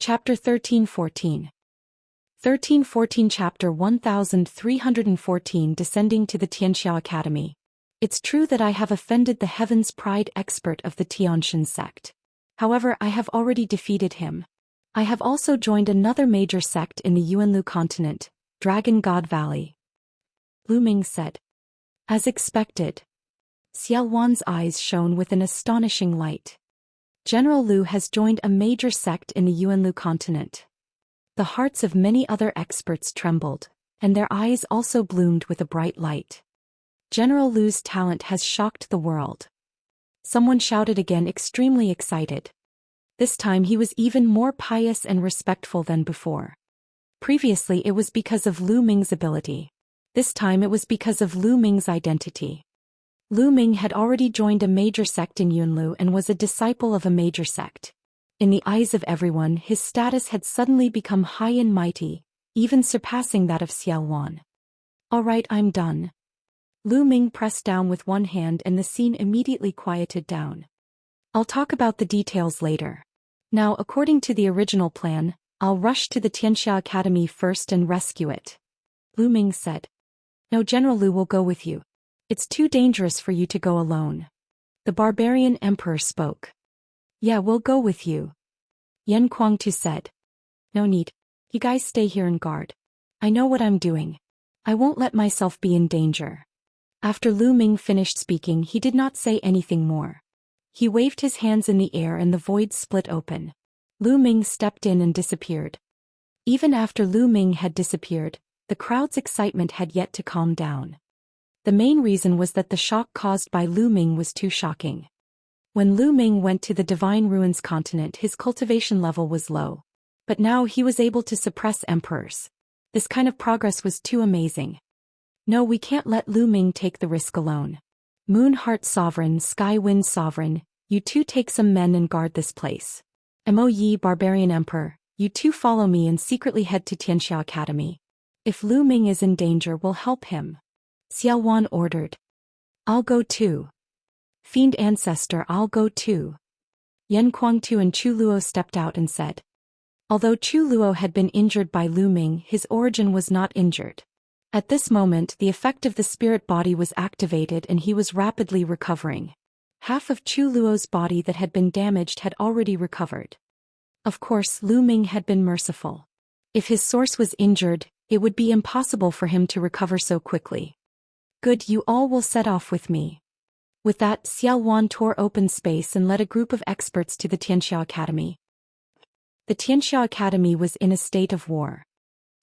Chapter 1314. 1314 Chapter 1314 Descending to the Xianxia Academy. It's true that I have offended the Heaven's Pride expert of the Tianxian sect. However, I have already defeated him. I have also joined another major sect in the Yuanlu continent, Dragon God Valley. Lu Ming said. As expected. Xiao Wan's eyes shone with an astonishing light. General Lu has joined a major sect in the Yuanlu continent. The hearts of many other experts trembled, and their eyes also bloomed with a bright light. General Lu's talent has shocked the world. Someone shouted again, extremely excited. This time he was even more pious and respectful than before. Previously it was because of Lu Ming's ability. This time it was because of Lu Ming's identity. Lu Ming had already joined a major sect in Yunlu and was a disciple of a major sect. In the eyes of everyone, his status had suddenly become high and mighty, even surpassing that of Xiao Wan. All right, I'm done. Lu Ming pressed down with one hand and the scene immediately quieted down. I'll talk about the details later. Now, according to the original plan, I'll rush to the Xianxia Academy first and rescue it. Lu Ming said. No, General Lu will go with you. It's too dangerous for you to go alone. The barbarian emperor spoke. Yeah, we'll go with you. Yan Kuangtu said. No need. You guys stay here and guard. I know what I'm doing. I won't let myself be in danger. After Lu Ming finished speaking, he did not say anything more. He waved his hands in the air and the void split open. Lu Ming stepped in and disappeared. Even after Lu Ming had disappeared, the crowd's excitement had yet to calm down. The main reason was that the shock caused by Lu Ming was too shocking. When Lu Ming went to the Divine Ruins continent, his cultivation level was low. But now he was able to suppress emperors. This kind of progress was too amazing. No, we can't let Lu Ming take the risk alone. Moon Heart Sovereign, Sky Wind Sovereign, you two take some men and guard this place. Mo Yi Barbarian Emperor, you two follow me and secretly head to Xianxia Academy. If Lu Ming is in danger, we'll help him. Xiao Wan ordered. I'll go too. Fiend Ancestor, I'll go too. Yan Kuangtu and Chu Luo stepped out and said. Although Chu Luo had been injured by Lu Ming, his origin was not injured. At this moment, the effect of the spirit body was activated and he was rapidly recovering. Half of Chu Luo's body that had been damaged had already recovered. Of course, Lu Ming had been merciful. If his source was injured, it would be impossible for him to recover so quickly. Good, you all will set off with me. With that, Xiao Wan tore open space and led a group of experts to the Xianxia Academy. The Xianxia Academy was in a state of war.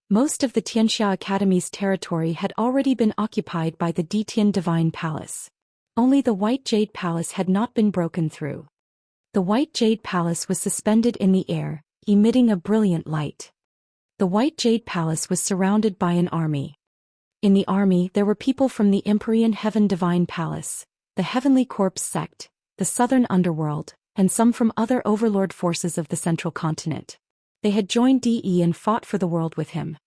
Most of the Xianxia Academy's territory had already been occupied by the Ditian Divine Palace. Only the White Jade Palace had not been broken through. The White Jade Palace was suspended in the air, emitting a brilliant light. The White Jade Palace was surrounded by an army. In the army there were people from the Empyrean Heaven Divine Palace, the Heavenly Corpse sect, the Southern Underworld, and some from other overlord forces of the Central Continent. They had joined DE and fought for the world with him.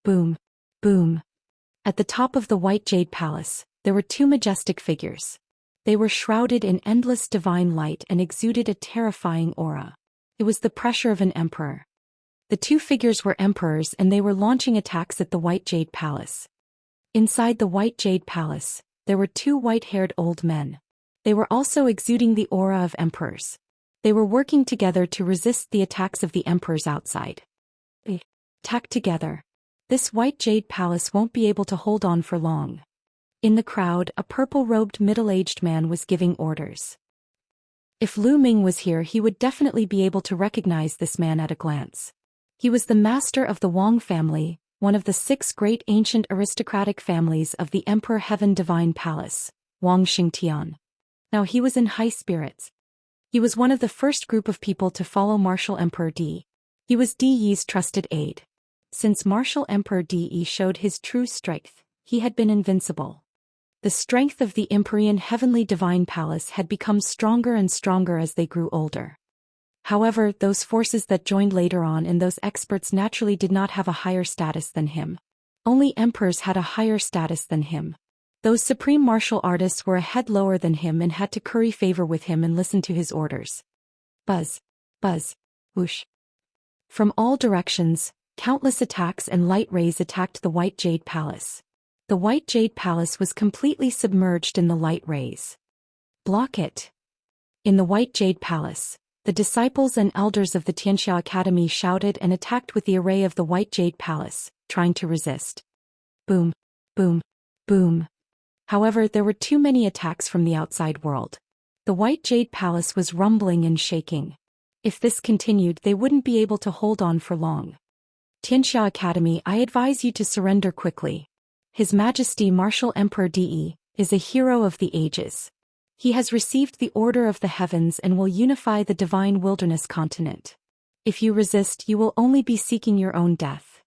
Boom. Boom. At the top of the White Jade Palace, there were two majestic figures. They were shrouded in endless divine light and exuded a terrifying aura. It was the pressure of an emperor. The two figures were emperors and they were launching attacks at the White Jade Palace. Inside the White Jade Palace, there were two white-haired old men. They were also exuding the aura of emperors. They were working together to resist the attacks of the emperors outside. They attacked together. This White Jade Palace won't be able to hold on for long. In the crowd, a purple-robed middle-aged man was giving orders. If Lu Ming was here, he would definitely be able to recognize this man at a glance. He was the master of the Wang family, one of the 6 great ancient aristocratic families of the Emperor Heaven Divine Palace, Wang Xingtian. Now he was in high spirits. He was one of the first group of people to follow Martial Emperor Di. He was Di Yi's trusted aide. Since Martial Emperor Di Yi showed his true strength, he had been invincible. The strength of the Empyrean Heavenly Divine Palace had become stronger and stronger as they grew older. However, those forces that joined later on and those experts naturally did not have a higher status than him. Only emperors had a higher status than him. Those supreme martial artists were a head lower than him and had to curry favor with him and listen to his orders. Buzz. Buzz. Whoosh. From all directions, countless attacks and light rays attacked the White Jade Palace. The White Jade Palace was completely submerged in the light rays. Block it. In the White Jade Palace, the disciples and elders of the Xianxia Academy shouted and attacked with the array of the White Jade Palace, trying to resist. Boom, boom, boom. However, there were too many attacks from the outside world. The White Jade Palace was rumbling and shaking. If this continued, they wouldn't be able to hold on for long. Xianxia Academy, I advise you to surrender quickly. His Majesty Martial Emperor De is a hero of the ages. He has received the order of the heavens and will unify the divine wilderness continent. If you resist, you will only be seeking your own death.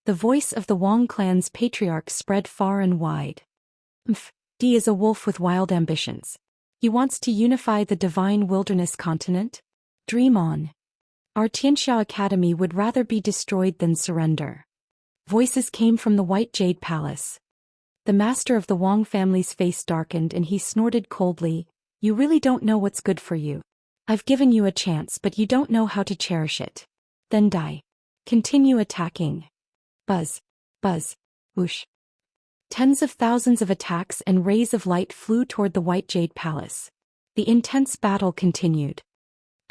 The voice of the Wang clan's patriarch spread far and wide. De is a wolf with wild ambitions. He wants to unify the divine wilderness continent? Dream on. Our Xianxia Academy would rather be destroyed than surrender. Voices came from the White Jade Palace. The master of the Wang family's face darkened and he snorted coldly. You really don't know what's good for you. I've given you a chance, but you don't know how to cherish it. Then die. Continue attacking. Buzz. Buzz. Whoosh. Tens of thousands of attacks and rays of light flew toward the White Jade Palace. The intense battle continued.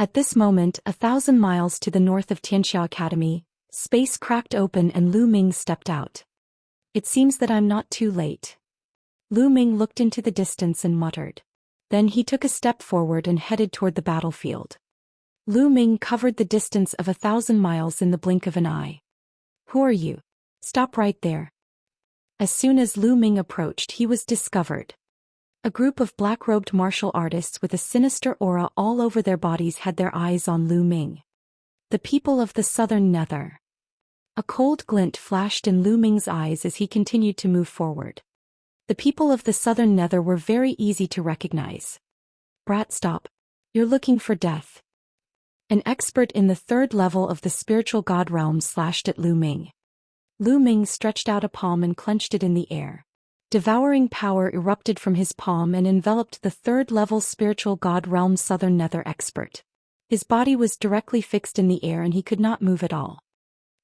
At this moment, 1,000 miles to the north of Xianxia Academy, space cracked open and Lu Ming stepped out. It seems that I'm not too late. Lu Ming looked into the distance and muttered. Then he took a step forward and headed toward the battlefield. Lu Ming covered the distance of 1,000 miles in the blink of an eye. Who are you? Stop right there. As soon as Lu Ming approached, he was discovered. A group of black-robed martial artists with a sinister aura all over their bodies had their eyes on Lu Ming. The people of the Southern Nether. A cold glint flashed in Lu Ming's eyes as he continued to move forward. The people of the Southern Nether were very easy to recognize. Brat, stop. You're looking for death. An expert in the third level of the spiritual god realm slashed at Lu Ming. Lu Ming stretched out a palm and clenched it in the air. Devouring power erupted from his palm and enveloped the third-level spiritual god realm Southern Nether expert. His body was directly fixed in the air and he could not move at all.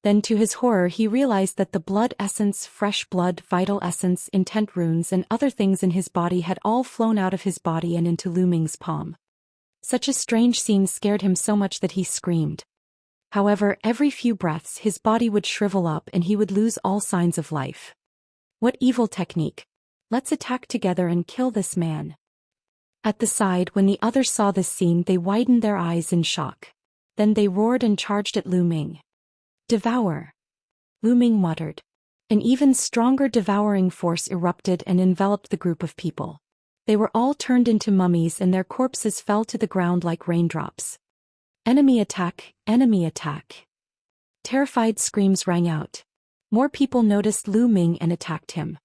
Then to his horror he realized that the blood essence, fresh blood, vital essence, intent runes and other things in his body had all flown out of his body and into Lu Ming's palm. Such a strange scene scared him so much that he screamed. However, every few breaths his body would shrivel up and he would lose all signs of life. What evil technique! Let's attack together and kill this man. At the side, when the others saw this scene, they widened their eyes in shock. Then they roared and charged at Lu Ming. Devour! Lu Ming muttered. An even stronger devouring force erupted and enveloped the group of people. They were all turned into mummies and their corpses fell to the ground like raindrops. Enemy attack! Enemy attack! Terrified screams rang out. More people noticed Lu Ming and attacked him.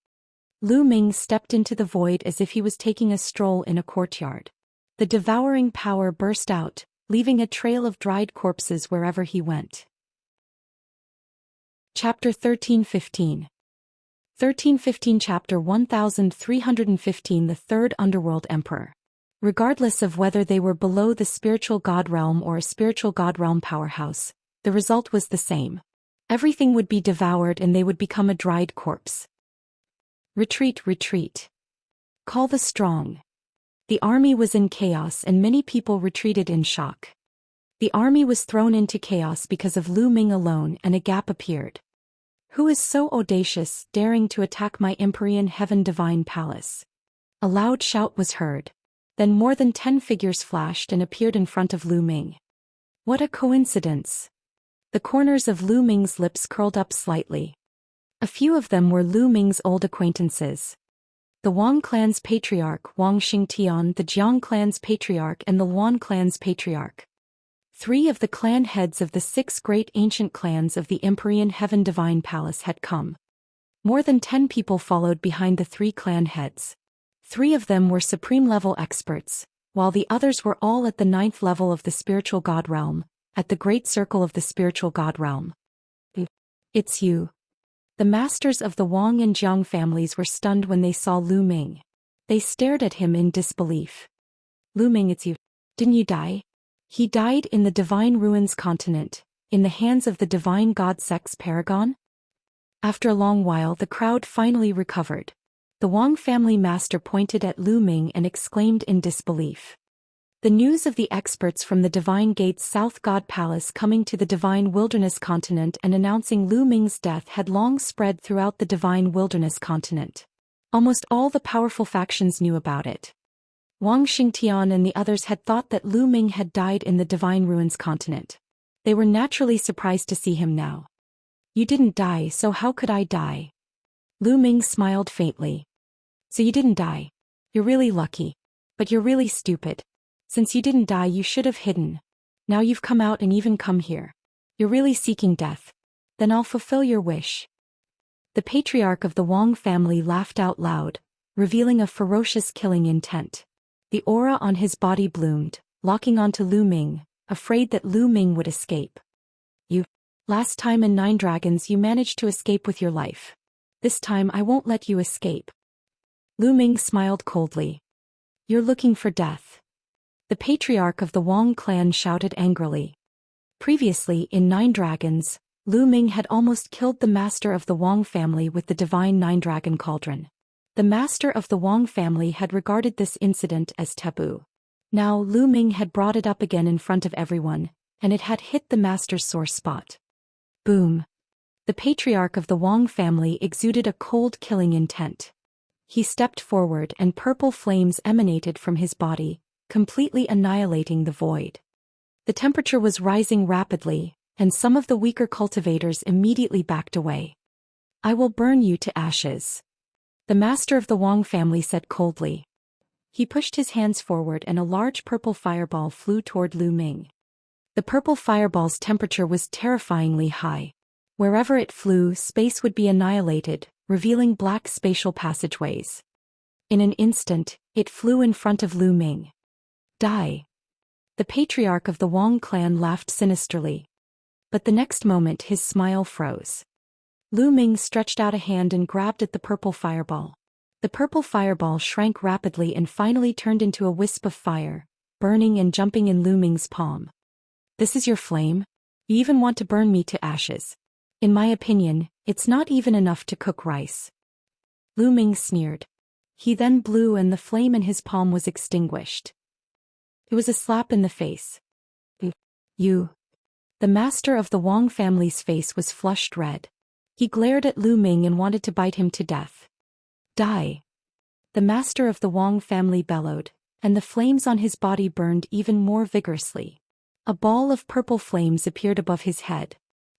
Lu Ming stepped into the void as if he was taking a stroll in a courtyard. The devouring power burst out, leaving a trail of dried corpses wherever he went. Chapter 1315. 1315 Chapter 1315 The Third Underworld Emperor. Regardless of whether they were below the spiritual god realm or a spiritual god realm powerhouse, the result was the same. Everything would be devoured and they would become a dried corpse. Retreat, retreat. Call the strong. The army was in chaos and many people retreated in shock. The army was thrown into chaos because of Lu Ming alone and a gap appeared. Who is so audacious, daring to attack my Empyrean Heaven Divine Palace? A loud shout was heard. Then more than 10 figures flashed and appeared in front of Lu Ming. What a coincidence! The corners of Lu Ming's lips curled up slightly. A few of them were Lu Ming's old acquaintances. The Wang clan's patriarch Wang Xingtian, the Jiang clan's patriarch and the Luan clan's patriarch. 3 of the clan heads of the 6 great ancient clans of the Empyrean Heaven Divine Palace had come. More than 10 people followed behind the 3 clan heads. 3 of them were supreme-level experts, while the others were all at the 9th level of the spiritual god realm, at the great circle of the spiritual god realm. It's you. The masters of the Wang and Jiang families were stunned when they saw Lu Ming. They stared at him in disbelief. Lu Ming, it's you. Didn't you die? He died in the Divine Ruins continent, in the hands of the divine god sex paragon? After a long while the crowd finally recovered. The Wang family master pointed at Lu Ming and exclaimed in disbelief. The news of the experts from the Divine Gate's South God Palace coming to the Divine Wilderness continent and announcing Lu Ming's death had long spread throughout the Divine Wilderness continent. Almost all the powerful factions knew about it. Wang Xingtian and the others had thought that Lu Ming had died in the Divine Ruins continent. They were naturally surprised to see him now. You didn't die, so how could I die? Lu Ming smiled faintly. So you didn't die. You're really lucky. But you're really stupid. Since you didn't die, you should have hidden. Now you've come out and even come here. You're really seeking death. Then I'll fulfill your wish. The patriarch of the Wang family laughed out loud, revealing a ferocious killing intent. The aura on his body bloomed, locking onto Lu Ming, afraid that Lu Ming would escape. Last time in 9 Dragons you managed to escape with your life. This time I won't let you escape. Lu Ming smiled coldly. You're looking for death. The patriarch of the Wang clan shouted angrily. Previously in 9 Dragons, Lu Ming had almost killed the master of the Wang family with the divine 9-dragon cauldron. The master of the Wang family had regarded this incident as taboo. Now Lu Ming had brought it up again in front of everyone, and it had hit the master's sore spot. Boom. The patriarch of the Wang family exuded a cold killing intent. He stepped forward and purple flames emanated from his body, completely annihilating the void. The temperature was rising rapidly, and some of the weaker cultivators immediately backed away. I will burn you to ashes. The master of the Wang family said coldly. He pushed his hands forward and a large purple fireball flew toward Lu Ming. The purple fireball's temperature was terrifyingly high. Wherever it flew, space would be annihilated, revealing black spatial passageways. In an instant, it flew in front of Lu Ming. Die. The patriarch of the Wang clan laughed sinisterly. But the next moment his smile froze. Lu Ming stretched out a hand and grabbed at the purple fireball. The purple fireball shrank rapidly and finally turned into a wisp of fire, burning and jumping in Lu Ming's palm. This is your flame? You even want to burn me to ashes. In my opinion, it's not even enough to cook rice. Lu Ming sneered. He then blew and the flame in his palm was extinguished. It was a slap in the face. You. The master of the Wang family's face was flushed red. He glared at Lu Ming and wanted to bite him to death. Die. The master of the Wang family bellowed, and the flames on his body burned even more vigorously. A ball of purple flames appeared above his head.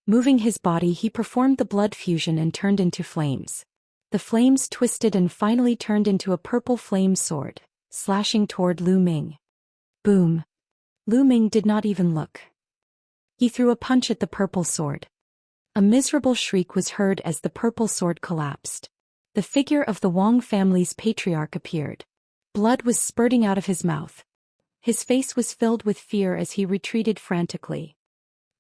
Moving his body, he performed the blood fusion and turned into flames. The flames twisted and finally turned into a purple flame sword, slashing toward Lu Ming. Boom. Lu Ming did not even look. He threw a punch at the purple sword. A miserable shriek was heard as the purple sword collapsed. The figure of the Wang family's patriarch appeared. Blood was spurting out of his mouth. His face was filled with fear as he retreated frantically.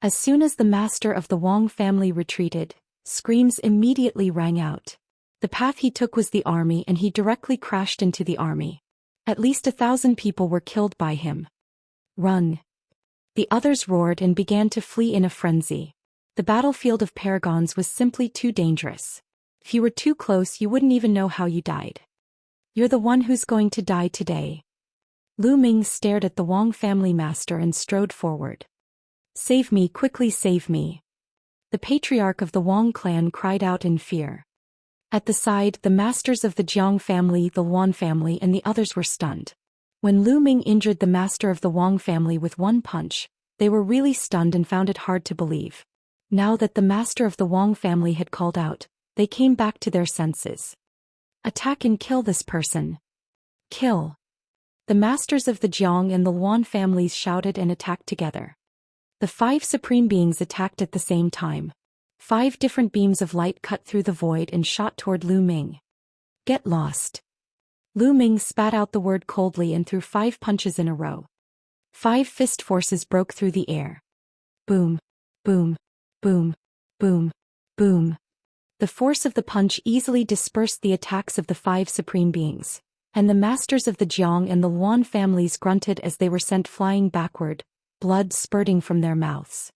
As soon as the master of the Wang family retreated, screams immediately rang out. The path he took was the army and he directly crashed into the army. At least 1,000 people were killed by him. Run. The others roared and began to flee in a frenzy. The battlefield of paragons was simply too dangerous. If you were too close, you wouldn't even know how you died. You're the one who's going to die today. Lu Ming stared at the Wang family master and strode forward. Save me, quickly save me. The patriarch of the Wang clan cried out in fear. At the side, the masters of the Jiang family, the Wan family and the others were stunned. When Lu Ming injured the master of the Wang family with one punch, they were really stunned and found it hard to believe. Now that the master of the Wang family had called out, they came back to their senses. Attack and kill this person. Kill. The masters of the Jiang and the Wan families shouted and attacked together. The 5 supreme beings attacked at the same time. 5 different beams of light cut through the void and shot toward Lu Ming. Get lost. Lu Ming spat out the word coldly and threw 5 punches in a row. 5 fist forces broke through the air. Boom, boom, boom, boom, boom. The force of the punch easily dispersed the attacks of the 5 supreme beings, and the masters of the Jiang and the Wan families grunted as they were sent flying backward, blood spurting from their mouths.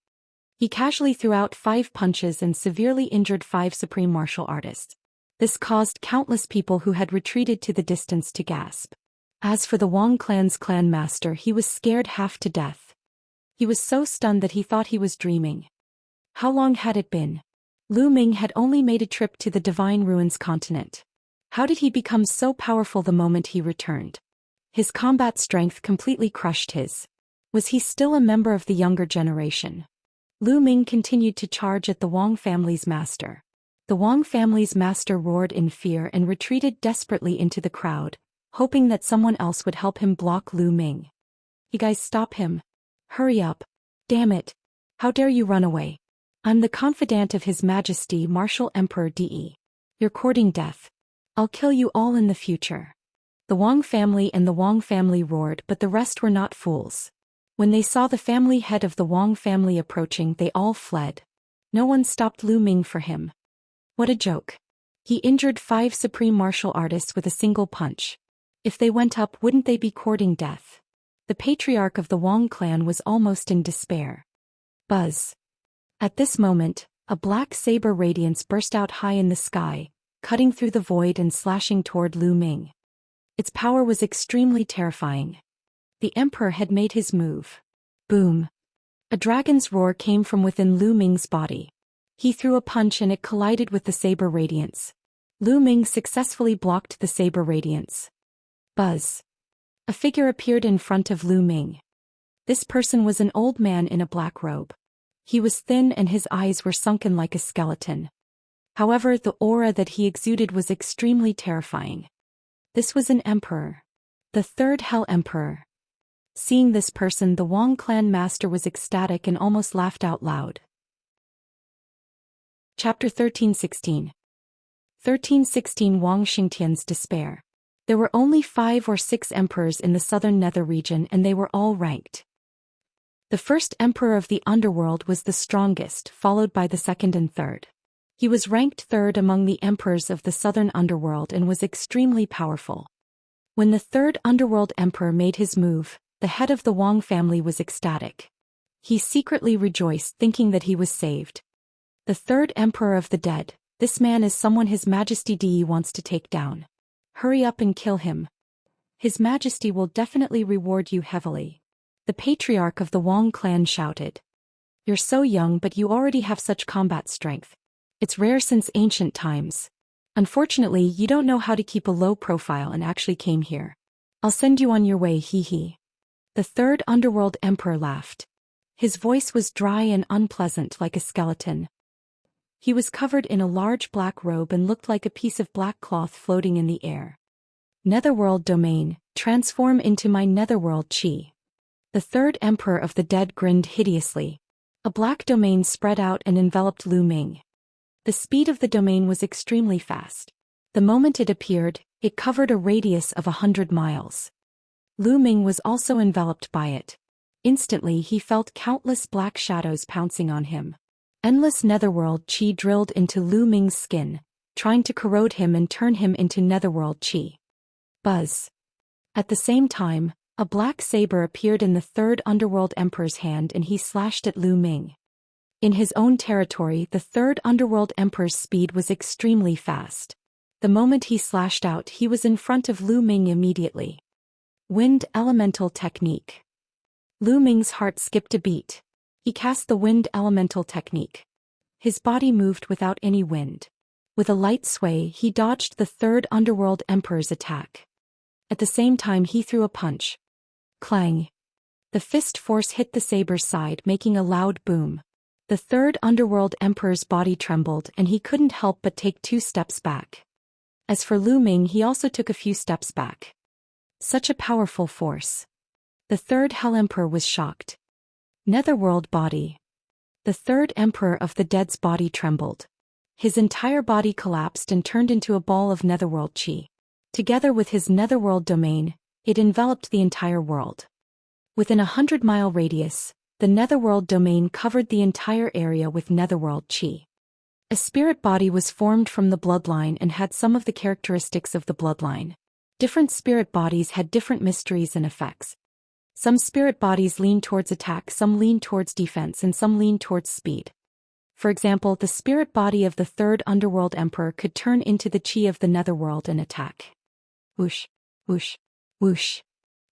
He casually threw out 5 punches and severely injured 5 supreme martial artists. This caused countless people who had retreated to the distance to gasp. As for the Wang clan's clan master, he was scared half to death. He was so stunned that he thought he was dreaming. How long had it been? Lu Ming had only made a trip to the Divine Ruins continent. How did he become so powerful the moment he returned? His combat strength completely crushed his. Was he still a member of the younger generation? Lu Ming continued to charge at the Wang family's master. The Wang family's master roared in fear and retreated desperately into the crowd, hoping that someone else would help him block Lu Ming. You guys, stop him. Hurry up. Damn it. How dare you run away? I'm the confidant of His Majesty Martial Emperor De. You're courting death. I'll kill you all in the future. The Wang family and the Wang family roared, but the rest were not fools. When they saw the family head of the Wang family approaching, they all fled. No one stopped Lu Ming for him. What a joke. He injured 5 supreme martial artists with a single punch. If they went up, wouldn't they be courting death? The patriarch of the Wang clan was almost in despair. Buzz. At this moment, a black saber radiance burst out high in the sky, cutting through the void and slashing toward Lu Ming. Its power was extremely terrifying. The emperor had made his move. Boom. A dragon's roar came from within Lu Ming's body. He threw a punch and it collided with the saber radiance. Lu Ming successfully blocked the saber radiance. Buzz. A figure appeared in front of Lu Ming. This person was an old man in a black robe. He was thin and his eyes were sunken like a skeleton. However, the aura that he exuded was extremely terrifying. This was an emperor. The third Hell Emperor. Seeing this person, the Wang clan master was ecstatic and almost laughed out loud. Chapter 1316. 1316 Wang Xingtian's despair. There were only 5 or 6 emperors in the southern nether region and they were all ranked. The first emperor of the underworld was the strongest, followed by the second and third. He was ranked 3rd among the emperors of the southern underworld and was extremely powerful. When the 3rd underworld emperor made his move, the head of the Wang family was ecstatic. He secretly rejoiced, thinking that he was saved. The 3rd emperor of the dead, this man is someone His Majesty De wants to take down. Hurry up and kill him. His Majesty will definitely reward you heavily. The patriarch of the Wang clan shouted. You're so young, but you already have such combat strength. It's rare since ancient times. Unfortunately, you don't know how to keep a low profile and actually came here. I'll send you on your way, hee hee. The 3rd underworld emperor laughed. His voice was dry and unpleasant like a skeleton. He was covered in a large black robe and looked like a piece of black cloth floating in the air. Netherworld domain, transform into my netherworld chi. The 3rd emperor of the dead grinned hideously. A black domain spread out and enveloped Lu Ming. The speed of the domain was extremely fast. The moment it appeared, it covered a radius of 100 miles. Lu Ming was also enveloped by it. Instantly he felt countless black shadows pouncing on him. Endless netherworld chi drilled into Lu Ming's skin, trying to corrode him and turn him into netherworld chi. Buzz. At the same time, a black saber appeared in the 3rd underworld emperor's hand and he slashed at Lu Ming. In his own territory, the 3rd underworld emperor's speed was extremely fast. The moment he slashed out, he was in front of Lu Ming immediately. Wind Elemental Technique. Lu Ming's heart skipped a beat. He cast the Wind Elemental Technique. His body moved without any wind. With a light sway, he dodged the 3rd underworld emperor's attack. At the same time, he threw a punch. Clang. The fist force hit the saber's side, making a loud boom. The 3rd underworld emperor's body trembled and he couldn't help but take 2 steps back. As for Lu Ming, he also took a few steps back. Such a powerful force. The 3rd Hell Emperor was shocked. Netherworld body. The 3rd Emperor of the Dead's body trembled. His entire body collapsed and turned into a ball of netherworld chi. Together with his netherworld domain, it enveloped the entire world. Within a 100-mile radius, the netherworld domain covered the entire area with netherworld chi. A spirit body was formed from the bloodline and had some of the characteristics of the bloodline. Different spirit bodies had different mysteries and effects. Some spirit bodies lean towards attack, some lean towards defense, and some lean towards speed. For example, the spirit body of the third underworld emperor could turn into the chi of the netherworld and attack. Whoosh, whoosh, whoosh.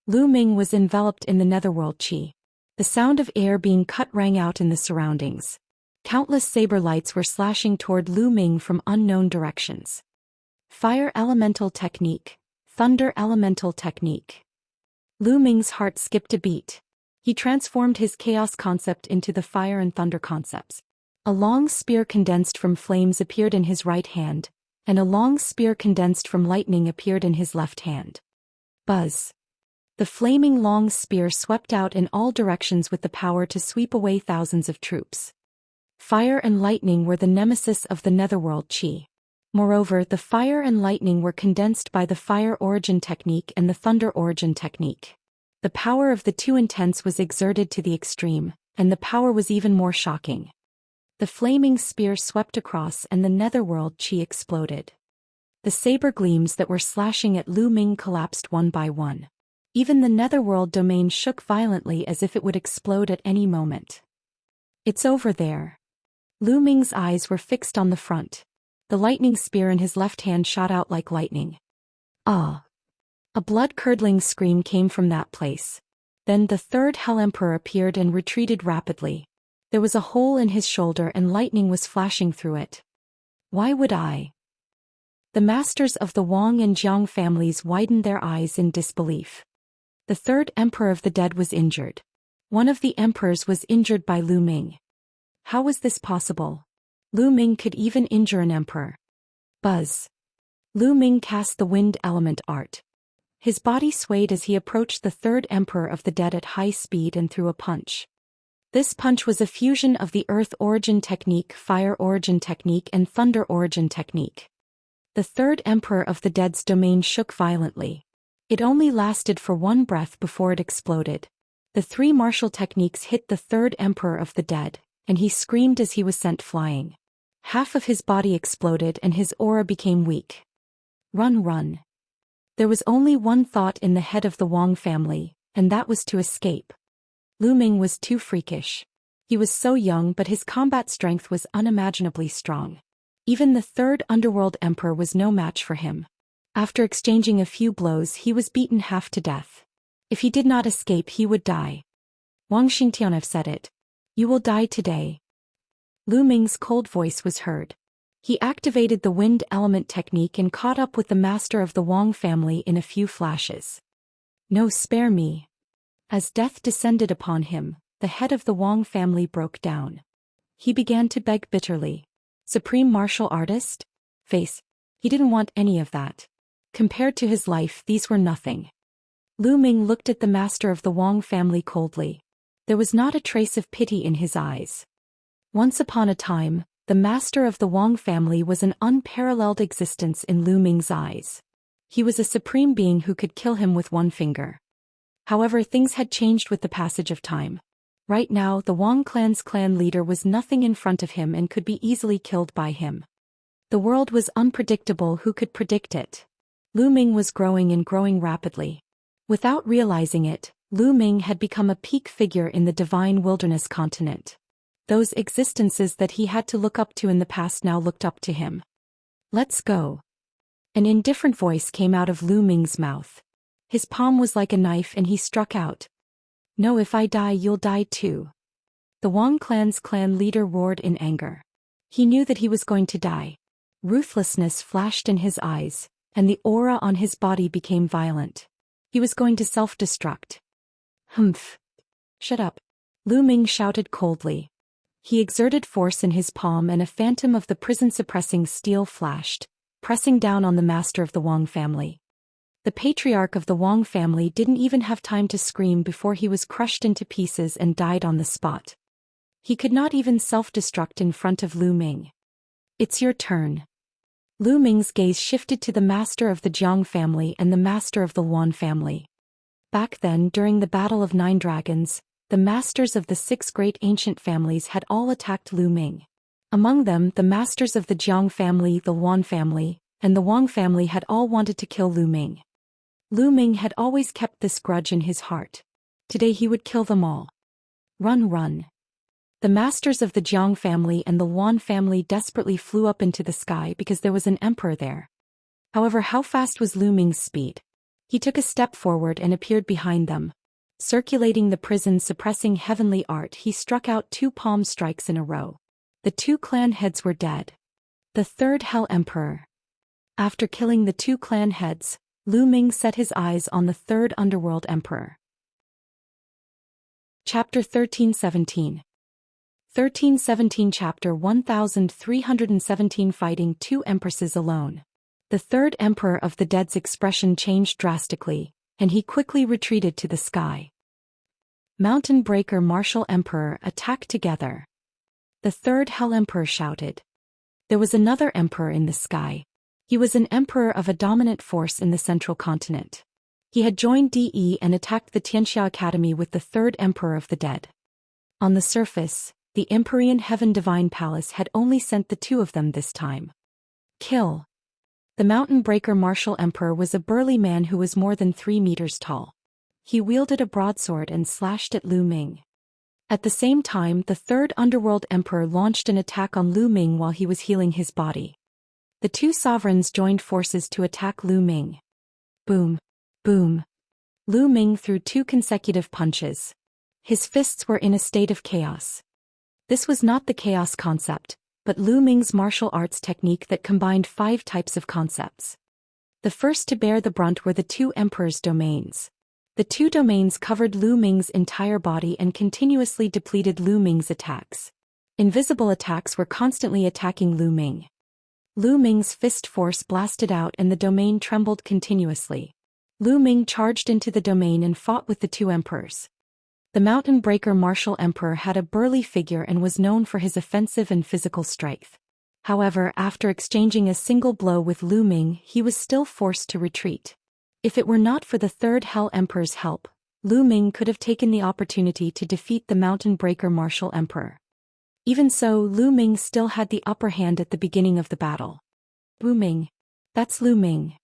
Lu Ming was enveloped in the netherworld chi. The sound of air being cut rang out in the surroundings. Countless saber lights were slashing toward Lu Ming from unknown directions. Fire elemental technique. Thunder elemental technique. Lu Ming's heart skipped a beat. He transformed his chaos concept into the fire and thunder concepts. A long spear condensed from flames appeared in his right hand, and a long spear condensed from lightning appeared in his left hand. Buzz. The flaming long spear swept out in all directions with the power to sweep away thousands of troops. Fire and lightning were the nemesis of the netherworld chi. Moreover, the fire and lightning were condensed by the fire origin technique and the thunder origin technique. The power of the two intense was exerted to the extreme, and the power was even more shocking. The flaming spear swept across and the netherworld chi exploded. The saber gleams that were slashing at Lu Ming collapsed one by one. Even the netherworld domain shook violently as if it would explode at any moment. It's over there. Lu Ming's eyes were fixed on the front. The lightning spear in his left hand shot out like lightning. Ah! A blood-curdling scream came from that place. Then the third Hell Emperor appeared and retreated rapidly. There was a hole in his shoulder and lightning was flashing through it. Why would I? The masters of the Wang and Jiang families widened their eyes in disbelief. The third emperor of the dead was injured. One of the emperors was injured by Lu Ming. How was this possible? Lu Ming could even injure an emperor. Buzz. Lu Ming cast the wind element art. His body swayed as he approached the third emperor of the dead at high speed and threw a punch. This punch was a fusion of the earth origin technique, fire origin technique, and thunder origin technique. The third emperor of the dead's domain shook violently. It only lasted for one breath before it exploded. The three martial techniques hit the third emperor of the dead, and he screamed as he was sent flying. Half of his body exploded and his aura became weak. Run, run. There was only one thought in the head of the Wang family, and that was to escape. Lu Ming was too freakish. He was so young, but his combat strength was unimaginably strong. Even the third underworld emperor was no match for him. After exchanging a few blows, he was beaten half to death. If he did not escape, he would die. Wang Xingtianev said it. You will die today. Lu Ming's cold voice was heard. He activated the wind element technique and caught up with the master of the Wang family in a few flashes. No, spare me. As death descended upon him, the head of the Wang family broke down. He began to beg bitterly. Supreme martial artist? Face. He didn't want any of that. Compared to his life, these were nothing. Lu Ming looked at the master of the Wang family coldly. There was not a trace of pity in his eyes. Once upon a time, the master of the Wang family was an unparalleled existence in Lu Ming's eyes. He was a supreme being who could kill him with one finger. However, things had changed with the passage of time. Right now, the Wang clan's clan leader was nothing in front of him and could be easily killed by him. The world was unpredictable. Who could predict it? Lu Ming was growing and growing rapidly. Without realizing it, Lu Ming had become a peak figure in the divine wilderness continent. Those existences that he had to look up to in the past now looked up to him. Let's go. An indifferent voice came out of Lu Ming's mouth. His palm was like a knife and he struck out. No, if I die, you'll die too. The Wang clan's clan leader roared in anger. He knew that he was going to die. Ruthlessness flashed in his eyes, and the aura on his body became violent. He was going to self-destruct. Humph. Shut up. Lu Ming shouted coldly. He exerted force in his palm and a phantom of the prison-suppressing steel flashed, pressing down on the master of the Wang family. The patriarch of the Wang family didn't even have time to scream before he was crushed into pieces and died on the spot. He could not even self-destruct in front of Lu Ming. It's your turn. Lu Ming's gaze shifted to the master of the Jiang family and the master of the Luan family. Back then, during the Battle of Nine Dragons, the masters of the 6 great ancient families had all attacked Lu Ming. Among them, the masters of the Jiang family, the Luan family, and the Wang family had all wanted to kill Lu Ming. Lu Ming had always kept this grudge in his heart. Today he would kill them all. Run, run. The masters of the Jiang family and the Wan family desperately flew up into the sky because there was an emperor there. However, how fast was Lu Ming's speed? He took a step forward and appeared behind them. Circulating the prison suppressing heavenly art, he struck out 2 palm strikes in a row. The 2 clan heads were dead. The third Hell Emperor. After killing the 2 clan heads, Lu Ming set his eyes on the third Underworld Emperor. Chapter 1317. 1317 Chapter 1317 Fighting 2 Empresses Alone. The third Emperor of the Dead's expression changed drastically, and he quickly retreated to the sky. Mountain Breaker Martial Emperor attack together. The third Hell Emperor shouted. There was another emperor in the sky. He was an emperor of a dominant force in the central continent. He had joined DE and attacked the Xianxia Academy with the third Emperor of the Dead. On the surface, the Empyrean Heaven Divine Palace had only sent the 2 of them this time. Kill. The Mountain Breaker Martial Emperor was a burly man who was more than 3 meters tall. He wielded a broadsword and slashed at Lu Ming. At the same time, the third Underworld Emperor launched an attack on Lu Ming while he was healing his body. The 2 sovereigns joined forces to attack Lu Ming. Boom. Boom. Lu Ming threw 2 consecutive punches. His fists were in a state of chaos. This was not the chaos concept, but Lu Ming's martial arts technique that combined 5 types of concepts. The first to bear the brunt were the 2 emperors' domains. The 2 domains covered Lu Ming's entire body and continuously depleted Lu Ming's attacks. Invisible attacks were constantly attacking Lu Ming. Lu Ming's fist force blasted out and the domain trembled continuously. Lu Ming charged into the domain and fought with the 2 emperors. The Mountain Breaker Martial Emperor had a burly figure and was known for his offensive and physical strength. However, after exchanging a single blow with Lu Ming, he was still forced to retreat. If it were not for the third Hell Emperor's help, Lu Ming could have taken the opportunity to defeat the Mountain Breaker Martial Emperor. Even so, Lu Ming still had the upper hand at the beginning of the battle. Lu Ming. That's Lu Ming.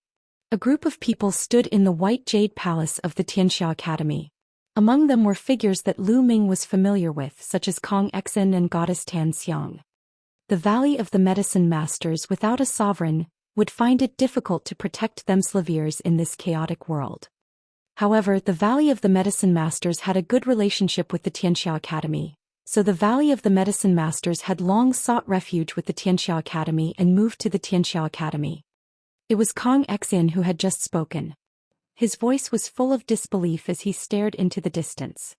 A group of people stood in the White Jade Palace of the Xianxia Academy. Among them were figures that Lu Ming was familiar with, such as Kong Exin and Goddess Tan Xiang. The Valley of the Medicine Masters without a sovereign would find it difficult to protect themselves in this chaotic world. However, the Valley of the Medicine Masters had a good relationship with the Xianxia Academy, so the Valley of the Medicine Masters had long sought refuge with the Xianxia Academy and moved to the Xianxia Academy. It was Kong Exin who had just spoken. His voice was full of disbelief as he stared into the distance.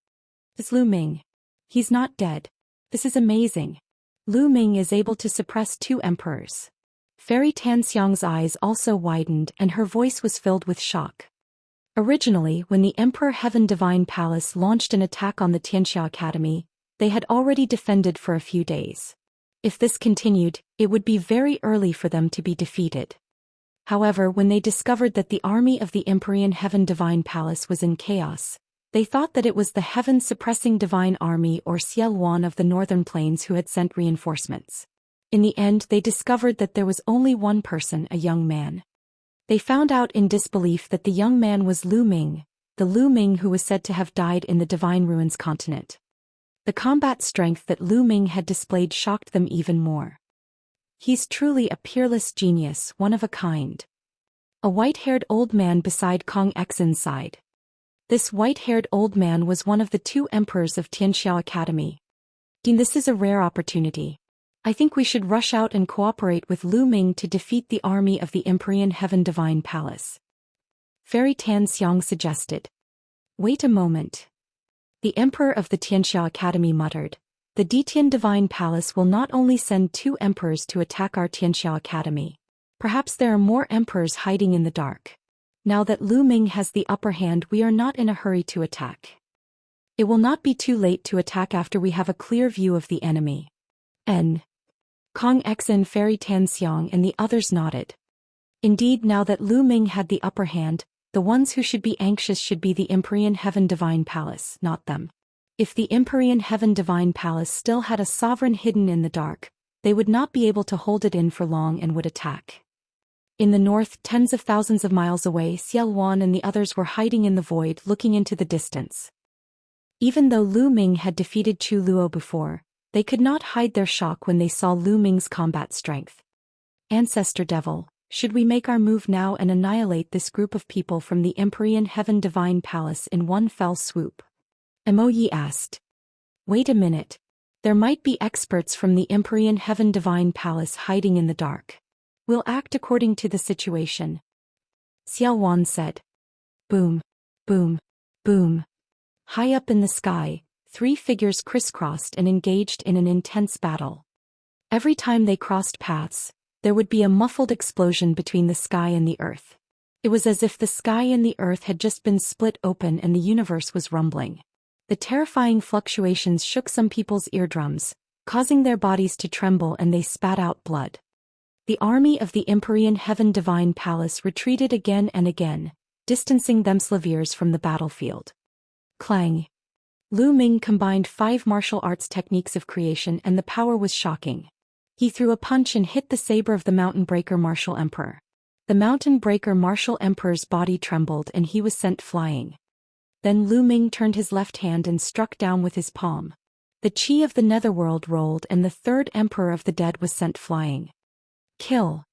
It's Lu Ming. He's not dead. This is amazing. Lu Ming is able to suppress 2 emperors. Fairy Tan Xiang's eyes also widened and her voice was filled with shock. Originally, when the Emperor Heaven Divine Palace launched an attack on the Xianxia Academy, they had already defended for a few days. If this continued, it would be very early for them to be defeated. However, when they discovered that the army of the Empyrean Heaven Divine Palace was in chaos, they thought that it was the Heaven-suppressing Divine Army or Xianxia of the Northern Plains who had sent reinforcements. In the end, they discovered that there was only one person, a young man. They found out in disbelief that the young man was Lu Ming, the Lu Ming who was said to have died in the Divine Ruins continent. The combat strength that Lu Ming had displayed shocked them even more. He's truly a peerless genius, one of a kind. A white-haired old man beside Kong Exin's side. This white-haired old man was one of the 2 emperors of Xianxia Academy. This is a rare opportunity. I think we should rush out and cooperate with Lu Ming to defeat the army of the Empyrean Heaven Divine Palace. Fairy Tan Xiang suggested. Wait a moment. The emperor of the Xianxia Academy muttered. The Detian Divine Palace will not only send 2 emperors to attack our Xianxia Academy. Perhaps there are more emperors hiding in the dark. Now that Lu Ming has the upper hand, we are not in a hurry to attack. It will not be too late to attack after we have a clear view of the enemy. Kong Exin, Fairy Tan Xiang and the others nodded. Indeed, now that Lu Ming had the upper hand, the ones who should be anxious should be the Empyrean Heaven Divine Palace, not them. If the Empyrean Heaven Divine Palace still had a sovereign hidden in the dark, they would not be able to hold it in for long and would attack. In the north, tens of thousands of miles away, Xianxia and the others were hiding in the void, looking into the distance. Even though Lu Ming had defeated Chu Luo before, they could not hide their shock when they saw Lu Ming's combat strength. Ancestor Devil, should we make our move now and annihilate this group of people from the Empyrean Heaven Divine Palace in one fell swoop? Mo Yi asked. Wait a minute. There might be experts from the Empyrean Heaven Divine Palace hiding in the dark. We'll act according to the situation. Xiao Wan said. Boom, boom, boom. High up in the sky, 3 figures crisscrossed and engaged in an intense battle. Every time they crossed paths, there would be a muffled explosion between the sky and the earth. It was as if the sky and the earth had just been split open and the universe was rumbling. The terrifying fluctuations shook some people's eardrums, causing their bodies to tremble, and they spat out blood. The army of the Empyrean Heaven Divine Palace retreated again and again, distancing themselves from the battlefield. Clang. Lu Ming combined 5 martial arts techniques of creation, and the power was shocking. He threw a punch and hit the saber of the Mountain Breaker Martial Emperor. The Mountain Breaker Martial Emperor's body trembled and he was sent flying. Then Lu Ming turned his left hand and struck down with his palm. The chi of the netherworld rolled and the 3rd Emperor of the Dead was sent flying. Kill.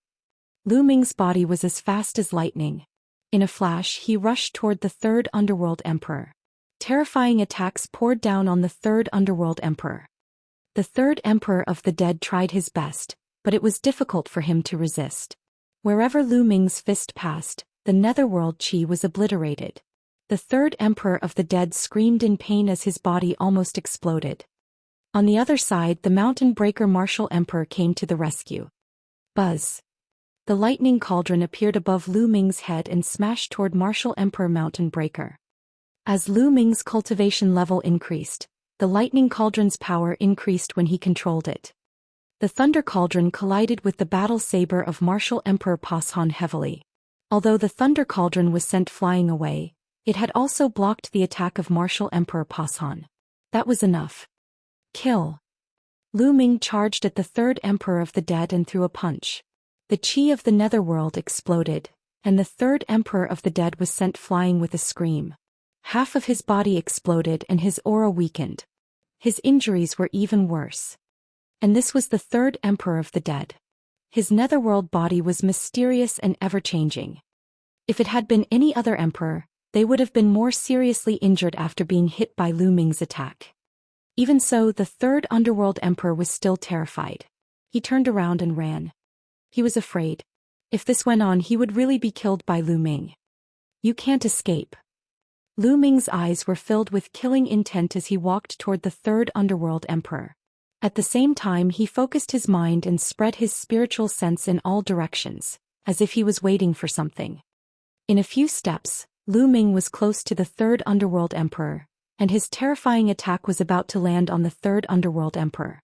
Lu Ming's body was as fast as lightning. In a flash he rushed toward the 3rd Underworld Emperor. Terrifying attacks poured down on the 3rd Underworld Emperor. The 3rd Emperor of the Dead tried his best, but it was difficult for him to resist. Wherever Lu Ming's fist passed, the netherworld chi was obliterated. The 3rd Emperor of the Dead screamed in pain as his body almost exploded. On the other side, the Mountain Breaker Martial Emperor came to the rescue. Buzz. The lightning cauldron appeared above Lu Ming's head and smashed toward Martial Emperor Mountain Breaker. As Lu Ming's cultivation level increased, the lightning cauldron's power increased when he controlled it. The thunder cauldron collided with the battle saber of Martial Emperor Pashan heavily. Although the thunder cauldron was sent flying away, it had also blocked the attack of Martial Emperor Pashan. That was enough. Kill. Lu Ming charged at the 3rd Emperor of the Dead and threw a punch. The chi of the netherworld exploded, and the 3rd Emperor of the Dead was sent flying with a scream. Half of his body exploded and his aura weakened. His injuries were even worse. And this was the 3rd Emperor of the Dead. His netherworld body was mysterious and ever-changing. If it had been any other emperor, they would have been more seriously injured after being hit by Lu Ming's attack. Even so, the 3rd Underworld Emperor was still terrified. He turned around and ran. He was afraid. If this went on, he would really be killed by Lu Ming. You can't escape. Lu Ming's eyes were filled with killing intent as he walked toward the 3rd Underworld Emperor. At the same time, he focused his mind and spread his spiritual sense in all directions, as if he was waiting for something. In a few steps, Lu Ming was close to the 3rd Underworld Emperor, and his terrifying attack was about to land on the 3rd Underworld Emperor.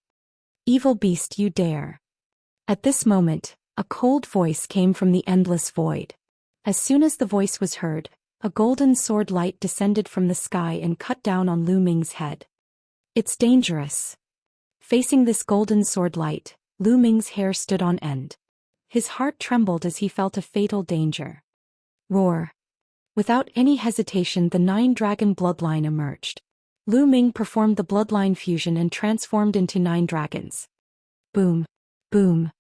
Evil beast, you dare. At this moment, a cold voice came from the endless void. As soon as the voice was heard, a golden sword light descended from the sky and cut down on Lu Ming's head. It's dangerous. Facing this golden sword light, Lu Ming's hair stood on end. His heart trembled as he felt a fatal danger. Roar. Without any hesitation, the 9-dragon bloodline emerged. Lu Ming performed the bloodline fusion and transformed into 9 dragons. Boom. Boom.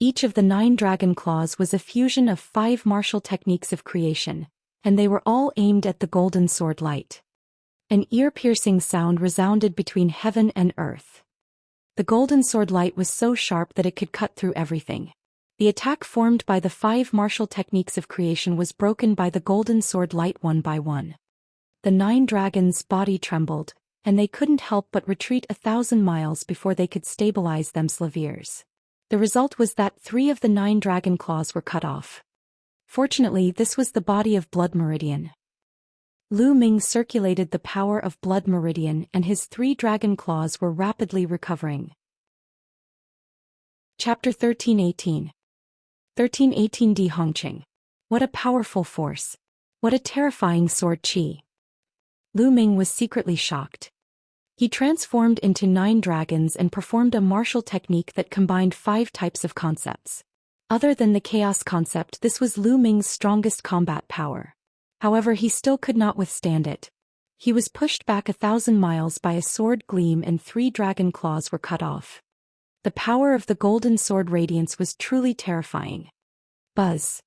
Each of the 9 dragon claws was a fusion of 5 martial techniques of creation, and they were all aimed at the golden sword light. An ear-piercing sound resounded between heaven and earth. The golden sword light was so sharp that it could cut through everything. The attack formed by the 5 martial techniques of creation was broken by the golden sword light one by one. The 9 dragons' body trembled, and they couldn't help but retreat 1,000 miles before they could stabilize themselves. The result was that 3 of the 9 dragon claws were cut off. Fortunately, this was the body of Blood Meridian. Lu Ming circulated the power of Blood Meridian and his 3 dragon claws were rapidly recovering. Chapter 1318. 1318 Di Hongqing. What a powerful force. What a terrifying sword chi. Lu Ming was secretly shocked. He transformed into 9 dragons and performed a martial technique that combined 5 types of concepts. Other than the chaos concept, this was Lu Ming's strongest combat power. However, he still could not withstand it. He was pushed back 1,000 miles by a sword gleam and 3 dragon claws were cut off. The power of the golden sword radiance was truly terrifying. Buzz.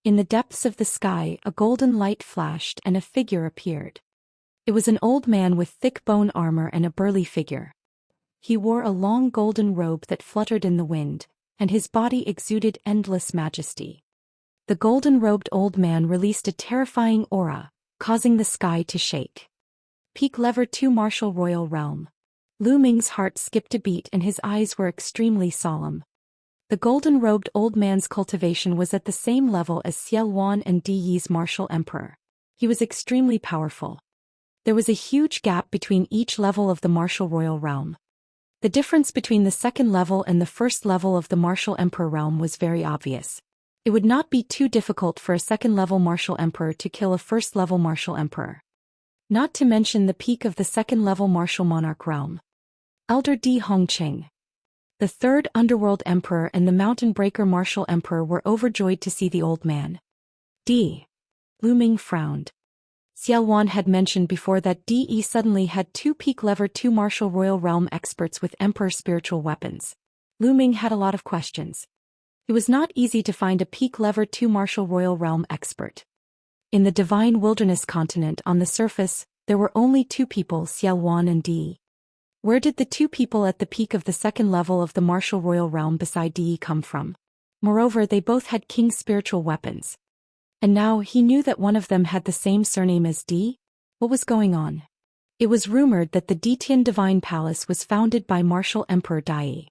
In the depths of the sky, a golden light flashed and a figure appeared. It was an old man with thick bone armor and a burly figure. He wore a long golden robe that fluttered in the wind, and his body exuded endless majesty. The golden-robed old man released a terrifying aura, causing the sky to shake. Peak Lever 2 Martial Royal Realm. Lu Ming's heart skipped a beat and his eyes were extremely solemn. The golden-robed old man's cultivation was at the same level as Xianxia and Di Yi's martial emperor. He was extremely powerful. There was a huge gap between each level of the martial royal realm. The difference between the second level and the first level of the martial emperor realm was very obvious. It would not be too difficult for a second-level martial emperor to kill a first-level martial emperor. Not to mention the peak of the second-level martial monarch realm. Elder Di Hongqing. The third underworld emperor and the mountain breaker martial emperor were overjoyed to see the old man. Lu Ming frowned. Xiaowan had mentioned before that Di suddenly had 2 Peak Lever 2 martial royal realm experts with emperor spiritual weapons. Lu Ming had a lot of questions. It was not easy to find a Peak Lever 2 martial royal realm expert. In the divine wilderness continent on the surface, there were only 2 people, Xiaowan and Di. Where did the 2 people at the peak of the second level of the martial royal realm beside Di come from? Moreover, they both had king's spiritual weapons. And now he knew that one of them had the same surname as Di? What was going on? It was rumored that the Ditian Divine Palace was founded by Martial Emperor Dai.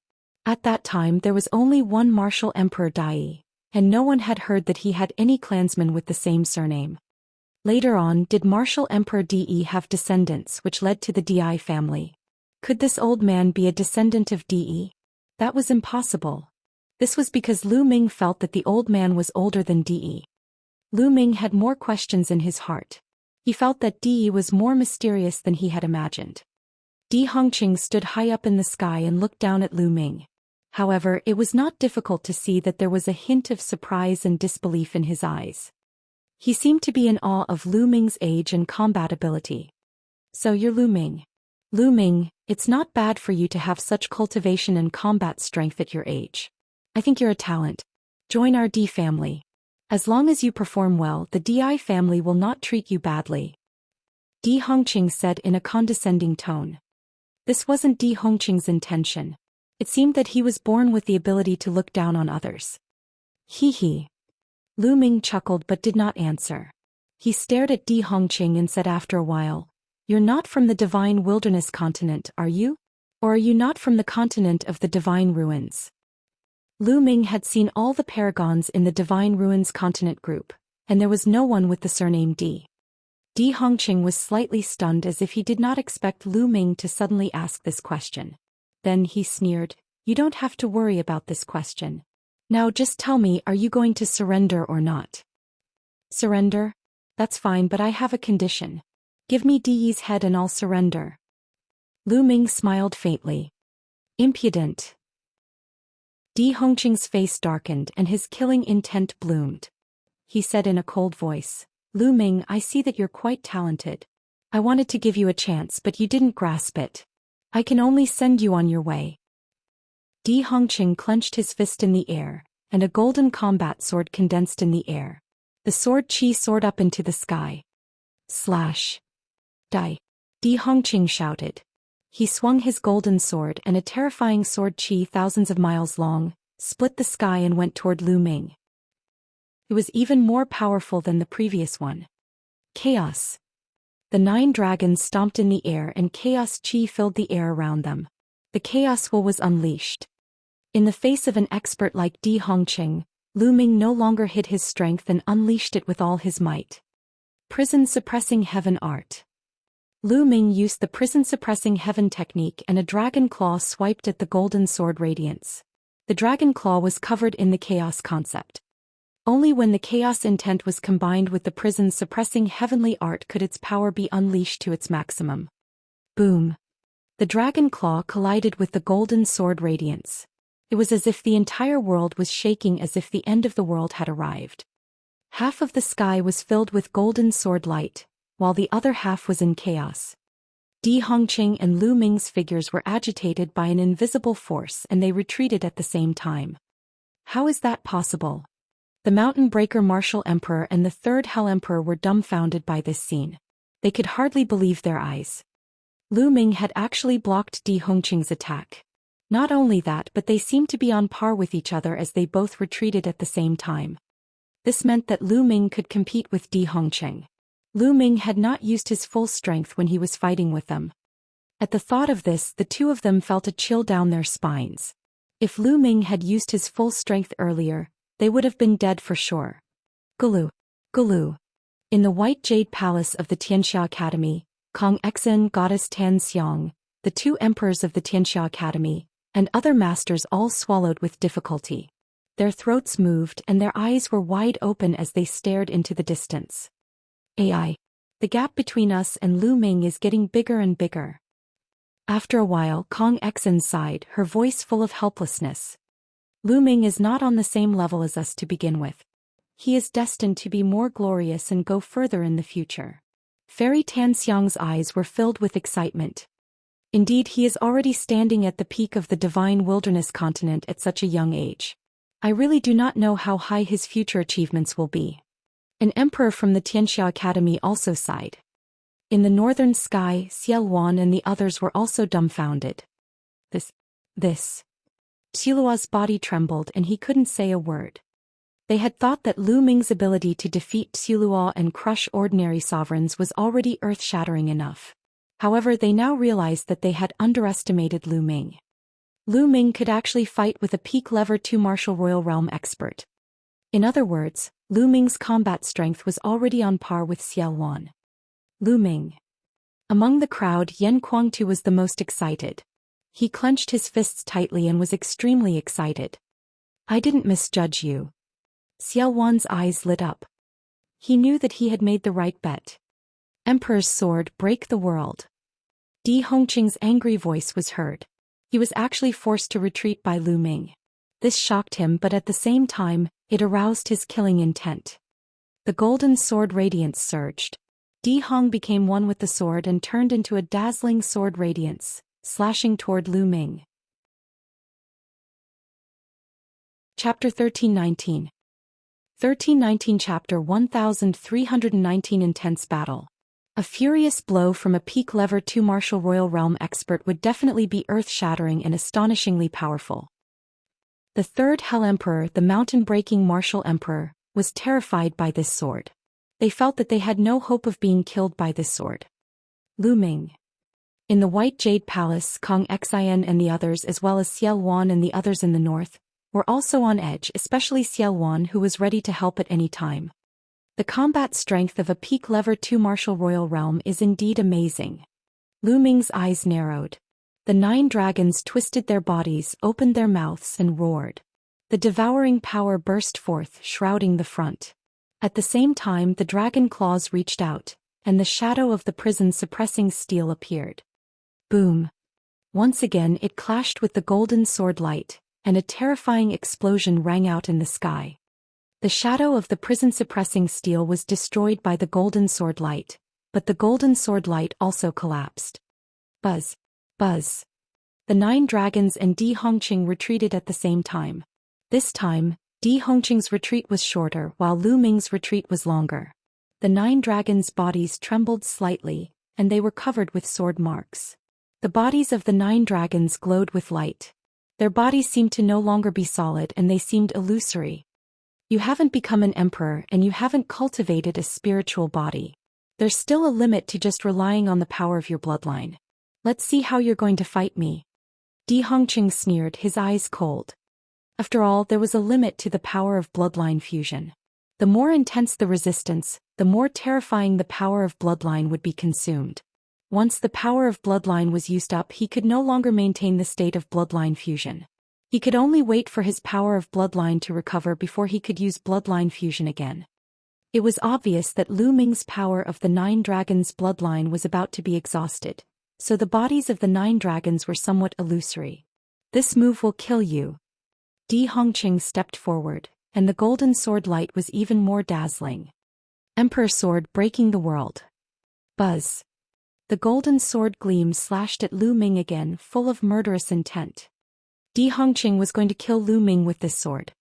At that time there was only one Martial Emperor Dai, and no one had heard that he had any clansmen with the same surname. Later on, did Martial Emperor Di have descendants which led to the Di family? Could this old man be a descendant of Di? That was impossible. This was because Lu Ming felt that the old man was older than Di. Lu Ming had more questions in his heart. He felt that Di was more mysterious than he had imagined. Di Hongqing stood high up in the sky and looked down at Lu Ming. However, it was not difficult to see that there was a hint of surprise and disbelief in his eyes. He seemed to be in awe of Lu Ming's age and combat ability. So you're Lu Ming. Lu Ming, it's not bad for you to have such cultivation and combat strength at your age. I think you're a talent. Join our Di family. As long as you perform well, the Di family will not treat you badly. Di Hongqing said in a condescending tone. This wasn't Di Hongqing's intention. It seemed that he was born with the ability to look down on others. Hee. Lu Ming chuckled but did not answer. He stared at Di Hongqing and said after a while, "You're not from the divine wilderness continent, are you? Or are you not from the continent of the divine ruins?" Lu Ming had seen all the paragons in the divine ruins continent group, and there was no one with the surname Di. Di Hongqing was slightly stunned as if he did not expect Lu Ming to suddenly ask this question. Then he sneered, "You don't have to worry about this question. Now just tell me, are you going to surrender or not?" "Surrender? That's fine, but I have a condition. Give me Di's head and I'll surrender." Lu Ming smiled faintly. "Impudent." Di Hongqing's face darkened and his killing intent bloomed. He said in a cold voice, "Lu Ming, I see that you're quite talented. I wanted to give you a chance but you didn't grasp it. I can only send you on your way." Di Hongqing clenched his fist in the air, and a golden combat sword condensed in the air. The sword chi soared up into the sky. Slash. Die. Di Hongqing shouted. He swung his golden sword and a terrifying sword chi thousands of miles long, split the sky and went toward Lu Ming. It was even more powerful than the previous one. Chaos. The 9 dragons stomped in the air and chaos chi filled the air around them. The chaos will was unleashed. In the face of an expert like Di Hongqing, Lu Ming no longer hid his strength and unleashed it with all his might. Prison Suppressing Heaven Art. Lu Ming used the Prison Suppressing Heaven technique and a dragon claw swiped at the golden sword radiance. The dragon claw was covered in the chaos concept. Only when the chaos intent was combined with the prison suppressing heavenly art could its power be unleashed to its maximum. Boom. The dragon claw collided with the golden sword radiance. It was as if the entire world was shaking, as if the end of the world had arrived. Half of the sky was filled with golden sword light, while the other half was in chaos. Di Hongqing and Lu Ming's figures were agitated by an invisible force and they retreated at the same time. How is that possible? The Mountain Breaker Martial Emperor and the Third Hell Emperor were dumbfounded by this scene. They could hardly believe their eyes. Lu Ming had actually blocked Di Hongqing's attack. Not only that, but they seemed to be on par with each other as they both retreated at the same time. This meant that Lu Ming could compete with Di Hongqing. Lu Ming had not used his full strength when he was fighting with them. At the thought of this, the two of them felt a chill down their spines. If Lu Ming had used his full strength earlier, they would have been dead for sure. Gulu. Gulu. In the White Jade Palace of the Xianxia Academy, Kong Exin, Goddess Tan Xiang, the two emperors of the Xianxia Academy, and other masters all swallowed with difficulty. Their throats moved and their eyes were wide open as they stared into the distance. AI. The gap between us and Lu Ming is getting bigger and bigger. After a while, Kong Exin sighed, her voice full of helplessness. Lu Ming is not on the same level as us to begin with. He is destined to be more glorious and go further in the future. Fairy Tan Xiang's eyes were filled with excitement. Indeed, he is already standing at the peak of the divine wilderness continent at such a young age. I really do not know how high his future achievements will be. An emperor from the Xianxia Academy also sighed. In the northern sky, Xiaoluan and the others were also dumbfounded. This. Xiaolua's body trembled and he couldn't say a word. They had thought that Lu Ming's ability to defeat Xiaolua and crush ordinary sovereigns was already earth-shattering enough. However, they now realized that they had underestimated Lu Ming. Lu Ming could actually fight with a peak level 2 martial royal realm expert. In other words, Lu Ming's combat strength was already on par with Xiaoluan. Lu Ming. Among the crowd, Yan Kuangtu was the most excited. He clenched his fists tightly and was extremely excited. I didn't misjudge you. Xiaoluan's eyes lit up. He knew that he had made the right bet. Emperor's sword, break the world. Di Hongqing's angry voice was heard. He was actually forced to retreat by Lu Ming. This shocked him, but at the same time, it aroused his killing intent. The golden sword radiance surged. Di Hong became one with the sword and turned into a dazzling sword radiance, slashing toward Lu Ming. Chapter 1319. 1319 Chapter 1319 Intense Battle. A furious blow from a peak level 2 martial royal realm expert would definitely be earth-shattering and astonishingly powerful. The Third Hell Emperor, the mountain-breaking martial emperor, was terrified by this sword. They felt that they had no hope of being killed by this sword. Lu Ming. In the White Jade Palace, Kong Xian and the others, as well as Xiaoluan and the others in the north, were also on edge, especially Xiaoluan, who was ready to help at any time. The combat strength of a peak level 2 martial royal realm is indeed amazing. Lu Ming's eyes narrowed. The 9 dragons twisted their bodies, opened their mouths and roared. The devouring power burst forth, shrouding the front. At the same time, the dragon claws reached out, and the shadow of the prison-suppressing steel appeared. Boom! Once again it clashed with the golden sword light, and a terrifying explosion rang out in the sky. The shadow of the prison-suppressing steel was destroyed by the golden sword light, but the golden sword light also collapsed. Buzz! Buzz! The 9 dragons and Di Hongqing retreated at the same time. This time, Di Hongqing's retreat was shorter while Lu Ming's retreat was longer. The 9 dragons' bodies trembled slightly, and they were covered with sword marks. The bodies of the 9 dragons glowed with light. Their bodies seemed to no longer be solid and they seemed illusory. You haven't become an emperor and you haven't cultivated a spiritual body. There's still a limit to just relying on the power of your bloodline. Let's see how you're going to fight me. Di Hongqing sneered, his eyes cold. After all, there was a limit to the power of bloodline fusion. The more intense the resistance, the more terrifying the power of bloodline would be consumed. Once the power of bloodline was used up, he could no longer maintain the state of bloodline fusion. He could only wait for his power of bloodline to recover before he could use bloodline fusion again. It was obvious that Lu Ming's power of the 9 dragons' bloodline was about to be exhausted, so the bodies of the 9 dragons were somewhat illusory. This move will kill you. Di Hongqing stepped forward, and the golden sword light was even more dazzling. Emperor sword breaking the world. Buzz. The golden sword gleam slashed at Lu Ming again, full of murderous intent. Di Hongqing was going to kill Lu Ming with this sword.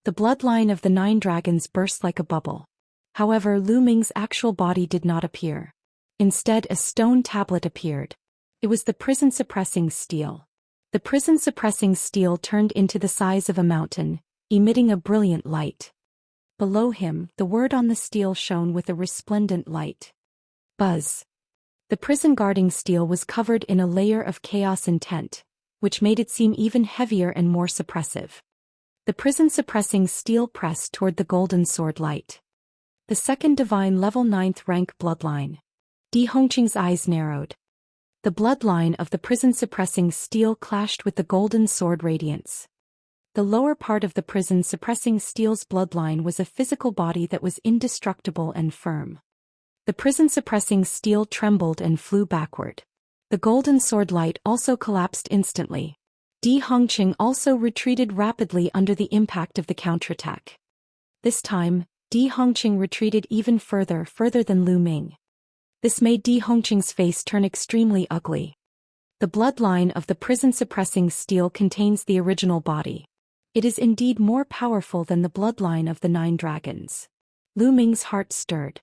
The bloodline of the 9 dragons burst like a bubble. However, Lu Ming's actual body did not appear. Instead, a stone tablet appeared. It was the prison-suppressing steel. The prison-suppressing steel turned into the size of a mountain, emitting a brilliant light. Below him, the word on the steel shone with a resplendent light. Buzz. The prison-guarding steel was covered in a layer of chaos intent, which made it seem even heavier and more suppressive. The prison-suppressing steel pressed toward the golden sword light. The second divine level 9th rank bloodline. Di Hongqing's eyes narrowed. The bloodline of the prison-suppressing steel clashed with the golden sword radiance. The lower part of the prison-suppressing steel's bloodline was a physical body that was indestructible and firm. The prison-suppressing steel trembled and flew backward. The golden sword light also collapsed instantly. Di Hongqing also retreated rapidly under the impact of the counterattack. This time, Di Hongqing retreated even further than Lu Ming. This made Di Hongqing's face turn extremely ugly. The bloodline of the prison-suppressing steel contains the original body. It is indeed more powerful than the bloodline of the 9 dragons. Lu Ming's heart stirred.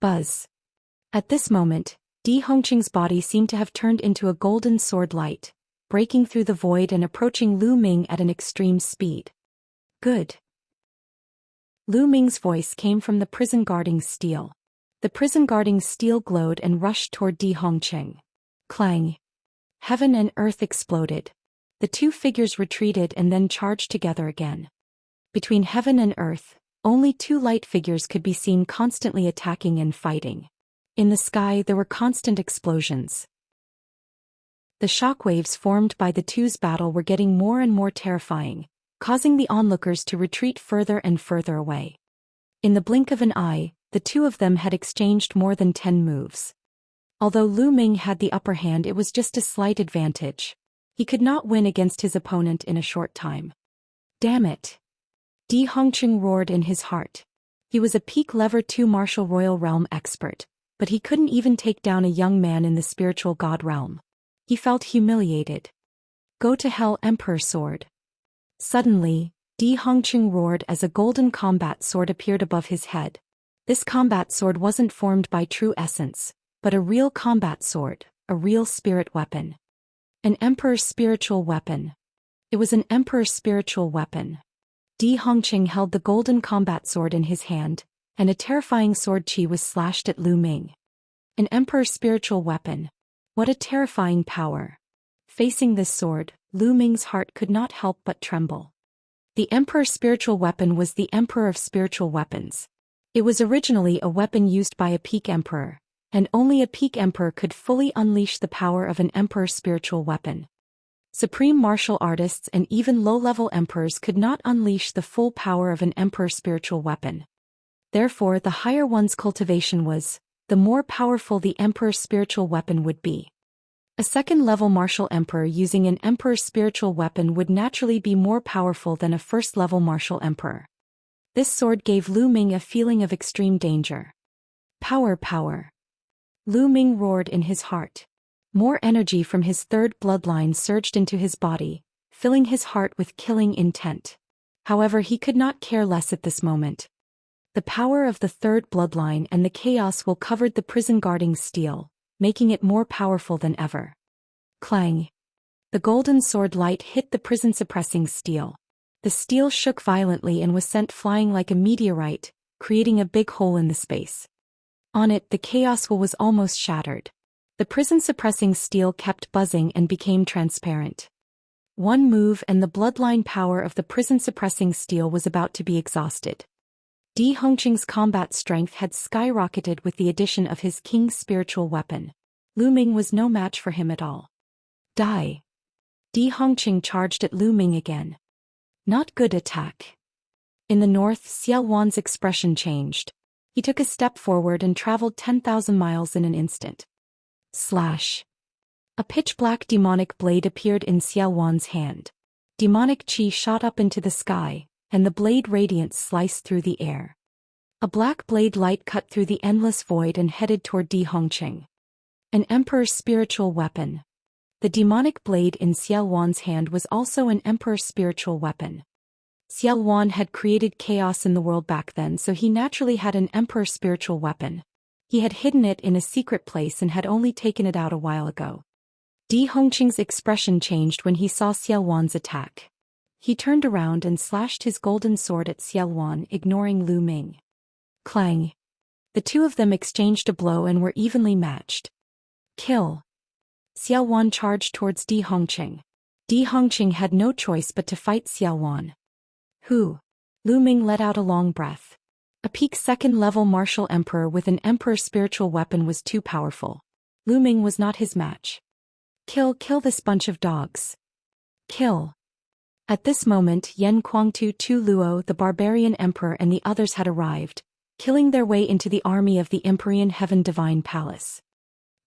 Buzz. At this moment, Di Hongqing's body seemed to have turned into a golden sword light, breaking through the void and approaching Lu Ming at an extreme speed. Good. Lu Ming's voice came from the prison-guarding steel. The prison-guarding steel glowed and rushed toward Di Hongqing. Clang. Heaven and earth exploded. The 2 figures retreated and then charged together again. Between heaven and earth, only 2 light figures could be seen constantly attacking and fighting. In the sky there were constant explosions. The shockwaves formed by the 2's battle were getting more and more terrifying, causing the onlookers to retreat further and further away. In the blink of an eye, the 2 of them had exchanged more than 10 moves. Although Lu Ming had the upper hand, it was just a slight advantage. He could not win against his opponent in a short time. Damn it! Di Hongqing roared in his heart. He was a peak level 2 martial royal realm expert, but he couldn't even take down a young man in the spiritual god realm. He felt humiliated. Go to hell, Emperor Sword. Suddenly, Di Hongqing roared as a golden combat sword appeared above his head. This combat sword wasn't formed by true essence, but a real combat sword, a real spirit weapon. An Emperor's spiritual weapon. It was an Emperor's spiritual weapon. Di Hongqing held the golden combat sword in his hand, and a terrifying sword chi was slashed at Lu Ming. An Emperor's spiritual weapon. What a terrifying power. Facing this sword, Lu Ming's heart could not help but tremble. The Emperor's spiritual weapon was the Emperor of spiritual weapons. It was originally a weapon used by a peak emperor, and only a peak emperor could fully unleash the power of an Emperor's spiritual weapon. Supreme martial artists and even low-level emperors could not unleash the full power of an Emperor's spiritual weapon. Therefore, the higher one's cultivation was, the more powerful the Emperor's spiritual weapon would be. A second-level martial emperor using an Emperor's spiritual weapon would naturally be more powerful than a first-level martial emperor. This sword gave Lu Ming a feeling of extreme danger. Power, power. Lu Ming roared in his heart. More energy from his 3rd bloodline surged into his body, filling his heart with killing intent. However, he could not care less at this moment. The power of the 3rd bloodline and the chaos will covered the prison-guarding steel, making it more powerful than ever. Clang. The golden sword light hit the prison-suppressing steel. The steel shook violently and was sent flying like a meteorite, creating a big hole in the space. On it, the chaos will was almost shattered. The prison-suppressing steel kept buzzing and became transparent. One move and the bloodline power of the prison-suppressing steel was about to be exhausted. Di Hongqing's combat strength had skyrocketed with the addition of his king's spiritual weapon. Lu Ming was no match for him at all. Die! Di Hongqing charged at Lu Ming again. Not good attack. In the north, Xiao Wan's expression changed. He took a step forward and traveled 10,000 miles in an instant. Slash. A pitch-black demonic blade appeared in Xiao Wan's hand. Demonic chi shot up into the sky, and the blade radiance sliced through the air. A black blade light cut through the endless void and headed toward Di Hongqing. An emperor's spiritual weapon. The demonic blade in Xiao Wan's hand was also an emperor's spiritual weapon. Xiao Wan had created chaos in the world back then, so he naturally had an emperor's spiritual weapon. He had hidden it in a secret place and had only taken it out a while ago. Di Hongqing's expression changed when he saw Xiao Wan's attack. He turned around and slashed his golden sword at Xiao Wan, ignoring Lu Ming. Clang! The two of them exchanged a blow and were evenly matched. Kill! Xiao Wan charged towards Di Hongqing. Di Hongqing had no choice but to fight Xiao Wan. Who? Lu Ming let out a long breath. A peak second-level martial emperor with an emperor's spiritual weapon was too powerful. Lu Ming was not his match. Kill this bunch of dogs. Kill. At this moment Yen Kuangtu Tu Luo, the barbarian emperor, and the others had arrived, killing their way into the army of the Empyrean Heaven Divine Palace.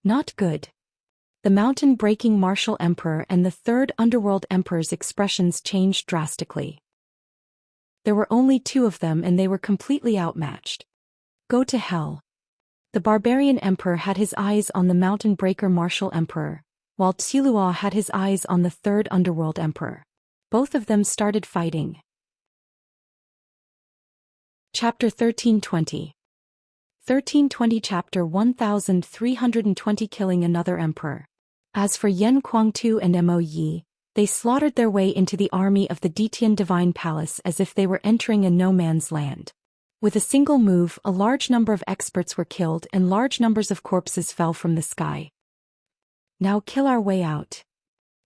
Not good. The mountain-breaking martial emperor and the third underworld emperor's expressions changed drastically. There were only two of them and they were completely outmatched. Go to hell. The barbarian emperor had his eyes on the mountain breaker martial emperor, while Tsilua had his eyes on the third underworld emperor. Both of them started fighting. Chapter 1320. 1320 Chapter 1320 Killing Another Emperor. As for Yen Kuangtu and Mo Yi, they slaughtered their way into the army of the Ditian Divine Palace as if they were entering a no-man's land. With a single move, a large number of experts were killed and large numbers of corpses fell from the sky. Now kill our way out.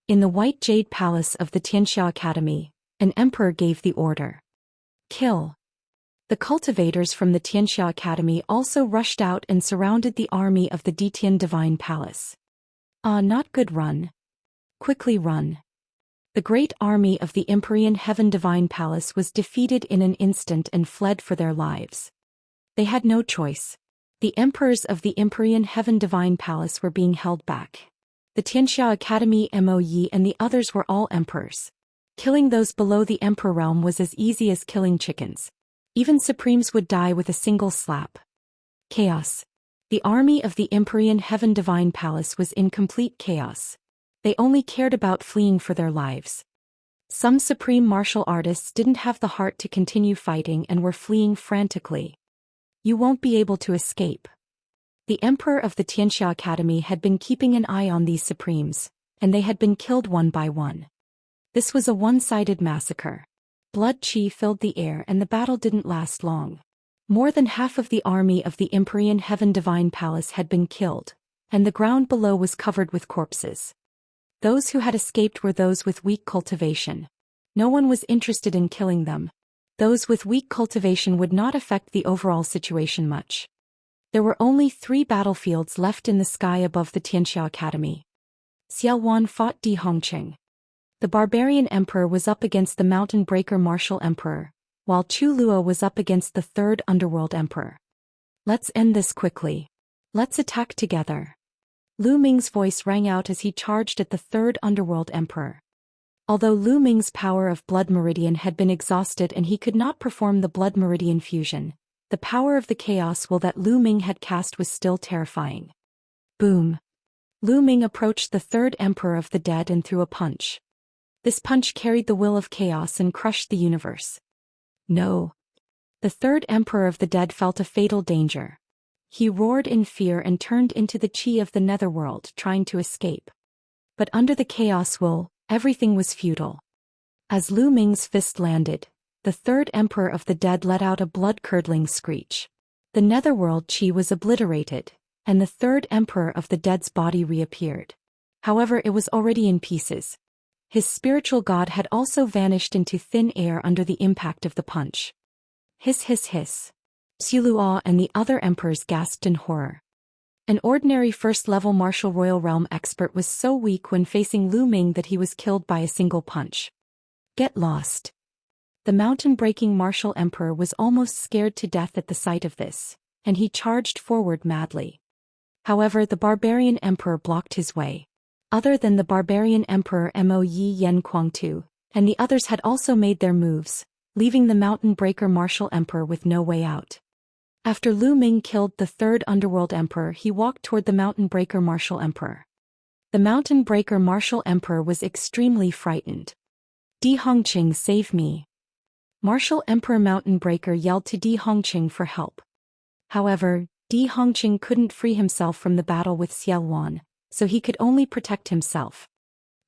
In the White Jade Palace of the Xianxia Academy, an emperor gave the order. Kill. The cultivators from the Xianxia Academy also rushed out and surrounded the army of the Ditian Divine Palace. Not good, run. Quickly run. The great army of the Empyrean Heaven Divine Palace was defeated in an instant and fled for their lives. They had no choice. The emperors of the Empyrean Heaven Divine Palace were being held back. The Xianxia Academy, Mo Yi, and the others were all emperors. Killing those below the emperor realm was as easy as killing chickens. Even supremes would die with a single slap. Chaos. The army of the Empyrean Heaven Divine Palace was in complete chaos. They only cared about fleeing for their lives. Some supreme martial artists didn't have the heart to continue fighting and were fleeing frantically. You won't be able to escape. The emperor of the Xianxia Academy had been keeping an eye on these supremes, and they had been killed one by one. This was a one-sided massacre. Blood chi filled the air and the battle didn't last long. More than half of the army of the Empyrean Heaven Divine Palace had been killed, and the ground below was covered with corpses. Those who had escaped were those with weak cultivation. No one was interested in killing them. Those with weak cultivation would not affect the overall situation much. There were only 3 battlefields left in the sky above the Xianxia Academy. Xiao Wan fought Di Hongqing. The barbarian emperor was up against the mountain breaker martial emperor, while Chu Luo was up against the third underworld emperor. Let's end this quickly. Let's attack together. Lu Ming's voice rang out as he charged at the third underworld emperor. Although Lu Ming's power of blood meridian had been exhausted and he could not perform the blood meridian fusion, the power of the chaos will that Lu Ming had cast was still terrifying. Boom. Lu Ming approached the third emperor of the dead and threw a punch. This punch carried the will of chaos and crushed the universe. No. The third emperor of the dead felt a fatal danger. He roared in fear and turned into the chi of the netherworld, trying to escape. But under the chaos will, everything was futile. As Lu Ming's fist landed, the third emperor of the dead let out a blood-curdling screech. The netherworld chi was obliterated, and the third emperor of the dead's body reappeared. However, it was already in pieces. His spiritual god had also vanished into thin air under the impact of the punch. Hiss hiss hiss. Tsilua and the other emperors gasped in horror. An ordinary first-level martial royal realm expert was so weak when facing Lu Ming that he was killed by a single punch. Get lost. The mountain-breaking martial emperor was almost scared to death at the sight of this, and he charged forward madly. However, the barbarian emperor blocked his way. Other than the barbarian emperor Mo Yi, Yen Kuangtu, and the others had also made their moves, leaving the mountain breaker martial emperor with no way out. After Lu Ming killed the third underworld emperor, he walked toward the Mountain Breaker Martial Emperor. The Mountain Breaker Martial Emperor was extremely frightened. Di Hongqing, save me! Martial Emperor Mountain Breaker yelled to Di Hongqing for help. However, Di Hongqing couldn't free himself from the battle with Xiaowan, so he could only protect himself.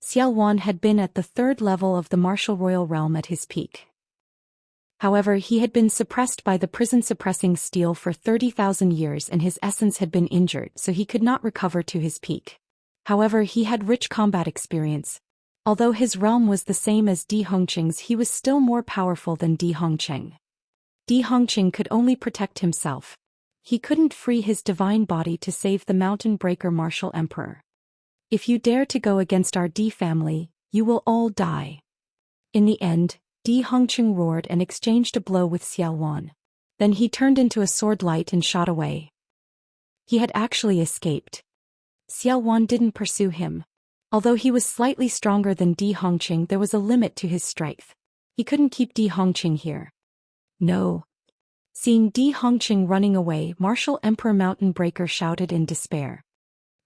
Xiaowan had been at the third level of the martial royal realm at his peak. However, he had been suppressed by the prison-suppressing steel for 30,000 years and his essence had been injured, so he could not recover to his peak. However, he had rich combat experience. Although his realm was the same as Di Hongqing's, he was still more powerful than Di Hongqing. Di Hongqing could only protect himself. He couldn't free his divine body to save the Mountain Breaker Martial Emperor. If you dare to go against our Di family, you will all die. In the end, Di Hongqing roared and exchanged a blow with Xiaowan. Then he turned into a sword light and shot away. He had actually escaped. Xiaowan didn't pursue him. Although he was slightly stronger than Di Hongqing, there was a limit to his strength. He couldn't keep Di Hongqing here. No. Seeing Di Hongqing running away, Martial Emperor Mountain Breaker shouted in despair.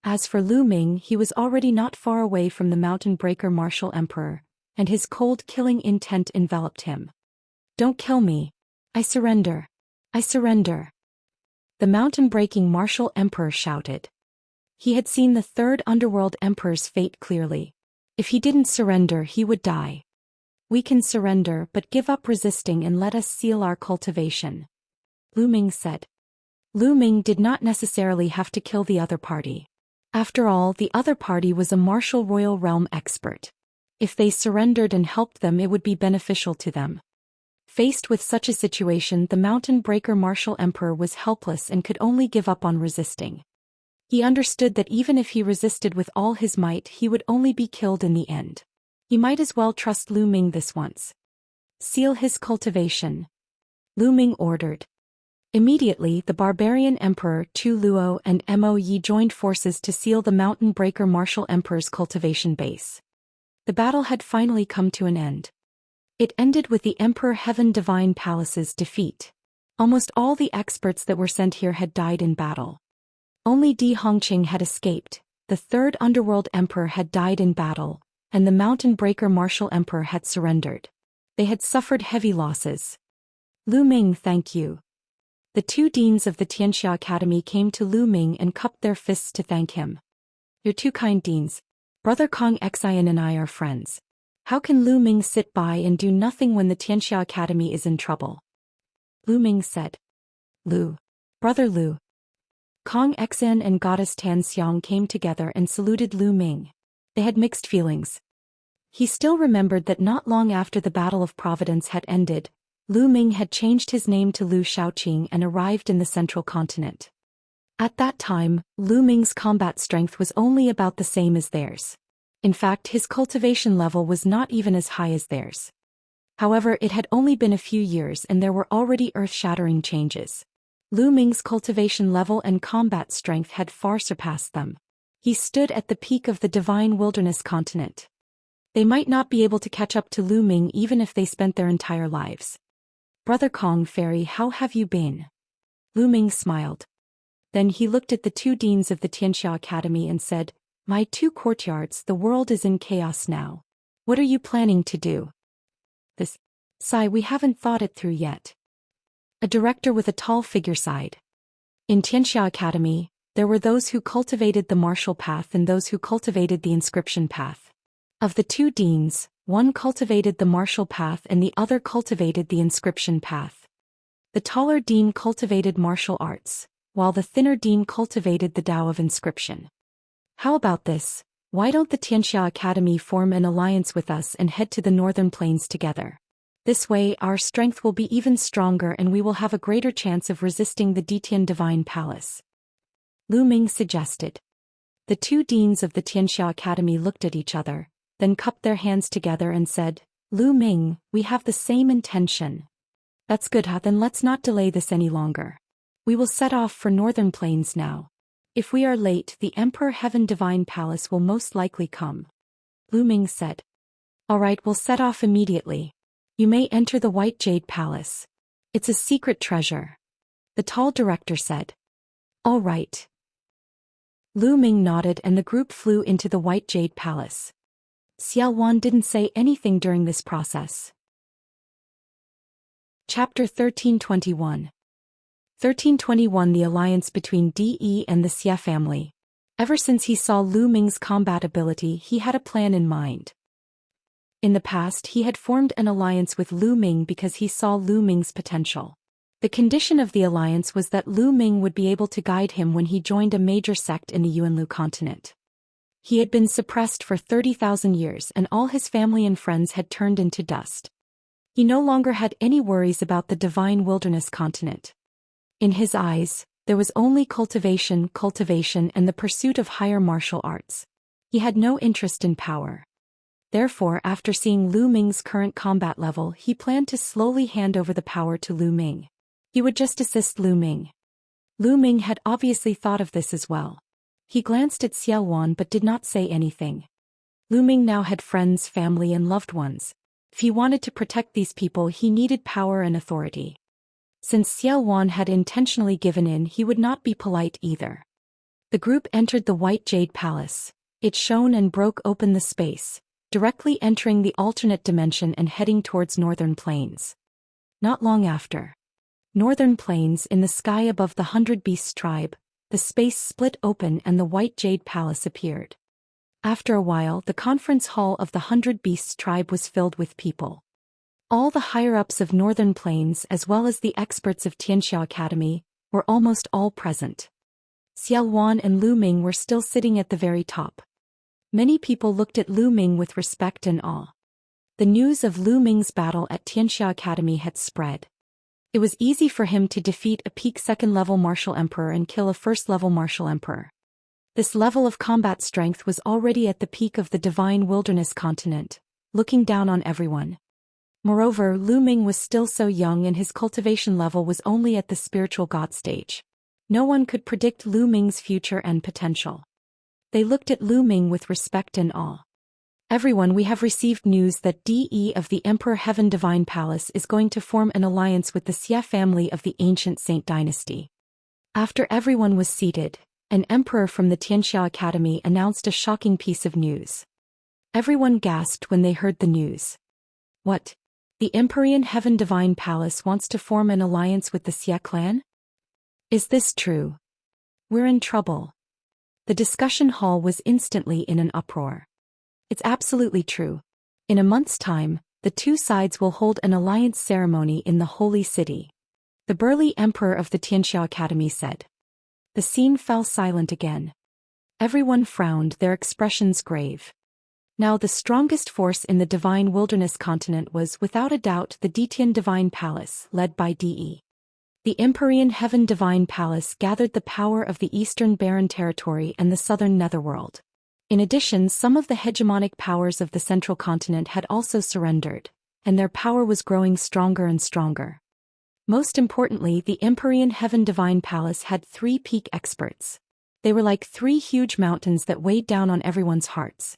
As for Lu Ming, he was already not far away from the Mountain Breaker Martial Emperor, and his cold killing intent enveloped him. Don't kill me. I surrender. I surrender. The mountain-breaking Martial Emperor shouted. He had seen the third underworld emperor's fate clearly. If he didn't surrender, he would die. We can surrender, but give up resisting and let us seal our cultivation, Lu Ming said. Lu Ming did not necessarily have to kill the other party. After all, the other party was a martial royal realm expert. If they surrendered and helped them, it would be beneficial to them. Faced with such a situation, the Mountain Breaker Martial Emperor was helpless and could only give up on resisting. He understood that even if he resisted with all his might, he would only be killed in the end. He might as well trust Lu Ming this once. Seal his cultivation, Lu Ming ordered. Immediately, the barbarian emperor Tu Luo and Mo Yi joined forces to seal the Mountain Breaker Martial Emperor's cultivation base. The battle had finally come to an end. It ended with the Emperor Heaven Divine Palace's defeat. Almost all the experts that were sent here had died in battle. Only Di Hongqing had escaped, the third underworld emperor had died in battle, and the Mountain Breaker Martial Emperor had surrendered. They had suffered heavy losses. Lu Ming, thank you. The two deans of the Xianxia Academy came to Lu Ming and cupped their fists to thank him. You're too kind, deans. Brother Xian and I are friends. How can Lu Ming sit by and do nothing when the Xianxia Academy is in trouble? Lu Ming said. Lu. Brother Lu. Xian and Goddess Tan Xiang came together and saluted Lu Ming. They had mixed feelings. He still remembered that not long after the Battle of Providence had ended, Lu Ming had changed his name to Lu Xiaoqing and arrived in the central continent. At that time, Lu Ming's combat strength was only about the same as theirs. In fact, his cultivation level was not even as high as theirs. However, it had only been a few years and there were already earth-shattering changes. Lu Ming's cultivation level and combat strength had far surpassed them. He stood at the peak of the divine wilderness continent. They might not be able to catch up to Lu Ming even if they spent their entire lives. Brother Kong Fairy, how have you been? Lu Ming smiled. Then he looked at the two deans of the Xianxia Academy and said, My two courtyards, the world is in chaos now. What are you planning to do? This. Sigh, we haven't thought it through yet. A director with a tall figure sighed. In Xianxia Academy, there were those who cultivated the martial path and those who cultivated the inscription path. Of the two deans, one cultivated the martial path and the other cultivated the inscription path. The taller dean cultivated martial arts, while the thinner dean cultivated the Tao of inscription. How about this? Why don't the Xianxia Academy form an alliance with us and head to the northern plains together? This way, our strength will be even stronger and we will have a greater chance of resisting the Ditian Divine Palace. Lu Ming suggested. The two deans of the Xianxia Academy looked at each other, then cupped their hands together and said, Lu Ming, we have the same intention. That's good, then let's not delay this any longer. We will set off for northern plains now. If we are late, the Emperor Heaven Divine Palace will most likely come. Lu Ming said. All right, we'll set off immediately. You may enter the White Jade Palace. It's a secret treasure. the tall director said. All right. Lu Ming nodded and the group flew into the White Jade Palace. Xiaowan didn't say anything during this process. Chapter 1321. 1321 The alliance between De and the Xia family. Ever since he saw Lu Ming's combat ability, he had a plan in mind. In the past, he had formed an alliance with Lu Ming because he saw Lu Ming's potential. The condition of the alliance was that Lu Ming would be able to guide him when he joined a major sect in the Yuanlu continent. He had been suppressed for 30,000 years and all his family and friends had turned into dust. He no longer had any worries about the divine wilderness continent. In his eyes, there was only cultivation, and the pursuit of higher martial arts. He had no interest in power. Therefore, after seeing Lu Ming's current combat level, he planned to slowly hand over the power to Lu Ming. He would just assist Lu Ming. Lu Ming had obviously thought of this as well. He glanced at Xiaowan but did not say anything. Lu Ming now had friends, family and loved ones. If he wanted to protect these people, he needed power and authority. Since Xiaowan had intentionally given in, he would not be polite either. The group entered the White Jade Palace. It shone and broke open the space, directly entering the alternate dimension and heading towards Northern Plains. Not long after. Northern Plains, in the sky above the 100 Beasts tribe, the space split open and the White Jade Palace appeared. After a while, the conference hall of the 100 Beasts tribe was filled with people. All the higher-ups of Northern Plains as well as the experts of Xianxia Academy were almost all present. Xiaowan and Lu Ming were still sitting at the very top. Many people looked at Lu Ming with respect and awe. The news of Lu Ming's battle at Xianxia Academy had spread. It was easy for him to defeat a peak second-level martial emperor and kill a first-level martial emperor. This level of combat strength was already at the peak of the divine wilderness continent, looking down on everyone. Moreover, Lu Ming was still so young and his cultivation level was only at the spiritual god stage. No one could predict Lu Ming's future and potential. They looked at Lu Ming with respect and awe. Everyone, we have received news that De of the Emperor Heaven Divine Palace is going to form an alliance with the Xia family of the ancient Saint Dynasty. After everyone was seated, an emperor from the Xianxia Academy announced a shocking piece of news. Everyone gasped when they heard the news. What? The Empyrean Heaven Divine Palace wants to form an alliance with the Xia clan? Is this true? We're in trouble. The discussion hall was instantly in an uproar. It's absolutely true. In a month's time, the two sides will hold an alliance ceremony in the holy city. The burly emperor of the Xianxia Academy said. The scene fell silent again. Everyone frowned, their expressions grave. Now the strongest force in the divine wilderness continent was without a doubt the Detian Divine Palace, led by De. The Empyrean Heaven Divine Palace gathered the power of the Eastern Barren Territory and the Southern Netherworld. In addition, some of the hegemonic powers of the central continent had also surrendered, and their power was growing stronger and stronger. Most importantly, the Empyrean Heaven Divine Palace had 3 peak experts. They were like 3 huge mountains that weighed down on everyone's hearts.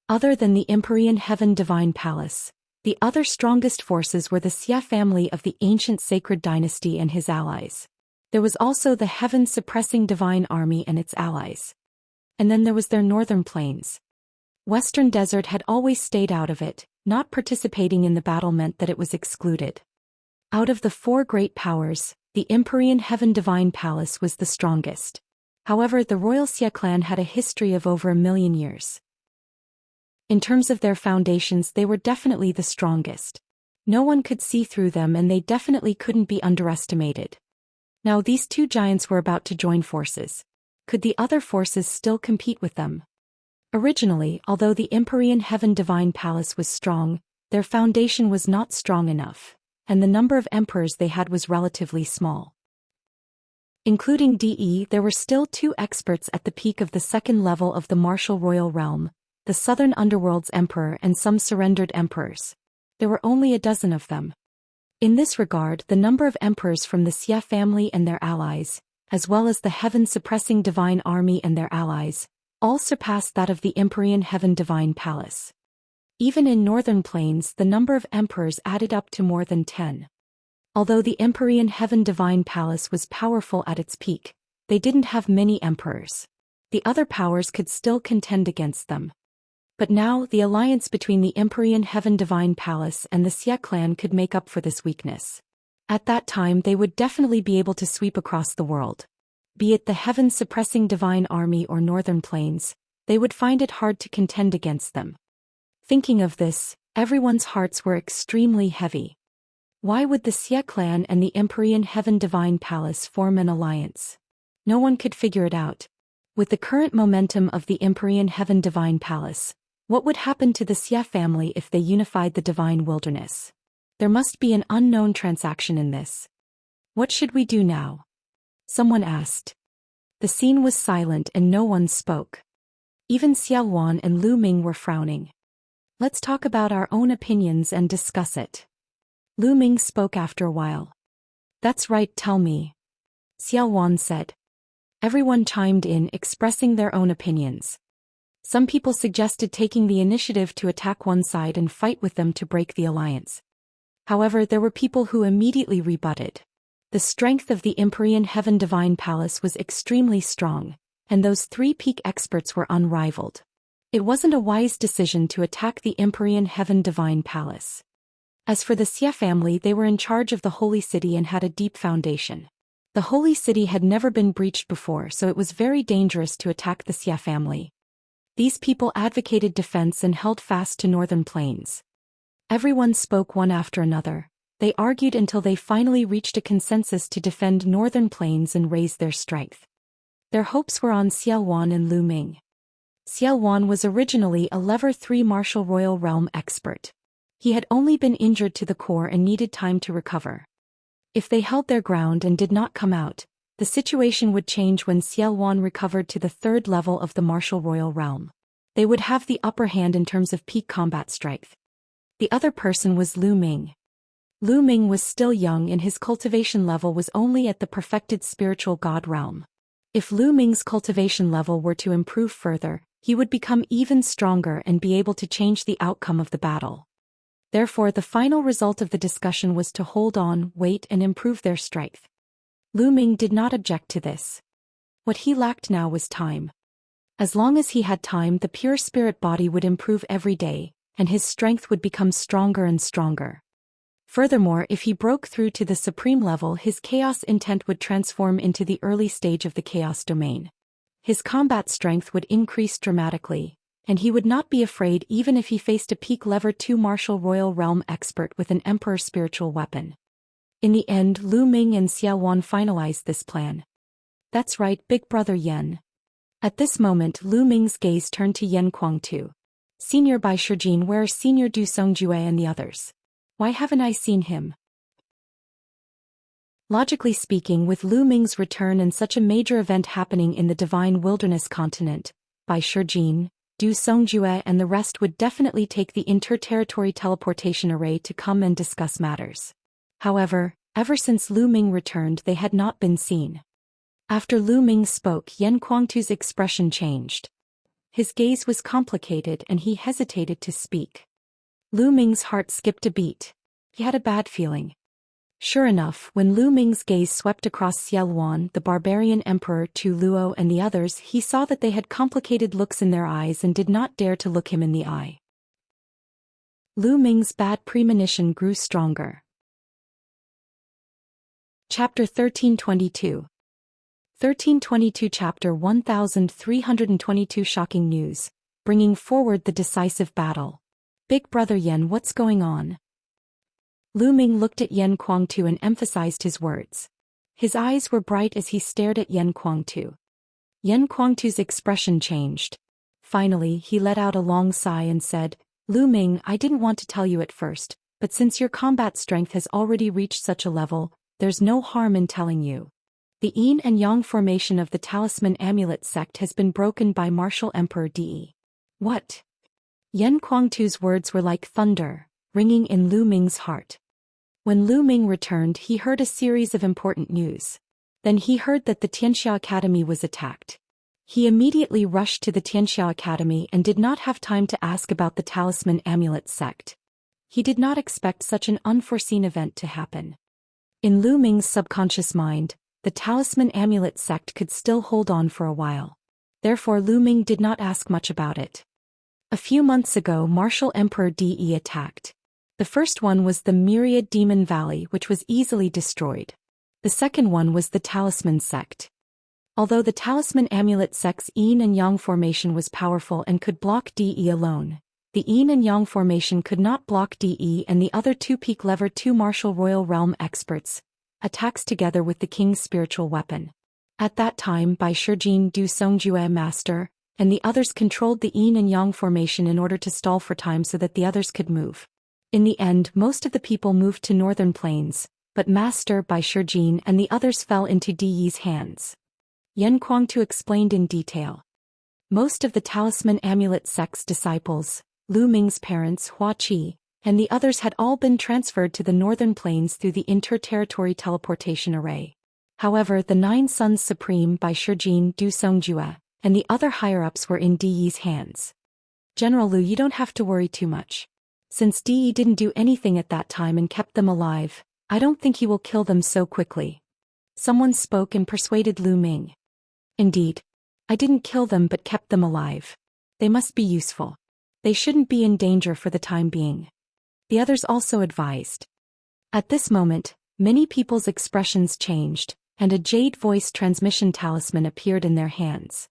Other than the Empyrean Heaven Divine Palace, the other strongest forces were the Xia family of the ancient sacred dynasty and his allies. There was also the heaven-suppressing divine army and its allies. And then there was their northern plains. Western Desert had always stayed out of it, not participating in the battle meant that it was excluded. Out of the 4 great powers, the Empyrean Heaven Divine Palace was the strongest. However, the royal Xia clan had a history of over 1,000,000 years. In terms of their foundations, they were definitely the strongest. No one could see through them and they definitely couldn't be underestimated. Now these 2 giants were about to join forces. Could the other forces still compete with them? Originally, although the Empyrean Heaven Divine Palace was strong, their foundation was not strong enough, and the number of emperors they had was relatively small. Including De, there were still 2 experts at the peak of the second level of the martial royal realm, the Southern Underworld's emperor and some surrendered emperors. There were only a dozen of them. In this regard, the number of emperors from the Xia family and their allies, as well as the heaven-suppressing divine army and their allies, all surpassed that of the Empyrean Heaven Divine Palace. Even in Northern Plains, the number of emperors added up to more than 10. Although the Empyrean Heaven Divine Palace was powerful at its peak, they didn't have many emperors. The other powers could still contend against them. But now the alliance between the Empyrean Heaven Divine Palace and the Xia clan could make up for this weakness. At that time they would definitely be able to sweep across the world. Be it the heaven-suppressing divine army or northern plains, they would find it hard to contend against them. Thinking of this, everyone's hearts were extremely heavy. Why would the Xia clan and the Empyrean Heaven Divine Palace form an alliance? No one could figure it out. With the current momentum of the Empyrean Heaven Divine Palace, what would happen to the Xia family if they unified the Divine Wilderness? There must be an unknown transaction in this. What should we do now? Someone asked. The scene was silent and no one spoke. Even Xiao Wan and Lu Ming were frowning. Let's talk about our own opinions and discuss it. Lu Ming spoke after a while. That's right, tell me. Xiao Wan said. Everyone chimed in, expressing their own opinions. Some people suggested taking the initiative to attack one side and fight with them to break the alliance. However, there were people who immediately rebutted. The strength of the Empyrean Heaven Divine Palace was extremely strong, and those three peak experts were unrivaled. It wasn't a wise decision to attack the Empyrean Heaven Divine Palace. As for the Xia family, they were in charge of the Holy City and had a deep foundation. The Holy City had never been breached before, so it was very dangerous to attack the Xia family. These people advocated defense and held fast to northern plains. Everyone spoke one after another. They argued until they finally reached a consensus to defend northern plains and raise their strength. Their hopes were on Xiao Wan and Lu Ming. Xiao Wan was originally a Level 3 martial royal realm expert. He had only been injured to the core and needed time to recover. If they held their ground and did not come out, the situation would change when Xiao Wan recovered to the 3rd level of the martial royal realm. They would have the upper hand in terms of peak combat strength. The other person was Lu Ming. Lu Ming was still young and his cultivation level was only at the perfected spiritual god realm. If Lu Ming's cultivation level were to improve further, he would become even stronger and be able to change the outcome of the battle. Therefore, the final result of the discussion was to hold on, wait, and improve their strength. Lu Ming did not object to this. What he lacked now was time. As long as he had time, the pure spirit body would improve every day, and his strength would become stronger and stronger. Furthermore, if he broke through to the supreme level, his chaos intent would transform into the early stage of the chaos domain. His combat strength would increase dramatically, and he would not be afraid even if he faced a peak Level 2 martial royal realm expert with an emperor spiritual weapon. In the end, Lu Ming and Xiao Wan finalized this plan. That's right, big brother Yen. At this moment, Lu Ming's gaze turned to Yen Kuangtu. Senior Bai Shijin, where are Senior Du Songjue and the others? Why haven't I seen him? Logically speaking, with Lu Ming's return and such a major event happening in the Divine Wilderness continent, Bai Shijin, Du Songjue and the rest would definitely take the inter-territory teleportation array to come and discuss matters. However, ever since Lu Ming returned, they had not been seen. After Lu Ming spoke, Yen Kuangtu's expression changed. His gaze was complicated and he hesitated to speak. Lu Ming's heart skipped a beat. He had a bad feeling. Sure enough, when Lu Ming's gaze swept across Xiao Wan, the barbarian emperor, Tu Luo and the others, he saw that they had complicated looks in their eyes and did not dare to look him in the eye. Lu Ming's bad premonition grew stronger. Chapter 1322. 1322 Chapter 1322 Shocking news, bringing forward the decisive battle. Big brother Yen, what's going on? Lu Ming looked at Yen Kuangtu and emphasized his words. His eyes were bright as he stared at Yen Kuangtu. Yen Kuangtu's expression changed. Finally, he let out a long sigh and said, Lu Ming, I didn't want to tell you at first, but since your combat strength has already reached such a level, there's no harm in telling you. The Yin and Yang formation of the Talisman Amulet sect has been broken by Martial Emperor De. What? Yen Kuangtu's words were like thunder, ringing in Lu Ming's heart. When Lu Ming returned, he heard a series of important news. Then he heard that the Xianxia Academy was attacked. He immediately rushed to the Xianxia Academy and did not have time to ask about the Talisman Amulet sect. He did not expect such an unforeseen event to happen. In Lu Ming's subconscious mind, the talisman amulet sect could still hold on for a while. Therefore Lu Ming did not ask much about it. A few months ago Martial Emperor De attacked. The first one was the Myriad Demon Valley, which was easily destroyed. The second one was the Talisman Sect. Although the Talisman Amulet Sect's Yin and Yang formation was powerful and could block De alone, the Yin and Yang formation could not block De and the other two Peak Lever 2 Martial Royal Realm experts' attacks together with the king's spiritual weapon. At that time Bai Shijin Du Songjue Master and the others controlled the Yin and Yang formation in order to stall for time so that the others could move. In the end, most of the people moved to northern plains, but Master Bai Shijin and the others fell into De's hands. Yan Kuangtu explained in detail. Most of the Talisman Amulet Sect's disciples, Lu Ming's parents Hua Qi, and the others had all been transferred to the northern plains through the inter-territory teleportation array. However, the Nine Sons Supreme Bai Shijin Du Songjue and the other higher-ups were in De's hands. General Lu, you don't have to worry too much. Since De didn't do anything at that time and kept them alive, I don't think he will kill them so quickly. Someone spoke and persuaded Lu Ming. Indeed. I didn't kill them but kept them alive. They must be useful. They shouldn't be in danger for the time being. The others also advised. At this moment, many people's expressions changed, and a jade voice transmission talisman appeared in their hands.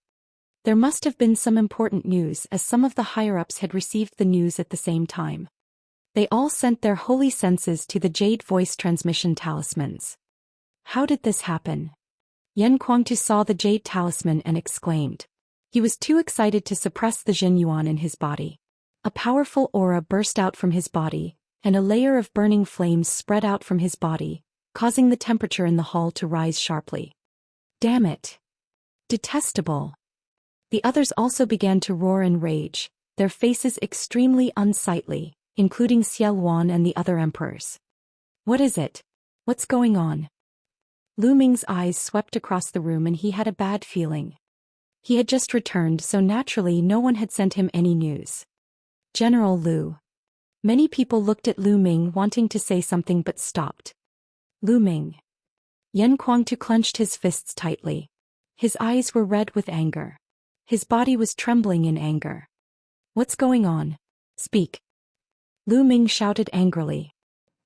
There must have been some important news as some of the higher-ups had received the news at the same time. They all sent their holy senses to the jade voice transmission talismans. How did this happen? Yan Kuangtu saw the jade talisman and exclaimed. He was too excited to suppress the Jin Yuan in his body. A powerful aura burst out from his body, and a layer of burning flames spread out from his body, causing the temperature in the hall to rise sharply. Damn it! Detestable! The others also began to roar in rage, their faces extremely unsightly, including Xie Luan and the other emperors. What is it? What's going on? Lu Ming's eyes swept across the room and he had a bad feeling. He had just returned, so naturally no one had sent him any news. General Lu. Many people looked at Lu Ming wanting to say something but stopped. Lu Ming. Yan Kuangtu clenched his fists tightly. His eyes were red with anger. His body was trembling in anger. What's going on? Speak. Lu Ming shouted angrily.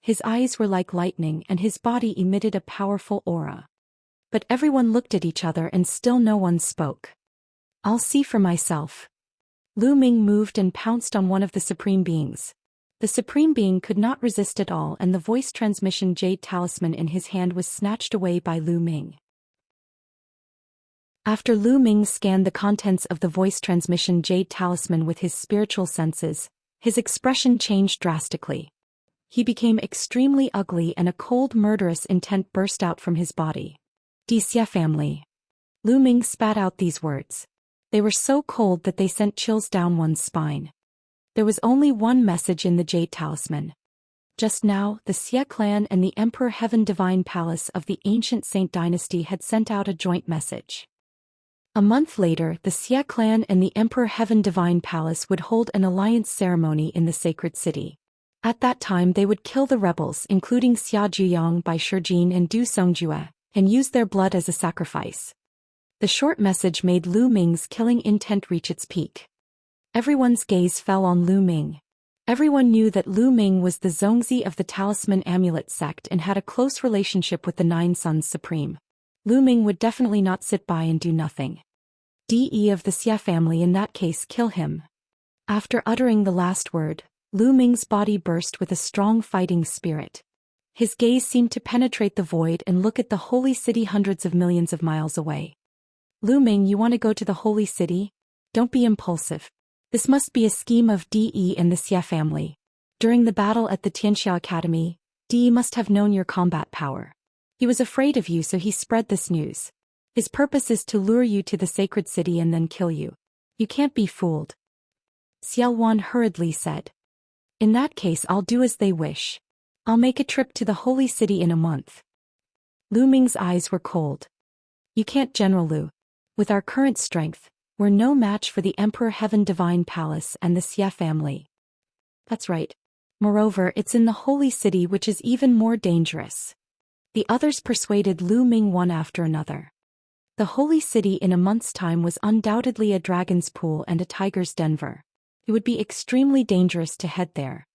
His eyes were like lightning and his body emitted a powerful aura. But everyone looked at each other and still no one spoke. I'll see for myself. Lu Ming moved and pounced on one of the Supreme Beings. The Supreme Being could not resist at all and the voice transmission jade talisman in his hand was snatched away by Lu Ming. After Lu Ming scanned the contents of the voice transmission jade talisman with his spiritual senses, his expression changed drastically. He became extremely ugly and a cold murderous intent burst out from his body. Xia family. Lu Ming spat out these words. They were so cold that they sent chills down one's spine. There was only one message in the jade talisman. Just now, the Xie clan and the Emperor Heaven Divine Palace of the ancient Saint Dynasty had sent out a joint message. A month later, the Xie clan and the Emperor Heaven Divine Palace would hold an alliance ceremony in the sacred city. At that time they would kill the rebels including Xia Juyang Bai Shijin and Du Songjue, and use their blood as a sacrifice. The short message made Lu Ming's killing intent reach its peak. Everyone's gaze fell on Lu Ming. Everyone knew that Lu Ming was the Zhongzi of the Talisman Amulet sect and had a close relationship with the Nine Sons Supreme. Lu Ming would definitely not sit by and do nothing. De of the Xie family in that case kill him. After uttering the last word, Lu Ming's body burst with a strong fighting spirit. His gaze seemed to penetrate the void and look at the holy city hundreds of millions of miles away. Lu Ming, you want to go to the holy city? Don't be impulsive. This must be a scheme of De and the Xie family. During the battle at the Xianxia Academy, De must have known your combat power. He was afraid of you, so he spread this news. His purpose is to lure you to the sacred city and then kill you. You can't be fooled. Xie Luan hurriedly said. In that case I'll do as they wish. I'll make a trip to the holy city in a month. Lu Ming's eyes were cold. You can't, General Lu. With our current strength, we're no match for the Emperor Heaven Divine Palace and the Xie family. That's right. Moreover, it's in the holy city, which is even more dangerous. The others persuaded Lu Ming one after another. The holy city in a month's time was undoubtedly a dragon's pool and a tiger's den. It would be extremely dangerous to head there.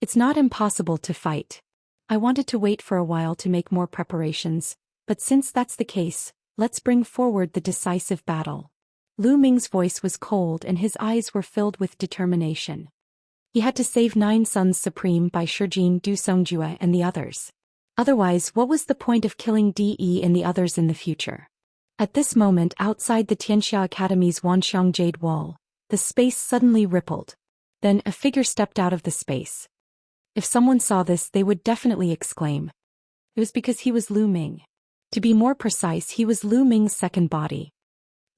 It's not impossible to fight. I wanted to wait for a while to make more preparations, but since that's the case, let's bring forward the decisive battle. Lu Ming's voice was cold and his eyes were filled with determination. He had to save 9 sons supreme by Shijin Du Songjue and the others. Otherwise, what was the point of killing De and the others in the future? At this moment, outside the Xianxia Academy's Wanxiang Jade Wall, the space suddenly rippled. Then a figure stepped out of the space. If someone saw this, they would definitely exclaim. It was because he was Lu Ming. To be more precise, he was Lu Ming's second body.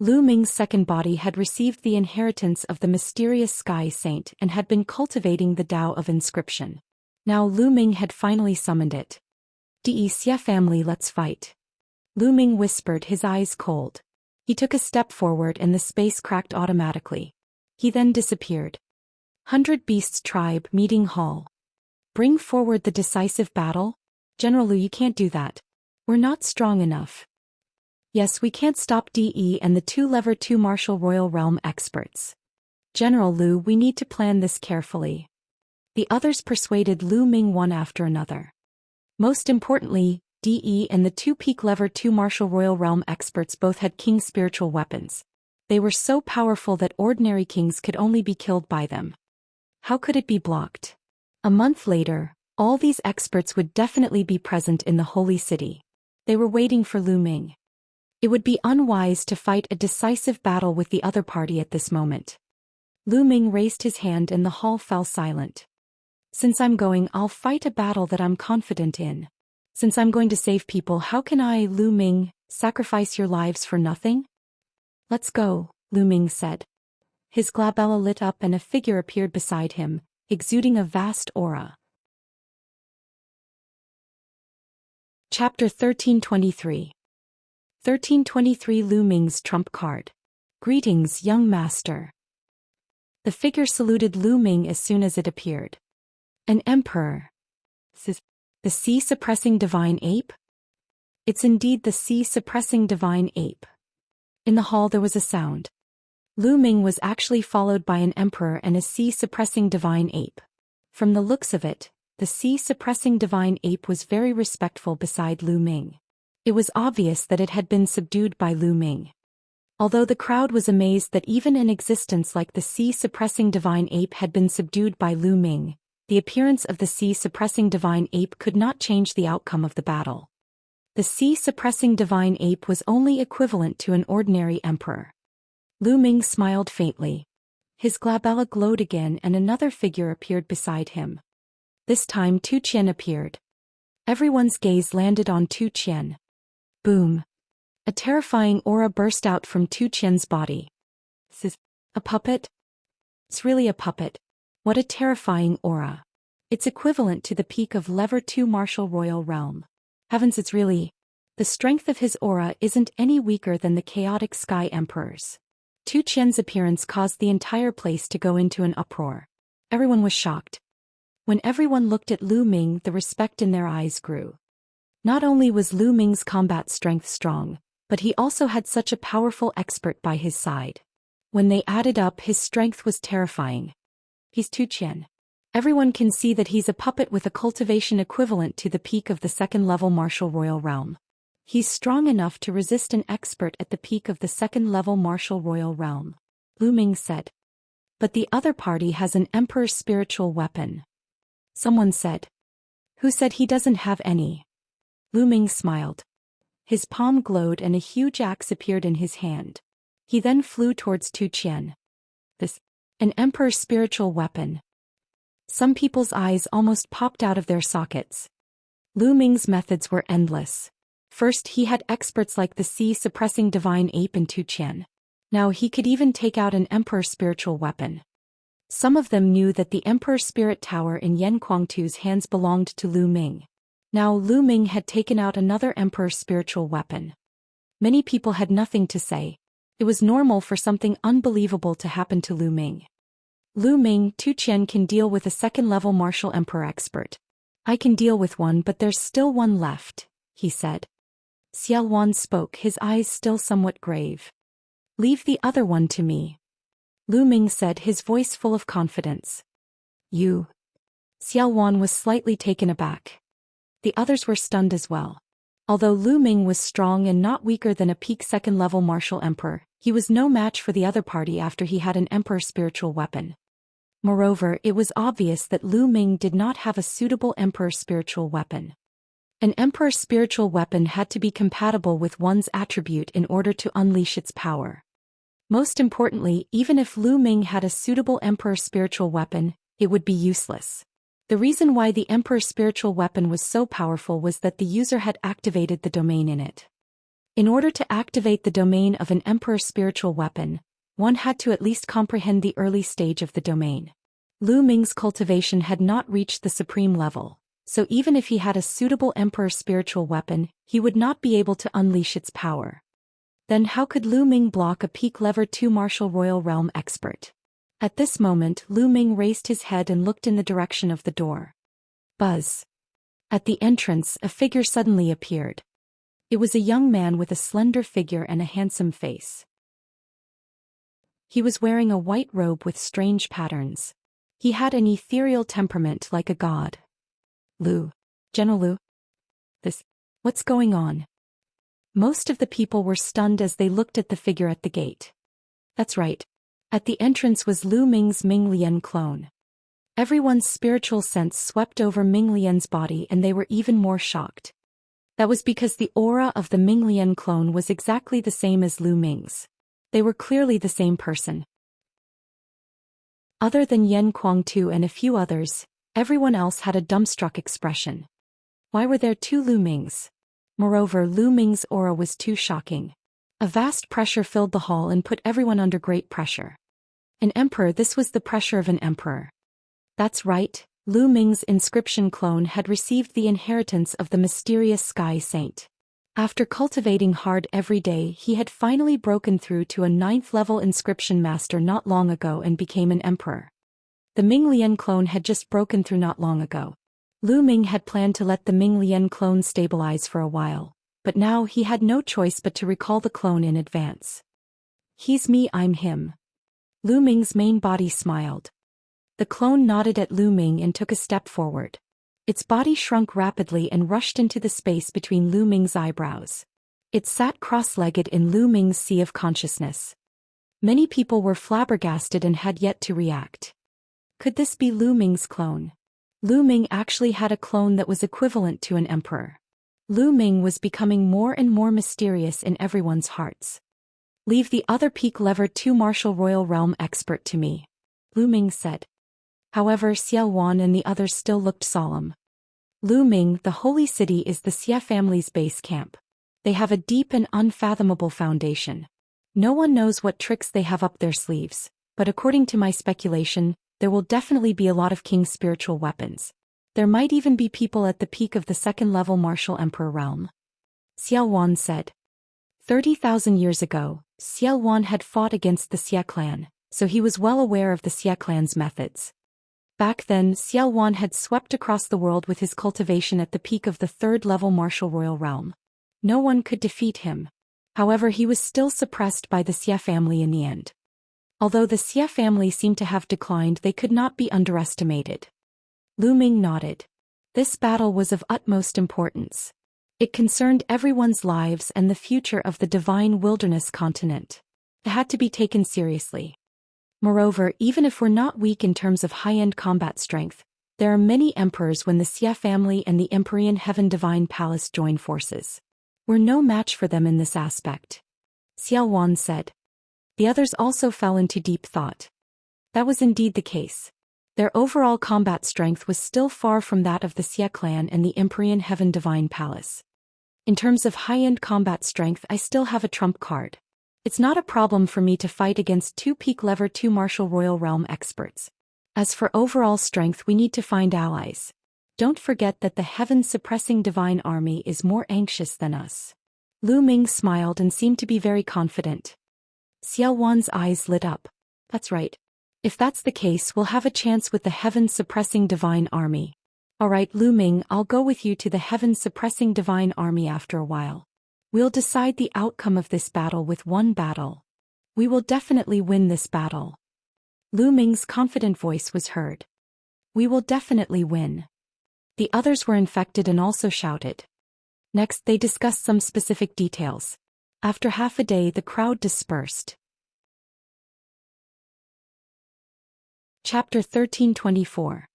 Lu Ming's second body had received the inheritance of the mysterious Sky Saint and had been cultivating the Tao of Inscription. Now Lu Ming had finally summoned it. De Xia family, let's fight. Lu Ming whispered, his eyes cold. He took a step forward and the space cracked automatically. He then disappeared. 100 Beasts Tribe Meeting Hall. Bring forward the decisive battle? General Lu, you can't do that. We're not strong enough. Yes, we can't stop De and the 2 Level 2 Martial Royal Realm experts. General Lu, we need to plan this carefully. The others persuaded Lu Ming one after another. Most importantly, De and the 2 Peak Level 2 Martial Royal Realm experts both had king's spiritual weapons. They were so powerful that ordinary kings could only be killed by them. How could it be blocked? A month later, all these experts would definitely be present in the holy city. They were waiting for Lu Ming. It would be unwise to fight a decisive battle with the other party at this moment. Lu Ming raised his hand and the hall fell silent. Since I'm going, I'll fight a battle that I'm confident in. Since I'm going to save people, how can I, Lu Ming, sacrifice your lives for nothing? Let's go, Lu Ming said. His glabella lit up and a figure appeared beside him, exuding a vast aura. Chapter 1323. 1323 Lu Ming's Trump Card. Greetings, young master. The figure saluted Lu Ming as soon as it appeared. An emperor. The sea-suppressing divine ape? It's indeed the sea-suppressing divine ape. In the hall there was a sound. Lu Ming was actually followed by an emperor and a sea-suppressing divine ape. From the looks of it, the sea-suppressing divine ape was very respectful beside Lu Ming. It was obvious that it had been subdued by Lu Ming. Although the crowd was amazed that even an existence like the sea-suppressing divine ape had been subdued by Lu Ming, the appearance of the sea-suppressing divine ape could not change the outcome of the battle. The sea-suppressing divine ape was only equivalent to an ordinary emperor. Lu Ming smiled faintly. His glabella glowed again and another figure appeared beside him. This time Tu Qian appeared. Everyone's gaze landed on Tu Qian. Boom. A terrifying aura burst out from Tu Qian's body. A puppet? It's really a puppet. What a terrifying aura. It's equivalent to the peak of Level 2 Martial Royal Realm. Heavens, it's really... The strength of his aura isn't any weaker than the chaotic Sky Emperor's. Tu Qian's appearance caused the entire place to go into an uproar. Everyone was shocked. When everyone looked at Lu Ming, the respect in their eyes grew. Not only was Lu Ming's combat strength strong, but he also had such a powerful expert by his side. When they added up, his strength was terrifying. He's Tu Qian. Everyone can see that he's a puppet with a cultivation equivalent to the peak of the 2nd level Martial Royal Realm. He's strong enough to resist an expert at the peak of the 2nd level Martial Royal Realm, Lu Ming said. But the other party has an emperor's spiritual weapon. Someone said. Who said he doesn't have any? Lu Ming smiled. His palm glowed and a huge axe appeared in his hand. He then flew towards Tu Qian. An emperor's spiritual weapon. Some people's eyes almost popped out of their sockets. Lu Ming's methods were endless. First, he had experts like the sea-suppressing divine ape in Tu Qian. Now he could even take out an emperor's spiritual weapon. Some of them knew that the emperor's spirit tower in Yan Kuangtu's hands belonged to Lu Ming. Now Lu Ming had taken out another emperor's spiritual weapon. Many people had nothing to say. It was normal for something unbelievable to happen to Lu Ming. Lu Ming, Tu Qian can deal with a 2nd level martial emperor expert. I can deal with one, but there's still one left. he said. Xiaowan spoke, his eyes still somewhat grave. Leave the other one to me. Lu Ming said, his voice full of confidence. You? Xiaowan was slightly taken aback. The others were stunned as well. Although Lu Ming was strong and not weaker than a peak second-level martial emperor, he was no match for the other party after he had an emperor's spiritual weapon. Moreover, it was obvious that Lu Ming did not have a suitable emperor's spiritual weapon. An emperor's spiritual weapon had to be compatible with one's attribute in order to unleash its power. Most importantly, even if Lu Ming had a suitable emperor's spiritual weapon, it would be useless. The reason why the emperor's spiritual weapon was so powerful was that the user had activated the domain in it. In order to activate the domain of an emperor's spiritual weapon, one had to at least comprehend the early stage of the domain. Lu Ming's cultivation had not reached the supreme level, so even if he had a suitable emperor's spiritual weapon, he would not be able to unleash its power. Then how could Lu Ming block a peak level 2 martial royal realm expert? At this moment, Lu Ming raised his head and looked in the direction of the door. Buzz. At the entrance, a figure suddenly appeared. It was a young man with a slender figure and a handsome face. He was wearing a white robe with strange patterns. He had an ethereal temperament like a god. General Lu? What's going on? Most of the people were stunned as they looked at the figure at the gate. That's right. At the entrance was Lu Ming's Ming Lian clone. Everyone's spiritual sense swept over Ming Lian's body and they were even more shocked. That was because the aura of the Ming Lian clone was exactly the same as Lu Ming's. They were clearly the same person. Other than Yan Kuangtu and a few others, everyone else had a dumbstruck expression. Why were there two Lu Mings? Moreover, Lu Ming's aura was too shocking. A vast pressure filled the hall and put everyone under great pressure. An emperor, this was the pressure of an emperor. That's right, Lu Ming's inscription clone had received the inheritance of the mysterious Sky Saint. After cultivating hard every day, he had finally broken through to a 9th-level inscription master not long ago and became an emperor. The Ming Lian clone had just broken through not long ago. Lu Ming had planned to let the Ming Lian clone stabilize for a while, but now he had no choice but to recall the clone in advance. He's me, I'm him. Lu Ming's main body smiled. The clone nodded at Lu Ming and took a step forward. Its body shrunk rapidly and rushed into the space between Lu Ming's eyebrows. It sat cross-legged in Lu Ming's sea of consciousness. Many people were flabbergasted and had yet to react. Could this be Lu Ming's clone? Lu Ming actually had a clone that was equivalent to an emperor. Lu Ming was becoming more and more mysterious in everyone's hearts. Leave the other peak level 2 martial royal realm expert to me, Lu Ming said. However, Xiaowan and the others still looked solemn. Lu Ming, the holy city is the Xia family's base camp. They have a deep and unfathomable foundation. No one knows what tricks they have up their sleeves, but according to my speculation, there will definitely be a lot of king's spiritual weapons. There might even be people at the peak of the 2nd-level martial emperor realm. Xiaowan said. 30,000 years ago, Xiaowan had fought against the Xia clan, so he was well aware of the Xia clan's methods. Back then, Xiaowan had swept across the world with his cultivation at the peak of the 3rd-level martial royal realm. No one could defeat him. However, he was still suppressed by the Xia family in the end. Although the Xia family seemed to have declined, they could not be underestimated. Lu Ming nodded. This battle was of utmost importance. It concerned everyone's lives and the future of the divine wilderness continent. It had to be taken seriously. Moreover, even if we're not weak in terms of high-end combat strength, there are many emperors when the Xia family and the Empyrean Heaven Divine Palace join forces. We're no match for them in this aspect. Xiaowan said. The others also fell into deep thought. That was indeed the case. Their overall combat strength was still far from that of the Xia clan and the Empyrean Heaven Divine Palace. In terms of high-end combat strength, I still have a trump card. It's not a problem for me to fight against 2 peak level 2 martial royal realm experts. As for overall strength, we need to find allies. Don't forget that the heaven-suppressing divine army is more anxious than us. Lu Ming smiled and seemed to be very confident. Xiaowan's eyes lit up. That's right. If that's the case, we'll have a chance with the heaven-suppressing divine army. Alright Lu Ming, I'll go with you to the heaven-suppressing divine army after a while. We'll decide the outcome of this battle with one battle. We will definitely win this battle. Lu Ming's confident voice was heard. We will definitely win. The others were infected and also shouted. Next they discussed some specific details. After half a day the crowd dispersed. Chapter 1324.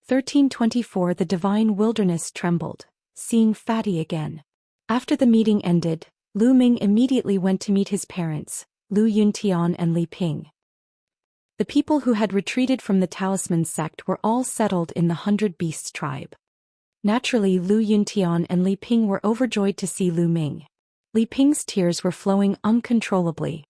1324 The divine wilderness trembled, seeing Fatty again. After the meeting ended, Lu Ming immediately went to meet his parents, Lu Yuntian and Li Ping. The people who had retreated from the Talisman sect were all settled in the 100 Beasts tribe. Naturally Lu Yuntian and Li Ping were overjoyed to see Lu Ming. Li Ping's tears were flowing uncontrollably.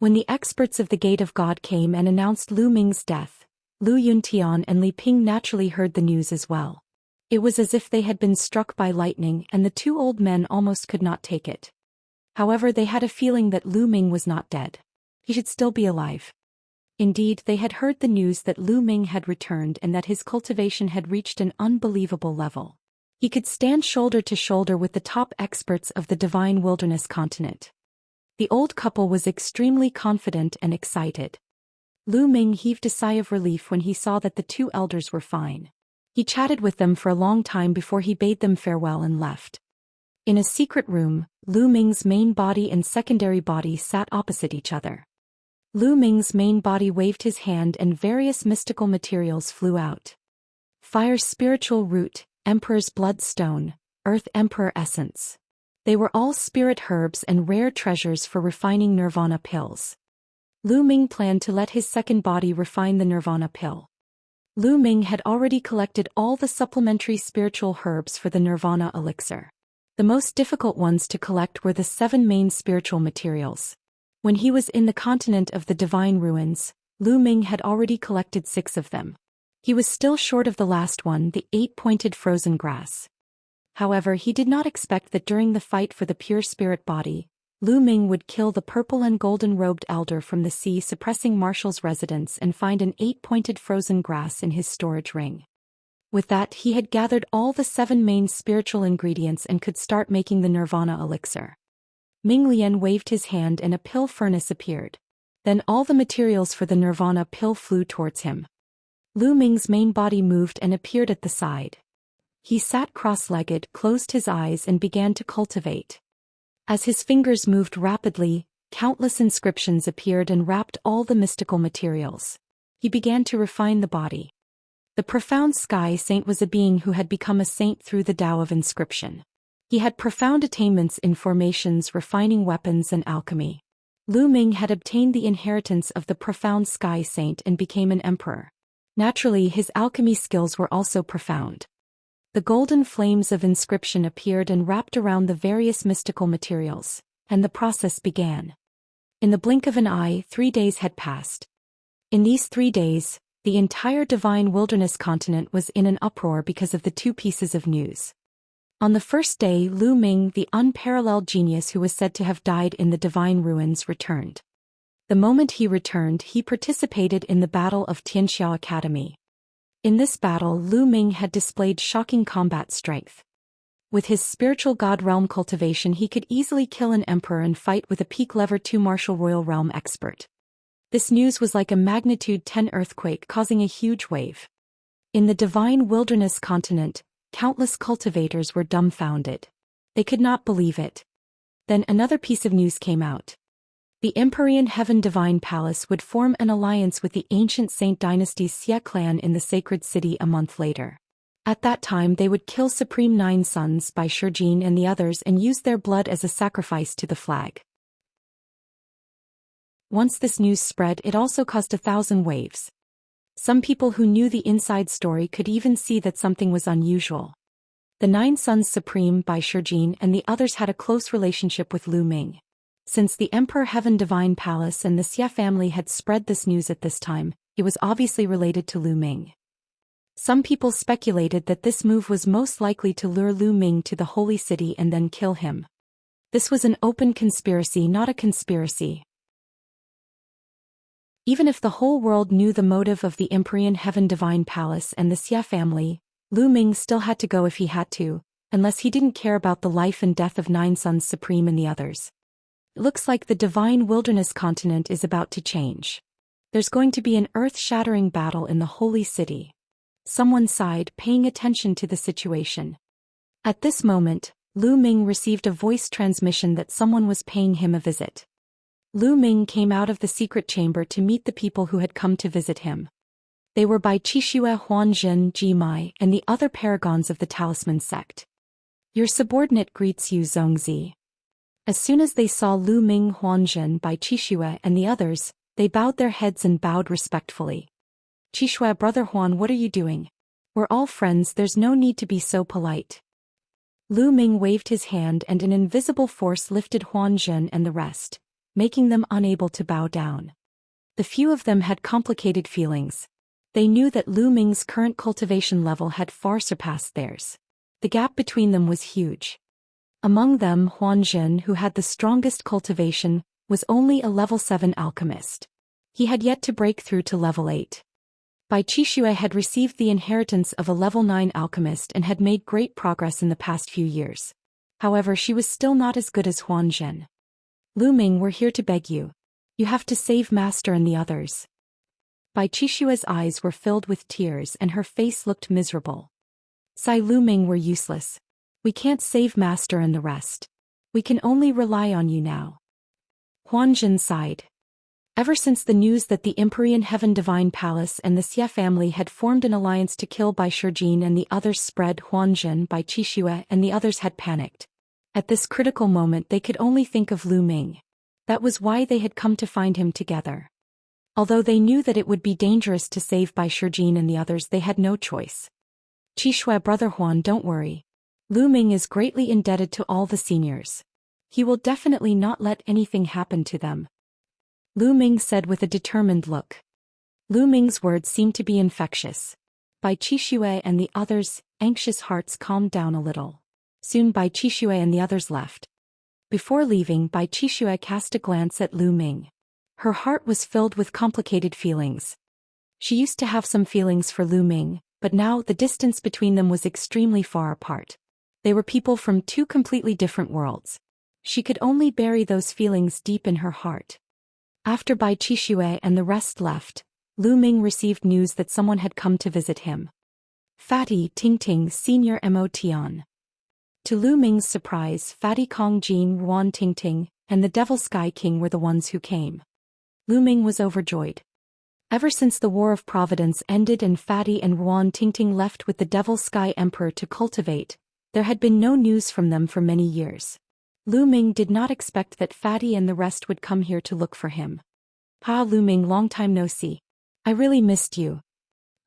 When the experts of the Gate of God came and announced Lu Ming's death, Lu Yuntian and Li Ping naturally heard the news as well. It was as if they had been struck by lightning and the two old men almost could not take it. However, they had a feeling that Lu Ming was not dead. He should still be alive. Indeed, they had heard the news that Lu Ming had returned and that his cultivation had reached an unbelievable level. He could stand shoulder to shoulder with the top experts of the divine wilderness continent. The old couple was extremely confident and excited. Lu Ming heaved a sigh of relief when he saw that the two elders were fine. He chatted with them for a long time before he bade them farewell and left. In a secret room, Lu Ming's main body and secondary body sat opposite each other. Lu Ming's main body waved his hand and various mystical materials flew out. Fire's spiritual root, Emperor's bloodstone, Earth Emperor essence. They were all spirit herbs and rare treasures for refining nirvana pills. Lu Ming planned to let his second body refine the nirvana pill. Lu Ming had already collected all the supplementary spiritual herbs for the nirvana elixir. The most difficult ones to collect were the 7 main spiritual materials. When he was in the continent of the divine ruins, Lu Ming had already collected 6 of them. He was still short of the last one, the 8-pointed frozen grass. However, he did not expect that during the fight for the pure spirit body, Lu Ming would kill the purple and golden-robed elder from the sea-suppressing marshal's residence and find an 8-pointed frozen grass in his storage ring. With that, he had gathered all the 7 main spiritual ingredients and could start making the nirvana elixir. Ming Lian waved his hand and a pill furnace appeared. Then all the materials for the nirvana pill flew towards him. Lu Ming's main body moved and appeared at the side. He sat cross-legged, closed his eyes and began to cultivate. As his fingers moved rapidly, countless inscriptions appeared and wrapped all the mystical materials. He began to refine the body. The profound sky saint was a being who had become a saint through the Tao of inscription. He had profound attainments in formations, refining weapons and alchemy. Lu Ming had obtained the inheritance of the profound sky saint and became an emperor. Naturally, his alchemy skills were also profound. The golden flames of inscription appeared and wrapped around the various mystical materials, and the process began. In the blink of an eye, 3 days had passed. In these 3 days, the entire divine wilderness continent was in an uproar because of the 2 pieces of news. On the first day, Lu Ming, the unparalleled genius who was said to have died in the divine ruins, returned. The moment he returned, he participated in the Battle of Xianxia Academy. In this battle, Lu Ming had displayed shocking combat strength. With his spiritual god realm cultivation, he could easily kill an emperor and fight with a peak level 2 martial royal realm expert. This news was like a magnitude 10 earthquake causing a huge wave. In the divine wilderness continent, countless cultivators were dumbfounded. They could not believe it. Then another piece of news came out. The Empyrean Heaven Divine Palace would form an alliance with the ancient Saint Dynasty's Xia clan in the sacred city a month later. At that time they would kill Supreme 9 Sons by Shurjin and the others and use their blood as a sacrifice to the flag. Once this news spread, it also caused 1,000 waves. Some people who knew the inside story could even see that something was unusual. The 9 Sons Supreme by Shurjin and the others had a close relationship with Lu Ming. Since the Emperor Heaven Divine Palace and the Xia family had spread this news at this time, it was obviously related to Lu Ming. Some people speculated that this move was most likely to lure Lu Ming to the holy city and then kill him. This was an open conspiracy, not a conspiracy. Even if the whole world knew the motive of the Empyrean Heaven Divine Palace and the Xia family, Lu Ming still had to go if he had to, unless he didn't care about the life and death of 9 Sons Supreme and the others. It looks like the divine wilderness continent is about to change. There's going to be an earth-shattering battle in the holy city. Someone sighed, paying attention to the situation. At this moment, Lu Ming received a voice transmission that someone was paying him a visit. Lu Ming came out of the secret chamber to meet the people who had come to visit him. They were Bai Qixue, Huan Zhen, Ji Mai, and the other paragons of the Talisman sect. Your subordinate greets you, Zhongzi. As soon as they saw Lu Ming, Huan Zhen, Bai Qixue, and the others, they bowed their heads and bowed respectfully. Qixue, brother Huan, what are you doing? We're all friends, there's no need to be so polite. Lu Ming waved his hand and an invisible force lifted Huan Zhen and the rest, making them unable to bow down. The few of them had complicated feelings. They knew that Lu Ming's current cultivation level had far surpassed theirs. The gap between them was huge. Among them, Huan Zhen, who had the strongest cultivation, was only a level 7 alchemist. He had yet to break through to level 8. Bai Qixue had received the inheritance of a level 9 alchemist and had made great progress in the past few years. However, she was still not as good as Huan Zhen. Lu Ming, we're here to beg you. You have to save Master and the others. Bai Qixue's eyes were filled with tears and her face looked miserable. Sai, Lu Ming, we're useless. We can't save Master and the rest. We can only rely on you now. Huan Zhen sighed. Ever since the news that the Empyrean Heaven Divine Palace and the Xie family had formed an alliance to kill Bai Shijin and the others spread, Huan Zhen, Bai Qixue, and the others had panicked. At this critical moment they could only think of Lu Ming. That was why they had come to find him together. Although they knew that it would be dangerous to save Bai Shijin and the others, they had no choice. Qixue, brother Huan, don't worry. Lu Ming is greatly indebted to all the seniors. He will definitely not let anything happen to them. Lu Ming said with a determined look. Lu Ming's words seemed to be infectious. Bai Qixue and the others' anxious hearts calmed down a little. Soon Bai Qixue and the others left. Before leaving, Bai Qixue cast a glance at Lu Ming. Her heart was filled with complicated feelings. She used to have some feelings for Lu Ming, but now the distance between them was extremely far apart. They were people from 2 completely different worlds. She could only bury those feelings deep in her heart. After Bai Qixue and the rest left, Lu Ming received news that someone had come to visit him. Fatty Tingting, Senior Mo Tian. To Lu Ming's surprise, Fatty Kong Jin, Ruan Tingting, and the Devil Sky King were the ones who came. Lu Ming was overjoyed. Ever since the War of Providence ended and Fatty and Ruan Tingting left with the Devil Sky Emperor to cultivate, there had been no news from them for many years. Lu Ming did not expect that Fatty and the rest would come here to look for him. Pa, Lu Ming, long time no see. I really missed you.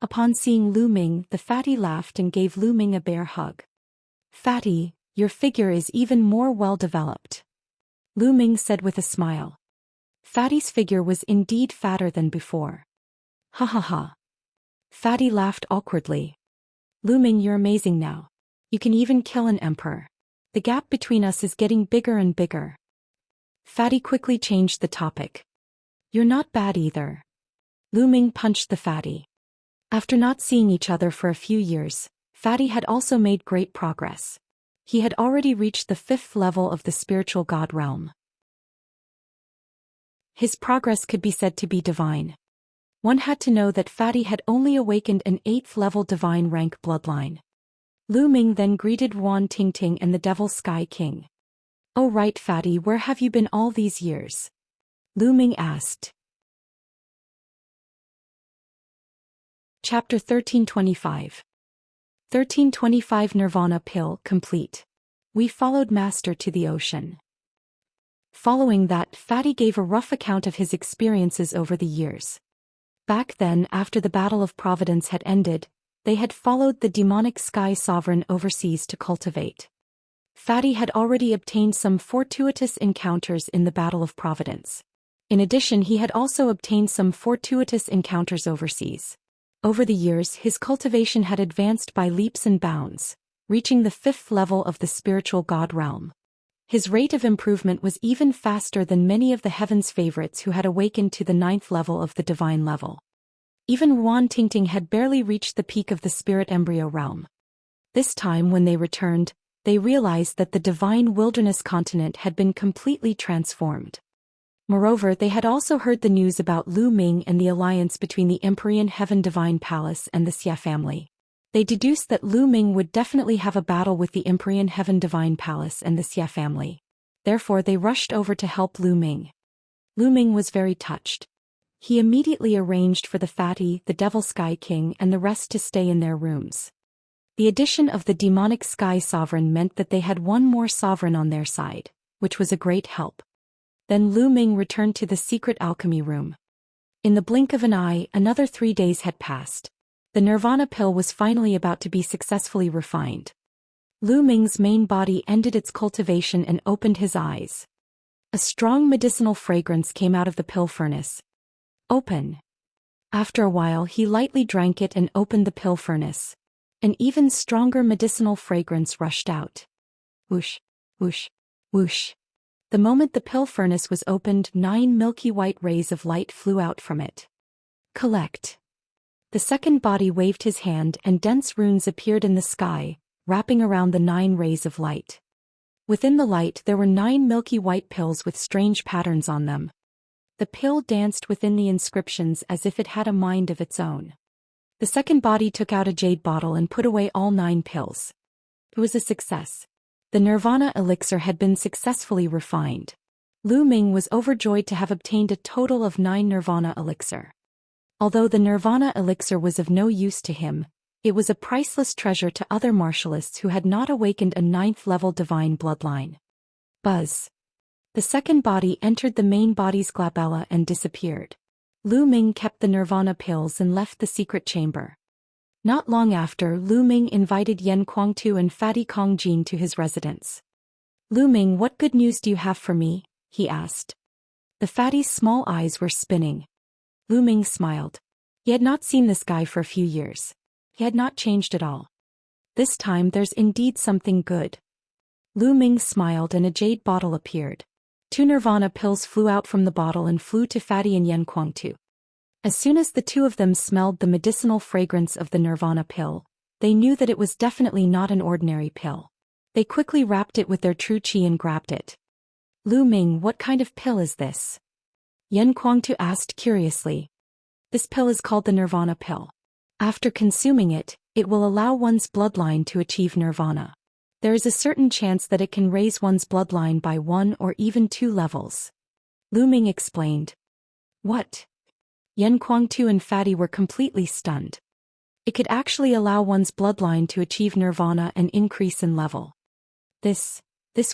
Upon seeing Lu Ming, the Fatty laughed and gave Lu Ming a bear hug. Fatty, your figure is even more well developed. Lu Ming said with a smile. Fatty's figure was indeed fatter than before. Ha ha ha. Fatty laughed awkwardly. Lu Ming, you're amazing now. You can even kill an emperor. The gap between us is getting bigger and bigger. Fatty quickly changed the topic. You're not bad either. Lu Ming punched the Fatty. After not seeing each other for a few years, Fatty had also made great progress. He had already reached the 5th level of the spiritual god realm. His progress could be said to be divine. One had to know that Fatty had only awakened an 8th level divine rank bloodline. Lu Ming then greeted Ruan Tingting and the Devil Sky King. Oh right, Fatty, where have you been all these years? Lu Ming asked. Chapter 1325. 1325 Nirvana Pill complete. We followed Master to the ocean. Following that, Fatty gave a rough account of his experiences over the years. Back then, after the Battle of Providence had ended, they had followed the demonic Sky Sovereign overseas to cultivate. Fatty had already obtained some fortuitous encounters in the Battle of Providence. In addition, he had also obtained some fortuitous encounters overseas. Over the years, his cultivation had advanced by leaps and bounds, reaching the 5th level of the spiritual god realm. His rate of improvement was even faster than many of the heaven's favorites who had awakened to the 9th level of the divine level. Even Yuan Tingting had barely reached the peak of the spirit embryo realm. This time when they returned, they realized that the divine wilderness continent had been completely transformed. Moreover, they had also heard the news about Lu Ming and the alliance between the Empyrean Heaven Divine Palace and the Xia family. They deduced that Lu Ming would definitely have a battle with the Empyrean Heaven Divine Palace and the Xia family. Therefore they rushed over to help Lu Ming. Lu Ming was very touched. He immediately arranged for the Fatty, the Devil Sky King and the rest to stay in their rooms. The addition of the demonic Sky Sovereign meant that they had one more sovereign on their side, which was a great help. Then Lu Ming returned to the secret alchemy room. In the blink of an eye, another 3 days had passed. The Nirvana pill was finally about to be successfully refined. Lu Ming's main body ended its cultivation and opened his eyes. A strong medicinal fragrance came out of the pill furnace. Open. After a while he lightly drank it and opened the pill furnace. An even stronger medicinal fragrance rushed out. Whoosh, whoosh, whoosh. The moment the pill furnace was opened, 9 milky white rays of light flew out from it. Collect. The second body waved his hand and dense runes appeared in the sky, wrapping around the 9 rays of light. Within the light there were 9 milky white pills with strange patterns on them. The pill danced within the inscriptions as if it had a mind of its own. The second body took out a jade bottle and put away all 9 pills. It was a success. The Nirvana elixir had been successfully refined. Lu Ming was overjoyed to have obtained a total of 9 Nirvana elixir. Although the Nirvana elixir was of no use to him, it was a priceless treasure to other martialists who had not awakened a 9th-level divine bloodline. Buzz. The second body entered the main body's glabella and disappeared. Lu Ming kept the Nirvana pills and left the secret chamber. Not long after, Lu Ming invited Yan Kuangtu and Fatty Kong Jin to his residence. Lu Ming, what good news do you have for me? He asked. The Fatty's small eyes were spinning. Lu Ming smiled. He had not seen this guy for a few years. He had not changed at all. This time there's indeed something good. Lu Ming smiled and a jade bottle appeared. 2 Nirvana pills flew out from the bottle and flew to Fatty and Yan Kuangtu. As soon as the two of them smelled the medicinal fragrance of the Nirvana pill, they knew that it was definitely not an ordinary pill. They quickly wrapped it with their true qi and grabbed it. Lu Ming, what kind of pill is this? Yan Kuangtu asked curiously. This pill is called the Nirvana pill. After consuming it, it will allow one's bloodline to achieve Nirvana. There is a certain chance that it can raise one's bloodline by 1 or even 2 levels. Lu Ming explained. What? Yan Kuangtu and Fatty were completely stunned. It could actually allow one's bloodline to achieve Nirvana and increase in level. This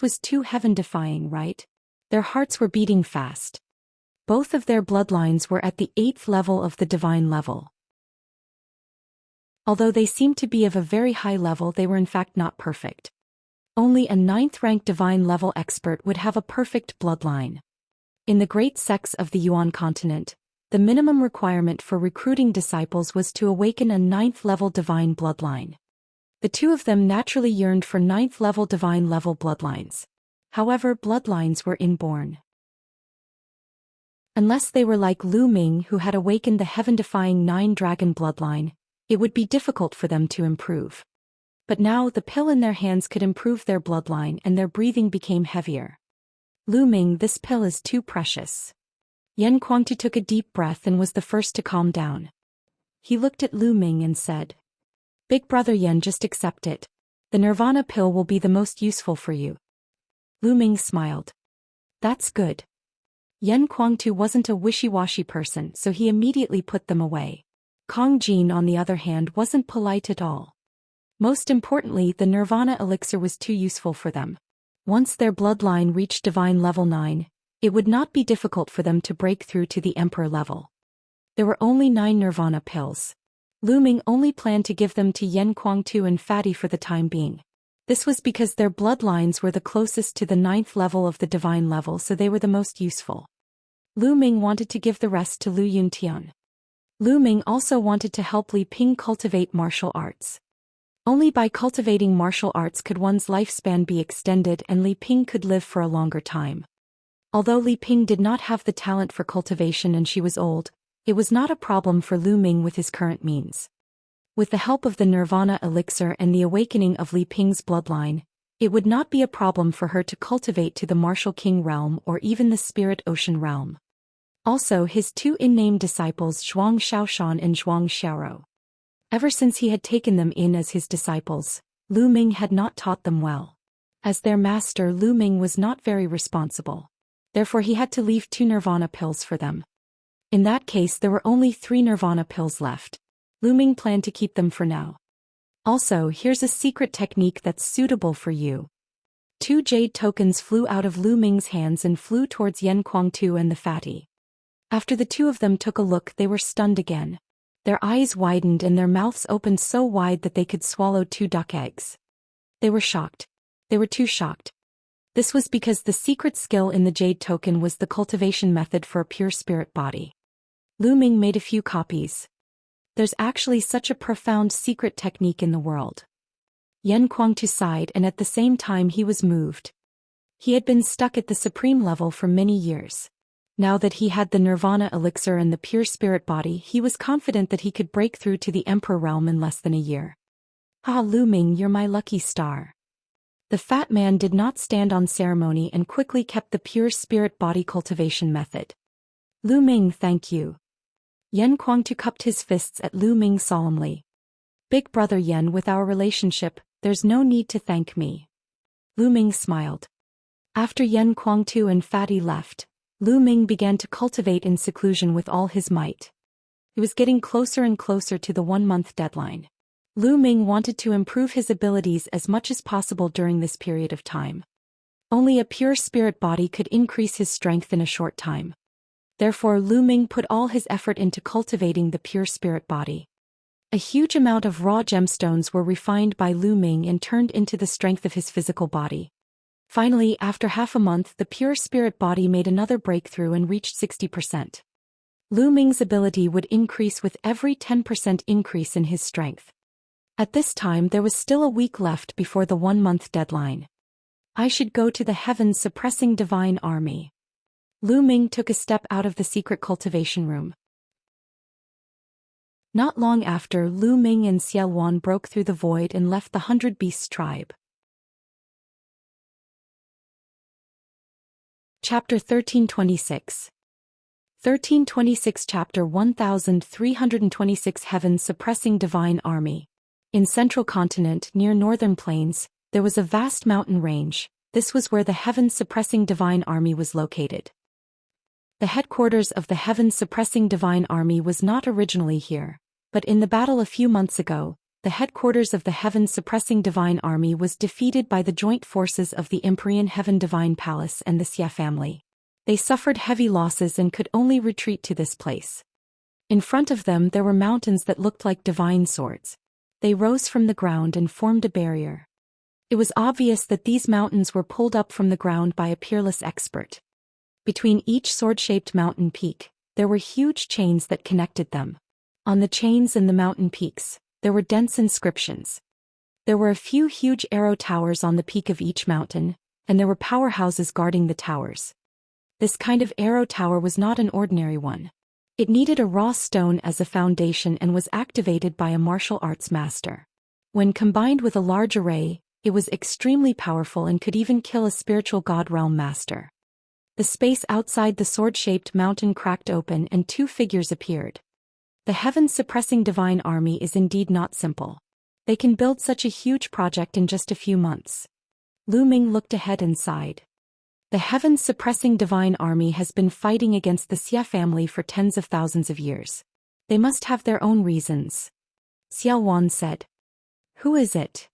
was too heaven-defying, right? Their hearts were beating fast. Both of their bloodlines were at the 8th level of the divine level. Although they seemed to be of a very high level, they were in fact not perfect. Only a 9th-ranked divine level expert would have a perfect bloodline. In the great sects of the Yuan continent, the minimum requirement for recruiting disciples was to awaken a 9th-level divine bloodline. The two of them naturally yearned for 9th-level divine level bloodlines. However, bloodlines were inborn. Unless they were like Lu Ming, who had awakened the heaven-defying 9-dragon bloodline, it would be difficult for them to improve. But now the pill in their hands could improve their bloodline and their breathing became heavier. Lu Ming, this pill is too precious. Yan Kuangtu took a deep breath and was the first to calm down. He looked at Lu Ming and said, Big brother Yan, just accept it. The Nirvana pill will be the most useful for you. Lu Ming smiled. That's good. Yan Kuangtu wasn't a wishy-washy person, so he immediately put them away. Kong Jin, on the other hand, wasn't polite at all. Most importantly, the Nirvana elixir was too useful for them. Once their bloodline reached divine level 9, it would not be difficult for them to break through to the emperor level. There were only 9 Nirvana pills. Lu Ming only planned to give them to Yan Kuangtu and Fatty for the time being. This was because their bloodlines were the closest to the 9th level of the divine level, so they were the most useful. Lu Ming wanted to give the rest to Lu Yuntian. Lu Ming also wanted to help Li Ping cultivate martial arts. Only by cultivating martial arts could one's lifespan be extended and Li Ping could live for a longer time. Although Li Ping did not have the talent for cultivation and she was old, It was not a problem for Lu Ming with his current means. With the help of the Nirvana elixir and the awakening of Li Ping's bloodline, it would not be a problem for her to cultivate to the Martial King realm or even the Spirit Ocean realm. Also his two in-name disciples Zhuang Xiaoshan and Zhuang Xiaoro. Ever since he had taken them in as his disciples, Lu Ming had not taught them well. As their master, Lu Ming was not very responsible. Therefore he had to leave 2 Nirvana pills for them. In that case there were only 3 Nirvana pills left. Lu Ming planned to keep them for now. Also, here's a secret technique that's suitable for you. 2 jade tokens flew out of Lu Ming's hands and flew towards Yan Kuangtu and the fatty. After the two of them took a look, they were stunned again. Their eyes widened and their mouths opened so wide that they could swallow 2 duck eggs. They were shocked. They were too shocked. This was because the secret skill in the jade token was the cultivation method for a pure spirit body. Lu Ming made a few copies. There's actually such a profound secret technique in the world. Yan Kuangtu sighed, and at the same time he was moved. He had been stuck at the supreme level for many years. Now that he had the Nirvana elixir and the pure spirit body, he was confident that he could break through to the Emperor realm in less than a year. Ah, Lu Ming, you're my lucky star. The fat man did not stand on ceremony and quickly kept the pure spirit body cultivation method. Lu Ming, thank you. Yan Kuangtu cupped his fists at Lu Ming solemnly. Big brother Yan, with our relationship, there's no need to thank me. Lu Ming smiled. After Yan Kuangtu and Fatty left, Lu Ming began to cultivate in seclusion with all his might. He was getting closer and closer to the 1-month deadline. Lu Ming wanted to improve his abilities as much as possible during this period of time. Only a pure spirit body could increase his strength in a short time. Therefore Lu Ming put all his effort into cultivating the pure spirit body. A huge amount of raw gemstones were refined by Lu Ming and turned into the strength of his physical body. Finally, after half a month, the pure spirit body made another breakthrough and reached 60%. Lu Ming's ability would increase with every 10% increase in his strength. At this time there was still a week left before the 1-month deadline. I should go to the heavens suppressing divine army. Lu Ming took a step out of the secret cultivation room. Not long after, Lu Ming and Xiao Wan broke through the void and left the 100 Beasts tribe. Chapter 1326. 1326 Chapter 1326 Heaven Suppressing Divine Army. In Central Continent, near Northern Plains, there was a vast mountain range. This was where the Heaven Suppressing Divine Army was located. The headquarters of the Heaven Suppressing Divine Army was not originally here, but in the battle a few months ago, the headquarters of the Heaven Suppressing Divine Army was defeated by the joint forces of the Empyrean Heaven Divine Palace and the Xia family. They suffered heavy losses and could only retreat to this place. In front of them there were mountains that looked like divine swords. They rose from the ground and formed a barrier. It was obvious that these mountains were pulled up from the ground by a peerless expert. Between each sword-shaped mountain peak, there were huge chains that connected them. On the chains and the mountain peaks, there were dense inscriptions. There were a few huge arrow towers on the peak of each mountain, and there were powerhouses guarding the towers. This kind of arrow tower was not an ordinary one. It needed a raw stone as a foundation and was activated by a martial arts master. When combined with a large array, it was extremely powerful and could even kill a spiritual god realm master. The space outside the sword-shaped mountain cracked open and 2 figures appeared. The heaven-suppressing divine army is indeed not simple. They can build such a huge project in just a few months. Lu Ming looked ahead and sighed. The heaven-suppressing divine army has been fighting against the Xia family for tens of thousands of years. They must have their own reasons. Xiao Wan said. Who is it?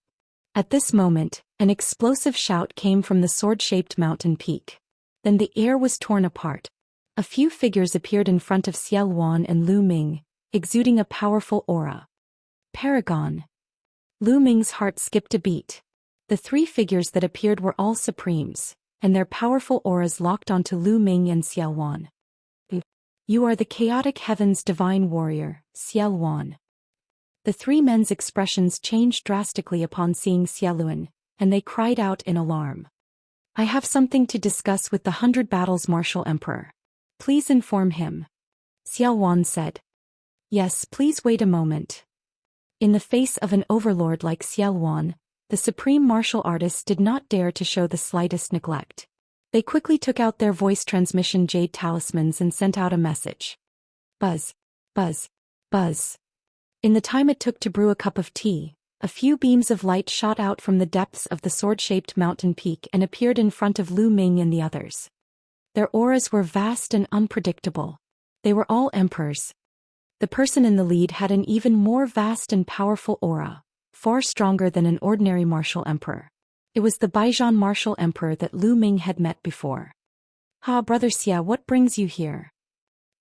At this moment, an explosive shout came from the sword-shaped mountain peak. Then the air was torn apart. A few figures appeared in front of Xiao Wan and Lu Ming, exuding a powerful aura. Paragon. Lu Ming's heart skipped a beat. The 3 figures that appeared were all supremes, and their powerful auras locked onto Lu Ming and Xiao Wan. You are the chaotic heaven's divine warrior, Xiao Wan. The 3 men's expressions changed drastically upon seeing Xiao Luan, and they cried out in alarm. I have something to discuss with the 100 Battles Martial Emperor. Please inform him. Xiaowan said. Yes, please wait a moment. In the face of an overlord like Xiaowan, the supreme martial artists did not dare to show the slightest neglect. They quickly took out their voice transmission jade talismans and sent out a message. Buzz, buzz, buzz. In the time it took to brew a cup of tea, a few beams of light shot out from the depths of the sword-shaped mountain peak and appeared in front of Lu Ming and the others. Their auras were vast and unpredictable. They were all emperors. The person in the lead had an even more vast and powerful aura, far stronger than an ordinary martial emperor. It was the Baijian martial emperor that Lu Ming had met before. Ha, Brother Xia, what brings you here?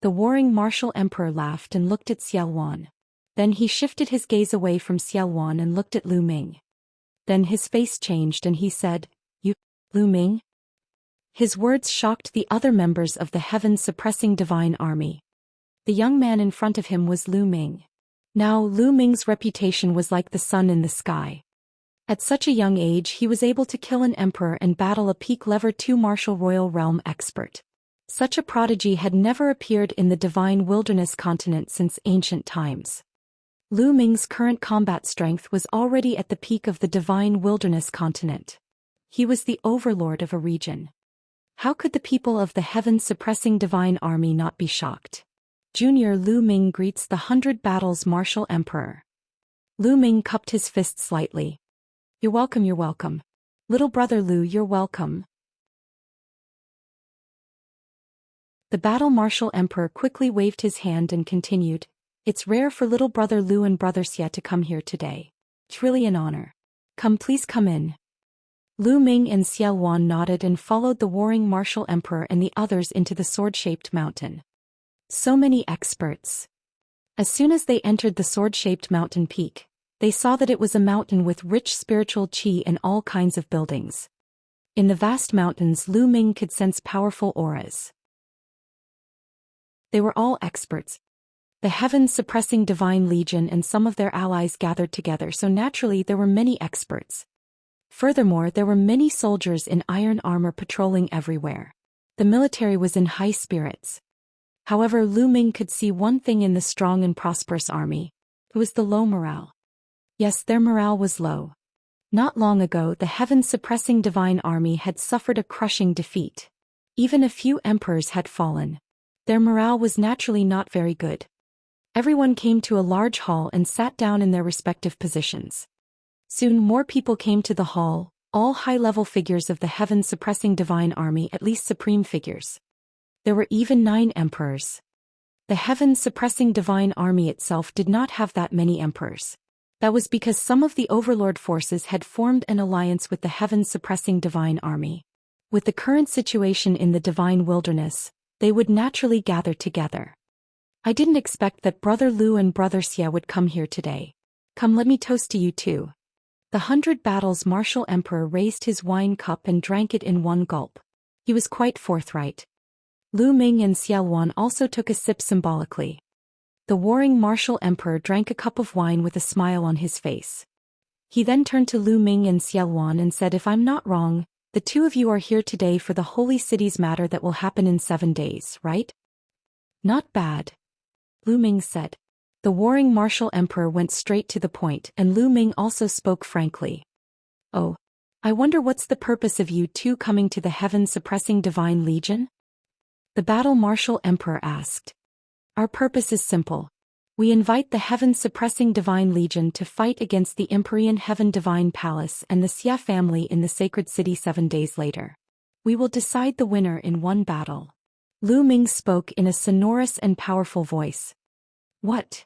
The warring martial emperor laughed and looked at Xiaowan. Then he shifted his gaze away from Xiaowan and looked at Lu Ming. Then his face changed and he said, You, Lu Ming? His words shocked the other members of the heaven-suppressing divine army. The young man in front of him was Lu Ming. Now Lu Ming's reputation was like the sun in the sky. At such a young age he was able to kill an emperor and battle a peak level 2 martial royal realm expert. Such a prodigy had never appeared in the divine wilderness continent since ancient times. Lu Ming's current combat strength was already at the peak of the divine wilderness continent. He was the overlord of a region. How could the people of the heaven-suppressing divine army not be shocked? Junior Lu Ming greets the 100 battles martial emperor. Lu Ming cupped his fist slightly. You're welcome, you're welcome. Little brother Lu, you're welcome. The battle martial emperor quickly waved his hand and continued. It's rare for little brother Lu and brother Xia to come here today. It's really an honor. Come, please come in. Lu Ming and Xiaowan nodded and followed the warring martial emperor and the others into the sword-shaped mountain. So many experts. As soon as they entered the sword-shaped mountain peak, they saw that it was a mountain with rich spiritual qi and all kinds of buildings. In the vast mountains, Lu Ming could sense powerful auras. They were all experts. The heaven-suppressing divine legion and some of their allies gathered together, so naturally there were many experts. Furthermore, there were many soldiers in iron armor patrolling everywhere. The military was in high spirits. However, Lu Ming could see one thing in the strong and prosperous army. It was the low morale. Yes, their morale was low. Not long ago, the heaven-suppressing divine army had suffered a crushing defeat. Even a few emperors had fallen. Their morale was naturally not very good. Everyone came to a large hall and sat down in their respective positions. Soon more people came to the hall, all high-level figures of the heaven-suppressing divine army, at least supreme figures. There were even 9 emperors. The heaven-suppressing divine army itself did not have that many emperors. That was because some of the overlord forces had formed an alliance with the heaven-suppressing divine army. With the current situation in the divine wilderness, they would naturally gather together. I didn't expect that Brother Lu and Brother Xia would come here today. Come, let me toast to you too. The 100 battles martial emperor raised his wine cup and drank it in one gulp. He was quite forthright. Lu Ming and Xiaowan also took a sip symbolically. The warring martial emperor drank a cup of wine with a smile on his face. He then turned to Lu Ming and Xiaowan and said, if I'm not wrong, the 2 of you are here today for the holy city's matter that will happen in 7 days, right? Not bad. Lu Ming said. The warring martial emperor went straight to the point, and Lu Ming also spoke frankly. Oh, I wonder what's the purpose of you 2 coming to the heaven-suppressing divine legion? The battle martial emperor asked. Our purpose is simple. We invite the heaven-suppressing divine legion to fight against the Empyrean Heaven Divine Palace and the Xia family in the sacred city 7 days later. We will decide the winner in one battle. Lu Ming spoke in a sonorous and powerful voice. What?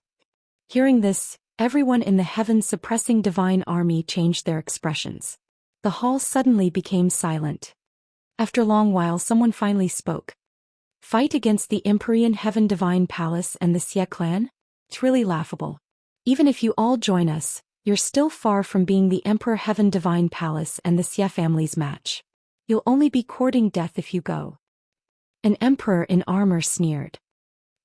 Hearing this, everyone in the heaven-suppressing divine army changed their expressions. The hall suddenly became silent. After a long while, someone finally spoke. Fight against the Empyrean Heaven Divine Palace and the Xia clan? It's really laughable. Even if you all join us, you're still far from being the Emperor Heaven Divine Palace and the Xia family's match. You'll only be courting death if you go. An emperor in armor sneered.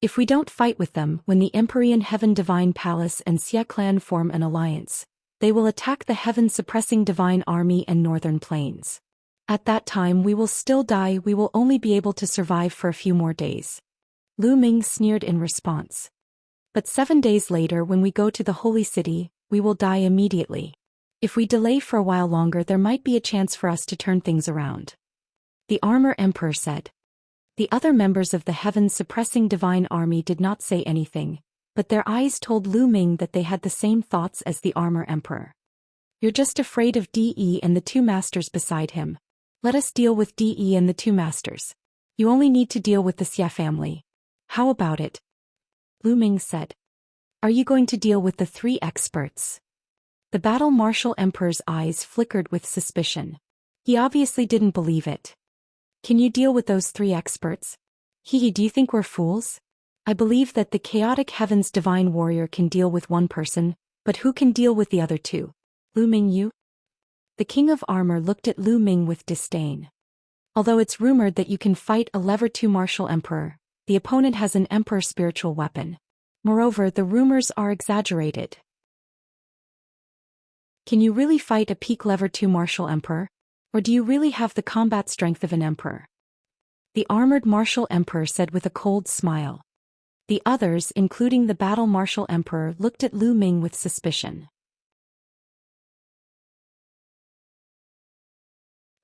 If we don't fight with them when the Empyrean Heaven Divine Palace and Xia clan form an alliance, they will attack the heaven-suppressing divine army and northern plains. At that time we will still die, we will only be able to survive for a few more days. Lu Ming sneered in response. But 7 days later when we go to the holy city, we will die immediately. If we delay for a while longer there might be a chance for us to turn things around. The Armor Emperor said. The other members of the heaven-suppressing divine army did not say anything, but their eyes told Lu Ming that they had the same thoughts as the Armor Emperor. You're just afraid of De and the 2 masters beside him. Let us deal with De and the 2 masters. You only need to deal with the Xia family. How about it? Lu Ming said. Are you going to deal with the 3 experts? The Battle Martial Emperor's eyes flickered with suspicion. He obviously didn't believe it. Can you deal with those 3 experts? Hehe, do you think we're fools? I believe that the chaotic heavens divine warrior can deal with 1 person, but who can deal with the other 2? Lu Ming, you? The King of Armor looked at Lu Ming with disdain. Although it's rumored that you can fight a level 2 martial emperor, the opponent has an emperor spiritual weapon. Moreover, the rumors are exaggerated. Can you really fight a peak level 2 martial emperor? Or do you really have the combat strength of an emperor? The armored martial emperor said with a cold smile. The others, including the battle martial emperor, looked at Lu Ming with suspicion.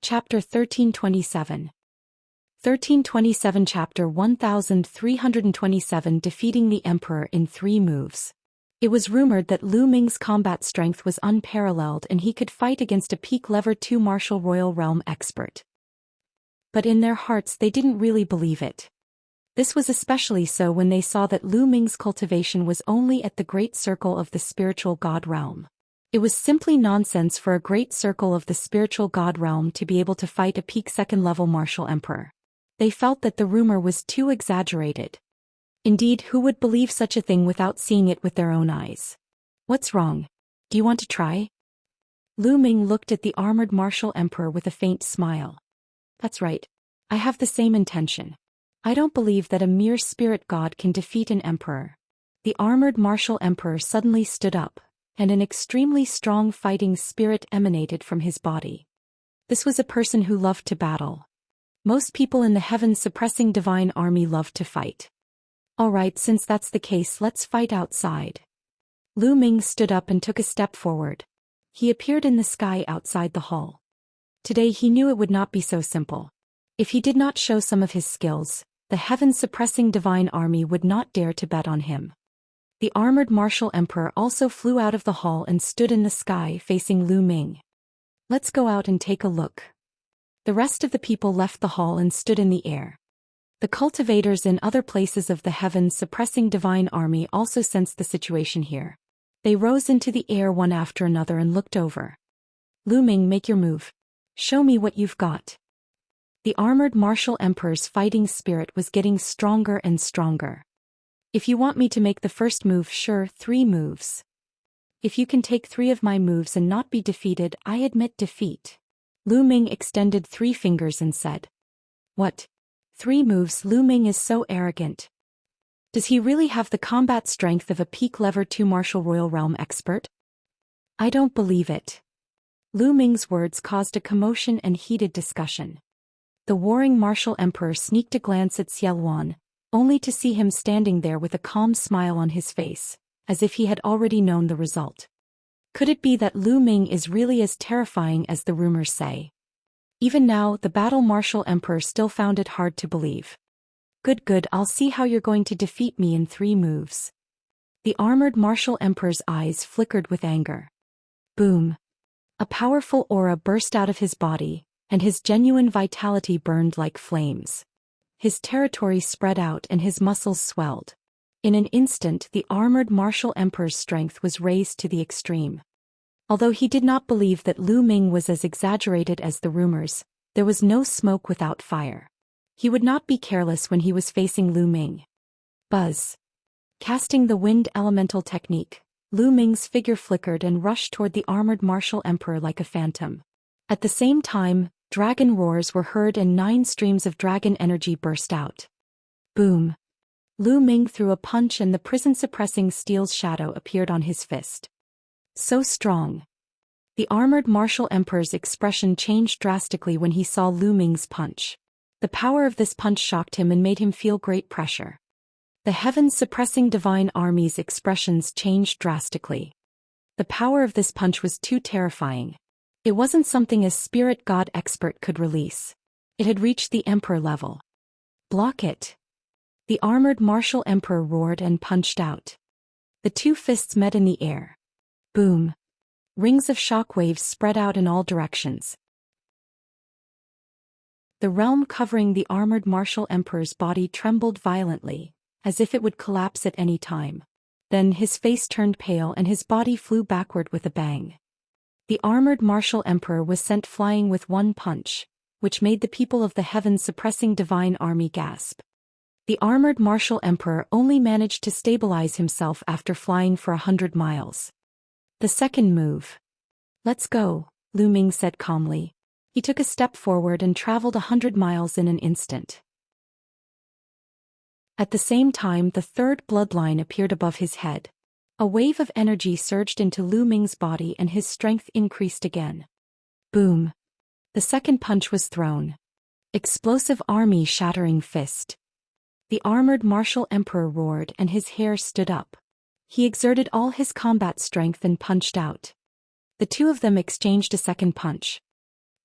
Chapter 1327. 1327 Chapter 1327 Defeating the Emperor in 3 moves. It was rumored that Lu Ming's combat strength was unparalleled and he could fight against a peak level 2 martial royal realm expert. But in their hearts they didn't really believe it. This was especially so when they saw that Lu Ming's cultivation was only at the great circle of the spiritual god realm. It was simply nonsense for a great circle of the spiritual god realm to be able to fight a peak 2nd level martial emperor. They felt that the rumor was too exaggerated. Indeed, who would believe such a thing without seeing it with their own eyes? What's wrong? Do you want to try? Lu Ming looked at the armored martial emperor with a faint smile. That's right. I have the same intention. I don't believe that a mere spirit god can defeat an emperor. The armored martial emperor suddenly stood up, and an extremely strong fighting spirit emanated from his body. This was a person who loved to battle. Most people in the heaven-suppressing divine army loved to fight. Alright, since that's the case, let's fight outside. Lu Ming stood up and took a step forward. He appeared in the sky outside the hall. Today he knew it would not be so simple. If he did not show some of his skills, the heaven-suppressing divine army would not dare to bet on him. The armored martial emperor also flew out of the hall and stood in the sky facing Lu Ming. Let's go out and take a look. The rest of the people left the hall and stood in the air. The cultivators in other places of the heaven-suppressing divine army also sensed the situation here. They rose into the air one after another and looked over. Lu Ming, make your move. Show me what you've got. The armored martial emperor's fighting spirit was getting stronger and stronger. If you want me to make the first move, sure, 3 moves. If you can take 3 of my moves and not be defeated, I admit defeat. Lu Ming extended 3 fingers and said. What? 3 moves? Lu Ming is so arrogant. Does he really have the combat strength of a peak level 2 martial royal realm expert? I don't believe it. Lu Ming's words caused a commotion and heated discussion. The warring martial emperor sneaked a glance at Xiaoluan, only to see him standing there with a calm smile on his face, as if he had already known the result. Could it be that Lu Ming is really as terrifying as the rumors say? Even now, the battle martial emperor still found it hard to believe. Good, I'll see how you're going to defeat me in 3 moves. The armored martial emperor's eyes flickered with anger. Boom! A powerful aura burst out of his body, and his genuine vitality burned like flames. His territory spread out and his muscles swelled. In an instant, the armored martial emperor's strength was raised to the extreme. Although he did not believe that Lu Ming was as exaggerated as the rumors, there was no smoke without fire. He would not be careless when he was facing Lu Ming. Buzz. Casting the wind elemental technique, Lu Ming's figure flickered and rushed toward the armored martial emperor like a phantom. At the same time, dragon roars were heard and 9 streams of dragon energy burst out. Boom! Lu Ming threw a punch and the prison-suppressing steel's shadow appeared on his fist. So strong. The armored martial emperor's expression changed drastically when he saw Lu Ming's punch. The power of this punch shocked him and made him feel great pressure. The heaven-suppressing divine army's expressions changed drastically. The power of this punch was too terrifying. It wasn't something a spirit god expert could release. It had reached the emperor level. Block it! The armored martial emperor roared and punched out. The two fists met in the air. Boom! Rings of shockwaves spread out in all directions. The realm covering the armored martial emperor's body trembled violently, as if it would collapse at any time. Then his face turned pale and his body flew backward with a bang. The armored martial emperor was sent flying with one punch, which made the people of the heaven-suppressing divine army gasp. The armored martial emperor only managed to stabilize himself after flying for 100 miles. The second move. Let's go, Lu Ming said calmly. He took a step forward and traveled 100 miles in an instant. At the same time, the third bloodline appeared above his head. A wave of energy surged into Lu Ming's body and his strength increased again. Boom! The second punch was thrown. Explosive army-shattering fist. The armored martial emperor roared and his hair stood up. He exerted all his combat strength and punched out. The two of them exchanged a second punch.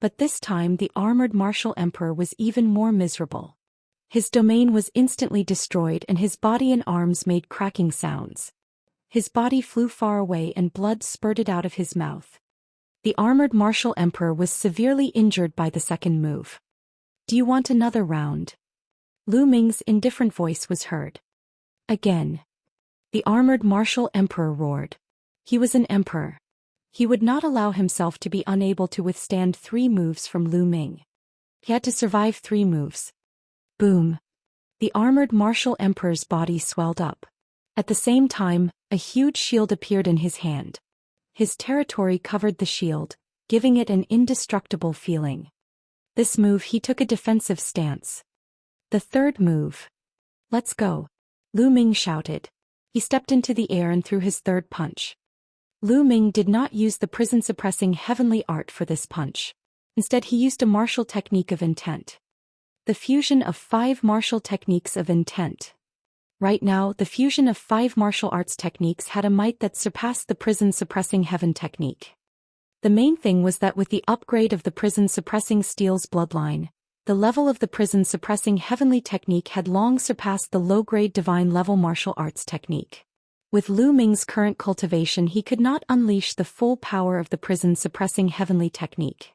But this time the armored martial emperor was even more miserable. His domain was instantly destroyed and his body and arms made cracking sounds. His body flew far away and blood spurted out of his mouth. The armored martial emperor was severely injured by the second move. Do you want another round? Lu Ming's indifferent voice was heard. Again. The armored martial emperor roared. He was an emperor. He would not allow himself to be unable to withstand 3 moves from Lu Ming. He had to survive 3 moves. Boom! The armored martial emperor's body swelled up. At the same time, a huge shield appeared in his hand. His territory covered the shield, giving it an indestructible feeling. This move he took a defensive stance. The third move. Let's go! Lu Ming shouted. He stepped into the air and threw his third punch. Lu Ming did not use the prison-suppressing heavenly art for this punch. Instead he used a martial technique of intent. The fusion of 5 martial techniques of intent. Right now, the fusion of 5 martial arts techniques had a might that surpassed the prison-suppressing heaven technique. The main thing was that with the upgrade of the prison-suppressing steel's bloodline, the level of the prison-suppressing heavenly technique had long surpassed the low-grade divine-level martial arts technique. With Lu Ming's current cultivation he could not unleash the full power of the prison-suppressing heavenly technique.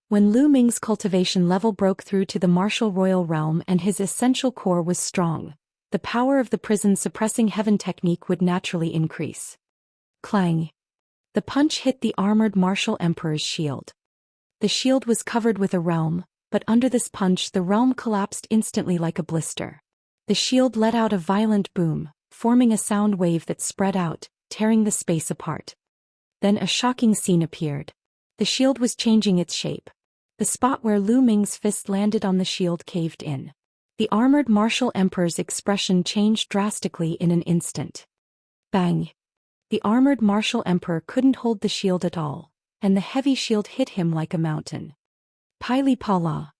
When Lu Ming's cultivation level broke through to the martial royal realm and his essential core was strong, the power of the prison-suppressing heaven technique would naturally increase. Clang! The punch hit the armored martial emperor's shield. The shield was covered with a realm, but under this punch the realm collapsed instantly like a blister. The shield let out a violent boom, forming a sound wave that spread out, tearing the space apart. Then a shocking scene appeared. The shield was changing its shape. The spot where Lu Ming's fist landed on the shield caved in. The armored martial emperor's expression changed drastically in an instant. Bang! The armored martial emperor couldn't hold the shield at all, and the heavy shield hit him like a mountain. Pili Pala!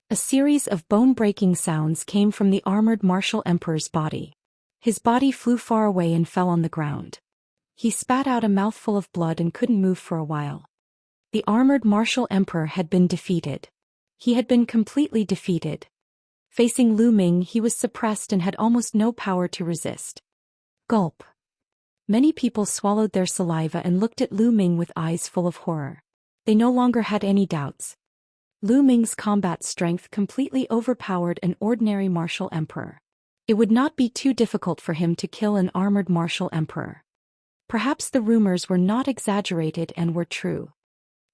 A series of bone-breaking sounds came from the armored martial emperor's body. His body flew far away and fell on the ground. He spat out a mouthful of blood and couldn't move for a while. The armored martial emperor had been defeated. He had been completely defeated. Facing Lu Ming he was suppressed and had almost no power to resist. Gulp. Many people swallowed their saliva and looked at Lu Ming with eyes full of horror. They no longer had any doubts. Lu Ming's combat strength completely overpowered an ordinary martial emperor. It would not be too difficult for him to kill an armored martial emperor. Perhaps the rumors were not exaggerated and were true.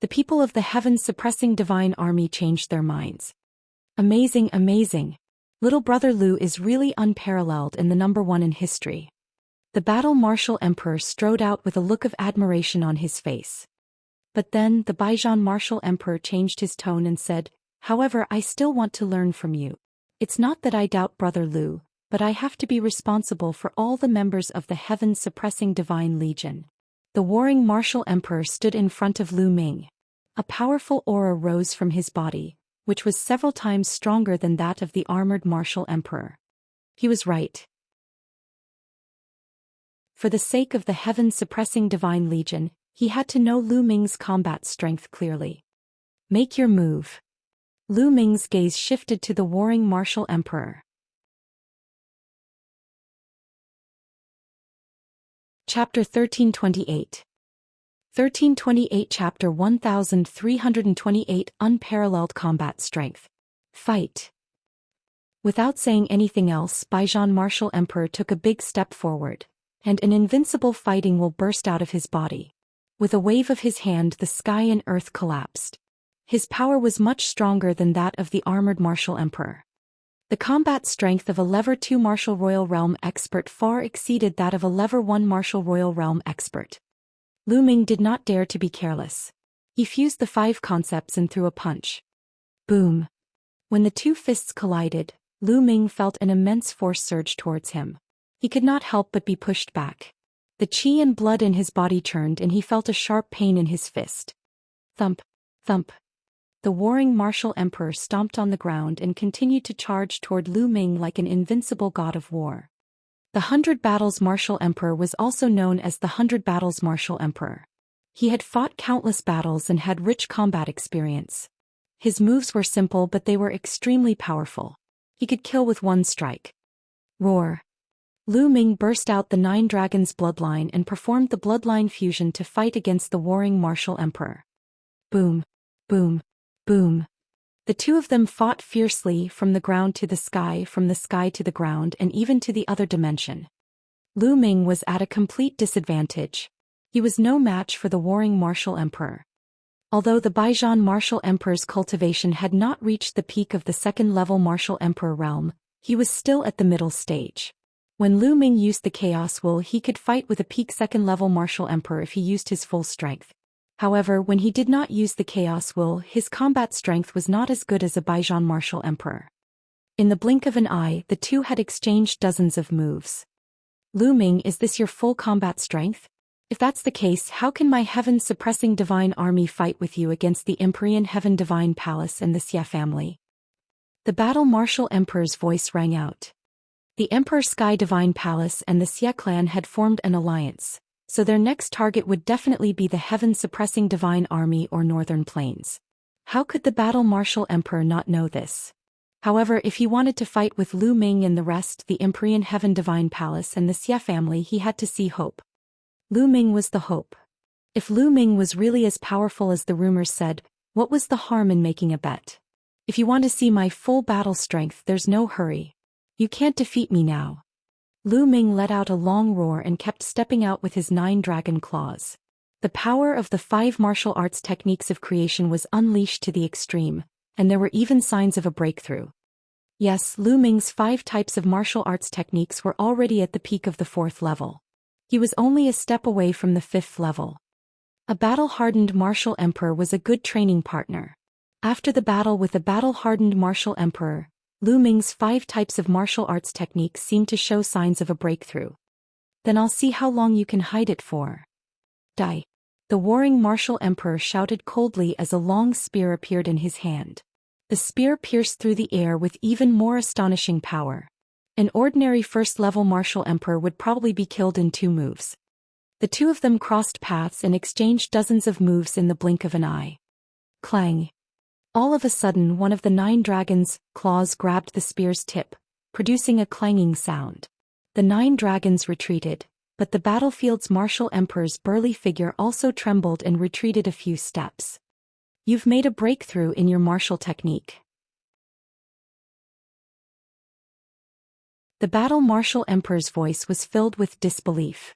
The people of the heaven-suppressing divine army changed their minds. Amazing, amazing. Little brother Lu is really unparalleled and the #1 in history. The battle martial emperor strode out with a look of admiration on his face. But then the Baijian martial emperor changed his tone and said, "However, I still want to learn from you. It's not that I doubt brother Lu, but I have to be responsible for all the members of the heaven-suppressing divine legion." The warring martial emperor stood in front of Lu Ming. A powerful aura rose from his body, which was several times stronger than that of the armored martial emperor. He was right. For the sake of the heaven-suppressing divine legion, he had to know Lu Ming's combat strength clearly. Make your move. Lu Ming's gaze shifted to the warring martial emperor. Chapter 1328. 1328 Chapter 1328 Unparalleled Combat Strength. Fight. Without saying anything else, Baijian Martial Emperor took a big step forward, and an invincible fighting will burst out of his body. With a wave of his hand, the sky and earth collapsed. His power was much stronger than that of the armored Martial Emperor. The combat strength of a Level 2 Martial Royal Realm expert far exceeded that of a Level 1 Martial Royal Realm expert. Lu Ming did not dare to be careless. He fused the 5 concepts and threw a punch. Boom! When the 2 fists collided, Lu Ming felt an immense force surge towards him. He could not help but be pushed back. The qi and blood in his body churned and he felt a sharp pain in his fist. Thump! Thump! The warring Martial Emperor stomped on the ground and continued to charge toward Lu Ming like an invincible god of war. The 100 Battles Martial Emperor was also known as the 100 Battles Martial Emperor. He had fought countless battles and had rich combat experience. His moves were simple but they were extremely powerful. He could kill with one strike. Roar! Lu Ming burst out the 9 Dragons bloodline and performed the bloodline fusion to fight against the warring Martial Emperor. Boom! Boom! Boom! The 2 of them fought fiercely from the ground to the sky, from the sky to the ground, and even to the other dimension. Lu Ming was at a complete disadvantage. He was no match for the warring Martial Emperor. Although the Baijian Martial Emperor's cultivation had not reached the peak of the 2nd level Martial Emperor realm, he was still at the middle stage. When Lu Ming used the Chaos Will, he could fight with a peak 2nd level Martial Emperor if he used his full strength. However, when he did not use the Chaos Will, his combat strength was not as good as a Baijian Martial Emperor. In the blink of an eye, the 2 had exchanged dozens of moves. Lu Ming, is this your full combat strength? If that's the case, how can my heaven-suppressing divine army fight with you against the Empyrean Heaven Divine Palace and the Xia family? The Battle Martial Emperor's voice rang out. The Emperor Sky Divine Palace and the Xia clan had formed an alliance, so their next target would definitely be the heaven-suppressing divine army or northern plains. How could the Battle Martial Emperor not know this? However, if he wanted to fight with Lu Ming and the rest, the Empyrean Heaven Divine Palace and the Xia family, he had to see hope. Lu Ming was the hope. If Lu Ming was really as powerful as the rumors said, what was the harm in making a bet? If you want to see my full battle strength, there's no hurry. You can't defeat me now. Lu Ming let out a long roar and kept stepping out with his 9 dragon claws. The power of the 5 martial arts techniques of creation was unleashed to the extreme, and there were even signs of a breakthrough. Yes, Lu Ming's 5 types of martial arts techniques were already at the peak of the 4th level. He was only a step away from the 5th level. A battle-hardened martial emperor was a good training partner. After the battle with the battle-hardened martial emperor, Lu Ming's 5 types of martial arts techniques seemed to show signs of a breakthrough. Then I'll see how long you can hide it for. Die! The warring martial emperor shouted coldly as a long spear appeared in his hand. The spear pierced through the air with even more astonishing power. An ordinary 1st level martial emperor would probably be killed in 2 moves. The 2 of them crossed paths and exchanged dozens of moves in the blink of an eye. Clang! All of a sudden, one of the 9 dragons' claws grabbed the spear's tip, producing a clanging sound. The 9 dragons retreated, but the battlefield's martial emperor's burly figure also trembled and retreated a few steps. You've made a breakthrough in your martial technique. The battle martial emperor's voice was filled with disbelief.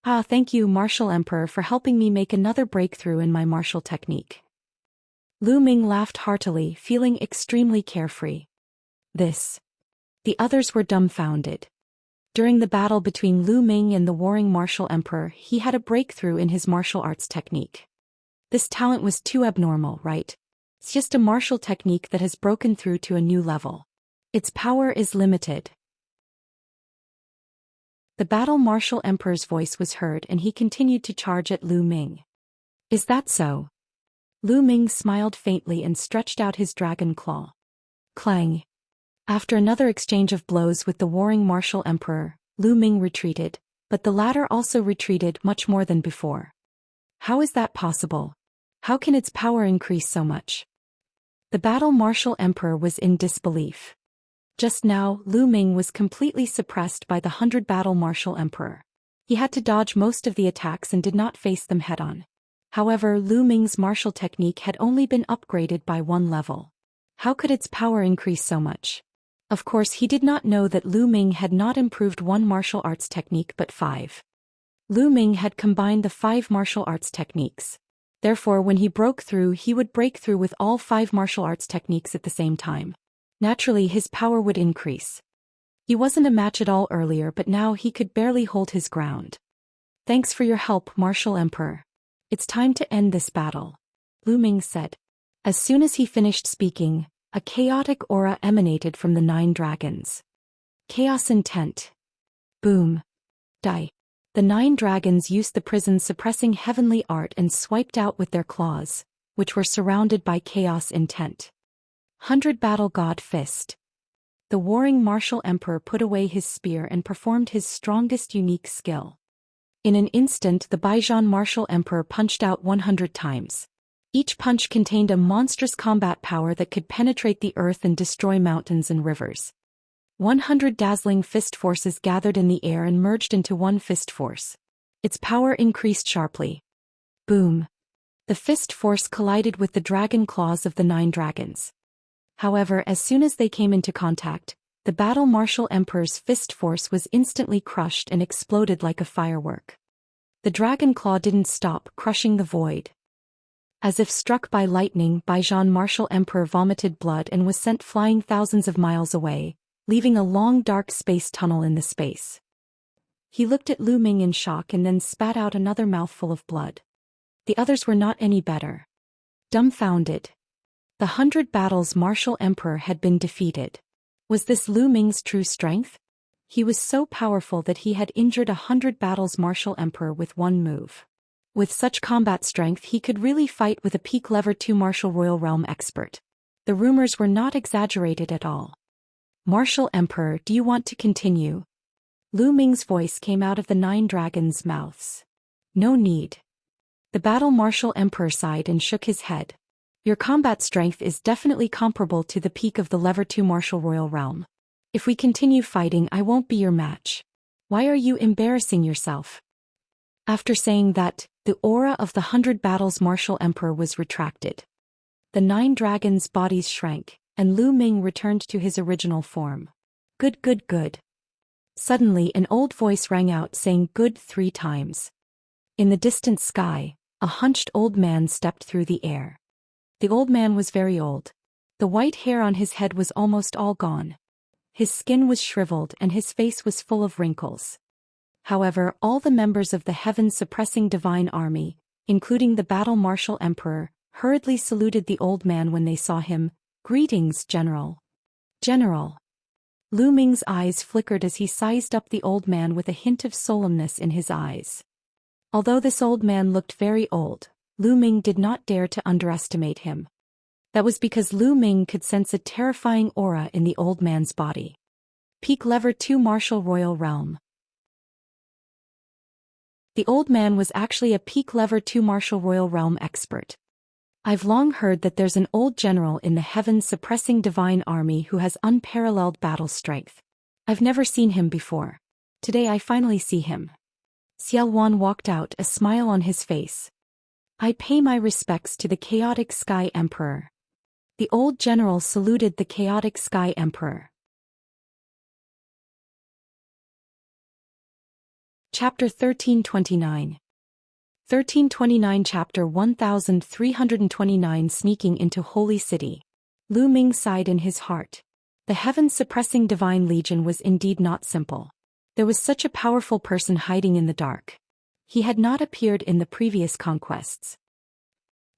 Ah, thank you, Martial Emperor, for helping me make another breakthrough in my martial technique. Lu Ming laughed heartily, feeling extremely carefree. The others were dumbfounded. During the battle between Lu Ming and the warring martial emperor, he had a breakthrough in his martial arts technique. This talent was too abnormal, right? It's just a martial technique that has broken through to a new level. Its power is limited. The battle martial emperor's voice was heard and he continued to charge at Lu Ming. Is that so? Lu Ming smiled faintly and stretched out his dragon claw. Clang! After another exchange of blows with the warring martial emperor, Lu Ming retreated, but the latter also retreated much more than before. How is that possible? How can its power increase so much? The battle martial emperor was in disbelief. Just now, Lu Ming was completely suppressed by the 100 battle martial emperor. He had to dodge most of the attacks and did not face them head-on. However, Lu Ming's martial technique had only been upgraded by 1 level. How could its power increase so much? Of course, he did not know that Lu Ming had not improved 1 martial arts technique but 5. Lu Ming had combined the 5 martial arts techniques. Therefore, when he broke through, he would break through with all 5 martial arts techniques at the same time. Naturally, his power would increase. He wasn't a match at all earlier, but now he could barely hold his ground. Thanks for your help, Martial Emperor. It's time to end this battle, Lu Ming said. As soon as he finished speaking, a chaotic aura emanated from the 9 dragons. Chaos intent. Boom. Die. The 9 dragons used the prison suppressing heavenly art and swiped out with their claws, which were surrounded by chaos intent. 100 Battle God Fist. The warring martial emperor put away his spear and performed his strongest unique skill. In an instant, the Baijian martial emperor punched out 100 times. Each punch contained a monstrous combat power that could penetrate the earth and destroy mountains and rivers. 100 dazzling fist forces gathered in the air and merged into one fist force. Its power increased sharply. Boom. The fist force collided with the dragon claws of the 9 dragons. However, as soon as they came into contact, the battle martial emperor's fist force was instantly crushed and exploded like a firework. The dragon claw didn't stop, crushing the void. As if struck by lightning, Baijian martial emperor vomited blood and was sent flying thousands of miles away, leaving a long dark space tunnel in the space. He looked at Lu Ming in shock and then spat out another mouthful of blood. The others were not any better. Dumbfounded. The 100 battles martial emperor had been defeated. Was this Lu Ming's true strength? He was so powerful that he had injured 100 battles martial emperor with 1 move. With such combat strength, he could really fight with a peak level 2 martial royal realm expert. The rumors were not exaggerated at all. Martial Emperor, do you want to continue? Lu Ming's voice came out of the 9 dragons' mouths. No need. The battle martial emperor sighed and shook his head. Your combat strength is definitely comparable to the peak of the level 2 martial royal realm. If we continue fighting, I won't be your match. Why are you embarrassing yourself? After saying that, the aura of the 100 battles martial emperor was retracted. The 9 dragons' bodies shrank, and Lu Ming returned to his original form. Good, good, good. Suddenly an old voice rang out saying good 3 times. In the distant sky, a hunched old man stepped through the air. The old man was very old. The white hair on his head was almost all gone. His skin was shriveled and his face was full of wrinkles. However, all the members of the heaven-suppressing divine army, including the battle martial emperor, hurriedly saluted the old man when they saw him. Greetings, General. General. Lu Ming's eyes flickered as he sized up the old man with a hint of solemnness in his eyes. Although this old man looked very old, Lu Ming did not dare to underestimate him. That was because Lu Ming could sense a terrifying aura in the old man's body. Peak level 2 martial royal realm. The old man was actually a peak level 2 martial royal realm expert. I've long heard that there's an old general in the heaven-suppressing divine army who has unparalleled battle strength. I've never seen him before. Today I finally see him. Xiao Wan walked out, a smile on his face. I pay my respects to the chaotic Sky Emperor. The old general saluted the chaotic Sky Emperor. Chapter 1329. 1329 Chapter 1329 Sneaking into Holy City. Lu Ming sighed in his heart. The heaven-suppressing divine legion was indeed not simple. There was such a powerful person hiding in the dark. He had not appeared in the previous conquests.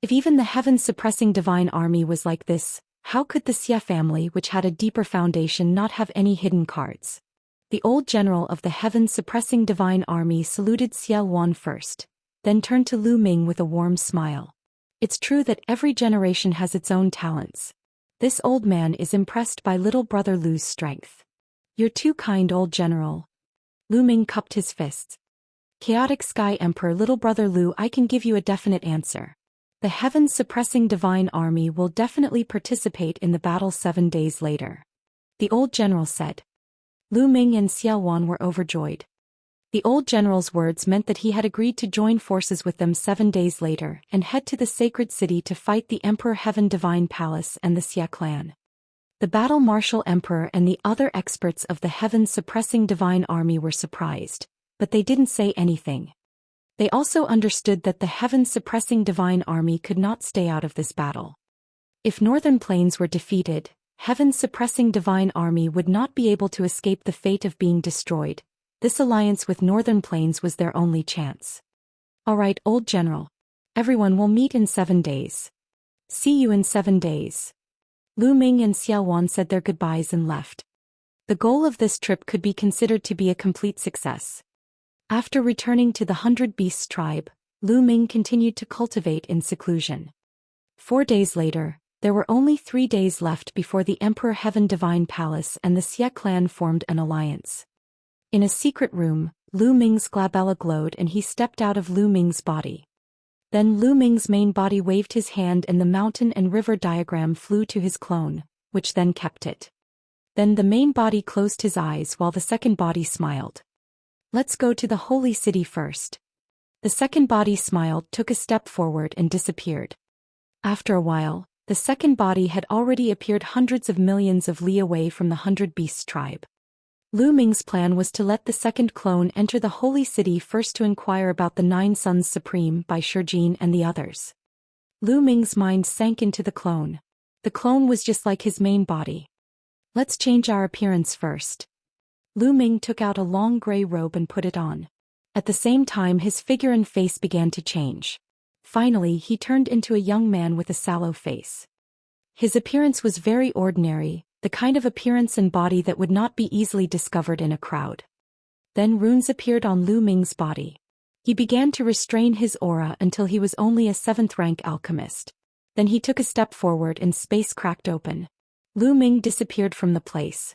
If even the heaven-suppressing divine army was like this, how could the Xia family, which had a deeper foundation, not have any hidden cards? The old general of the heaven-suppressing divine army saluted Xiao Wan first, then turned to Lu Ming with a warm smile. It's true that every generation has its own talents. This old man is impressed by little brother Lu's strength. You're too kind, old general. Lu Ming cupped his fists. Chaotic Sky Emperor Little Brother Lu, I can give you a definite answer. The heavens-suppressing divine army will definitely participate in the battle 7 days later. The old general said. Lu Ming and Xiao Wan were overjoyed. The old general's words meant that he had agreed to join forces with them 7 days later and head to the sacred city to fight the Emperor Heaven Divine Palace and the Xia clan. The battle marshal emperor and the other experts of the heaven-suppressing divine army were surprised, but they didn't say anything. They also understood that the heaven-suppressing divine army could not stay out of this battle. If Northern Plains were defeated, heaven-suppressing divine army would not be able to escape the fate of being destroyed. This alliance with Northern Plains was their only chance. All right, old general. Everyone will meet in 7 days. See you in 7 days. Lu Ming and Xiao Wan said their goodbyes and left. The goal of this trip could be considered to be a complete success. After returning to the 100 Beasts tribe, Lu Ming continued to cultivate in seclusion. 4 days later, there were only 3 days left before the Emperor Heaven Divine Palace and the Xia clan formed an alliance. In a secret room, Lu Ming's glabella glowed and he stepped out of Lu Ming's body. Then Lu Ming's main body waved his hand and the mountain and river diagram flew to his clone, which then kept it. Then the main body closed his eyes while the second body smiled. Let's go to the holy city first. The second body smiled, took a step forward and disappeared. After a while, the second body had already appeared hundreds of millions of li away from the 100 Beasts tribe. Lu Ming's plan was to let the second clone enter the holy city first to inquire about the 9 Sons Supreme by Shijin and the others. Lu Ming's mind sank into the clone. The clone was just like his main body. Let's change our appearance first. Lu Ming took out a long gray robe and put it on. At the same time his figure and face began to change. Finally he turned into a young man with a sallow face. His appearance was very ordinary, the kind of appearance and body that would not be easily discovered in a crowd. Then runes appeared on Lu Ming's body. He began to restrain his aura until he was only a 7th-rank alchemist. Then he took a step forward and space cracked open. Lu Ming disappeared from the place.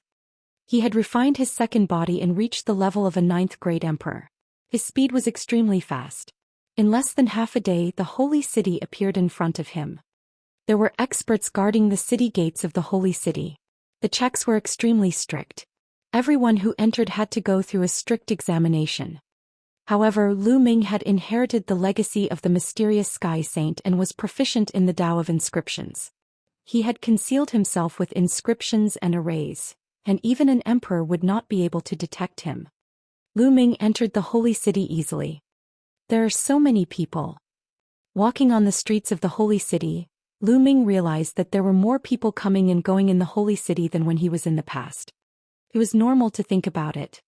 He had refined his second body and reached the level of a 9th-grade emperor. His speed was extremely fast. In less than half a day the holy city appeared in front of him. There were experts guarding the city gates of the holy city. The checks were extremely strict. Everyone who entered had to go through a strict examination. However, Lu Ming had inherited the legacy of the mysterious Sky Saint and was proficient in the Tao of inscriptions. He had concealed himself with inscriptions and arrays, and even an emperor would not be able to detect him. Lu Ming entered the holy city easily. There are so many people. Walking on the streets of the holy city, Lu Ming realized that there were more people coming and going in the holy city than when he was in the past. It was normal to think about it.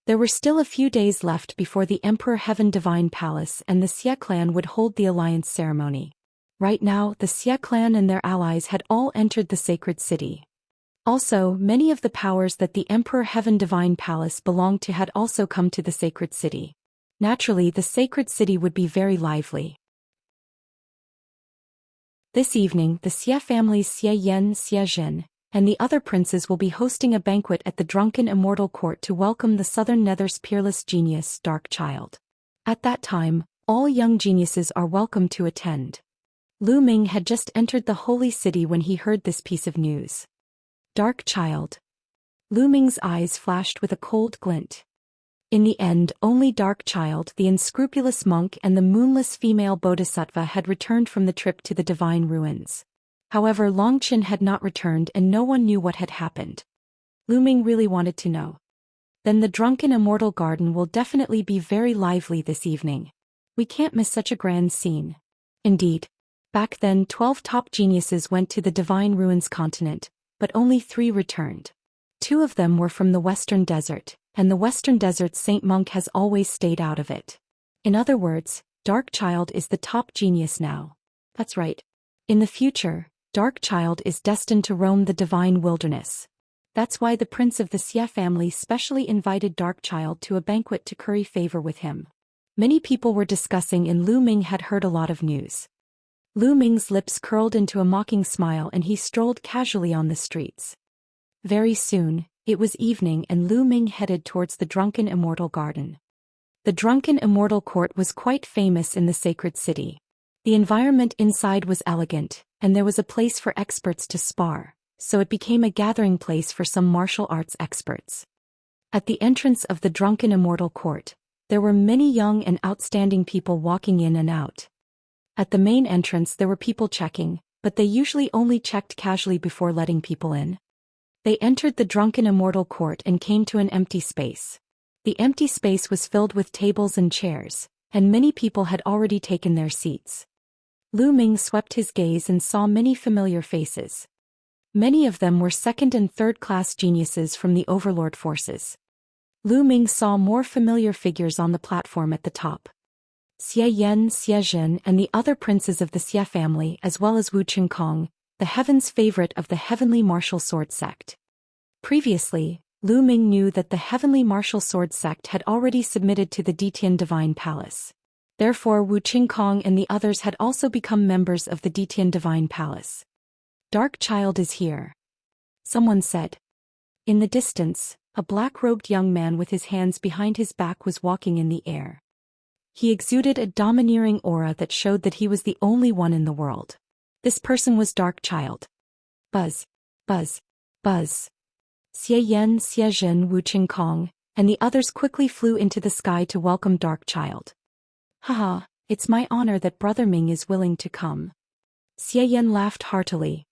There were still a few days left before the Emperor Heaven Divine Palace and the Xia clan would hold the alliance ceremony. Right now, the Xia clan and their allies had all entered the sacred city. Also, many of the powers that the Emperor Heaven Divine Palace belonged to had also come to the sacred city. Naturally, the sacred city would be very lively. This evening, the Xia family's Xia Yan, Xia Zhen, and the other princes will be hosting a banquet at the drunken immortal court to welcome the Southern Nether's peerless genius, Dark Child. At that time, all young geniuses are welcome to attend. Lu Ming had just entered the holy city when he heard this piece of news. Dark Child. Lu Ming's eyes flashed with a cold glint. In the end, only Dark Child, the unscrupulous monk and the moonless female bodhisattva had returned from the trip to the divine ruins. However, Longqin had not returned and no one knew what had happened. Lu Ming really wanted to know. Then the drunken immortal garden will definitely be very lively this evening. We can't miss such a grand scene. Indeed. Back then 12 top geniuses went to the divine ruins continent, but only 3 returned. 2 of them were from the Western Desert, and the Western Desert Saint Monk has always stayed out of it. In other words, Dark Child is the top genius now. That's right. In the future, Dark Child is destined to roam the divine wilderness. That's why the prince of the Xia family specially invited Dark Child to a banquet to curry favor with him. Many people were discussing and Lu Ming had heard a lot of news. Lu Ming's lips curled into a mocking smile and he strolled casually on the streets. Very soon, It was evening and Lu Ming headed towards the Drunken Immortal Garden. The Drunken Immortal Court was quite famous in the sacred city. The environment inside was elegant, and there was a place for experts to spar, so it became a gathering place for some martial arts experts. At the entrance of the Drunken Immortal Court, there were many young and outstanding people walking in and out. At the main entrance there were people checking, but they usually only checked casually before letting people in. They entered the Drunken Immortal Court and came to an empty space. The empty space was filled with tables and chairs, and many people had already taken their seats. Lu Ming swept his gaze and saw many familiar faces. Many of them were second- and third-class geniuses from the Overlord forces. Lu Ming saw more familiar figures on the platform at the top. Xian, Xianxia, and the other princes of the Xia family, as well as Wuxia, the heaven's favorite of the Heavenly Martial Sword Sect. Previously, Lu Ming knew that the Heavenly Martial Sword Sect had already submitted to the Ditian Divine Palace. Therefore Wuxia and the others had also become members of the Ditian Divine Palace. "Dark Child is here," someone said. In the distance, a black-robed young man with his hands behind his back was walking in the air. He exuded a domineering aura that showed that he was the only one in the world. This person was Dark Child. Buzz. Buzz. Buzz. Xian, Xianxia, Wuxia, and the others quickly flew into the sky to welcome Dark Child. "Haha, it's my honor that Brother Ming is willing to come." Xian laughed heartily.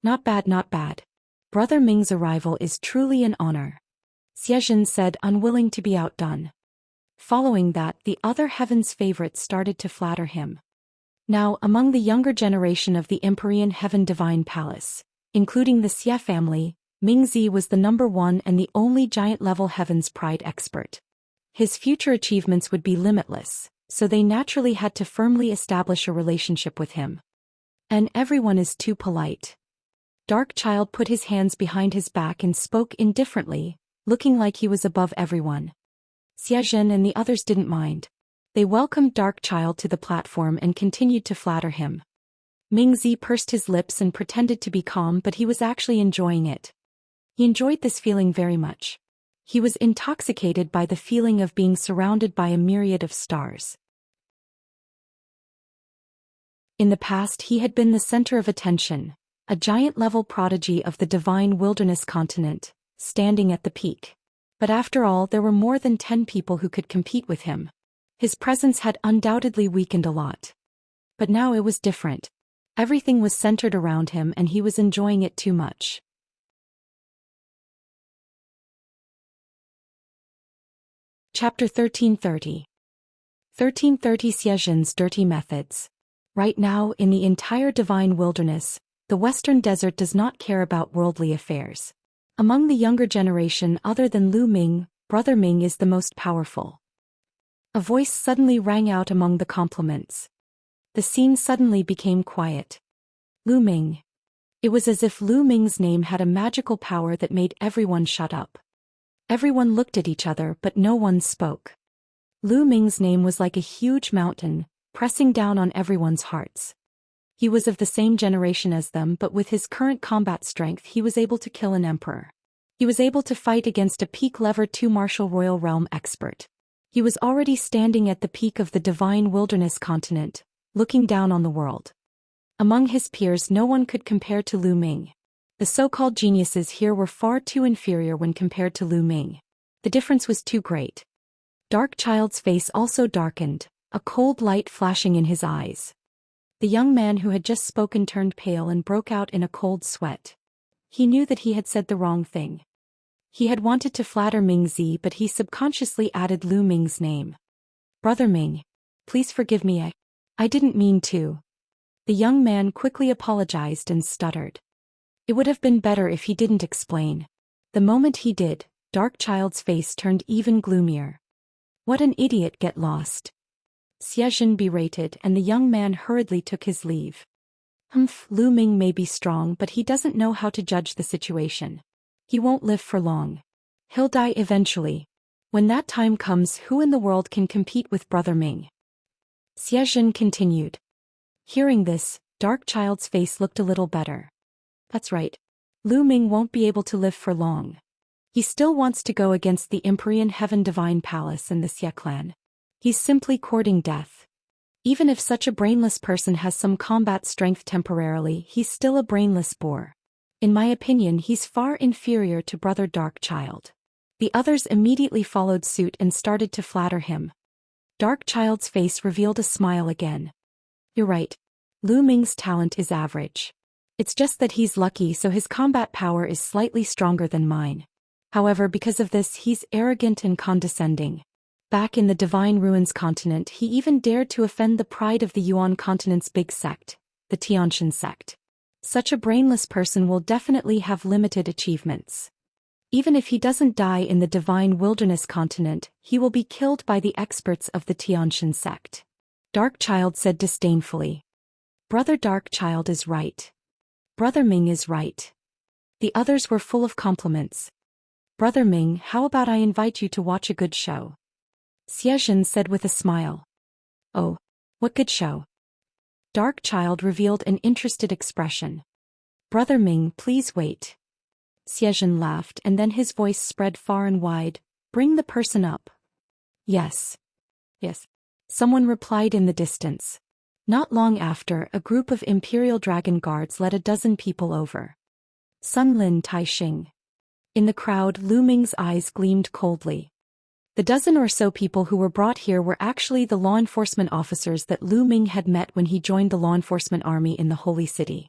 "Not bad, not bad. Brother Ming's arrival is truly an honor," Xianxia said, unwilling to be outdone. Following that, the other heaven's favorites started to flatter him. Now, among the younger generation of the Empyrean Heaven Divine Palace, including the Xia family, Mingzi was the number one and the only giant-level Heaven's Pride expert. His future achievements would be limitless, so they naturally had to firmly establish a relationship with him. And everyone is too polite. Dark Child put his hands behind his back and spoke indifferently, looking like he was above everyone. Xianxia and the others didn't mind. They welcomed Dark Child to the platform and continued to flatter him. Mingzi pursed his lips and pretended to be calm, but he was actually enjoying it. He enjoyed this feeling very much. He was intoxicated by the feeling of being surrounded by a myriad of stars. In the past he had been the center of attention, a giant-level prodigy of the divine wilderness continent, standing at the peak. But after all, there were more than 10 people who could compete with him. His presence had undoubtedly weakened a lot. But now it was different. Everything was centered around him and he was enjoying it too much. Chapter 1330. 1330 Xianxia's Dirty Methods. Right now, in the entire divine wilderness, the Western Desert does not care about worldly affairs. Among the younger generation other than Lu Ming, Brother Ming is the most powerful. A voice suddenly rang out among the compliments. The scene suddenly became quiet. Lu Ming. It was as if Lu Ming's name had a magical power that made everyone shut up. Everyone looked at each other but no one spoke. Lu Ming's name was like a huge mountain, pressing down on everyone's hearts. He was of the same generation as them, but with his current combat strength he was able to kill an emperor. He was able to fight against a peak level 2 martial royal realm expert. He was already standing at the peak of the divine wilderness continent, looking down on the world. Among his peers no one could compare to Lu Ming. The so-called geniuses here were far too inferior when compared to Lu Ming. The difference was too great. Dark Child's face also darkened, a cold light flashing in his eyes. The young man who had just spoken turned pale and broke out in a cold sweat. He knew that he had said the wrong thing. He had wanted to flatter Mingzi, but he subconsciously added Lu Ming's name. "Brother Ming, please forgive me, I didn't mean to." The young man quickly apologized and stuttered. It would have been better if he didn't explain. The moment he did, Dark Child's face turned even gloomier. "What an idiot, get lost." Xianxia berated and the young man hurriedly took his leave. Lu Ming may be strong but he doesn't know how to judge the situation. He won't live for long. He'll die eventually. When that time comes, who in the world can compete with Brother Ming? Xianxia continued. Hearing this, Dark Child's face looked a little better. That's right. Lu Ming won't be able to live for long. He still wants to go against the Empyrean Heaven Divine Palace and the Xie clan. He's simply courting death. Even if such a brainless person has some combat strength temporarily, he's still a brainless boor. In my opinion, he's far inferior to Brother Darkchild. The others immediately followed suit and started to flatter him. Darkchild's face revealed a smile again. You're right. Lu Ming's talent is average. It's just that he's lucky, so his combat power is slightly stronger than mine. However, because of this, he's arrogant and condescending. Back in the Divine Ruins continent, he even dared to offend the pride of the Yuan continent's big sect, the Xianxia sect. Such a brainless person will definitely have limited achievements. Even if he doesn't die in the Divine Wilderness continent, he will be killed by the experts of the Xianxia sect. Darkchild said disdainfully. Brother Darkchild is right. Brother Ming is right. The others were full of compliments. Brother Ming, how about I invite you to watch a good show? Xianxia said with a smile. Oh, what good show? Darkchild revealed an interested expression. Brother Ming, please wait. Xianxia laughed, and then his voice spread far and wide. Bring the person up. Yes. Yes. Someone replied in the distance. Not long after, a group of Imperial Dragon Guards led a dozen people over. Sun Lin Taixing. In the crowd, Lu Ming's eyes gleamed coldly. The dozen or so people who were brought here were actually the law enforcement officers that Lu Ming had met when he joined the law enforcement army in the Holy City.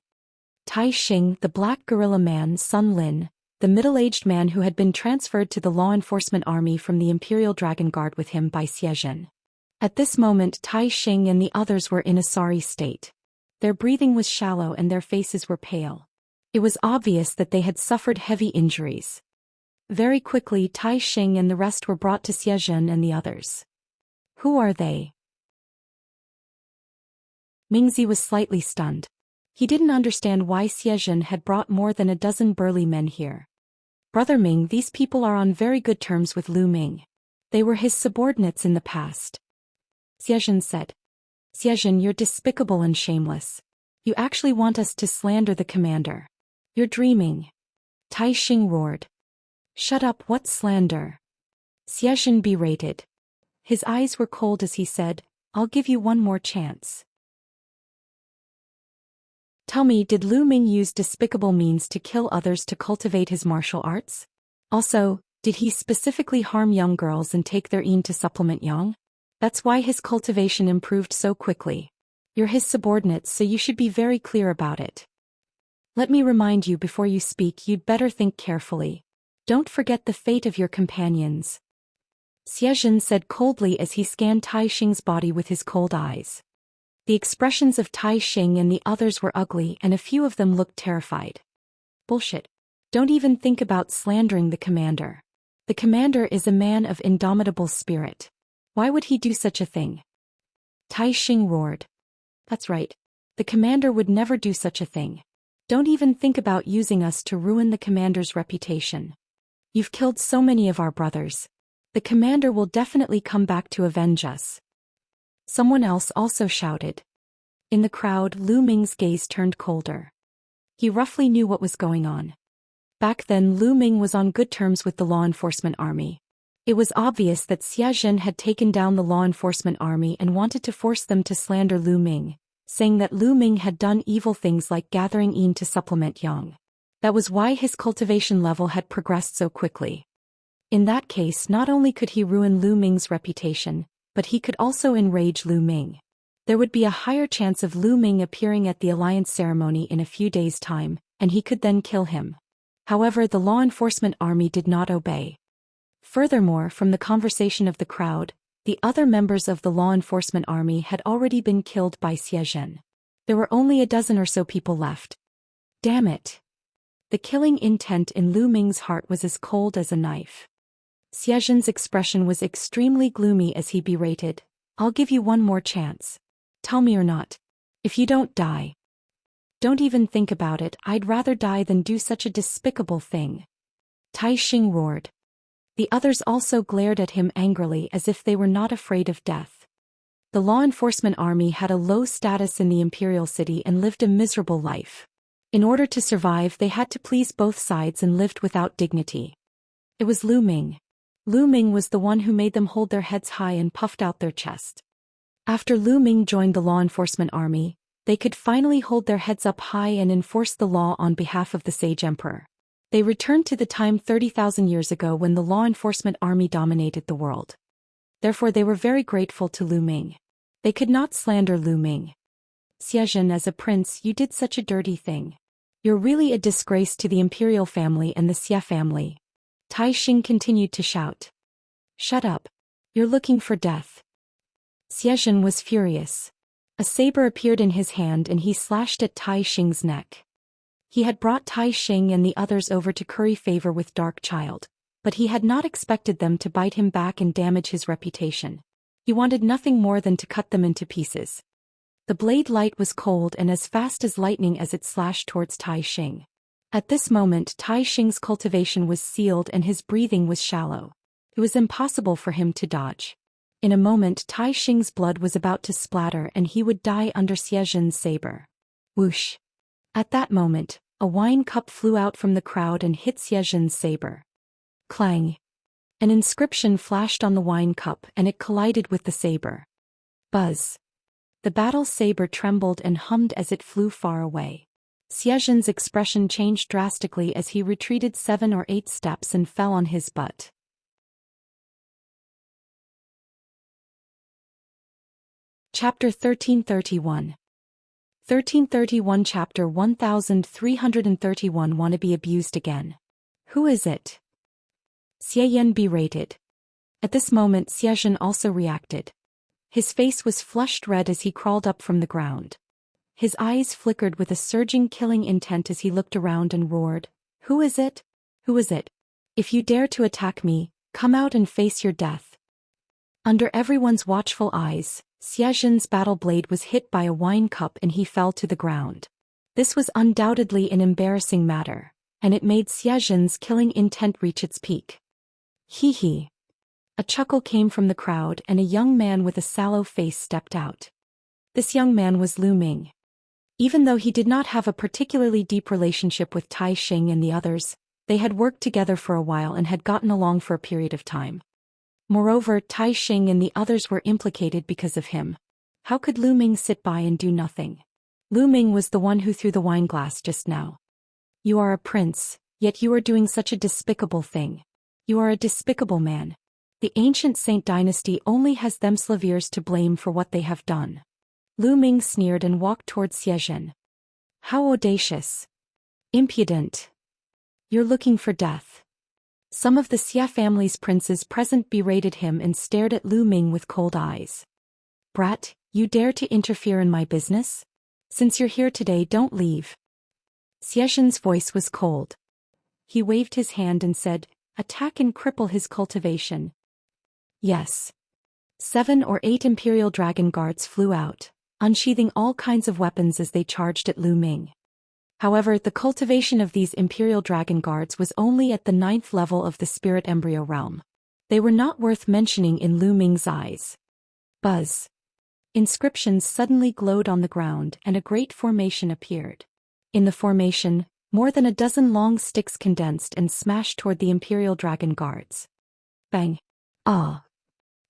Tai Xing, the black gorilla man, Sun Lin, the middle-aged man who had been transferred to the law enforcement army from the Imperial Dragon Guard with him by Xianxia. At this moment, Tai Xing and the others were in a sorry state. Their breathing was shallow and their faces were pale. It was obvious that they had suffered heavy injuries. Very quickly, Tai Xing and the rest were brought to Xianxia and the others. Who are they? Mingzi was slightly stunned. He didn't understand why Xianxia had brought more than a dozen burly men here. Brother Ming, these people are on very good terms with Lu Ming. They were his subordinates in the past. Xianxia said. Xianxia, you're despicable and shameless. You actually want us to slander the commander. You're dreaming. Tai Xing roared. Shut up, what slander? Xianxia berated. His eyes were cold as he said, I'll give you one more chance. Tell me, did Lu Ming use despicable means to kill others to cultivate his martial arts? Also, did he specifically harm young girls and take their yin to supplement yang? That's why his cultivation improved so quickly. You're his subordinates, so you should be very clear about it. Let me remind you before you speak, you'd better think carefully. Don't forget the fate of your companions. Xianxia said coldly as he scanned Tai Xing's body with his cold eyes. The expressions of Tai Xing and the others were ugly, and a few of them looked terrified. Bullshit. Don't even think about slandering the commander. The commander is a man of indomitable spirit. Why would he do such a thing? Tai Xing roared. That's right. The commander would never do such a thing. Don't even think about using us to ruin the commander's reputation. You've killed so many of our brothers. The commander will definitely come back to avenge us. Someone else also shouted. In the crowd, Lu Ming's gaze turned colder. He roughly knew what was going on. Back then, Lu Ming was on good terms with the law enforcement army. It was obvious that Xianxia had taken down the law enforcement army and wanted to force them to slander Lu Ming, saying that Lu Ming had done evil things like gathering yin to supplement yang. That was why his cultivation level had progressed so quickly. In that case, not only could he ruin Lu Ming's reputation, but he could also enrage Lu Ming. There would be a higher chance of Lu Ming appearing at the alliance ceremony in a few days' time, and he could then kill him. However, the law enforcement army did not obey. Furthermore, from the conversation of the crowd, the other members of the law enforcement army had already been killed by Xianxia. There were only a dozen or so people left. Damn it. The killing intent in Lu Ming's heart was as cold as a knife. Xianxia's expression was extremely gloomy as he berated, I'll give you one more chance. Tell me or not. If you don't die. Don't even think about it, I'd rather die than do such a despicable thing. Tai Xing roared. The others also glared at him angrily as if they were not afraid of death. The law enforcement army had a low status in the imperial city and lived a miserable life. In order to survive, they had to please both sides and lived without dignity. It was Lu Ming. Lu Ming was the one who made them hold their heads high and puffed out their chest. After Lu Ming joined the law enforcement army, they could finally hold their heads up high and enforce the law on behalf of the sage emperor. They returned to the time 30,000 years ago when the law enforcement army dominated the world. Therefore they were very grateful to Lu Ming. They could not slander Lu Ming. Xianxia, as a prince, you did such a dirty thing. You're really a disgrace to the imperial family and the Xia family. Tai Xing continued to shout. Shut up. You're looking for death. Xianxia was furious. A saber appeared in his hand and he slashed at Tai Xing's neck. He had brought Tai Xing and the others over to curry favor with Dark Child, but he had not expected them to bite him back and damage his reputation. He wanted nothing more than to cut them into pieces. The blade light was cold and as fast as lightning as it slashed towards Tai Xing. At this moment Tai Xing's cultivation was sealed and his breathing was shallow. It was impossible for him to dodge. In a moment Tai Xing's blood was about to splatter and he would die under Xianxia's saber. Whoosh! At that moment, a wine cup flew out from the crowd and hit Xianxia's saber. Clang! An inscription flashed on the wine cup and it collided with the saber. Buzz! The battle saber trembled and hummed as it flew far away. Xianxia's expression changed drastically as he retreated 7 or 8 steps and fell on his butt. Chapter 1331. 1331 Chapter 1331 Wanna be abused again. Who is it? Xianxia berated. At this moment Xianxia also reacted. His face was flushed red as he crawled up from the ground. His eyes flickered with a surging killing intent as he looked around and roared, Who is it? Who is it? If you dare to attack me, come out and face your death. Under everyone's watchful eyes, Xianxia's battle blade was hit by a wine cup and he fell to the ground. This was undoubtedly an embarrassing matter, and it made Xianxia's killing intent reach its peak. Hee hee. A chuckle came from the crowd and a young man with a sallow face stepped out. This young man was Lu Ming. Even though he did not have a particularly deep relationship with Tai Xing and the others, they had worked together for a while and had gotten along for a period of time. Moreover, Tai Xing and the others were implicated because of him. How could Lu Ming sit by and do nothing? Lu Ming was the one who threw the wine glass just now. You are a prince, yet you are doing such a despicable thing. You are a despicable man. The ancient Saint dynasty only has them Slaviers to blame for what they have done. Lu Ming sneered and walked towards Xianxia. How audacious. Impudent. You're looking for death. Some of the Xia family's princes present berated him and stared at Lu Ming with cold eyes. Brat, you dare to interfere in my business? Since you're here today, don't leave. Xianxia's voice was cold. He waved his hand and said, Attack and cripple his cultivation. Yes. 7 or 8 Imperial Dragon Guards flew out, unsheathing all kinds of weapons as they charged at Lu Ming. However, the cultivation of these Imperial Dragon Guards was only at the 9th level of the Spirit Embryo realm. They were not worth mentioning in Lu Ming's eyes. Buzz. Inscriptions suddenly glowed on the ground and a great formation appeared. In the formation, more than a dozen long sticks condensed and smashed toward the Imperial Dragon Guards. Bang. Ah.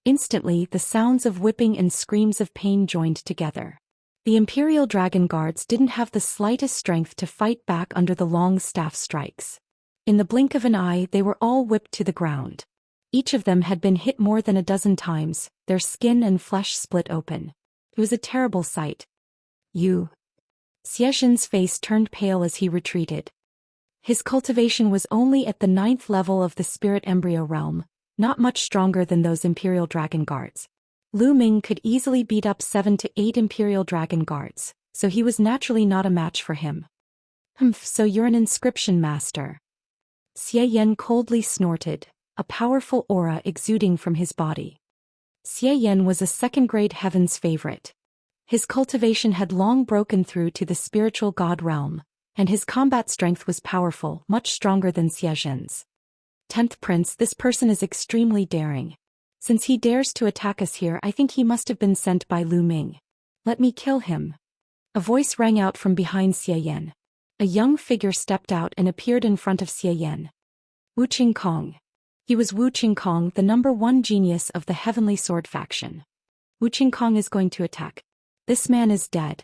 Instantly, the sounds of whipping and screams of pain joined together. The Imperial Dragon Guards didn't have the slightest strength to fight back under the long staff strikes. In the blink of an eye, they were all whipped to the ground. Each of them had been hit more than a dozen times, their skin and flesh split open. It was a terrible sight. You. Xianxia's face turned pale as he retreated. His cultivation was only at the 9th level of the Spirit Embryo realm, not much stronger than those Imperial Dragon Guards. Lu Ming could easily beat up 7 to 8 Imperial Dragon Guards, so he was naturally not a match for him. Humph, so you're an inscription master. Xianxia coldly snorted, a powerful aura exuding from his body. Xianxia was a second-grade heaven's favorite. His cultivation had long broken through to the spiritual god realm, and his combat strength was powerful, much stronger than Xianxia's. 10th Prince, this person is extremely daring. Since he dares to attack us here, I think he must have been sent by Lu Ming. Let me kill him. A voice rang out from behind Xianxia. A young figure stepped out and appeared in front of Xianxia. Wu Qingkong. He was Wu Qingkong, the #1 genius of the Heavenly Sword faction. Wu Qingkong is going to attack. This man is dead.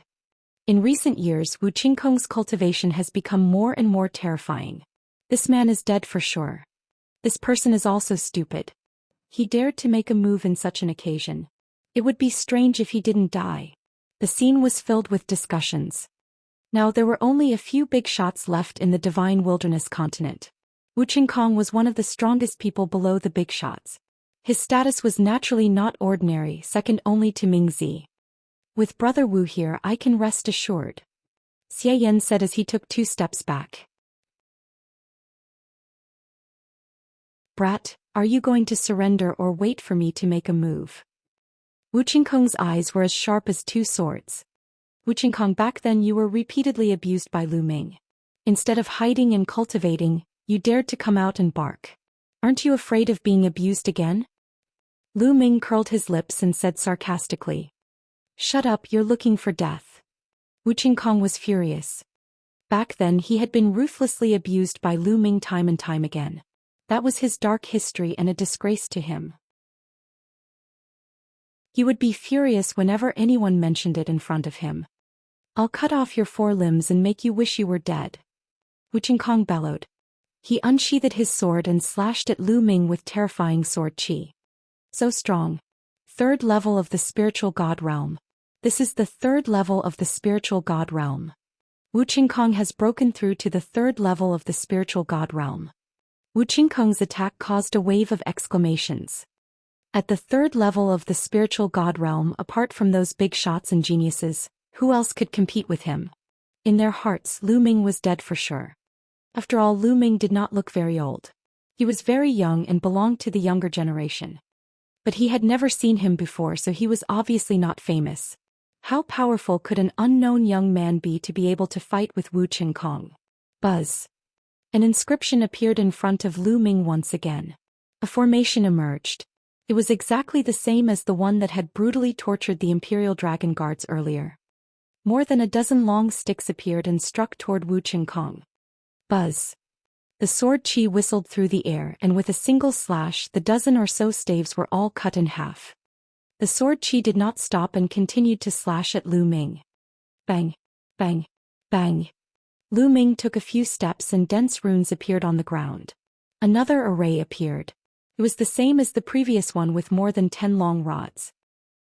In recent years, Wu Qingkong's cultivation has become more and more terrifying. This man is dead for sure. This person is also stupid. He dared to make a move in such an occasion. It would be strange if he didn't die. The scene was filled with discussions. Now there were only a few big shots left in the Divine Wilderness continent. Wu Qingkong was one of the strongest people below the big shots. His status was naturally not ordinary, second only to Mingzi. With Brother Wu here, I can rest assured, Xie Yan said as he took 2 steps back. Brat, are you going to surrender or wait for me to make a move? Wu Qingkong's eyes were as sharp as 2 swords. Wu Qingkong, back then you were repeatedly abused by Lu Ming. Instead of hiding and cultivating, you dared to come out and bark. Aren't you afraid of being abused again? Lu Ming curled his lips and said sarcastically. Shut up, you're looking for death. Wu Qingkong was furious. Back then he had been ruthlessly abused by Lu Ming time and time again. That was his dark history and a disgrace to him. He would be furious whenever anyone mentioned it in front of him. I'll cut off your 4 limbs and make you wish you were dead. Wu Qingkong bellowed. He unsheathed his sword and slashed at Lu Ming with terrifying sword chi. So strong. 3rd level of the spiritual god realm. This is the 3rd level of the spiritual god realm. Wu Qingkong has broken through to the 3rd level of the spiritual god realm. Wu Qingkong's attack caused a wave of exclamations. At the 3rd level of the spiritual god realm, apart from those big shots and geniuses, who else could compete with him? In their hearts, Lu Ming was dead for sure. After all, Lu Ming did not look very old. He was very young and belonged to the younger generation. But he had never seen him before, so he was obviously not famous. How powerful could an unknown young man be to be able to fight with Wu Qingkong? Buzz. An inscription appeared in front of Lu Ming once again. A formation emerged. It was exactly the same as the one that had brutally tortured the Imperial Dragon Guards earlier. More than a dozen long sticks appeared and struck toward Wu Qingkong. Buzz. The sword chi whistled through the air, and with a single slash, the dozen or so staves were all cut in half. The sword chi did not stop and continued to slash at Lu Ming. Bang, bang, bang. Lu Ming took a few steps and dense runes appeared on the ground. Another array appeared. It was the same as the previous one with more than 10 long rods.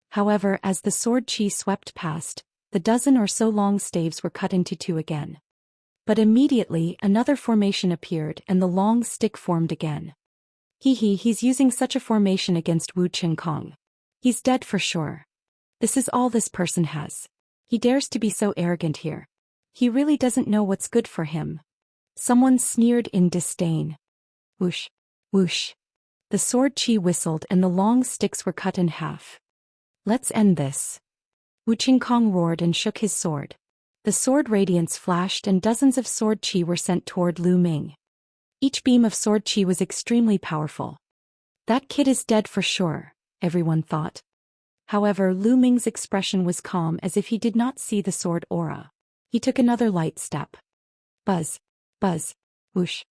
However, as the sword chi swept past, the dozen or so long staves were cut into 2 again. But immediately, another formation appeared and the long stick formed again. He's using such a formation against Wu Qingkong. He's dead for sure. This is all this person has. He dares to be so arrogant here. He really doesn't know what's good for him. Someone sneered in disdain. Whoosh, whoosh. The sword chi whistled and the long sticks were cut in half. Let's end this. Wu Qingkong roared and shook his sword. The sword radiance flashed and dozens of sword chi were sent toward Lu Ming. Each beam of sword chi was extremely powerful. That kid is dead for sure, everyone thought. However, Lu Ming's expression was calm as if he did not see the sword aura. He took another light step. Buzz, buzz, whoosh.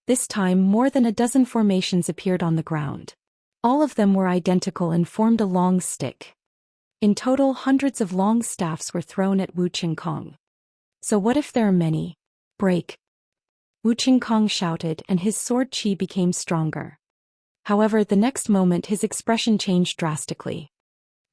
This time more than a dozen formations appeared on the ground. All of them were identical and formed a long stick. In total, hundreds of long staffs were thrown at Wu Qingkong. So what if there are many? Break! Wu Qingkong shouted and his sword chi became stronger. However, the next moment his expression changed drastically.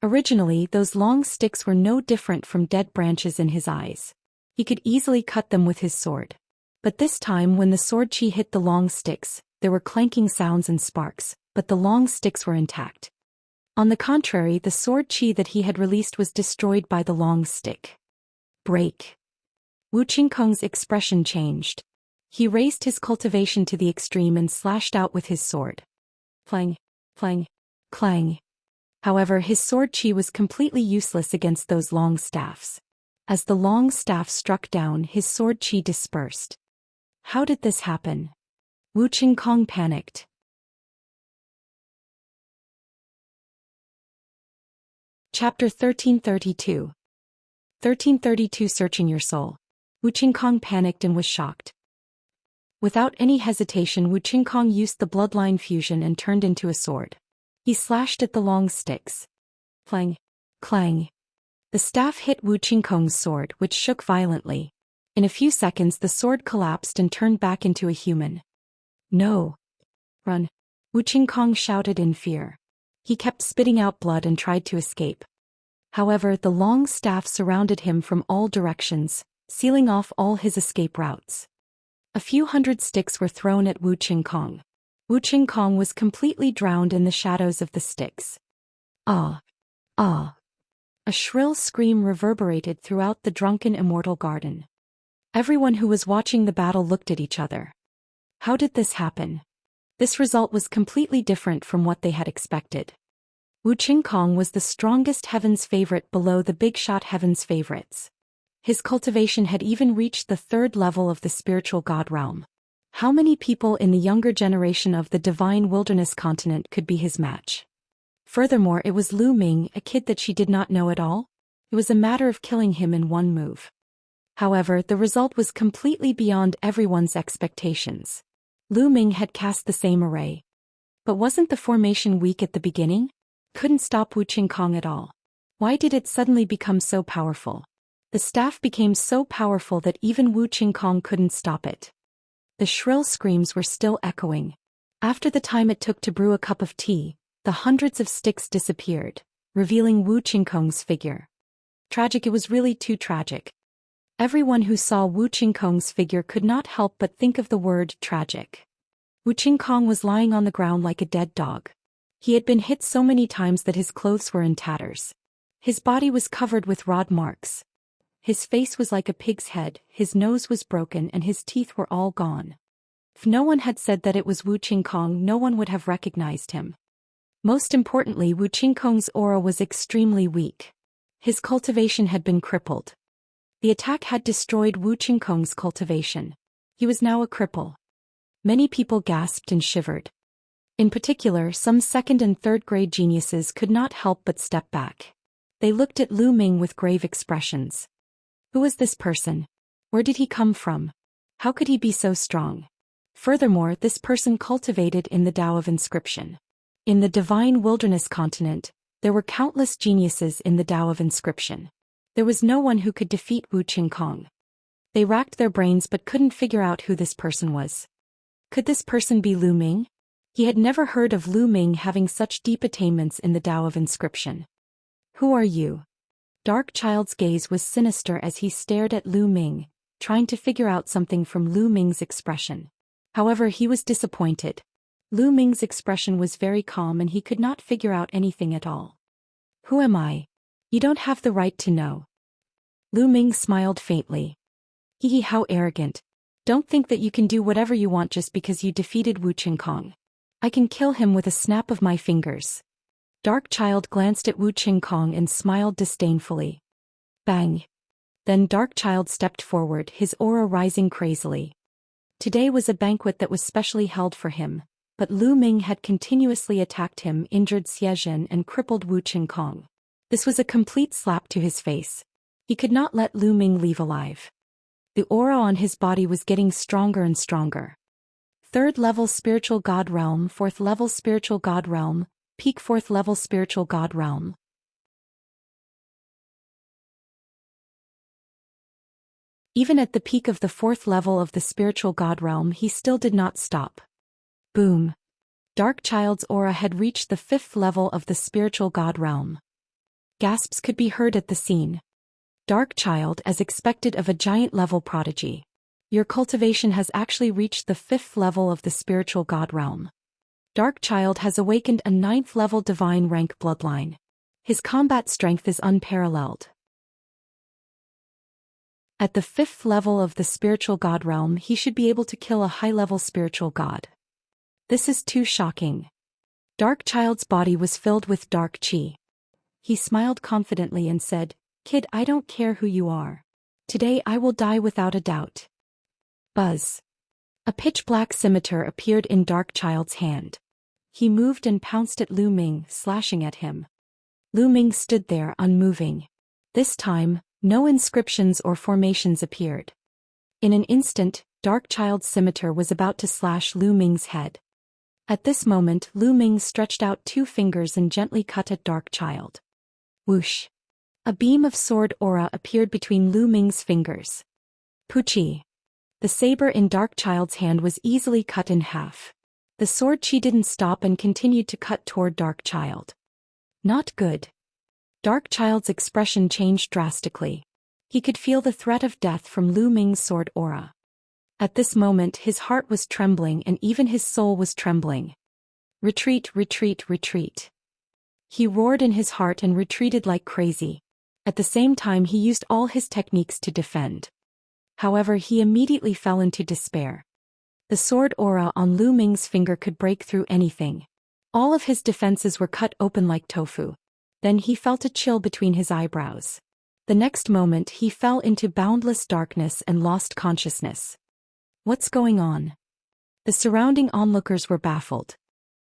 Originally, those long sticks were no different from dead branches in his eyes. He could easily cut them with his sword. But this time when the sword chi hit the long sticks, there were clanking sounds and sparks, but the long sticks were intact. On the contrary, the sword chi that he had released was destroyed by the long stick. Break! Wu Qingkong's expression changed. He raised his cultivation to the extreme and slashed out with his sword. Clang, clang, clang. However, his sword chi was completely useless against those long staffs. As the long staff struck down, his sword chi dispersed. How did this happen? Wu Qingkong panicked. Chapter 1332. 1332 Searching Your Soul. Wu Qingkong panicked and was shocked. Without any hesitation, Wu Qingkong used the bloodline fusion and turned into a sword. He slashed at the long sticks. Clang! Clang! The staff hit Wu Qingkong's sword, which shook violently. In a few seconds the sword collapsed and turned back into a human. No! Run! Wu Qingkong shouted in fear. He kept spitting out blood and tried to escape. However, the long staff surrounded him from all directions, sealing off all his escape routes. A few hundred sticks were thrown at Wu Qingkong. Wu Qingkong was completely drowned in the shadows of the sticks. Ah! Ah! A shrill scream reverberated throughout the drunken immortal garden. Everyone who was watching the battle looked at each other. How did this happen? This result was completely different from what they had expected. Wu Qingkong was the strongest heaven's favorite below the big shot heaven's favorites. His cultivation had even reached the 3rd level of the spiritual god realm. How many people in the younger generation of the divine wilderness continent could be his match? Furthermore, it was Lu Ming, a kid that she did not know at all. It was a matter of killing him in one move. However, the result was completely beyond everyone's expectations. Lu Ming had cast the same array. But wasn't the formation weak at the beginning? Couldn't stop Wu Qingkong at all. Why did it suddenly become so powerful? The staff became so powerful that even Wu Qingkong couldn't stop it. The shrill screams were still echoing. After the time it took to brew a cup of tea, the hundreds of sticks disappeared, revealing Wu Qingkong's figure. Tragic, it was really too tragic. Everyone who saw Wu Qingkong's figure could not help but think of the word tragic. Wu Qingkong was lying on the ground like a dead dog. He had been hit so many times that his clothes were in tatters. His body was covered with rod marks. His face was like a pig's head, his nose was broken and his teeth were all gone. If no one had said that it was Wu Qingkong, no one would have recognized him. Most importantly, Wu Qingkong's aura was extremely weak. His cultivation had been crippled. The attack had destroyed Wu Qingkong's cultivation. He was now a cripple. Many people gasped and shivered. In particular, some 2nd and 3rd grade geniuses could not help but step back. They looked at Lu Ming with grave expressions. Who was this person? Where did he come from? How could he be so strong? Furthermore, this person cultivated in the Tao of Inscription. In the divine wilderness continent, there were countless geniuses in the Tao of Inscription. There was no one who could defeat Wu Qingkong. They racked their brains but couldn't figure out who this person was. Could this person be Lu Ming? He had never heard of Lu Ming having such deep attainments in the Tao of Inscription. Who are you? Dark Child's gaze was sinister as he stared at Lu Ming, trying to figure out something from Lu Ming's expression. However, he was disappointed. Lu Ming's expression was very calm and he could not figure out anything at all. Who am I? You don't have the right to know. Lu Ming smiled faintly. Hee, how arrogant. Don't think that you can do whatever you want just because you defeated Wu Qingkong. I can kill him with a snap of my fingers. Dark Child glanced at Wu Qingkong and smiled disdainfully. Bang! Then Dark Child stepped forward, his aura rising crazily. Today was a banquet that was specially held for him, but Lu Ming had continuously attacked him, injured Xianxia and crippled Wu Qingkong. This was a complete slap to his face. He could not let Lu Ming leave alive. The aura on his body was getting stronger and stronger. 3rd level spiritual god realm, 4th level spiritual god realm, peak 4th level spiritual god realm. Even at the peak of the 4th level of the spiritual god realm, he still did not stop. Boom! Dark Child's aura had reached the 5th level of the spiritual god realm. Gasps could be heard at the scene. Dark Child, as expected of a giant-level prodigy. Your cultivation has actually reached the 5th level of the spiritual god realm. Dark Child has awakened a 9th-level divine rank bloodline. His combat strength is unparalleled. At the 5th level of the spiritual god realm, he should be able to kill a high-level spiritual god. This is too shocking. Dark Child's body was filled with dark chi. He smiled confidently and said, "Kid, I don't care who you are. Today I will die without a doubt." Buzz. A pitch-black scimitar appeared in Dark Child's hand. He moved and pounced at Lu Ming, slashing at him. Lu Ming stood there unmoving. This time, no inscriptions or formations appeared. In an instant, Dark Child's scimitar was about to slash Lu Ming's head. At this moment, Lu Ming stretched out 2 fingers and gently cut at Dark Child. Whoosh! A beam of sword aura appeared between Lu Ming's fingers. Puchi! The saber in Dark Child's hand was easily cut in half. The sword chi didn't stop and continued to cut toward Dark Child. Not good. Dark Child's expression changed drastically. He could feel the threat of death from Lu Ming's sword aura. At this moment his heart was trembling and even his soul was trembling. Retreat, retreat, retreat. He roared in his heart and retreated like crazy. At the same time he used all his techniques to defend. However, he immediately fell into despair. The sword aura on Lu Ming's finger could break through anything. All of his defenses were cut open like tofu. Then he felt a chill between his eyebrows. The next moment he fell into boundless darkness and lost consciousness. What's going on? The surrounding onlookers were baffled.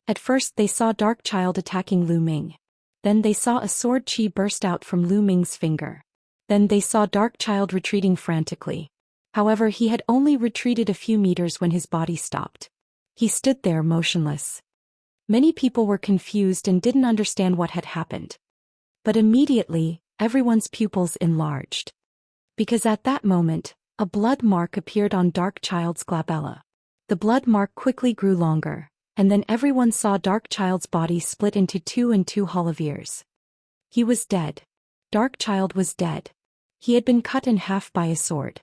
At first they saw Dark Child attacking Lu Ming. Then they saw a sword chi burst out from Lu Ming's finger. Then they saw Dark Child retreating frantically. However, he had only retreated a few meters when his body stopped. He stood there motionless. Many people were confused and didn't understand what had happened. But immediately, everyone's pupils enlarged. Because at that moment, a blood mark appeared on Dark Child's glabella. The blood mark quickly grew longer, and then everyone saw Dark Child's body split into 2 and 2 hollow ears. He was dead. Dark Child was dead. He had been cut in half by a sword.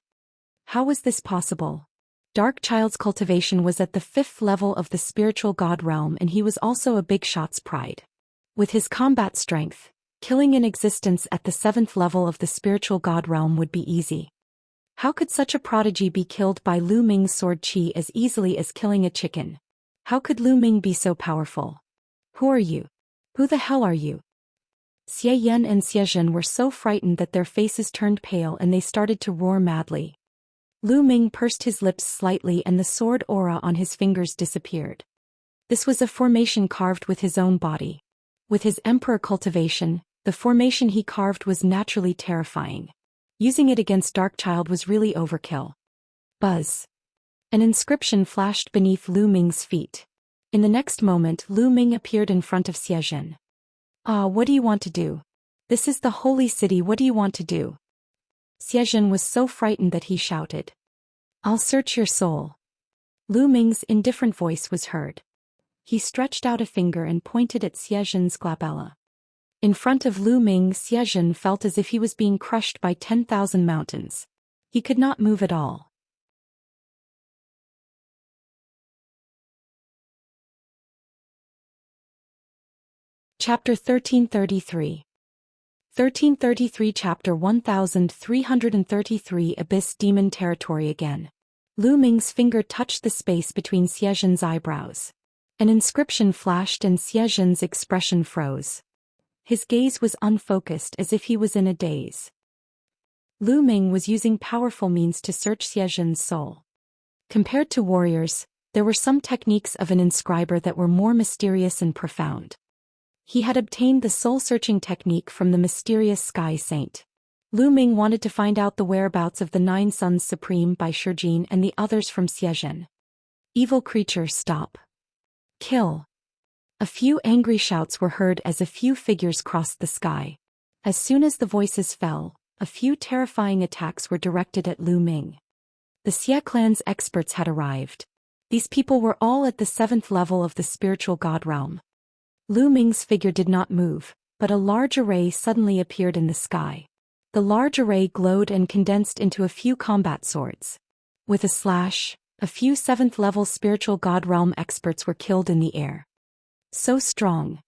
How was this possible? Dark Child's cultivation was at the 5th level of the spiritual god realm, and he was also a big shot's pride. With his combat strength, killing an existence at the 7th level of the spiritual god realm would be easy. How could such a prodigy be killed by Lu Ming's sword chi as easily as killing a chicken? How could Lu Ming be so powerful? Who are you? Who the hell are you? Xian and Xianxia were so frightened that their faces turned pale and they started to roar madly. Lu Ming pursed his lips slightly and the sword aura on his fingers disappeared. This was a formation carved with his own body. With his emperor cultivation, the formation he carved was naturally terrifying. Using it against Dark Child was really overkill. Buzz. An inscription flashed beneath Lu Ming's feet. In the next moment, Lu Ming appeared in front of Xianxia. Ah, what do you want to do? This is the holy city, what do you want to do? Xianxia was so frightened that he shouted. I'll search your soul. Lu Ming's indifferent voice was heard. He stretched out a finger and pointed at Xianxia's glabella. In front of Lu Ming, Xianxia felt as if he was being crushed by 10,000 mountains. He could not move at all. Chapter 1333. 1333 Chapter 1333 Abyss Demon Territory again. Lu Ming's finger touched the space between Xianxia's eyebrows. An inscription flashed and Xianxia's expression froze. His gaze was unfocused as if he was in a daze. Lu Ming was using powerful means to search Xianxia's soul. Compared to warriors, there were some techniques of an inscriber that were more mysterious and profound. He had obtained the soul-searching technique from the mysterious Sky Saint. Lu Ming wanted to find out the whereabouts of the 9 Sons Supreme by Shijin and the others from Xianxia. Evil creature, stop. Kill. A few angry shouts were heard as a few figures crossed the sky. As soon as the voices fell, a few terrifying attacks were directed at Lu Ming. The Xia clan's experts had arrived. These people were all at the 7th level of the spiritual god realm. Lu Ming's figure did not move, but a large array suddenly appeared in the sky. The large array glowed and condensed into a few combat swords. With a slash, a few 7th level spiritual god realm experts were killed in the air. So strong.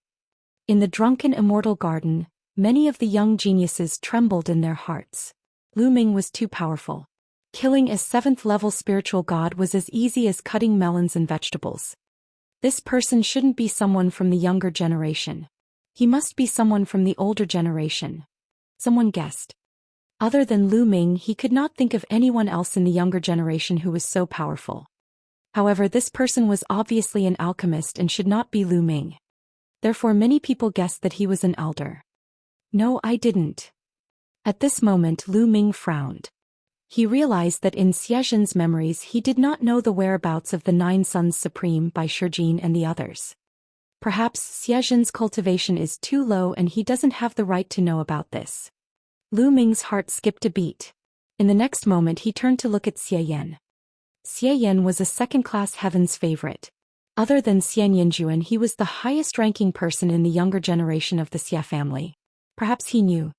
In the drunken immortal garden, many of the young geniuses trembled in their hearts. Lu Ming was too powerful. Killing a 7th level spiritual god was as easy as cutting melons and vegetables. This person shouldn't be someone from the younger generation. He must be someone from the older generation. Someone guessed. Other than Lu Ming, he could not think of anyone else in the younger generation who was so powerful. However, this person was obviously an alchemist and should not be Lu Ming. Therefore many people guessed that he was an elder. No, I didn't. At this moment Lu Ming frowned. He realized that in Xianxia's memories he did not know the whereabouts of the 9 Sons Supreme by Zhou and the others. Perhaps Xianxia's cultivation is too low and he doesn't have the right to know about this. Lu Ming's heart skipped a beat. In the next moment he turned to look at Xie Yan. Xie Yan was a second-class heaven's favorite. Other than Xianxia, he was the highest-ranking person in the younger generation of the Xia family. Perhaps he knew.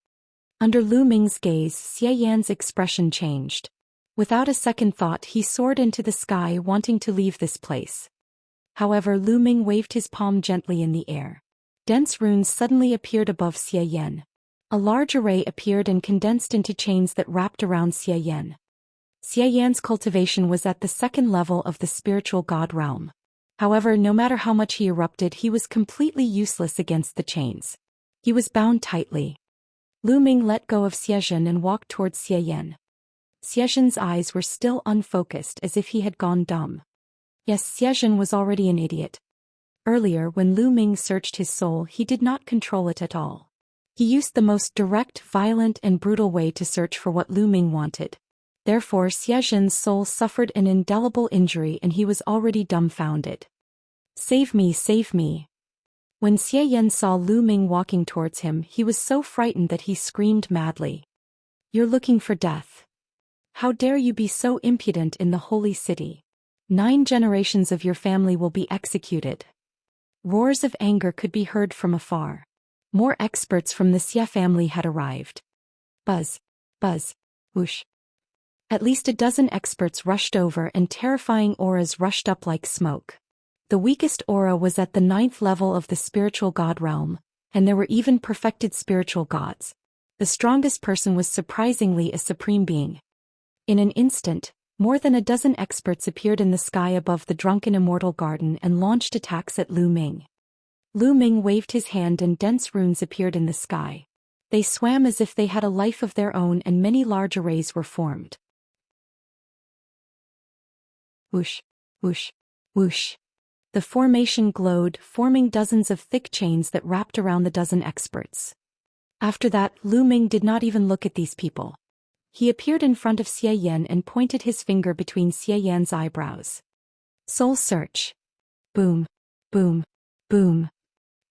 Under Lu Ming's gaze, Xie Yan's expression changed. Without a second thought he soared into the sky wanting to leave this place. However, Lu Ming waved his palm gently in the air. Dense runes suddenly appeared above Xie Yan. A large array appeared and condensed into chains that wrapped around Xie Yan. Xie Yan's cultivation was at the second level of the spiritual god realm. However, no matter how much he erupted, he was completely useless against the chains. He was bound tightly. Lu Ming let go of Xie Yan and walked towards Xie Yan. Xie Yan's eyes were still unfocused as if he had gone dumb. Yes, Xie Yan was already an idiot. Earlier, when Lu Ming searched his soul, he did not control it at all. He used the most direct, violent and brutal way to search for what Lu Ming wanted. Therefore, Xie Yan's soul suffered an indelible injury and he was already dumbfounded. "Save me, save me." When Xie Yan saw Lu Ming walking towards him, he was so frightened that he screamed madly. "You're looking for death. How dare you be so impudent in the holy city? 9 generations of your family will be executed." Roars of anger could be heard from afar. More experts from the Xia family had arrived. Buzz, buzz, whoosh. At least a dozen experts rushed over and terrifying auras rushed up like smoke. The weakest aura was at the 9th level of the spiritual god realm, and there were even perfected spiritual gods. The strongest person was surprisingly a supreme being. In an instant, more than a dozen experts appeared in the sky above the drunken immortal garden and launched attacks at Lu Ming. Lu Ming waved his hand and dense runes appeared in the sky. They swam as if they had a life of their own and many large arrays were formed. Whoosh, whoosh, whoosh. The formation glowed, forming dozens of thick chains that wrapped around the dozen experts. After that, Lu Ming did not even look at these people. He appeared in front of Xie Yan and pointed his finger between Xie Yan's eyebrows. Soul search. Boom, boom, boom.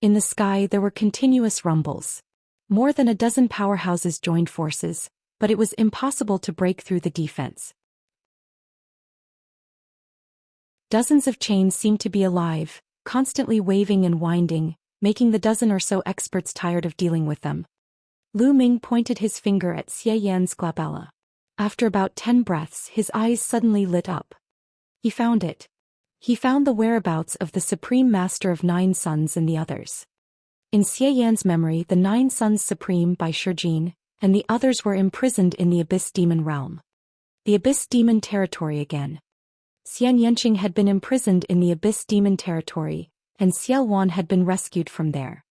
In the sky there were continuous rumbles. More than a dozen powerhouses joined forces, but it was impossible to break through the defense. Dozens of chains seemed to be alive, constantly waving and winding, making the dozen or so experts tired of dealing with them. Lu Ming pointed his finger at Xie Yan's glabella. After about 10 breaths, his eyes suddenly lit up. He found it. He found the whereabouts of the Supreme Master of 9 Sons and the others. In Xie Yan's memory, the 9 Sons Supreme by Zhou and the others were imprisoned in the Abyss Demon realm. The Abyss Demon territory again. Xianxia had been imprisoned in the Abyss Demon territory, and Xiaowan had been rescued from there.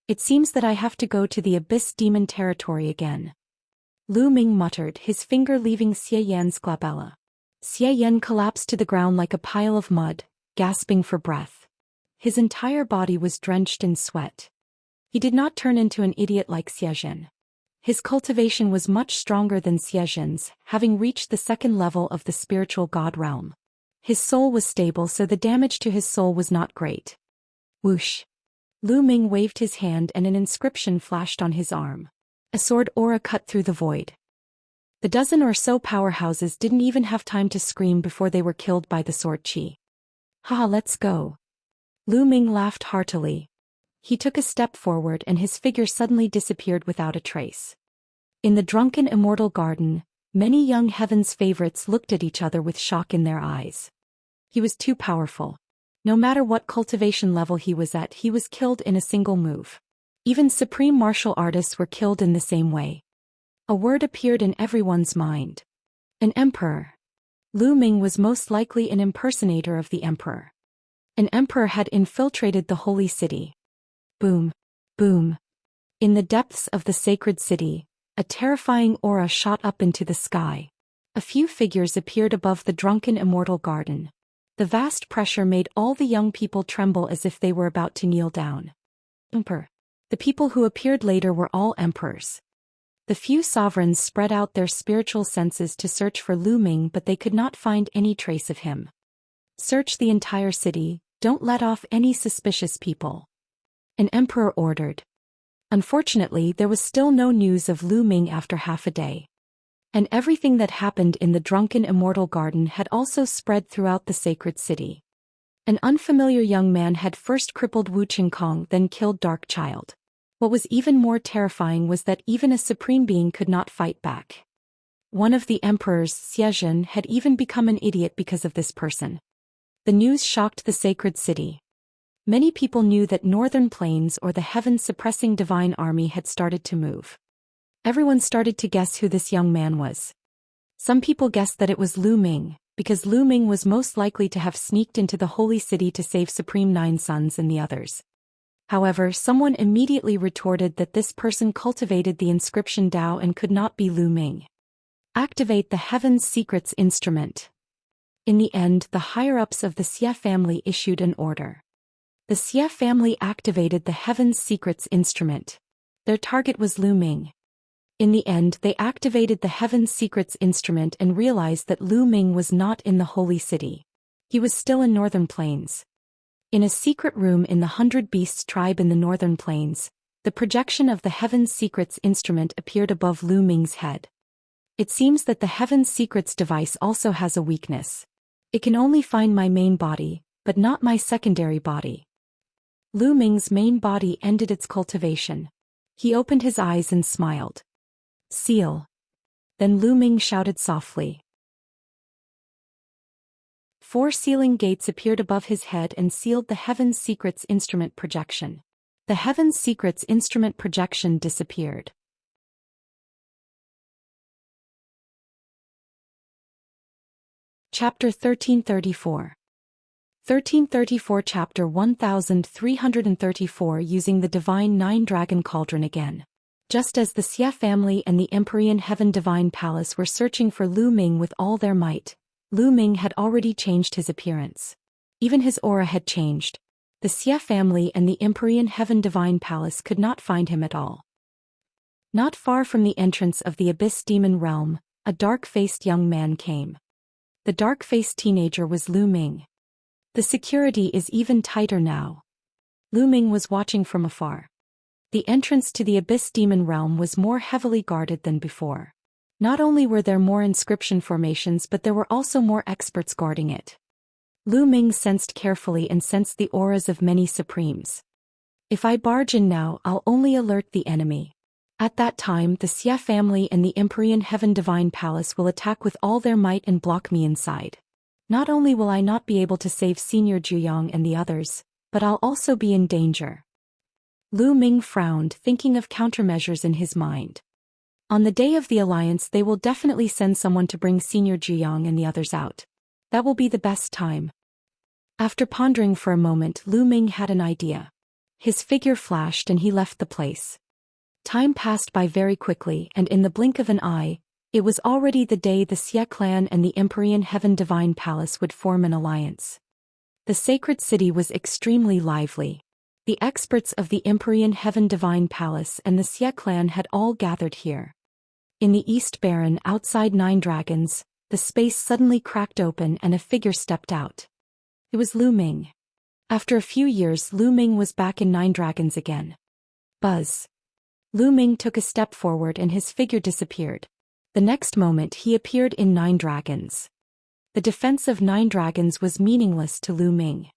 It seems that I have to go to the Abyss Demon territory again. Lu Ming muttered, his finger leaving Xie Yan's glabella. Xie Yan collapsed to the ground like a pile of mud, gasping for breath. His entire body was drenched in sweat. He did not turn into an idiot like Xie Yan. His cultivation was much stronger than Xie Yan's, having reached the 2nd level of the spiritual god realm. His soul was stable, so the damage to his soul was not great. Whoosh. Lu Ming waved his hand and an inscription flashed on his arm. A sword aura cut through the void. The dozen or so powerhouses didn't even have time to scream before they were killed by the sword chi. Haha, let's go. Lu Ming laughed heartily. He took a step forward and his figure suddenly disappeared without a trace. In the drunken immortal garden, many young heaven's favorites looked at each other with shock in their eyes. He was too powerful. No matter what cultivation level he was at, he was killed in a single move. Even supreme martial artists were killed in the same way. A word appeared in everyone's mind. An emperor. Lu Ming was most likely an impersonator of the emperor. An emperor had infiltrated the holy city. Boom, boom. In the depths of the sacred city, a terrifying aura shot up into the sky. A few figures appeared above the drunken immortal garden. The vast pressure made all the young people tremble as if they were about to kneel down. Emperor. The people who appeared later were all emperors. The few sovereigns spread out their spiritual senses to search for Lu Ming, but they could not find any trace of him. Search the entire city, don't let off any suspicious people. An emperor ordered. Unfortunately, there was still no news of Lu Ming after half a day. And everything that happened in the drunken immortal garden had also spread throughout the sacred city. An unfamiliar young man had first crippled Wu Qingkong, then killed Dark Child. What was even more terrifying was that even a supreme being could not fight back. One of the emperors, Xianxia, had even become an idiot because of this person. The news shocked the sacred city. Many people knew that Northern Plains or the heaven-suppressing divine army had started to move. Everyone started to guess who this young man was. Some people guessed that it was Lu Ming, because Lu Ming was most likely to have sneaked into the holy city to save Supreme Nine Sons and the others. However, someone immediately retorted that this person cultivated the inscription Dao and could not be Lu Ming. Activate the Heaven's Secrets instrument. In the end, the higher-ups of the Xie family issued an order. The Xie family activated the Heaven's Secrets instrument. Their target was Lu Ming. In the end, they activated the Heaven's Secrets instrument and realized that Lu Ming was not in the Holy City. He was still in Northern Plains. In a secret room in the 100 Beasts tribe in the Northern Plains, the projection of the Heaven's Secrets instrument appeared above Lu Ming's head. It seems that the Heaven's Secrets device also has a weakness. It can only find my main body, but not my secondary body. Lu Ming's main body ended its cultivation. He opened his eyes and smiled. Seal. Then Lu Ming shouted softly. 4 sealing gates appeared above his head and sealed the Heaven's Secrets instrument projection. The Heaven's Secrets instrument projection disappeared. Chapter 1334. 1334 Chapter 1334 Using the Divine Nine Dragon Cauldron again. Just as the Xie family and the Empyrean Heaven Divine Palace were searching for Lu Ming with all their might, Lu Ming had already changed his appearance. Even his aura had changed. The Xie family and the Empyrean Heaven Divine Palace could not find him at all. Not far from the entrance of the Abyss Demon Realm, a dark-faced young man came. The dark-faced teenager was Lu Ming. The security is even tighter now. Lu Ming was watching from afar. The entrance to the Abyss Demon Realm was more heavily guarded than before. Not only were there more inscription formations, but there were also more experts guarding it. Lu Ming sensed carefully and sensed the auras of many supremes. If I barge in now, I'll only alert the enemy. At that time, the Xie family and the Empyrean Heaven Divine Palace will attack with all their might and block me inside. Not only will I not be able to save Senior Zhuyang and the others, but I'll also be in danger. Lu Ming frowned, thinking of countermeasures in his mind. On the day of the alliance, they will definitely send someone to bring Senior Zhuyang and the others out. That will be the best time. After pondering for a moment, Lu Ming had an idea. His figure flashed and he left the place. Time passed by very quickly, and in the blink of an eye, it was already the day the Xie clan and the Empyrean Heaven Divine Palace would form an alliance. The sacred city was extremely lively. The experts of the Empyrean Heaven Divine Palace and the Xie clan had all gathered here. In the East Baron outside Nine Dragons, the space suddenly cracked open and a figure stepped out. It was Lu Ming. After a few years, Lu Ming was back in Nine Dragons again. Buzz. Lu Ming took a step forward and his figure disappeared. The next moment he appeared in Nine Dragons. The defense of Nine Dragons was meaningless to Lu Ming.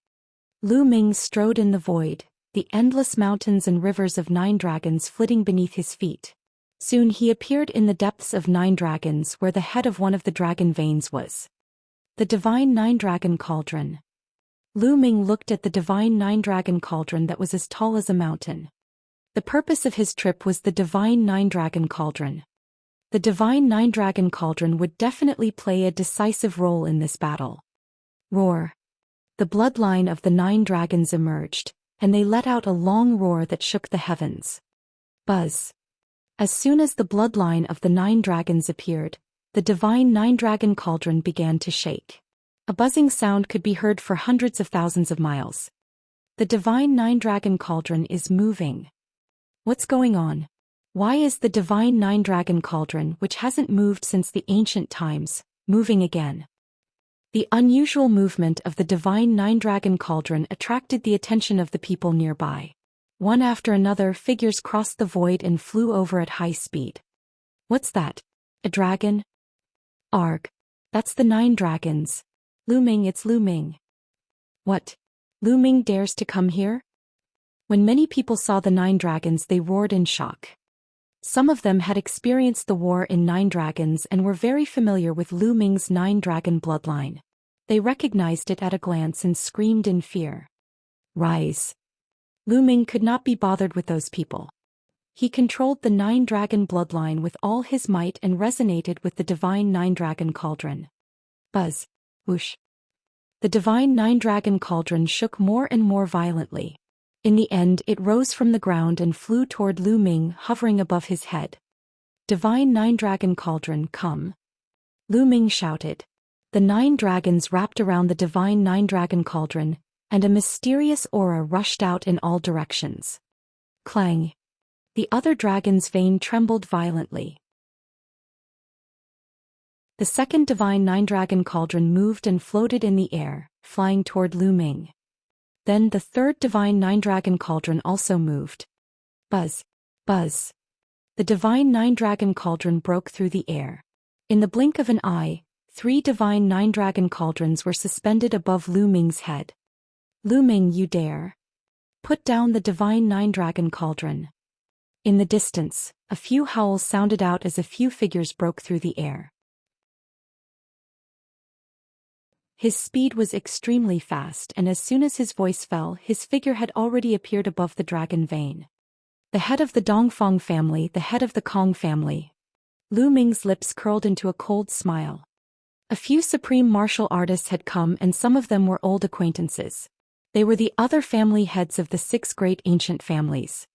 Lu Ming strode in the void, the endless mountains and rivers of Nine Dragons flitting beneath his feet. Soon he appeared in the depths of Nine Dragons where the head of one of the dragon veins was. The Divine Nine Dragon Cauldron. Lu Ming looked at the Divine Nine Dragon Cauldron that was as tall as a mountain. The purpose of his trip was the Divine Nine Dragon Cauldron. The Divine Nine Dragon Cauldron would definitely play a decisive role in this battle. Roar. The bloodline of the Nine Dragons emerged, and they let out a long roar that shook the heavens. Buzz. As soon as the bloodline of the Nine Dragons appeared, the Divine Nine Dragon Cauldron began to shake. A buzzing sound could be heard for hundreds of thousands of miles. The Divine Nine Dragon Cauldron is moving. What's going on? Why is the divine nine-dragon cauldron, which hasn't moved since the ancient times, moving again? The unusual movement of the divine nine-dragon cauldron attracted the attention of the people nearby. One after another, figures crossed the void and flew over at high speed. What's that? A dragon? Arg. That's the 9 dragons. Looming, it's looming. What? Looming dares to come here? When many people saw the 9 dragons, they roared in shock. Some of them had experienced the war in 9 dragons and were very familiar with Looming's 9-dragon bloodline. They recognized it at a glance and screamed in fear. Rise. Looming could not be bothered with those people. He controlled the 9-dragon bloodline with all his might and resonated with the divine 9-dragon cauldron. Buzz. Whoosh. The divine 9-dragon cauldron shook more and more violently. In the end, it rose from the ground and flew toward Looming, hovering above his head. Divine 9-dragon cauldron, come. Looming shouted. The 9 dragons wrapped around the divine 9-dragon cauldron, and a mysterious aura rushed out in all directions. Clang. The other dragon's vein trembled violently. The second divine 9-dragon cauldron moved and floated in the air, flying toward Looming. Then the third divine 9-dragon cauldron also moved. Buzz. Buzz. The divine 9-dragon cauldron broke through the air. In the blink of an eye, 3 divine 9-dragon cauldrons were suspended above Looming's head. Looming, you dare? Put down the divine 9-dragon cauldron. In the distance, a few howls sounded out as a few figures broke through the air. His speed was extremely fast, and as soon as his voice fell, his figure had already appeared above the dragon vein. The head of the Dongfang family, the head of the Kong family. Looming's lips curled into a cold smile. A few supreme martial artists had come, and some of them were old acquaintances. They were the other family heads of the 6 great ancient families.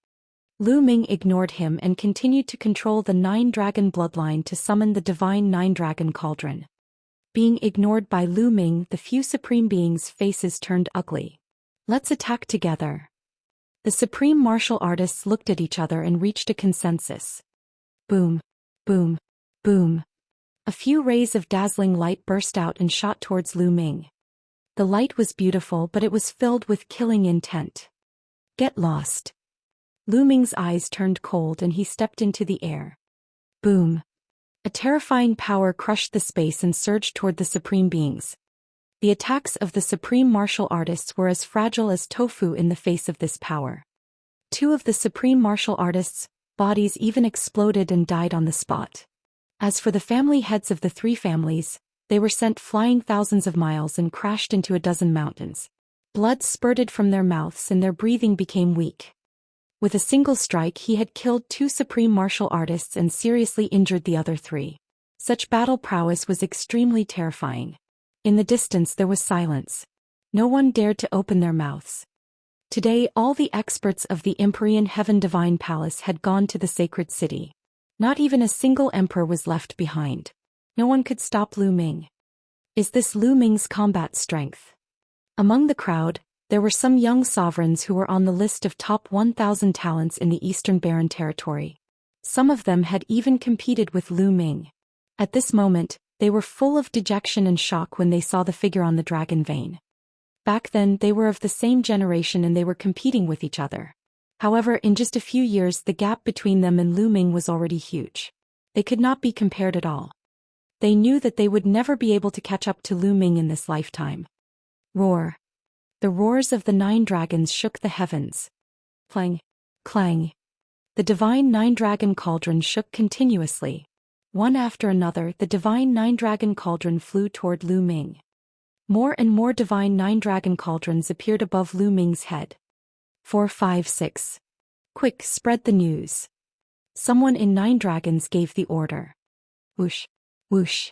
Looming ignored him and continued to control the 9-dragon bloodline to summon the divine 9-dragon cauldron. Being ignored by Looming, the few supreme beings' faces turned ugly. Let's attack together. The supreme martial artists looked at each other and reached a consensus. Boom. Boom. Boom. A few rays of dazzling light burst out and shot towards Looming. The light was beautiful, but it was filled with killing intent. Get lost. Looming's eyes turned cold and he stepped into the air. Boom. A terrifying power crushed the space and surged toward the supreme beings. The attacks of the supreme martial artists were as fragile as tofu in the face of this power. 2 of the supreme martial artists' bodies even exploded and died on the spot. As for the family heads of the 3 families, they were sent flying thousands of miles and crashed into a dozen mountains. Blood spurted from their mouths and their breathing became weak. With a single strike, he had killed 2 supreme martial artists and seriously injured the other 3. Such battle prowess was extremely terrifying. In the distance there was silence. No one dared to open their mouths. Today all the experts of the Empyrean Heaven Divine Palace had gone to the sacred city. Not even a single emperor was left behind. No one could stop Looming. Is this Looming's combat strength? Among the crowd, there were some young sovereigns who were on the list of top 1,000 talents in the Eastern Barren Territory. Some of them had even competed with Looming. At this moment, they were full of dejection and shock when they saw the figure on the dragon vein. Back then, they were of the same generation and they were competing with each other. However, in just a few years, the gap between them and Looming was already huge. They could not be compared at all. They knew that they would never be able to catch up to Looming in this lifetime. Roar. The roars of the 9 dragons shook the heavens. Clang. Clang. The divine 9-dragon cauldron shook continuously. One after another, the divine 9-dragon cauldron flew toward Looming. More and more divine 9-dragon cauldrons appeared above Looming's head. 4, 5, 6. Quick, spread the news. Someone in 9 dragons gave the order. Whoosh. Whoosh.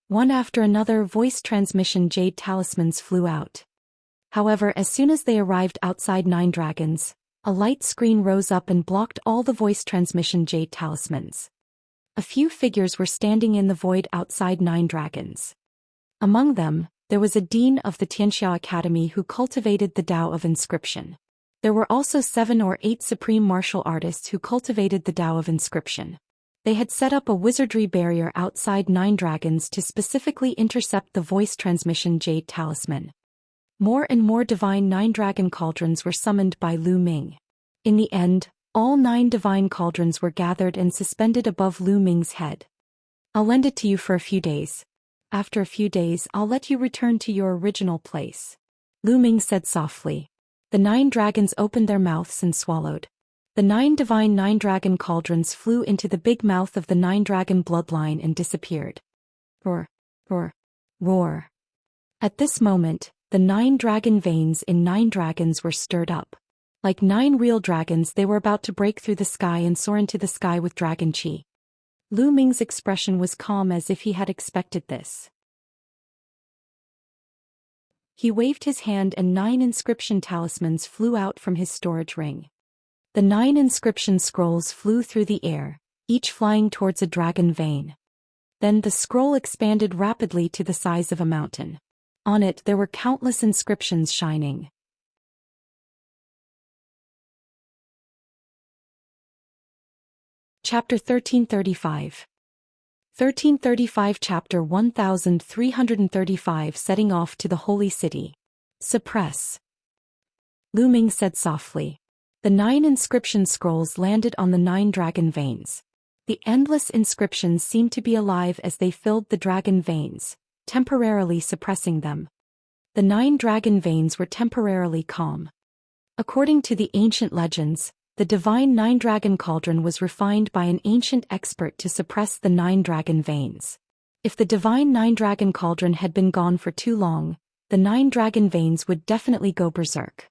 One after another, voice transmission jade talismans flew out. However, as soon as they arrived outside 9 dragons, a light screen rose up and blocked all the voice transmission jade talismans. A few figures were standing in the void outside 9 dragons. Among them, there was a dean of the Xianxia Academy who cultivated the Tao of inscription. There were also 7 or 8 supreme martial artists who cultivated the Tao of inscription. They had set up a wizardry barrier outside 9 dragons to specifically intercept the voice transmission jade talisman. More and more divine 9 dragon cauldrons were summoned by Lu Ming. In the end, all 9 divine cauldrons were gathered and suspended above Lu Ming's head. I'll lend it to you for a few days. After a few days, I'll let you return to your original place. Lu Ming said softly. The 9 dragons opened their mouths and swallowed. The 9 divine 9 dragon cauldrons flew into the big mouth of the 9 dragon bloodline and disappeared. Roar, roar, roar. At this moment, the 9 dragon veins in 9 dragons were stirred up. Like 9 real dragons, they were about to break through the sky and soar into the sky with dragon chi. Lu Ming's expression was calm as if he had expected this. He waved his hand and 9 inscription talismans flew out from his storage ring. The 9 inscription scrolls flew through the air, each flying towards a dragon vein. Then the scroll expanded rapidly to the size of a mountain. On it there were countless inscriptions shining. Chapter 1335. 1335 Chapter 1335 Setting off to the Holy City. Suppress. Lu Ming said softly. The 9 inscription scrolls landed on the 9 dragon veins. The endless inscriptions seemed to be alive as they filled the dragon veins, temporarily suppressing them. The 9 dragon veins were temporarily calm. According to the ancient legends, the divine 9 dragon cauldron was refined by an ancient expert to suppress the 9 dragon veins. If the divine 9 dragon cauldron had been gone for too long, the 9 dragon veins would definitely go berserk.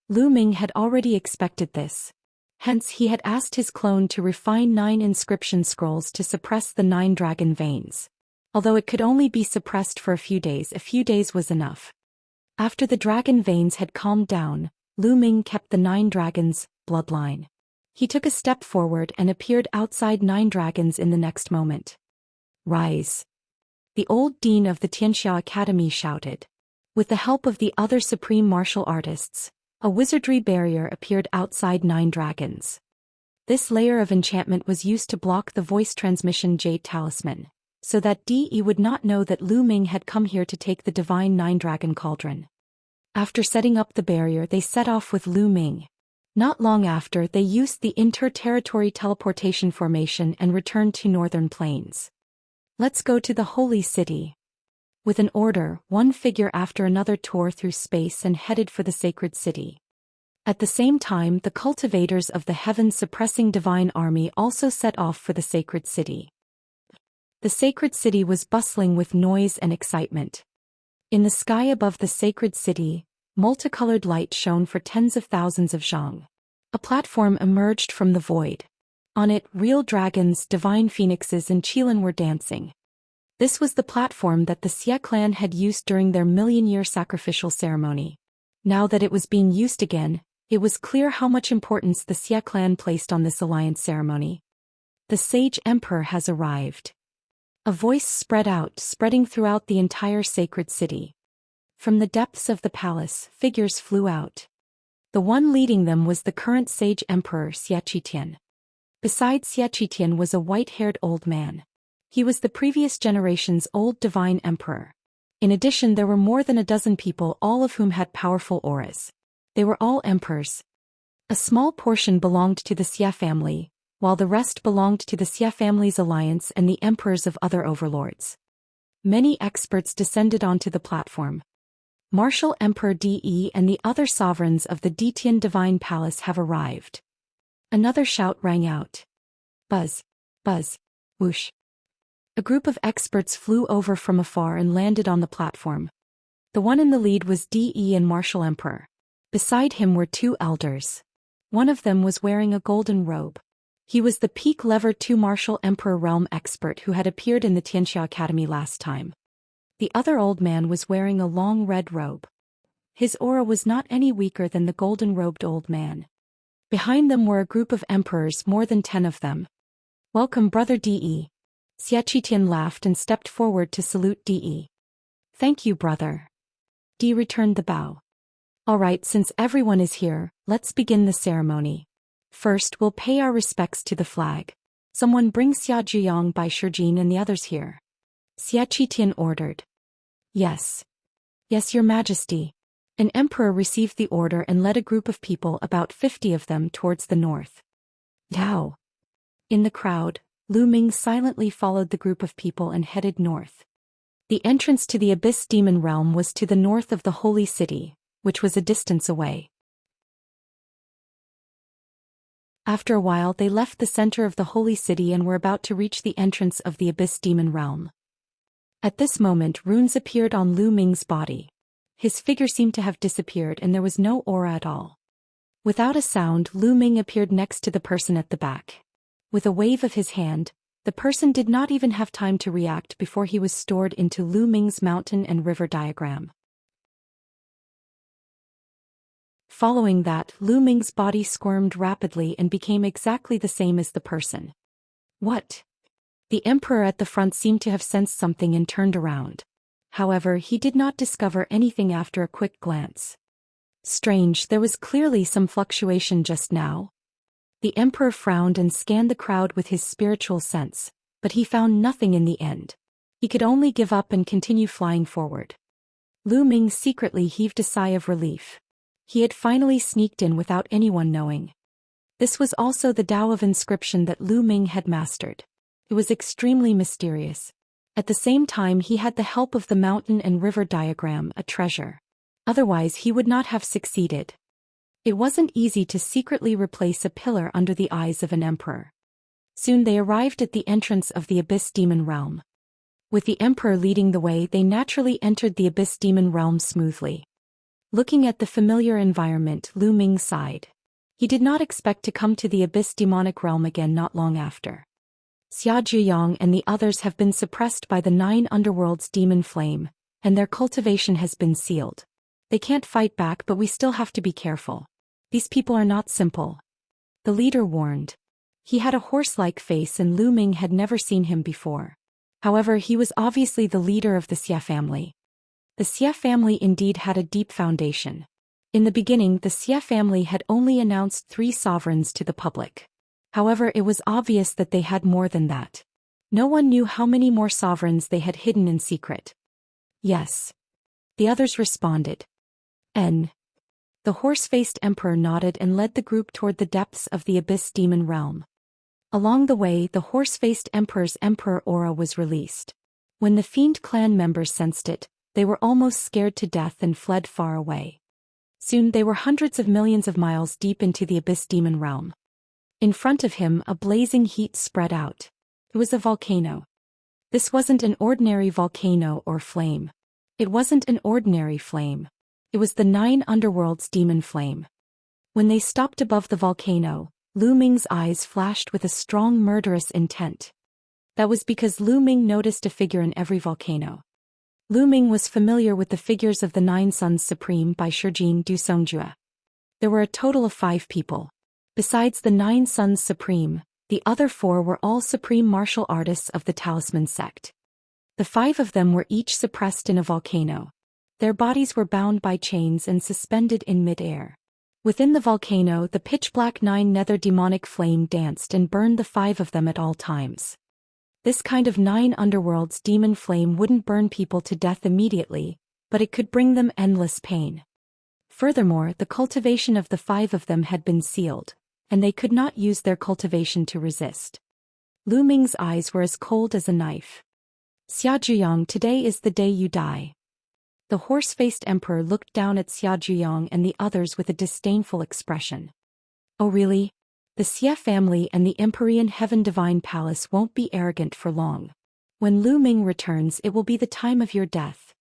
Lu Ming had already expected this. Hence he had asked his clone to refine 9 inscription scrolls to suppress the 9 dragon veins. Although it could only be suppressed for a few days was enough. After the dragon veins had calmed down, Lu Ming kept the 9 dragons' bloodline. He took a step forward and appeared outside 9 dragons in the next moment. Rise! The old dean of the Xianxia Academy shouted. With the help of the other supreme martial artists, a wizardry barrier appeared outside 9 dragons. This layer of enchantment was used to block the voice transmission jade talisman, so that DE would not know that Lu Ming had come here to take the divine 9 dragon cauldron. After setting up the barrier, they set off with Lu Ming. Not long after, they used the inter-territory teleportation formation and returned to northern plains. Let's go to the holy city. With an order, one figure after another tore through space and headed for the sacred city. At the same time, the cultivators of the heaven-suppressing divine army also set off for the sacred city. The sacred city was bustling with noise and excitement. In the sky above the sacred city, multicolored light shone for tens of thousands of zhang. A platform emerged from the void. On it, real dragons, divine phoenixes and qilin were dancing. This was the platform that the Xie clan had used during their million-year sacrificial ceremony. Now that it was being used again, it was clear how much importance the Xie clan placed on this alliance ceremony. The Sage Emperor has arrived. A voice spread out, spreading throughout the entire sacred city. From the depths of the palace, figures flew out. The one leading them was the current Sage Emperor Xianxia. Beside Xianxia was a white-haired old man. He was the previous generation's old divine emperor. In addition, there were more than a dozen people, all of whom had powerful auras. They were all emperors. A small portion belonged to the Xie family, while the rest belonged to the Xie family's alliance and the emperors of other overlords. Many experts descended onto the platform. Martial Emperor De and the other sovereigns of the Detian Divine Palace have arrived. Another shout rang out. Buzz, buzz, whoosh. A group of experts flew over from afar and landed on the platform. The one in the lead was De and Martial Emperor. Beside him were 2 elders. One of them was wearing a golden robe. He was the peak lever 2 Martial Emperor realm expert who had appeared in the Xianxia Academy last time. The other old man was wearing a long red robe. His aura was not any weaker than the golden-robed old man. Behind them were a group of emperors, more than 10 of them. Welcome, Brother De. Xianxia laughed and stepped forward to salute De. Thank you, brother. De returned the bow. All right, since everyone is here, Let's begin the ceremony. First, we'll pay our respects to the flag. Someone bring Xia Zhuyang by Shijin and the others here. Xia Qitian ordered. Yes. Yes, Your Majesty. An emperor received the order and led a group of people, about 50 of them, towards the north. Yao. In the crowd, Lu Ming silently followed the group of people and headed north. The entrance to the Abyss Demon Realm was to the north of the Holy City, which was a distance away. After a while they left the center of the Holy City and were about to reach the entrance of the Abyss Demon Realm. At this moment runes appeared on Lu Ming's body. His figure seemed to have disappeared and there was no aura at all. Without a sound, Lu Ming appeared next to the person at the back. With a wave of his hand, the person did not even have time to react before he was stored into Lu Ming's mountain and river diagram. Following that, Lu Ming's body squirmed rapidly and became exactly the same as the person. What? The emperor at the front seemed to have sensed something and turned around. However, he did not discover anything after a quick glance. Strange, there was clearly some fluctuation just now. The emperor frowned and scanned the crowd with his spiritual sense, but he found nothing in the end. He could only give up and continue flying forward. Lu Ming secretly heaved a sigh of relief. He had finally sneaked in without anyone knowing. This was also the Tao of inscription that Lu Ming had mastered. It was extremely mysterious. At the same time, he had the help of the mountain and river diagram, a treasure. Otherwise he would not have succeeded. It wasn't easy to secretly replace a pillar under the eyes of an emperor. Soon they arrived at the entrance of the Abyss Demon Realm. With the emperor leading the way, they naturally entered the Abyss Demon Realm smoothly. Looking at the familiar environment, Lu Ming sighed. He did not expect to come to the Abyss Demonic Realm again not long after. Xia Zhuyang and the others have been suppressed by the 9 underworld's demon flame, and their cultivation has been sealed. They can't fight back, but we still have to be careful. These people are not simple. The leader warned. He had a horse-like face and Lu Ming had never seen him before. However, he was obviously the leader of the Xia family. The Xia family indeed had a deep foundation. In the beginning, the Xia family had only announced 3 sovereigns to the public. However, it was obvious that they had more than that. No one knew how many more sovereigns they had hidden in secret. Yes. The others responded. N. The horse-faced emperor nodded and led the group toward the depths of the Abyss Demon Realm. Along the way, the horse-faced emperor's emperor aura was released. When the Fiend clan members sensed it, they were almost scared to death and fled far away. Soon they were hundreds of millions of miles deep into the Abyss Demon Realm. In front of him, a blazing heat spread out. It was a volcano. This wasn't an ordinary volcano or flame. It wasn't an ordinary flame. It was the 9 underworld's demon flame. When they stopped above the volcano, Lu Ming's eyes flashed with a strong murderous intent. That was because Lu Ming noticed a figure in every volcano. Lu Ming was familiar with the figures of the 9 Suns Supreme by Shijin Du Songjue. There were a total of 5 people. Besides the 9 Suns Supreme, the other 4 were all supreme martial artists of the Talisman sect. The 5 of them were each suppressed in a volcano. Their bodies were bound by chains and suspended in mid-air. Within the volcano, the pitch-black 9 nether demonic flame danced and burned the 5 of them at all times. This kind of 9 underworld's demon flame wouldn't burn people to death immediately, but it could bring them endless pain. Furthermore, the cultivation of the 5 of them had been sealed, and they could not use their cultivation to resist. Lu Ming's eyes were as cold as a knife. Xia Zhuyang, today is the day you die. The horse-faced emperor looked down at Xia Zhuyang and the others with a disdainful expression. Oh really? The Xia family and the Empyrean Heaven Divine Palace won't be arrogant for long. When Lu Ming returns, it will be the time of your death.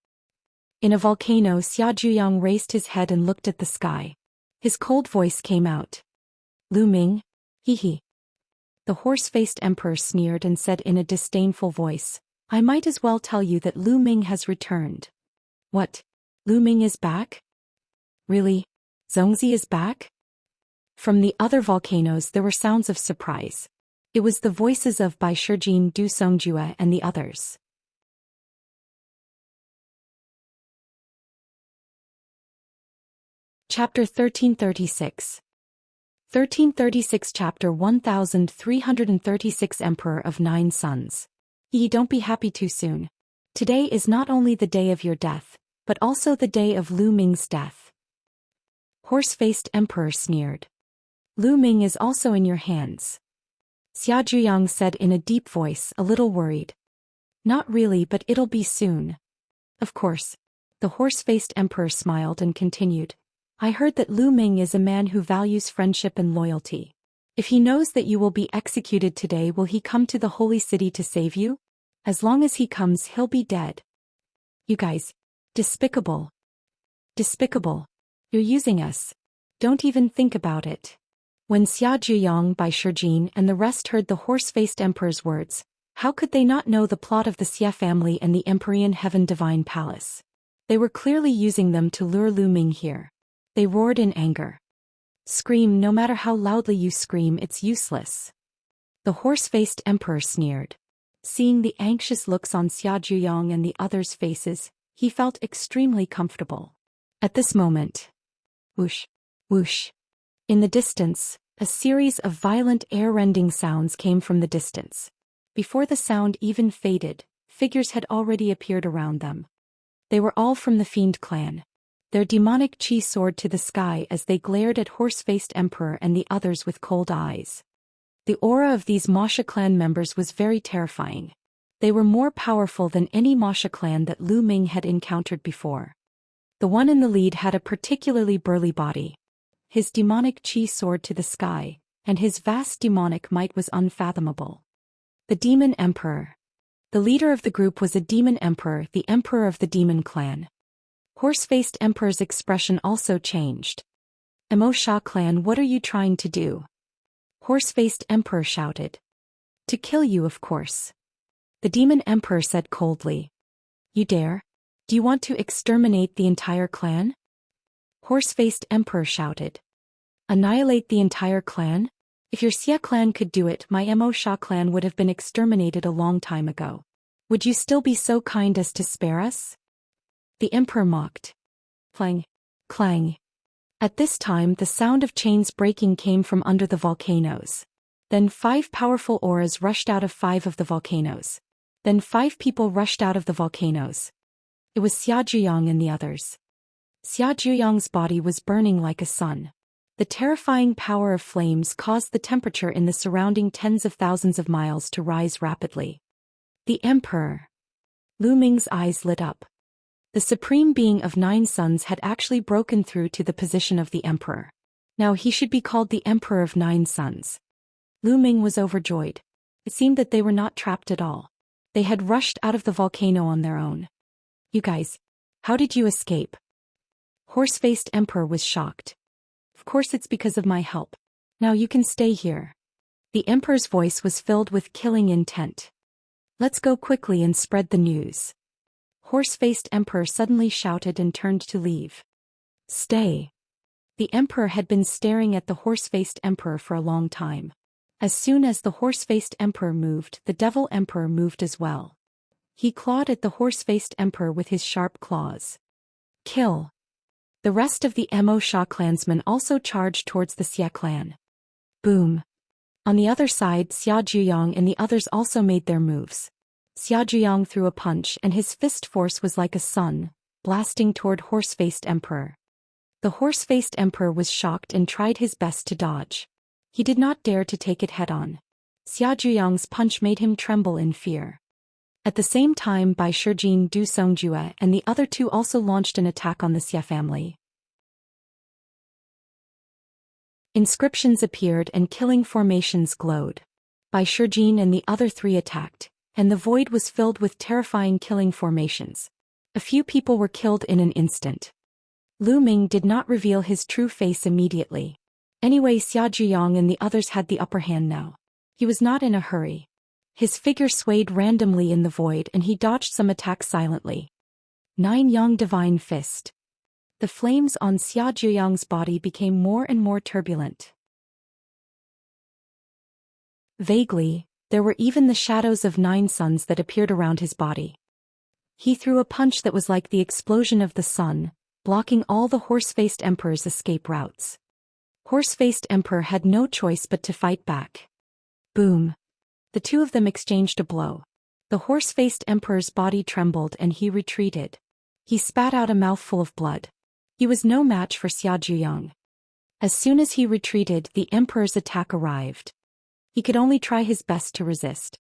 In a volcano, Xia Zhuyang raised his head and looked at the sky. His cold voice came out. Lu Ming? Hee. The horse-faced emperor sneered and said in a disdainful voice, I might as well tell you that Lu Ming has returned. What? Lu Ming is back? Really? Zhongzi is back? From the other volcanoes there were sounds of surprise. It was the voices of Bai Shijin Du Songjue and the others. Chapter 1336. 1336 Chapter 1336 Emperor of Nine Sons. Ye don't be happy too soon. Today is not only the day of your death, but also the day of Lu Ming's death. Horse-faced Emperor sneered. Lu Ming is also in your hands. Xia Zhuyang said in a deep voice, a little worried. Not really, but it'll be soon. Of course. The horse-faced Emperor smiled and continued. I heard that Lu Ming is a man who values friendship and loyalty. If he knows that you will be executed today, will he come to the holy city to save you? As long as he comes, he'll be dead. You guys. Despicable. Despicable. You're using us. Don't even think about it. When Xia Zhuyang, Bai Shijin, and the rest heard the horse-faced emperor's words, how could they not know the plot of the Xia family and the Empyrean Heaven Divine Palace? They were clearly using them to lure Lu Ming here. They roared in anger. Scream, no matter how loudly you scream, it's useless. The horse-faced emperor sneered. Seeing the anxious looks on Xia Zhuyang and the others' faces, he felt extremely comfortable. At this moment, whoosh, whoosh. In the distance, a series of violent air-rending sounds came from the distance. Before the sound even faded, figures had already appeared around them. They were all from the Fiend clan. Their demonic chi soared to the sky as they glared at horse-faced emperor and the others with cold eyes. The aura of these Masha clan members was very terrifying. They were more powerful than any Masha clan that Lu Ming had encountered before. The one in the lead had a particularly burly body. His demonic chi soared to the sky, and his vast demonic might was unfathomable. The Demon Emperor. The leader of the group was a Demon Emperor, the Emperor of the Demon Clan. Horse-faced Emperor's expression also changed. Mo Sha clan, what are you trying to do? Horse-faced Emperor shouted. To kill you, of course. The Demon Emperor said coldly. You dare? Do you want to exterminate the entire clan? Horse-faced Emperor shouted. Annihilate the entire clan? If your Xia clan could do it, my Mo Sha clan would have been exterminated a long time ago. Would you still be so kind as to spare us? The Emperor mocked. Clang, clang. At this time the sound of chains breaking came from under the volcanoes. Then 5 powerful auras rushed out of 5 of the volcanoes. Then 5 people rushed out of the volcanoes. It was Xia Zhuyang and the others. Xia Zhuyang's body was burning like a sun. The terrifying power of flames caused the temperature in the surrounding tens of thousands of miles to rise rapidly. The Emperor. Lu Ming's eyes lit up. The supreme being of 9 sons had actually broken through to the position of the Emperor. Now he should be called the Emperor of 9 sons. Lu Ming was overjoyed. It seemed that they were not trapped at all. They had rushed out of the volcano on their own. You guys. How did you escape? Horse-faced Emperor was shocked. Of course it's because of my help. Now you can stay here. The Emperor's voice was filled with killing intent. Let's go quickly and spread the news. Horse-faced Emperor suddenly shouted and turned to leave. Stay. The Emperor had been staring at the horse-faced Emperor for a long time. As soon as the horse-faced Emperor moved, the Devil Emperor moved as well. He clawed at the horse-faced Emperor with his sharp claws. Kill. The rest of the Mo Sha clansmen also charged towards the Xia clan. Boom. On the other side, Xia Zhuyang and the others also made their moves. Xia Zhuyang threw a punch and his fist force was like a sun, blasting toward horse-faced Emperor. The horse-faced Emperor was shocked and tried his best to dodge. He did not dare to take it head-on. Xia Zhuyang's punch made him tremble in fear. At the same time, Bai Shijin, Du Songjue, and the other 2 also launched an attack on the Xia family. Inscriptions appeared and killing formations glowed. Bai Shijin and the other 3 attacked, and the void was filled with terrifying killing formations. A few people were killed in an instant. Lu Ming did not reveal his true face immediately. Anyway, Xia Zhuyang and the others had the upper hand now. He was not in a hurry. His figure swayed randomly in the void and he dodged some attacks silently. 9 Yang Divine Fist. The flames on Xia Zhuyang's body became more and more turbulent. Vaguely, there were even the shadows of 9 suns that appeared around his body. He threw a punch that was like the explosion of the sun, blocking all the horse-faced emperor's escape routes. Horse-faced emperor had no choice but to fight back. Boom! The two of them exchanged a blow. The horse-faced emperor's body trembled and he retreated. He spat out a mouthful of blood. He was no match for Xianxia. As soon as he retreated, the emperor's attack arrived. He could only try his best to resist.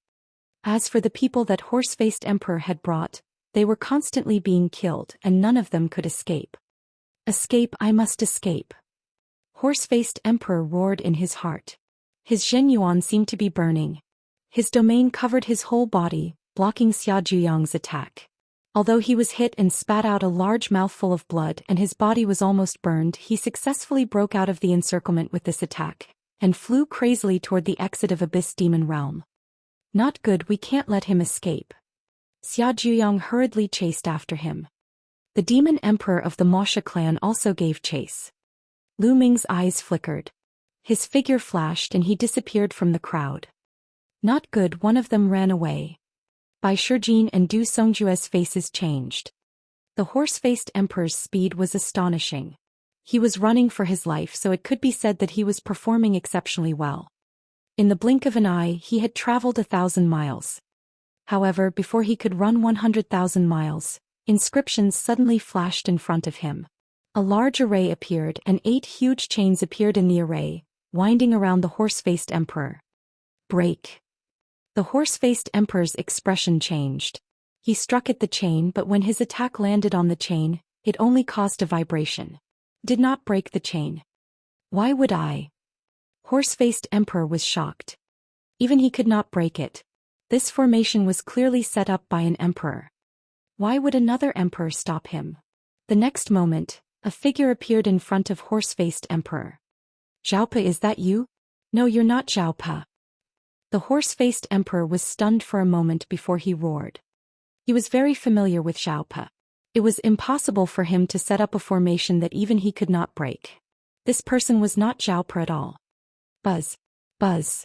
As for the people that horse-faced emperor had brought, they were constantly being killed and none of them could escape. Escape, I must escape. Horse-faced emperor roared in his heart. His Zhenyuan seemed to be burning. His domain covered his whole body, blocking Xiaojuang's attack. Although he was hit and spat out a large mouthful of blood and his body was almost burned, he successfully broke out of the encirclement with this attack, and flew crazily toward the exit of Abyss Demon Realm. Not good, we can't let him escape. Xiaojuang hurriedly chased after him. The demon emperor of the Wuxia clan also gave chase. Lu Ming's eyes flickered. His figure flashed and he disappeared from the crowd. Not good, one of them ran away. Bai Shijin and Du Songjue's faces changed. The horse-faced emperor's speed was astonishing. He was running for his life, so it could be said that he was performing exceptionally well. In the blink of an eye, he had traveled 1,000 miles. However, before he could run 100,000 miles, inscriptions suddenly flashed in front of him. A large array appeared and 8 huge chains appeared in the array, winding around the horse-faced emperor. Break! The horse-faced emperor's expression changed. He struck at the chain, but when his attack landed on the chain, it only caused a vibration. Did not break the chain. Why would I? Horse-faced emperor was shocked. Even he could not break it. This formation was clearly set up by an emperor. Why would another emperor stop him? The next moment, a figure appeared in front of horse-faced emperor. Zhaopa, is that you? No, you're not Zhaopa. The horse-faced emperor was stunned for a moment before he roared. He was very familiar with Zhaopa. It was impossible for him to set up a formation that even he could not break. This person was not Zhaopa at all. Buzz. Buzz.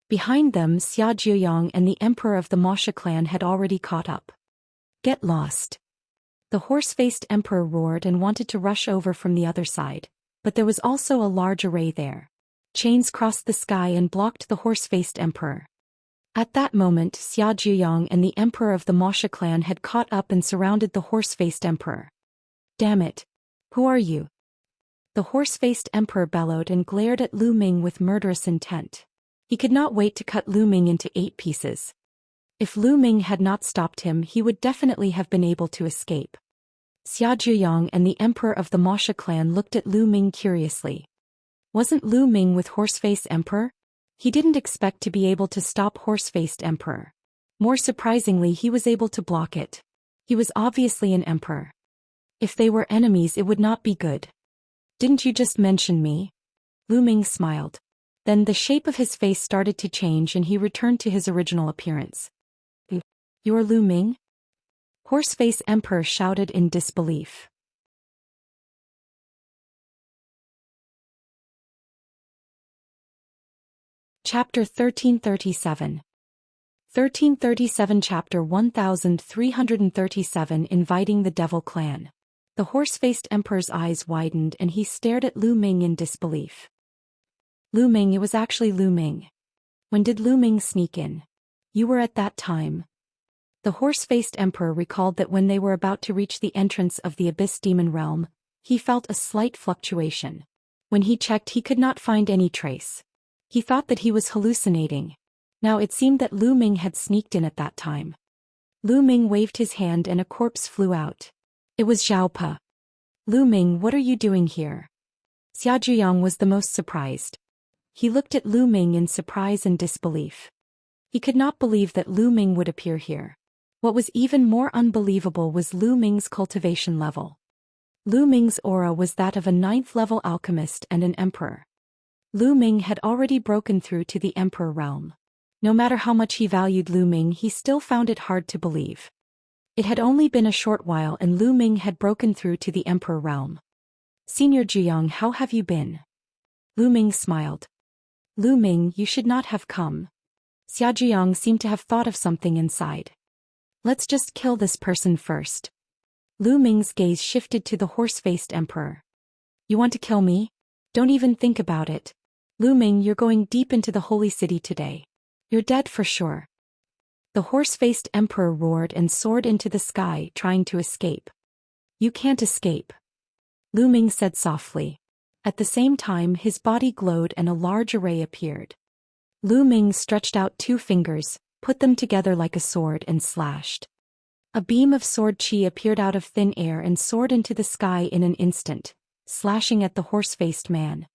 Behind them, Xiaojuang and the emperor of the Wuxia clan had already caught up. Get lost. The horse-faced emperor roared and wanted to rush over from the other side, but there was also a large array there. Chains crossed the sky and blocked the horse-faced emperor. At that moment, Xiaojuang and the emperor of the Wuxia clan had caught up and surrounded the horse-faced emperor. Damn it! Who are you? The horse-faced emperor bellowed and glared at Lu Ming with murderous intent. He could not wait to cut Lu Ming into 8 pieces. If Lu Ming had not stopped him, he would definitely have been able to escape. Xiaojuang and the emperor of the Wuxia clan looked at Lu Ming curiously. Wasn't Lu Ming with Horse-Faced Emperor? He didn't expect to be able to stop Horse-Faced Emperor. More surprisingly, he was able to block it. He was obviously an emperor. If they were enemies, it would not be good. Didn't you just mention me? Lu Ming smiled. Then the shape of his face started to change and he returned to his original appearance. You're Lu Ming? Horse-Faced Emperor shouted in disbelief. Chapter 1337. 1337 Chapter 1337 Inviting the Devil Clan. The horse-faced emperor's eyes widened and he stared at Lu Ming in disbelief. Lu Ming, it was actually Lu Ming. When did Lu Ming sneak in? You were at that time. The horse-faced emperor recalled that when they were about to reach the entrance of the Abyss Demon Realm, he felt a slight fluctuation. When he checked, he could not find any trace. He thought that he was hallucinating. Now it seemed that Lu Ming had sneaked in at that time. Lu Ming waved his hand and a corpse flew out. It was Zhaopa. Lu Ming, what are you doing here? Xiaojuang was the most surprised. He looked at Lu Ming in surprise and disbelief. He could not believe that Lu Ming would appear here. What was even more unbelievable was Lu Ming's cultivation level. Lu Ming's aura was that of a 9th-level alchemist and an emperor. Lu Ming had already broken through to the emperor realm. No matter how much he valued Lu Ming, he still found it hard to believe. It had only been a short while and Lu Ming had broken through to the emperor realm. Senior Jiang, how have you been? Lu Ming smiled. Lu Ming, you should not have come. Xiaojuang seemed to have thought of something inside. Let's just kill this person first. Lu Ming's gaze shifted to the horse-faced emperor. You want to kill me? Don't even think about it. Lu Ming, you're going deep into the holy city today. You're dead for sure. The horse-faced emperor roared and soared into the sky, trying to escape. You can't escape. Lu Ming said softly. At the same time, his body glowed and a large array appeared. Lu Ming stretched out 2 fingers, put them together like a sword and slashed. A beam of sword qi appeared out of thin air and soared into the sky in an instant, slashing at the horse-faced man.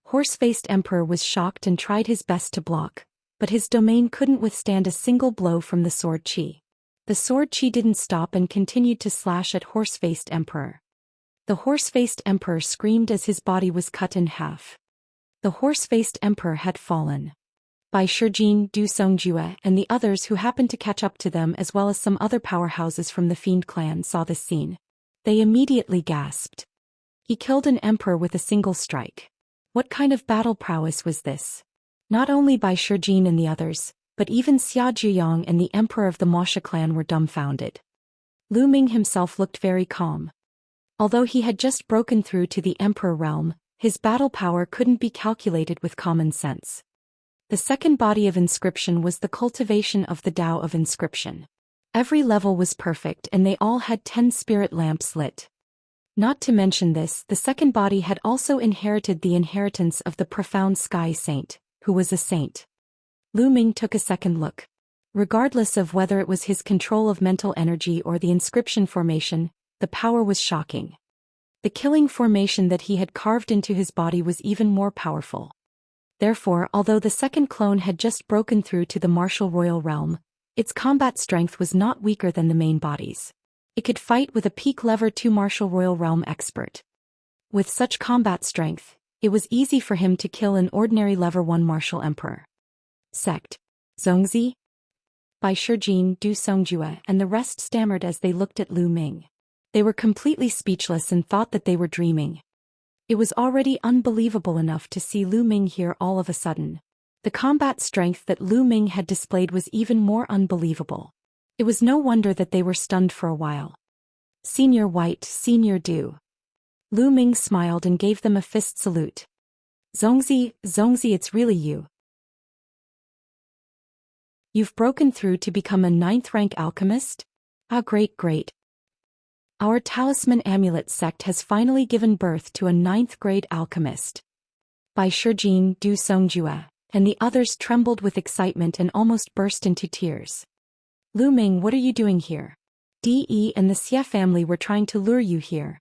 Horse-faced emperor was shocked and tried his best to block, but his domain couldn't withstand a single blow from the sword qi. The sword qi didn't stop and continued to slash at horse-faced emperor. The horse-faced emperor screamed as his body was cut in half. The horse-faced emperor had fallen. Bai Shijin, Du Songjue, and the others who happened to catch up to them, as well as some other powerhouses from the Fiend clan, saw this scene. They immediately gasped. He killed an emperor with a single strike. What kind of battle prowess was this? Not only Bai Shijin and the others, but even Xia Zhuyang and the emperor of the Wuxia clan were dumbfounded. Lu Ming himself looked very calm. Although he had just broken through to the emperor realm, his battle power couldn't be calculated with common sense. The second body of inscription was the cultivation of the Tao of inscription. Every level was perfect and they all had 10 spirit lamps lit. Not to mention this, the second body had also inherited the inheritance of the profound sky saint, who was a saint. Lu Ming took a second look. Regardless of whether it was his control of mental energy or the inscription formation, the power was shocking. The killing formation that he had carved into his body was even more powerful. Therefore, although the second clone had just broken through to the martial royal realm, its combat strength was not weaker than the main bodies. It could fight with a peak level 2 martial royal realm expert. With such combat strength, it was easy for him to kill an ordinary level 1 martial emperor. Sect. Zongzi? Bai Shijin, Du Songjue, and the rest stammered as they looked at Lu Ming. They were completely speechless and thought that they were dreaming. It was already unbelievable enough to see Lu Ming here all of a sudden. The combat strength that Lu Ming had displayed was even more unbelievable. It was no wonder that they were stunned for a while. Senior White, Senior Du. Lu Ming smiled and gave them a fist salute. Zongzi, it's really you. You've broken through to become a 9th rank alchemist? Ah, great. Our talisman amulet sect has finally given birth to a 9th grade alchemist. Bai Shijin, Du Songjue, and the others trembled with excitement and almost burst into tears. Lu Ming, what are you doing here? De and the Xia family were trying to lure you here.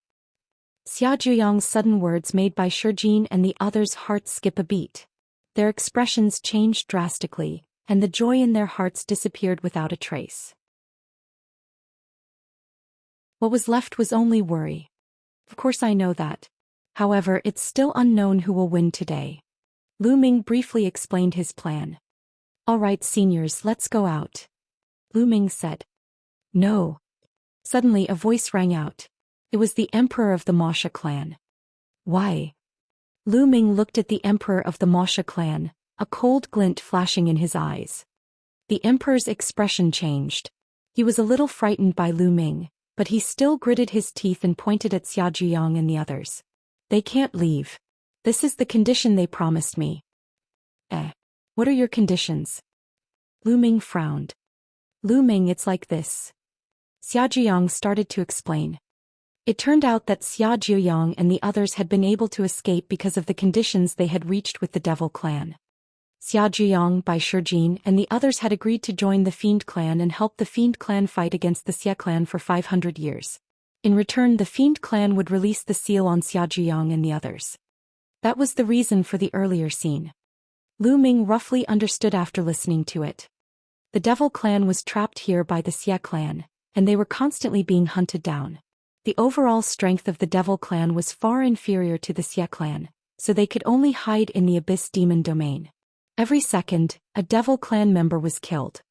Xia Zhuyang's sudden words made Bai Shijin and the others' hearts skip a beat. Their expressions changed drastically, and the joy in their hearts disappeared without a trace. What was left was only worry. Of course I know that. However, it's still unknown who will win today. Lu Ming briefly explained his plan. All right, seniors, let's go out. Lu Ming said. No. Suddenly a voice rang out. It was the emperor of the Wuxia clan. Why? Lu Ming looked at the emperor of the Wuxia clan, a cold glint flashing in his eyes. The emperor's expression changed. He was a little frightened by Lu Ming, but he still gritted his teeth and pointed at Xia Zhuyang and the others. They can't leave. This is the condition they promised me. What are your conditions? Lu Ming frowned. Lu Ming, it's like this. Xia Zhuyang started to explain. It turned out that Xia Zhuyang and the others had been able to escape because of the conditions they had reached with the Devil clan. Xia Zhuyang, Bai Shijin, and the others had agreed to join the Fiend clan and help the Fiend clan fight against the Xia clan for 500 years. In return, the Fiend clan would release the seal on Xia Zhuyang and the others. That was the reason for the earlier scene. Lu Ming roughly understood after listening to it. The Devil clan was trapped here by the Xia clan, and they were constantly being hunted down. The overall strength of the Devil clan was far inferior to the Xia clan, so they could only hide in the Abyss Demon domain. Every second, a Devil clan member was killed.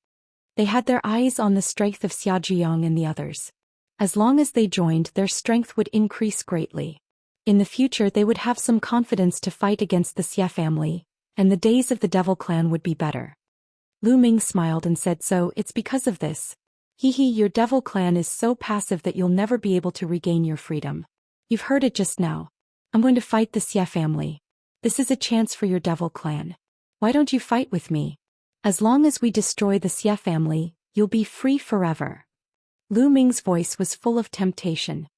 They had their eyes on the strength of Xia Zhuyang and the others. As long as they joined, their strength would increase greatly. In the future they would have some confidence to fight against the Xia family, and the days of the Devil clan would be better. Lu Ming smiled and said, so it's because of this. Hee hee, your devil clan is so passive that you'll never be able to regain your freedom. You've heard it just now. I'm going to fight the Xia family. This is a chance for your devil clan. Why don't you fight with me? As long as we destroy the Xia family, you'll be free forever. Lu Ming's voice was full of temptation.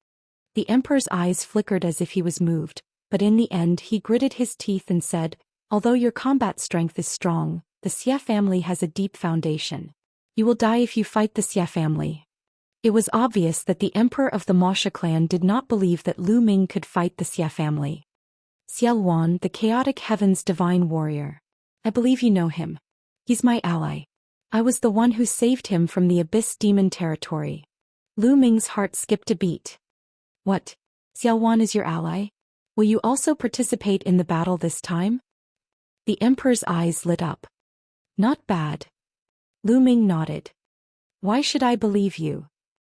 The emperor's eyes flickered as if he was moved, but in the end he gritted his teeth and said, although your combat strength is strong, the Xia family has a deep foundation. You will die if you fight the Xia family. It was obvious that the emperor of the Wuxia clan did not believe that Lu Ming could fight the Xia family. Xiaoluan, the chaotic heaven's divine warrior. I believe you know him. He's my ally. I was the one who saved him from the abyss demon territory. Lu Ming's heart skipped a beat. What? Xiaoluan is your ally? Will you also participate in the battle this time? The emperor's eyes lit up. Not bad. Lu Ming nodded. Why should I believe you?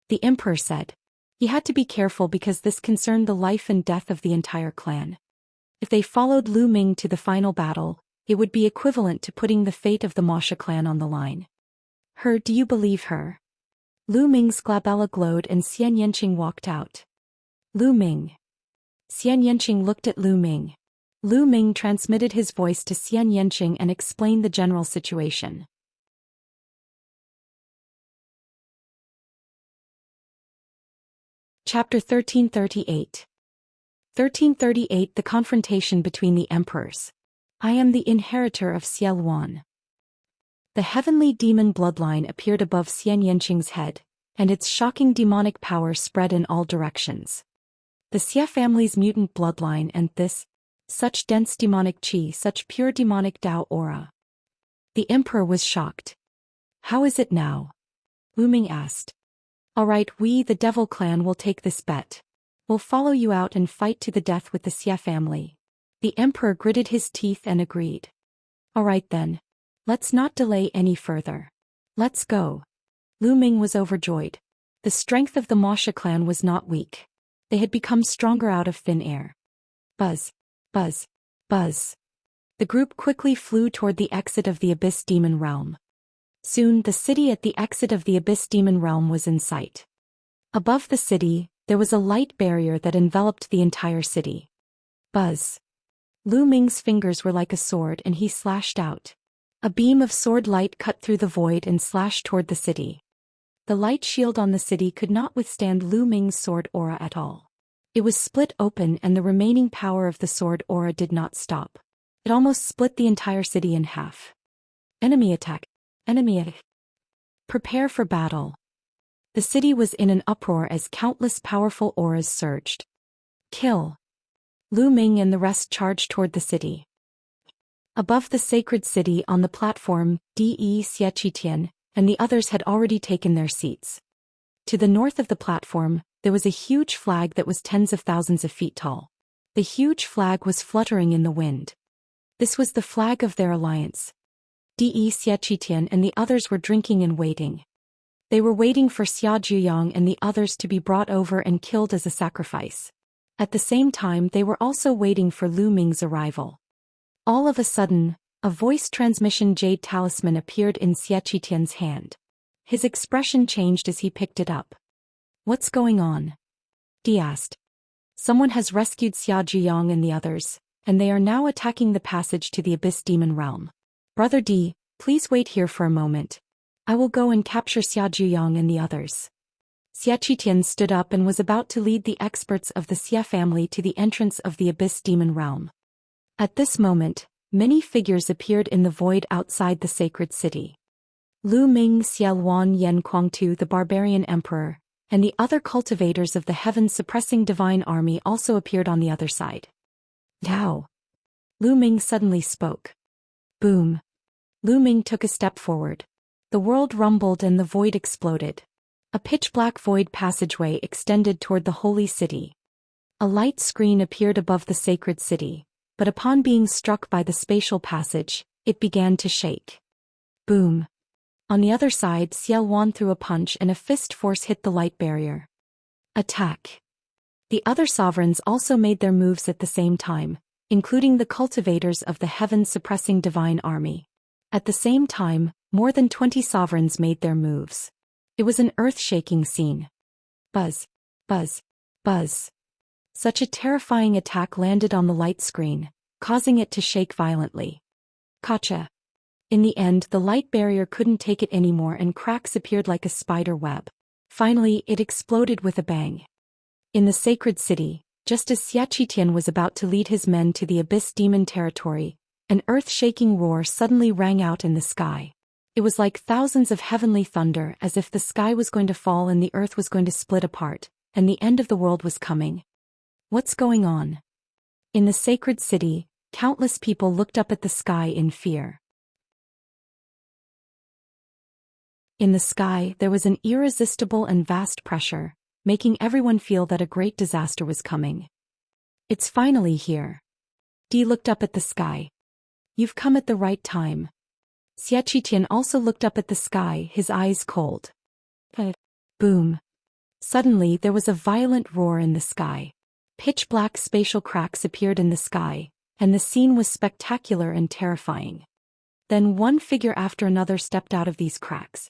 The emperor said. He had to be careful because this concerned the life and death of the entire clan. If they followed Lu Ming to the final battle, it would be equivalent to putting the fate of the Wuxia clan on the line. Her, do you believe her? Lu Ming's glabella glowed and Xianxia walked out. Lu Ming. Xianxia looked at Lu Ming. Lu Ming transmitted his voice to Xianxia and explained the general situation. Chapter 1338. 1338 The confrontation between the emperors. I am the inheritor of Xiaoluan. The heavenly demon bloodline appeared above Xianxing's head, and its shocking demonic power spread in all directions. The Xia family's mutant bloodline and such dense demonic qi, such pure demonic Dao aura. The emperor was shocked. How is it now? Lu Ming asked. All right, we, the devil clan, will take this bet. We'll follow you out and fight to the death with the Xia family. The emperor gritted his teeth and agreed. All right then. Let's not delay any further. Let's go. Lu Ming was overjoyed. The strength of the Wuxia clan was not weak. They had become stronger out of thin air. Buzz. Buzz. Buzz. The group quickly flew toward the exit of the Abyss Demon Realm. Soon the city at the exit of the Abyss Demon Realm was in sight. Above the city, there was a light barrier that enveloped the entire city. Buzz. Lu Ming's fingers were like a sword and he slashed out. A beam of sword light cut through the void and slashed toward the city. The light shield on the city could not withstand Lu Ming's sword aura at all. It was split open and the remaining power of the sword aura did not stop. It almost split the entire city in half. Enemy attack. Enemy attack. Prepare for battle. The city was in an uproar as countless powerful auras surged. Kill. Lu Ming and the rest charged toward the city. Above the sacred city on the platform, Xiaxia and the others had already taken their seats. To the north of the platform, there was a huge flag that was tens of thousands of feet tall. The huge flag was fluttering in the wind. This was the flag of their alliance. Xiaxia and the others were drinking and waiting. They were waiting for Xia Zhuyang and the others to be brought over and killed as a sacrifice. At the same time, they were also waiting for Lu Ming's arrival. All of a sudden, a voice transmission jade talisman appeared in Xiaqian's hand. His expression changed as he picked it up. What's going on? Di asked. Someone has rescued Xia Zhuyang and the others, and they are now attacking the passage to the Abyss Demon Realm. Brother Di, please wait here for a moment. I will go and capture Xia Zhuyang and the others. Xiaqian stood up and was about to lead the experts of the Xia family to the entrance of the Abyss Demon Realm. At this moment, many figures appeared in the void outside the sacred city. Lu Ming, Xiaoluan, Yan Kuangtu, the barbarian emperor, and the other cultivators of the heaven-suppressing divine army also appeared on the other side. Now, Lu Ming suddenly spoke. Boom. Lu Ming took a step forward. The world rumbled and the void exploded. A pitch-black void passageway extended toward the holy city. A light screen appeared above the sacred city, but upon being struck by the spatial passage, it began to shake. Boom. On the other side, Xiaoluan threw a punch and a fist force hit the light barrier. Attack. The other sovereigns also made their moves at the same time, including the cultivators of the heaven-suppressing divine army. At the same time, more than 20 sovereigns made their moves. It was an earth-shaking scene. Buzz, buzz, buzz. Such a terrifying attack landed on the light screen, causing it to shake violently. Gotcha. In the end, the light barrier couldn't take it anymore and cracks appeared like a spider web. Finally, it exploded with a bang. In the sacred city, just as Xianxia was about to lead his men to the abyss demon territory, an earth-shaking roar suddenly rang out in the sky. It was like thousands of heavenly thunder, as if the sky was going to fall and the earth was going to split apart, and the end of the world was coming. What's going on? In the sacred city, countless people looked up at the sky in fear. In the sky, there was an irresistible and vast pressure, making everyone feel that a great disaster was coming. It's finally here. Dee looked up at the sky. You've come at the right time. Xianxia also looked up at the sky, his eyes cold. Boom. Suddenly there was a violent roar in the sky. Pitch-black spatial cracks appeared in the sky, and the scene was spectacular and terrifying. Then one figure after another stepped out of these cracks.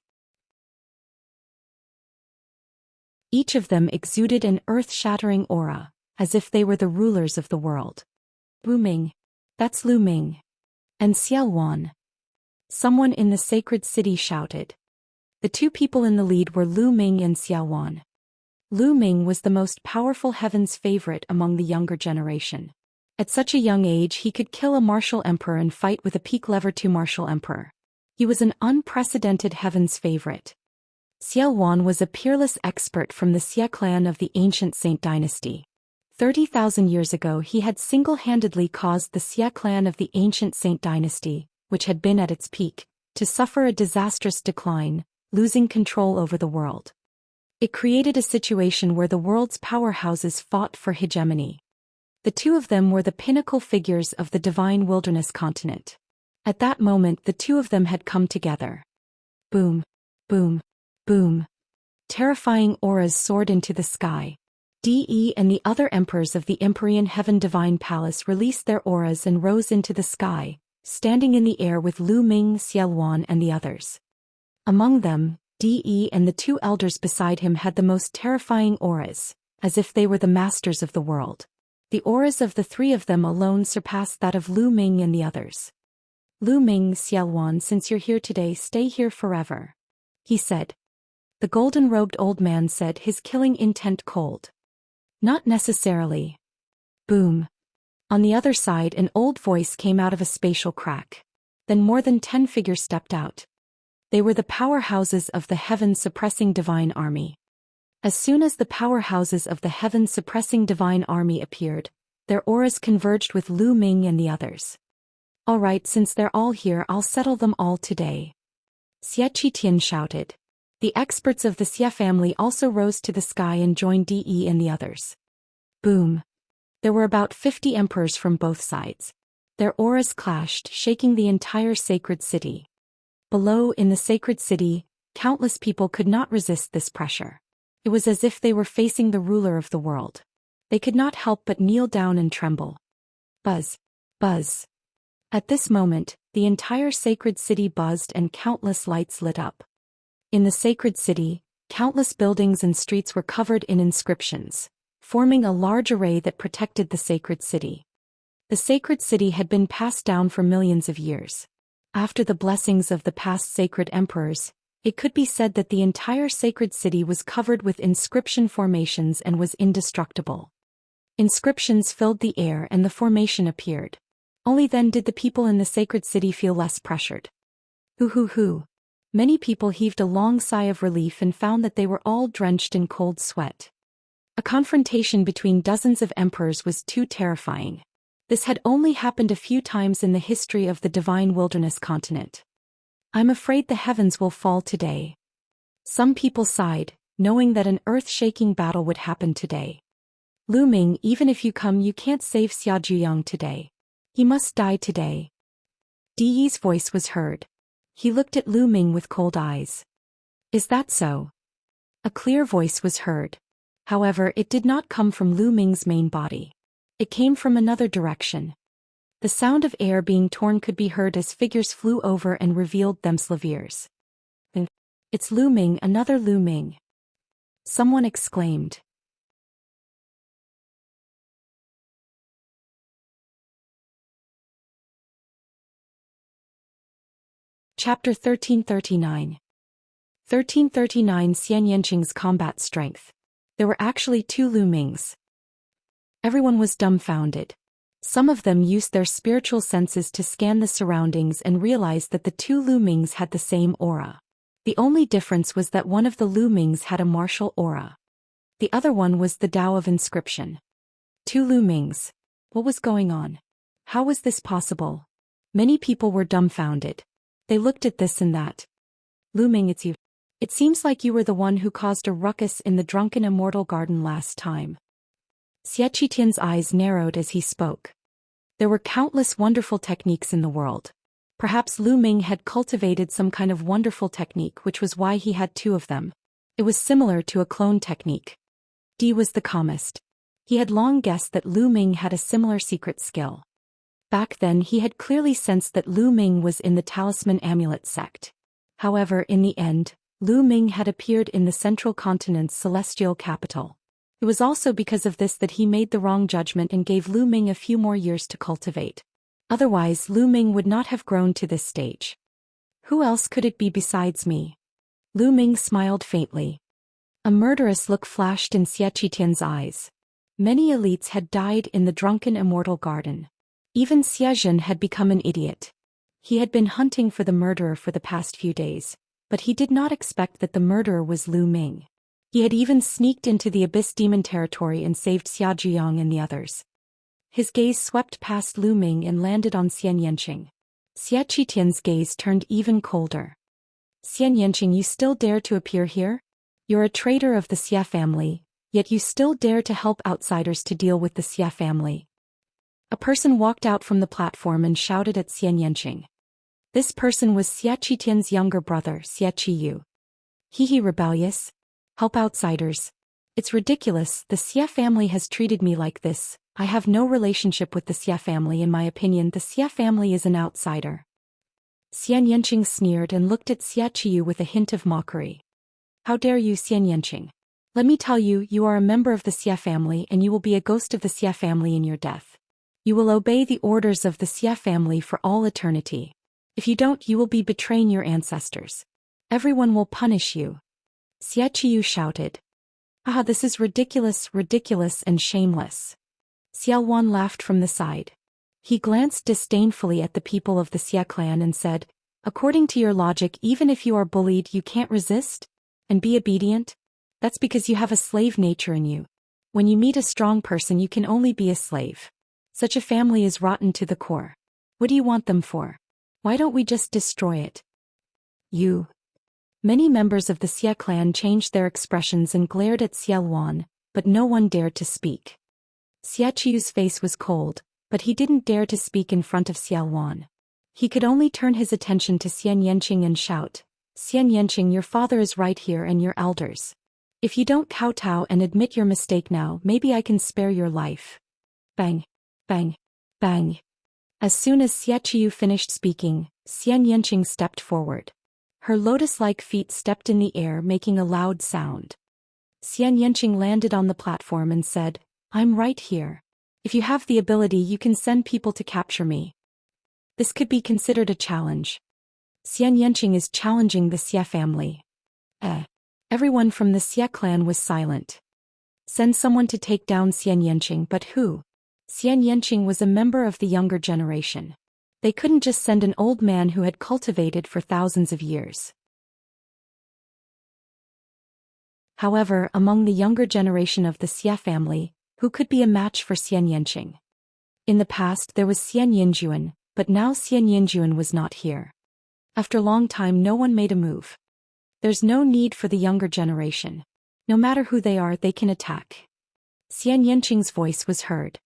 Each of them exuded an earth-shattering aura, as if they were the rulers of the world. Lu Ming. That's Lu Ming. And Xiaowan. Someone in the sacred city shouted. The two people in the lead were Lu Ming and Xiaowan. Lu Ming was the most powerful heaven's favorite among the younger generation. At such a young age he could kill a martial emperor and fight with a peak level 2 martial emperor. He was an unprecedented heaven's favorite. Xiaowan was a peerless expert from the Xia clan of the ancient Saint dynasty. 30,000 years ago he had single-handedly caused the Xia clan of the ancient Saint dynasty, which had been at its peak, to suffer a disastrous decline, losing control over the world. It created a situation where the world's powerhouses fought for hegemony. The two of them were the pinnacle figures of the divine wilderness continent. At that moment the two of them had come together. Boom, boom, boom. Terrifying auras soared into the sky. De and the other emperors of the Empyrean Heaven Divine Palace released their auras and rose into the sky, standing in the air with Lu Ming, Xiaowan and the others. Among them, De and the two elders beside him had the most terrifying auras, as if they were the masters of the world. The auras of the three of them alone surpassed that of Lu Ming and the others. Lu Ming, Xiaowan, since you're here today, stay here forever, he said. The golden-robed old man said, his killing intent cold. Not necessarily. Boom. On the other side an old voice came out of a spatial crack. Then more than 10 figures stepped out. They were the powerhouses of the heaven-suppressing divine army. As soon as the powerhouses of the heaven-suppressing divine army appeared, their auras converged with Lu Ming and the others. All right, since they're all here, I'll settle them all today. Xianxia shouted. The experts of the Xia family also rose to the sky and joined De and the others. Boom. There were about 50 emperors from both sides. Their auras clashed, shaking the entire sacred city. Below, in the sacred city, countless people could not resist this pressure. It was as if they were facing the ruler of the world. They could not help but kneel down and tremble. Buzz. Buzz. At this moment, the entire sacred city buzzed and countless lights lit up. In the sacred city, countless buildings and streets were covered in inscriptions, forming a large array that protected the sacred city. The sacred city had been passed down for millions of years. After the blessings of the past sacred emperors, it could be said that the entire sacred city was covered with inscription formations and was indestructible. Inscriptions filled the air and the formation appeared. Only then did the people in the sacred city feel less pressured. Hoo. Many people heaved a long sigh of relief and found that they were all drenched in cold sweat. A confrontation between dozens of emperors was too terrifying. This had only happened a few times in the history of the divine wilderness continent. I'm afraid the heavens will fall today. Some people sighed, knowing that an earth-shaking battle would happen today. Lu Ming, even if you come, you can't save Xia Zhuyang today. He must die today. De's voice was heard. He looked at Lu Ming with cold eyes. Is that so? A clear voice was heard. However, it did not come from Lu Ming's main body. It came from another direction. The sound of air being torn could be heard as figures flew over and revealed themselves. It's Lu Ming, another Lu Ming. Someone exclaimed. Chapter 1339. 1339 Xianxia's combat strength. There were actually two Lu Mings. Everyone was dumbfounded. Some of them used their spiritual senses to scan the surroundings and realized that the two Lu Mings had the same aura. The only difference was that one of the Lu Mings had a martial aura. The other one was the Tao of inscription. Two Lu Mings. What was going on? How was this possible? Many people were dumbfounded. They looked at this and that. Lu Ming, it's you. It seems like you were the one who caused a ruckus in the drunken immortal garden last time. Xie Qitian's eyes narrowed as he spoke. There were countless wonderful techniques in the world. Perhaps Lu Ming had cultivated some kind of wonderful technique, which was why he had two of them. It was similar to a clone technique. D was the calmest. He had long guessed that Lu Ming had a similar secret skill. Back then he had clearly sensed that Lu Ming was in the Talisman Amulet sect. However, in the end, Lu Ming had appeared in the Central Continent's celestial capital. It was also because of this that he made the wrong judgment and gave Lu Ming a few more years to cultivate. Otherwise, Lu Ming would not have grown to this stage. Who else could it be besides me? Lu Ming smiled faintly. A murderous look flashed in Xie Qitian's eyes. Many elites had died in the drunken immortal garden. Even Xie Zhen had become an idiot. He had been hunting for the murderer for the past few days, but he did not expect that the murderer was Lu Ming. He had even sneaked into the Abyss Demon territory and saved Xia Zhiyang and the others. His gaze swept past Lu Ming and landed on Xianxia. Xie Qitian's gaze turned even colder. Xianxia, you still dare to appear here? You're a traitor of the Xia family, yet you still dare to help outsiders to deal with the Xia family. A person walked out from the platform and shouted at Xianxia. This person was Xie Qitian's younger brother, Xie Qiyu. He rebellious? Help outsiders. It's ridiculous, the Xie family has treated me like this. I have no relationship with the Xie family. In my opinion, the Xie family is an outsider. Xianxia sneered and looked at Xie Qiyu with a hint of mockery. How dare you, Xianxia? Let me tell you, you are a member of the Xie family and you will be a ghost of the Xie family in your death. You will obey the orders of the Xie family for all eternity. If you don't, you will be betraying your ancestors. Everyone will punish you. Xie Qiyu shouted. Ah, this is ridiculous, ridiculous and shameless. Xiaowan laughed from the side. He glanced disdainfully at the people of the Xie clan and said, according to your logic, even if you are bullied you can't resist? And be obedient? That's because you have a slave nature in you. When you meet a strong person you can only be a slave. Such a family is rotten to the core. What do you want them for? Why don't we just destroy it? You. Many members of the Xie clan changed their expressions and glared at Xiaowan, but no one dared to speak. Xie Qiyu's face was cold, but he didn't dare to speak in front of Xiaowan. He could only turn his attention to Xianxia and shout, Xianxia, your father is right here and your elders. If you don't kowtow and admit your mistake now, maybe I can spare your life. Bang. Bang. Bang. As soon as Xie Qiyu finished speaking, Xianxia stepped forward. Her lotus-like feet stepped in the air making a loud sound. Xianxia landed on the platform and said, I'm right here. If you have the ability you can send people to capture me. This could be considered a challenge. Xianxia is challenging the Xie family. Everyone from the Xie clan was silent. Send someone to take down Xianxia, but who? Xianxia was a member of the younger generation. They couldn't just send an old man who had cultivated for thousands of years. However, among the younger generation of the Xie family, who could be a match for Xianxia? In the past there was Xianxia, but now Xianxia was not here. After a long time no one made a move. There's no need for the younger generation. No matter who they are, they can attack. Xianxia's voice was heard.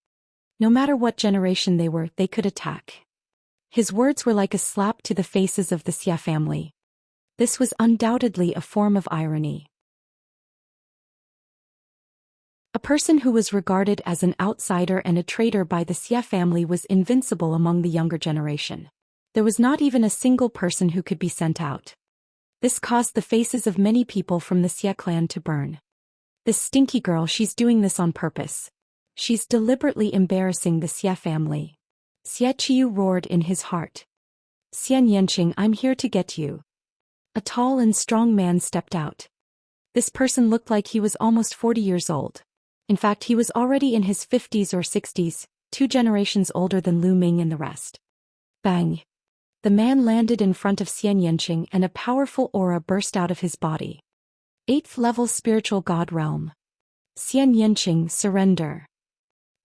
No matter what generation they were, they could attack. His words were like a slap to the faces of the Xie family. This was undoubtedly a form of irony. A person who was regarded as an outsider and a traitor by the Xie family was invincible among the younger generation. There was not even a single person who could be sent out. This caused the faces of many people from the Xia clan to burn. This stinky girl, she's doing this on purpose. She's deliberately embarrassing the Xia family. Xie Qiu roared in his heart. Xianxia, I'm here to get you. A tall and strong man stepped out. This person looked like he was almost 40 years old. In fact, he was already in his 50s or 60s, 2 generations older than Lu Ming and the rest. Bang! The man landed in front of Xianxia and a powerful aura burst out of his body. 8th level spiritual god realm. Xianxia, surrender.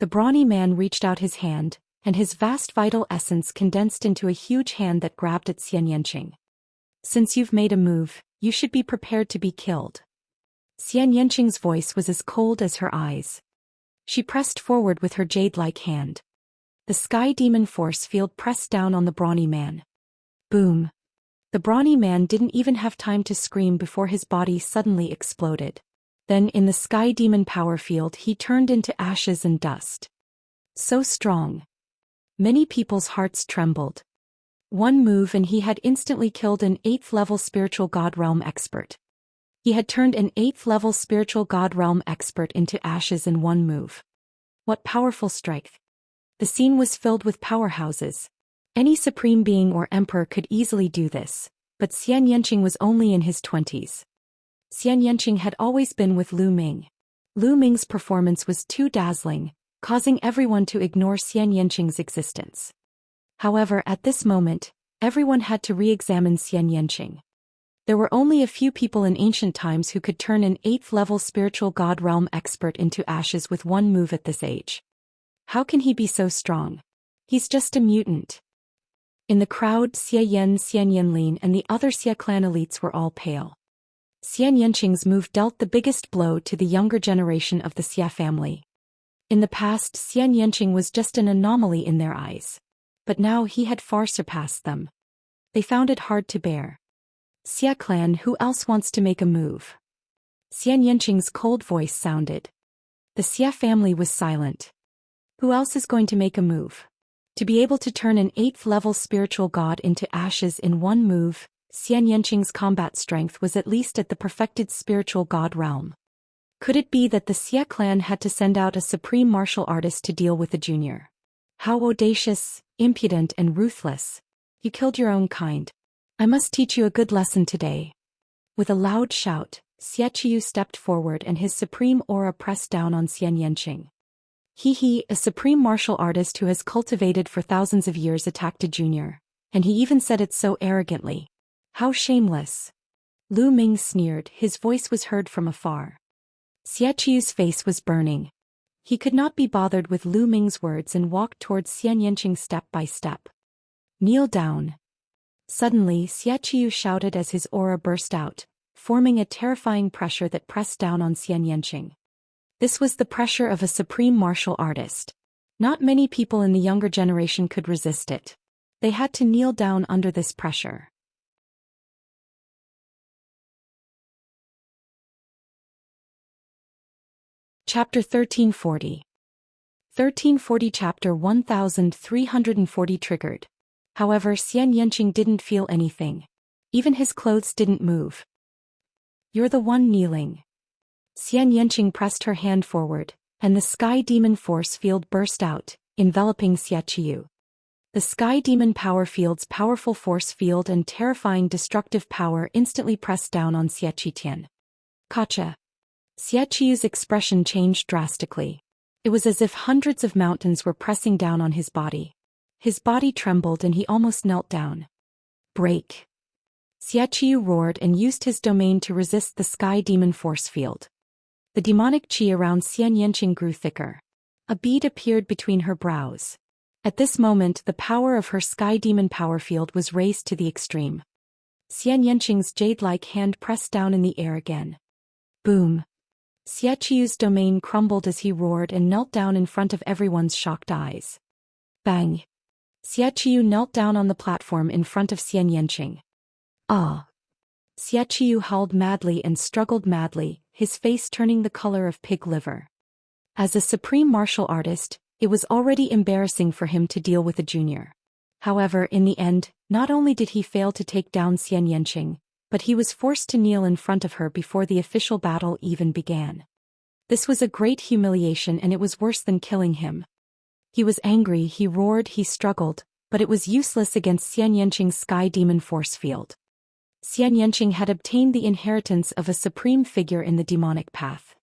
The brawny man reached out his hand, and his vast vital essence condensed into a huge hand that grabbed at Xianxia. Since you've made a move, you should be prepared to be killed. Xianxia's voice was as cold as her eyes. She pressed forward with her jade-like hand. The sky demon force field pressed down on the brawny man. Boom! The brawny man didn't even have time to scream before his body suddenly exploded. Then in the sky demon power field he turned into ashes and dust. So strong. Many people's hearts trembled. One move and he had instantly killed an 8th level spiritual god realm expert. He had turned an 8th level spiritual god realm expert into ashes in one move. What powerful strength. The scene was filled with powerhouses. Any supreme being or emperor could easily do this, but Xianxia was only in his 20s. Xianxia had always been with Lu Ming. Lu Ming's performance was too dazzling, causing everyone to ignore Xianxia's existence. However, at this moment, everyone had to re-examine Xianxia. There were only a few people in ancient times who could turn an 8th level spiritual god realm expert into ashes with one move at this age. How can he be so strong? He's just a mutant. In the crowd, Xie Yan, Xianyanlin and the other Xia clan elites were all pale. Xianxia's move dealt the biggest blow to the younger generation of the Xia family. In the past, Xianxia was just an anomaly in their eyes. But now he had far surpassed them. They found it hard to bear. Xia clan, who else wants to make a move? Xianxia's cold voice sounded. The Xia family was silent. Who else is going to make a move? To be able to turn an 8th level spiritual god into ashes in one move, Xianxia's combat strength was at least at the perfected spiritual god realm. Could it be that the Xia clan had to send out a supreme martial artist to deal with the junior? How audacious, impudent and ruthless. You killed your own kind. I must teach you a good lesson today. With a loud shout, Xie Qiu stepped forward and his supreme aura pressed down on Xianxia. He, a supreme martial artist who has cultivated for thousands of years, attacked a junior. And he even said it so arrogantly. How shameless. Lu Ming sneered, his voice was heard from afar. Xie Qiu's face was burning. He could not be bothered with Lu Ming's words and walked towards Xianxia step by step. Kneel down. Suddenly, Xie Qiu shouted as his aura burst out, forming a terrifying pressure that pressed down on Xianxia. This was the pressure of a supreme martial artist. Not many people in the younger generation could resist it. They had to kneel down under this pressure. Chapter 1340. 1340 Chapter 1340 triggered. However, Xianxia didn't feel anything. Even his clothes didn't move. You're the one kneeling. Xianxia pressed her hand forward, and the sky demon force field burst out, enveloping Xie Qiu. The sky demon power field's powerful force field and terrifying destructive power instantly pressed down on Xie Qitian. Gotcha. Xie Qiu's expression changed drastically. It was as if hundreds of mountains were pressing down on his body. His body trembled and he almost knelt down. Break. Xie Qiu roared and used his domain to resist the sky demon force field. The demonic qi around Xianxia grew thicker. A bead appeared between her brows. At this moment the power of her sky demon power field was raised to the extreme. Xianxia's jade-like hand pressed down in the air again. Boom. Xie Qiu's domain crumbled as he roared and knelt down in front of everyone's shocked eyes. Bang. Xie Qiu knelt down on the platform in front of Xianxia. Ah. Xie Qiu howled madly and struggled madly, his face turning the color of pig liver. As a supreme martial artist, it was already embarrassing for him to deal with a junior. However, in the end, not only did he fail to take down Xianxia, but he was forced to kneel in front of her before the official battle even began. This was a great humiliation, and it was worse than killing him. He was angry, he roared, he struggled, but it was useless against Xianxia's sky demon force field. Xianxia had obtained the inheritance of a supreme figure in the demonic path.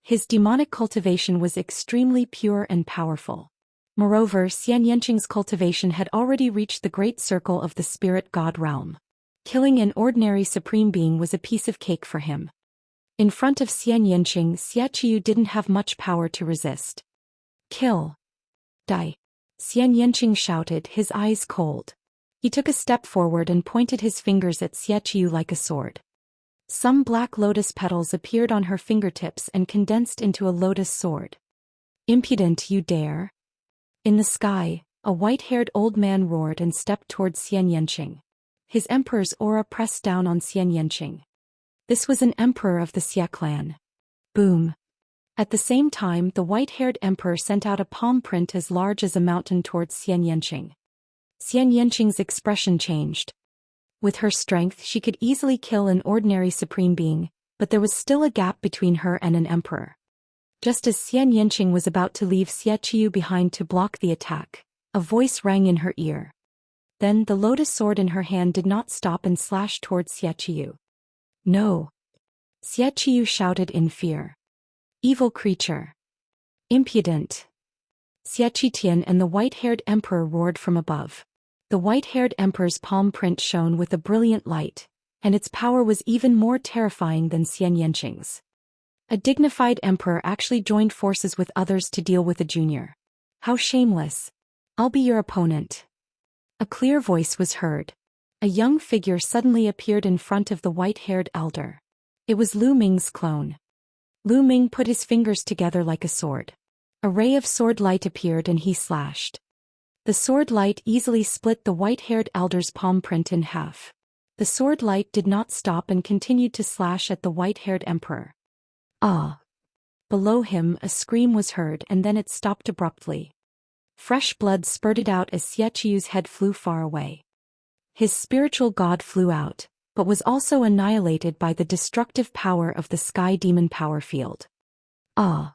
His demonic cultivation was extremely pure and powerful. Moreover, Xianxia's cultivation had already reached the great circle of the spirit god realm. Killing an ordinary supreme being was a piece of cake for him. In front of Xianxia, Xiaqiu didn't have much power to resist. Kill. Die. Xianxia shouted, his eyes cold. He took a step forward and pointed his fingers at Xiaqiu like a sword. Some black lotus petals appeared on her fingertips and condensed into a lotus sword. Impudent, you dare? In the sky, a white-haired old man roared and stepped towards Xianxia. His emperor's aura pressed down on Xianxia. This was an emperor of the Xia clan. Boom. At the same time, the white-haired emperor sent out a palm print as large as a mountain towards Xianxia. Xianxia's expression changed. With her strength, she could easily kill an ordinary supreme being, but there was still a gap between her and an emperor. Just as Xianxia was about to leave Xiaqiu behind to block the attack, a voice rang in her ear. Then the lotus sword in her hand did not stop and slashed towards Xiaqiu. No. Xiaqiu shouted in fear. Evil creature. Impudent. Xiaqian and the white-haired emperor roared from above. The white-haired emperor's palm print shone with a brilliant light, and its power was even more terrifying than Xianxia's. A dignified emperor actually joined forces with others to deal with a junior. How shameless. I'll be your opponent. A clear voice was heard. A young figure suddenly appeared in front of the white-haired elder. It was Lu Ming's clone. Lu Ming put his fingers together like a sword. A ray of sword light appeared and he slashed. The sword light easily split the white-haired elder's palm print in half. The sword light did not stop and continued to slash at the white-haired emperor. Ah! Below him, a scream was heard and then it stopped abruptly. Fresh blood spurted out as Xiaqiu's head flew far away. His spiritual god flew out, but was also annihilated by the destructive power of the sky demon power field. Ah!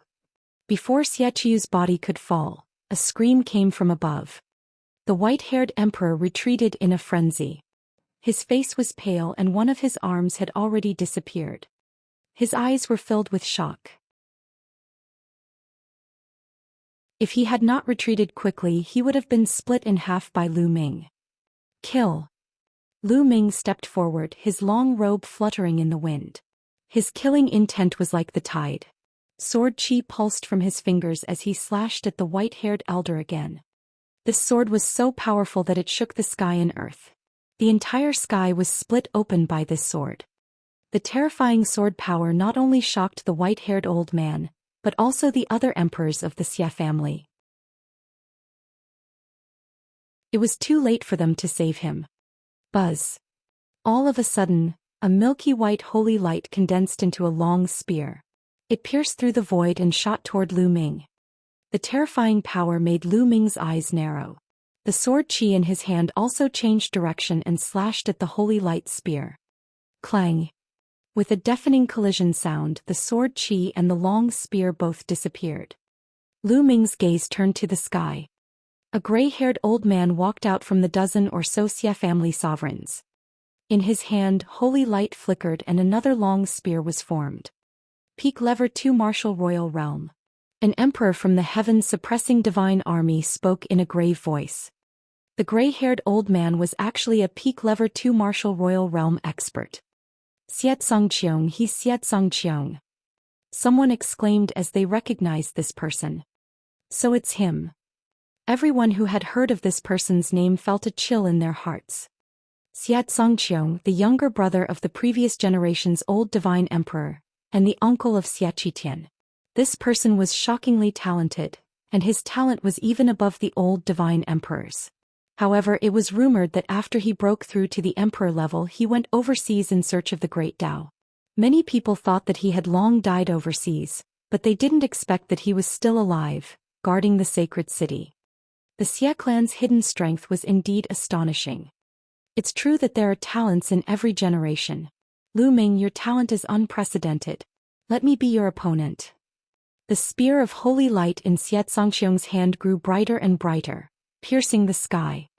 Before Xiaqiu's body could fall, a scream came from above. The white-haired emperor retreated in a frenzy. His face was pale and one of his arms had already disappeared. His eyes were filled with shock. If he had not retreated quickly, he would have been split in half by Lu Ming. Kill. Lu Ming stepped forward, his long robe fluttering in the wind. His killing intent was like the tide. Sword chi pulsed from his fingers as he slashed at the white-haired elder again. This sword was so powerful that it shook the sky and earth. The entire sky was split open by this sword. The terrifying sword power not only shocked the white-haired old man, but also the other emperors of the Xia family. It was too late for them to save him. Buzz. All of a sudden, a milky white holy light condensed into a long spear. It pierced through the void and shot toward Lu Ming. The terrifying power made Lu Ming's eyes narrow. The sword chi in his hand also changed direction and slashed at the holy light spear. Clang. With a deafening collision sound, the sword chi and the long spear both disappeared. Lu Ming's gaze turned to the sky. A gray-haired old man walked out from the dozen or so Xia family sovereigns. In his hand, holy light flickered and another long spear was formed. Peak Lever 2 Martial Royal Realm. An emperor from the heavens suppressing divine army spoke in a grave voice. The gray-haired old man was actually a Peak Lever 2 Martial Royal Realm expert. Xianxia, he Xianxia. Someone exclaimed as they recognized this person. So it's him. Everyone who had heard of this person's name felt a chill in their hearts. Xianxia, the younger brother of the previous generation's old divine emperor, and the uncle of Xiaqian. This person was shockingly talented, and his talent was even above the old divine emperor's. However, it was rumored that after he broke through to the emperor level, he went overseas in search of the Great Tao. Many people thought that he had long died overseas, but they didn't expect that he was still alive, guarding the sacred city. The Xia clan's hidden strength was indeed astonishing. It's true that there are talents in every generation, Lu Ming, your talent is unprecedented. Let me be your opponent. The spear of holy light in Xianxia's hand grew brighter and brighter, piercing the sky.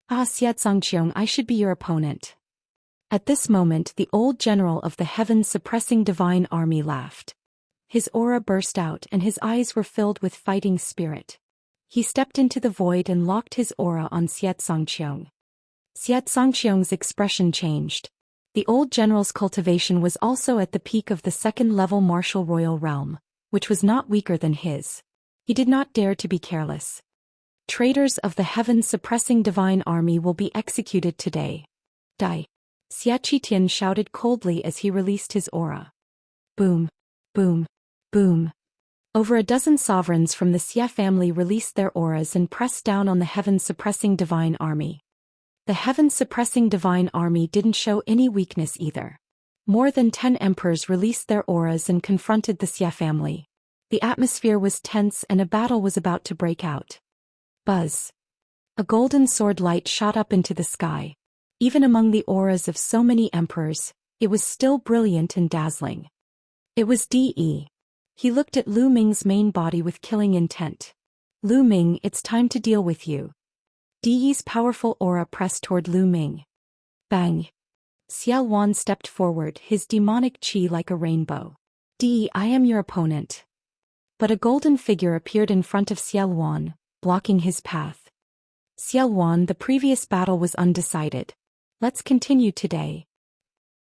Ah, Xianxia, I should be your opponent. At this moment the old general of the heaven-suppressing divine army laughed. His aura burst out and his eyes were filled with fighting spirit. He stepped into the void and locked his aura on Xianxia. Xianxia's expression changed. The old general's cultivation was also at the peak of the second-level martial royal realm, which was not weaker than his. He did not dare to be careless. Traitors of the heaven-suppressing divine army will be executed today. Die. Xiaqian shouted coldly as he released his aura. Boom. Boom. Boom. Over a dozen sovereigns from the Xia family released their auras and pressed down on the heaven-suppressing divine army. The heaven-suppressing divine army didn't show any weakness either. More than 10 emperors released their auras and confronted the Xia family. The atmosphere was tense and a battle was about to break out. Buzz. A golden sword light shot up into the sky. Even among the auras of so many emperors, it was still brilliant and dazzling. It was De. He looked at Lu Ming's main body with killing intent. Lu Ming, it's time to deal with you. De's powerful aura pressed toward Lu Ming. Bang. Xiaowan stepped forward, his demonic qi like a rainbow. De, I am your opponent. But a golden figure appeared in front of Xiaowan, blocking his path. Xiaowan, the previous battle was undecided. Let's continue today.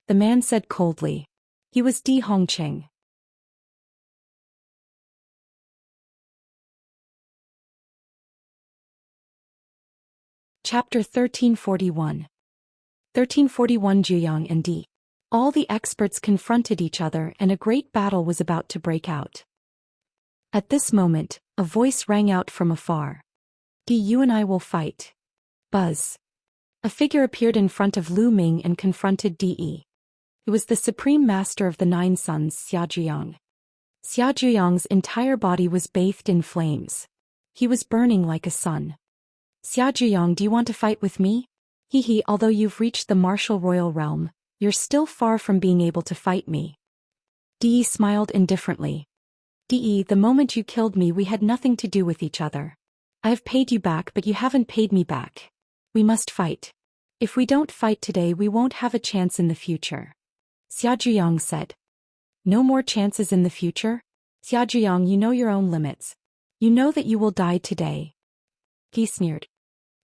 The man said coldly. He was Di Hongqing. Chapter 1341. 1341 Zhuyang and Di. All the experts confronted each other and a great battle was about to break out. At this moment, a voice rang out from afar. Di, you and I will fight. Buzz. A figure appeared in front of Lu Ming and confronted De. It was the supreme master of the Nine Suns, Xiaojiang. Xiaojiang's entire body was bathed in flames. He was burning like a sun. Xiaojiang, do you want to fight with me? Hee, although you've reached the martial royal realm, you're still far from being able to fight me. De smiled indifferently. De, the moment you killed me we had nothing to do with each other. I have paid you back but you haven't paid me back. We must fight. If we don't fight today we won't have a chance in the future. Xiaojiang said. No more chances in the future? Xiaojiang, you know your own limits. You know that you will die today. He sneered.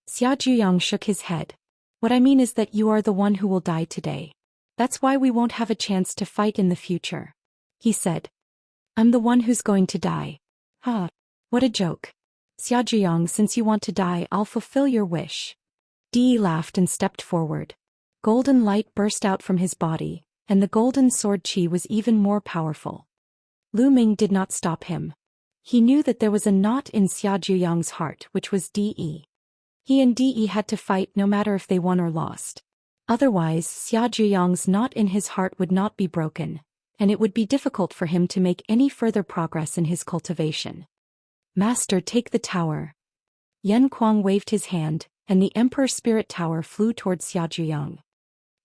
Xiaojiang shook his head. What I mean is that you are the one who will die today. That's why we won't have a chance to fight in the future. He said. I'm the one who's going to die. Ha! What a joke. Xiaojiang, since you want to die, I'll fulfill your wish. De laughed and stepped forward. Golden light burst out from his body, and the golden sword qi was even more powerful. Lu Ming did not stop him. He knew that there was a knot in Xiaojiang's heart, which was De. He and De had to fight no matter if they won or lost. Otherwise, Xiaojiang's knot in his heart would not be broken, and it would be difficult for him to make any further progress in his cultivation. Master, take the tower. Yan Kuang waved his hand, and the Emperor Spirit Tower flew towards Xiaojiang.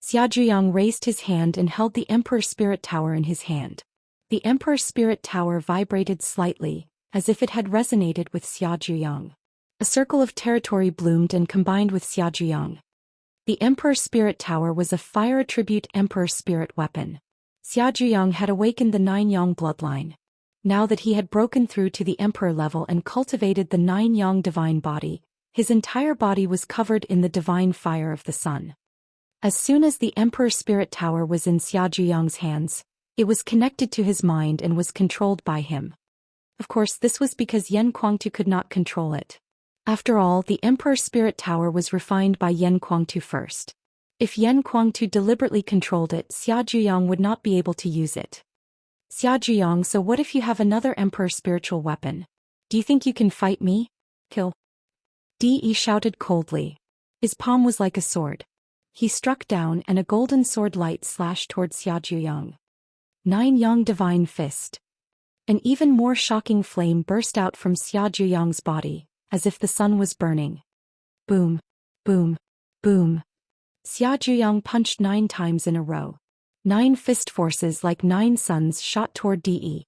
Xiaojiang raised his hand and held the Emperor Spirit Tower in his hand. The Emperor Spirit Tower vibrated slightly, as if it had resonated with Xiaojiang. A circle of territory bloomed and combined with Xiaojiang. The Emperor Spirit Tower was a fire attribute Emperor Spirit weapon. Xiaojiang had awakened the Nine Yang bloodline. Now that he had broken through to the Emperor level and cultivated the Nine Yang divine body, his entire body was covered in the divine fire of the sun. As soon as the Emperor Spirit Tower was in Xiaojiang's hands, it was connected to his mind and was controlled by him. Of course, this was because Yan Kuangtu could not control it. After all, the Emperor Spirit Tower was refined by Yan Kuangtu first. If Yan Kuangtu deliberately controlled it, Xiaojiang would not be able to use it. Xiaojiang, so what if you have another Emperor spiritual weapon? Do you think you can fight me? Kill. De shouted coldly. His palm was like a sword. He struck down and a golden sword light slashed towards Xiaojiang. Nine Yang divine fist. An even more shocking flame burst out from Xiaojiang's body, as if the sun was burning. Boom. Boom. Boom. Xiaojiang punched 9 times in a row. 9 fist forces like 9 suns shot toward De.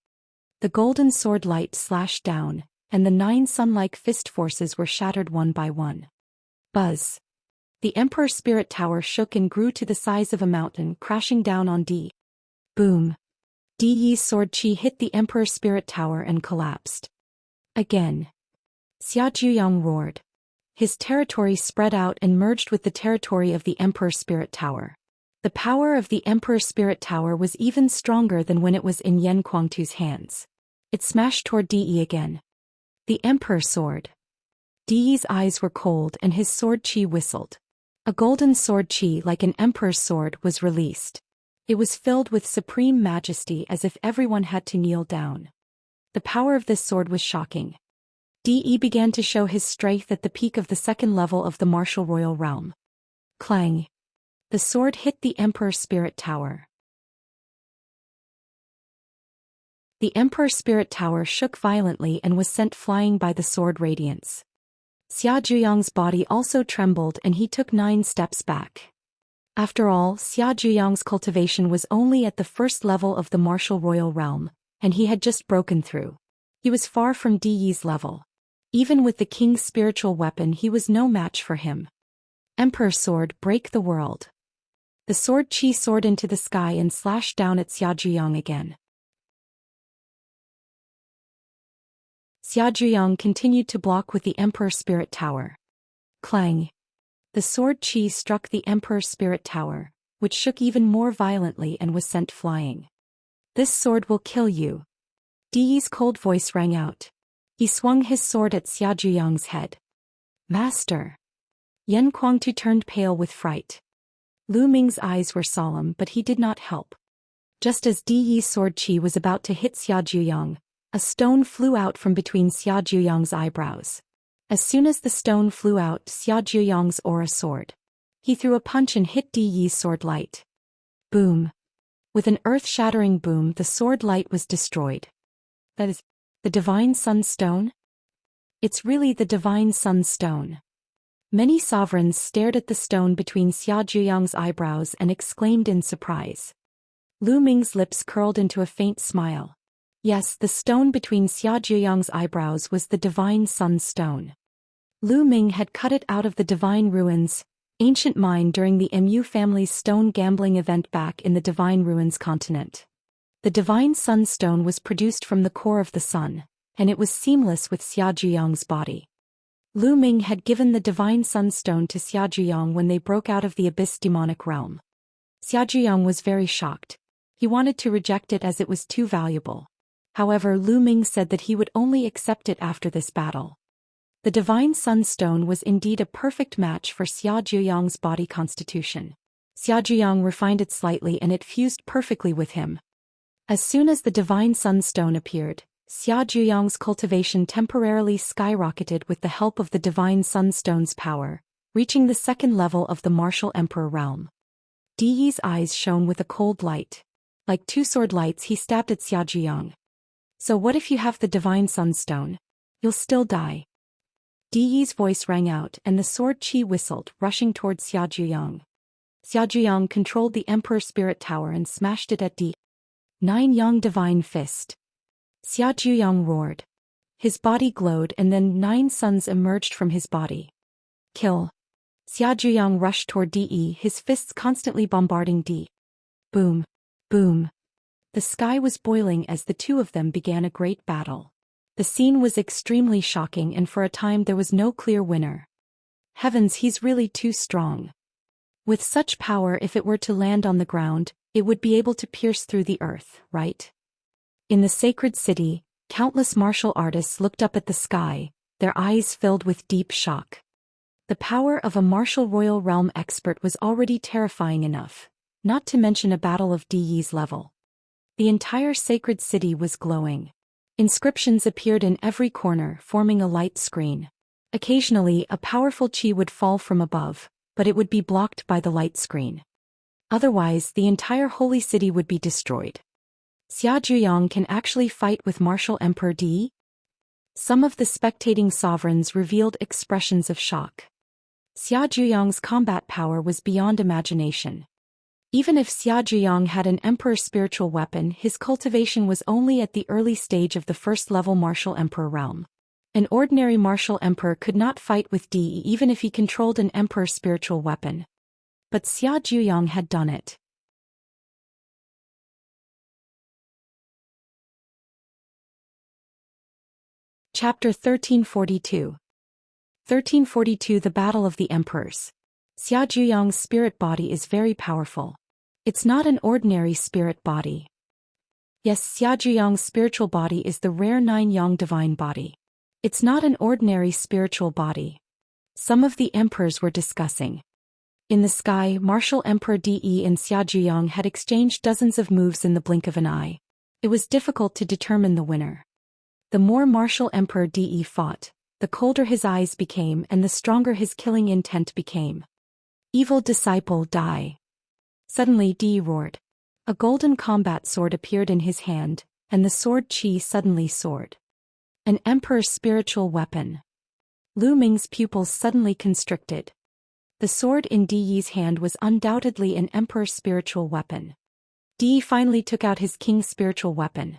The golden sword light slashed down, and the 9 sun-like fist forces were shattered one by one. Buzz. The Emperor's spirit tower shook and grew to the size of a mountain, crashing down on De. Boom. De's sword chi hit the Emperor's spirit tower and collapsed. Again. Xia Zhuyang roared. His territory spread out and merged with the territory of the Emperor's spirit tower. The power of the Emperor's spirit tower was even stronger than when it was in Yan Kuangtu's hands. It smashed toward De again. The Emperor's sword. De's eyes were cold and his sword chi whistled. A golden sword chi like an emperor's sword was released. It was filled with supreme majesty as if everyone had to kneel down. The power of this sword was shocking. De began to show his strength at the peak of the second level of the martial royal realm. Clang. The sword hit the Emperor's spirit tower. The Emperor's spirit tower shook violently and was sent flying by the sword radiance. Xia Zhuyang's body also trembled and he took 9 steps back. After all, Xia Zhuyang's cultivation was only at the first level of the martial royal realm, and he had just broken through. He was far from De's level. Even with the king's spiritual weapon he was no match for him. Emperor's sword, break the world. The sword chi soared into the sky and slashed down at Xia Zhuyang again. Xia Zhuyang continued to block with the Emperor's spirit tower. Clang. The sword chi struck the Emperor's spirit tower, which shook even more violently and was sent flying. This sword will kill you. De's cold voice rang out. He swung his sword at Xia Zhuyang's head. Master. Yan Kuangtu turned pale with fright. Lu Ming's eyes were solemn but he did not help. Just as De's sword chi was about to hit Xia Zhuyang, a stone flew out from between Xia Zhuyang's eyebrows. As soon as the stone flew out, Xia Zhuyang's aura soared. He threw a punch and hit De's sword light. Boom. With an earth-shattering boom, the sword light was destroyed. That is, the Divine Sun Stone? It's really the Divine Sun Stone. Many sovereigns stared at the stone between Xia Zhuyang's eyebrows and exclaimed in surprise. Lu Ming's lips curled into a faint smile. Yes, the stone between Xia Zhuyang's eyebrows was the Divine Sun Stone. Lu Ming had cut it out of the Divine Ruins, ancient mine during the Mu family's stone gambling event back in the Divine Ruins continent. The Divine Sun Stone was produced from the core of the sun, and it was seamless with Xia Zhuyang's body. Lu Ming had given the Divine Sun Stone to Xia Zhuyang when they broke out of the Abyss demonic realm. Xia Zhuyang was very shocked. He wanted to reject it as it was too valuable. However, Lu Ming said that he would only accept it after this battle. The Divine Sun Stone was indeed a perfect match for Xia Zhuyang's body constitution. Xia Zhuyang refined it slightly and it fused perfectly with him. As soon as the Divine Sun Stone appeared, Xia Zhuyang's cultivation temporarily skyrocketed with the help of the Divine Sun Stone's power, reaching the second level of the Martial Emperor realm. De's eyes shone with a cold light. Like 2 sword lights he stabbed at Xia Zhuyang. So what if you have the Divine Sun Stone? You'll still die. De's voice rang out and the sword chi whistled, rushing towards Xia Zhuyang. Xia Zhuyang controlled the Emperor's spirit tower and smashed it at De. 9 Yang Divine Fist. Xia Zhuyang roared. His body glowed and then 9 suns emerged from his body. Kill. Xia Zhuyang rushed toward De, his fists constantly bombarding De. Boom. Boom. The sky was boiling as the two of them began a great battle. The scene was extremely shocking and for a time there was no clear winner. Heavens, he's really too strong. With such power, if it were to land on the ground, it would be able to pierce through the earth, right? In the sacred city, countless martial artists looked up at the sky, their eyes filled with deep shock. The power of a martial royal realm expert was already terrifying enough, not to mention a battle of De's level. The entire sacred city was glowing. Inscriptions appeared in every corner, forming a light screen. Occasionally, a powerful chi would fall from above, but it would be blocked by the light screen. Otherwise, the entire holy city would be destroyed. Xia Zhuyang can actually fight with Martial Emperor De? Some of the spectating sovereigns revealed expressions of shock. Xia Zhuyang's combat power was beyond imagination. Even if Xia Zhiyang had an emperor's spiritual weapon, his cultivation was only at the early stage of the first-level martial emperor realm. An ordinary martial emperor could not fight with De even if he controlled an emperor's spiritual weapon. But Xia Zhiyang had done it. Chapter 1342. 1342 The Battle of the Emperors. Xia Zhiyang's spirit body is very powerful. It's not an ordinary spirit body. Yes, Xia Zhiyang's spiritual body is the rare 9-yang divine body. It's not an ordinary spiritual body. Some of the emperors were discussing. In the sky, Martial Emperor De and Xia Zhiyang had exchanged dozens of moves in the blink of an eye. It was difficult to determine the winner. The more Martial Emperor De fought, the colder his eyes became and the stronger his killing intent became. Evil disciple, die. Suddenly De roared. A golden combat sword appeared in his hand, and the sword qi suddenly soared. An emperor's spiritual weapon. Lu Ming's pupils suddenly constricted. The sword in De's hand was undoubtedly an emperor's spiritual weapon. De finally took out his king's spiritual weapon.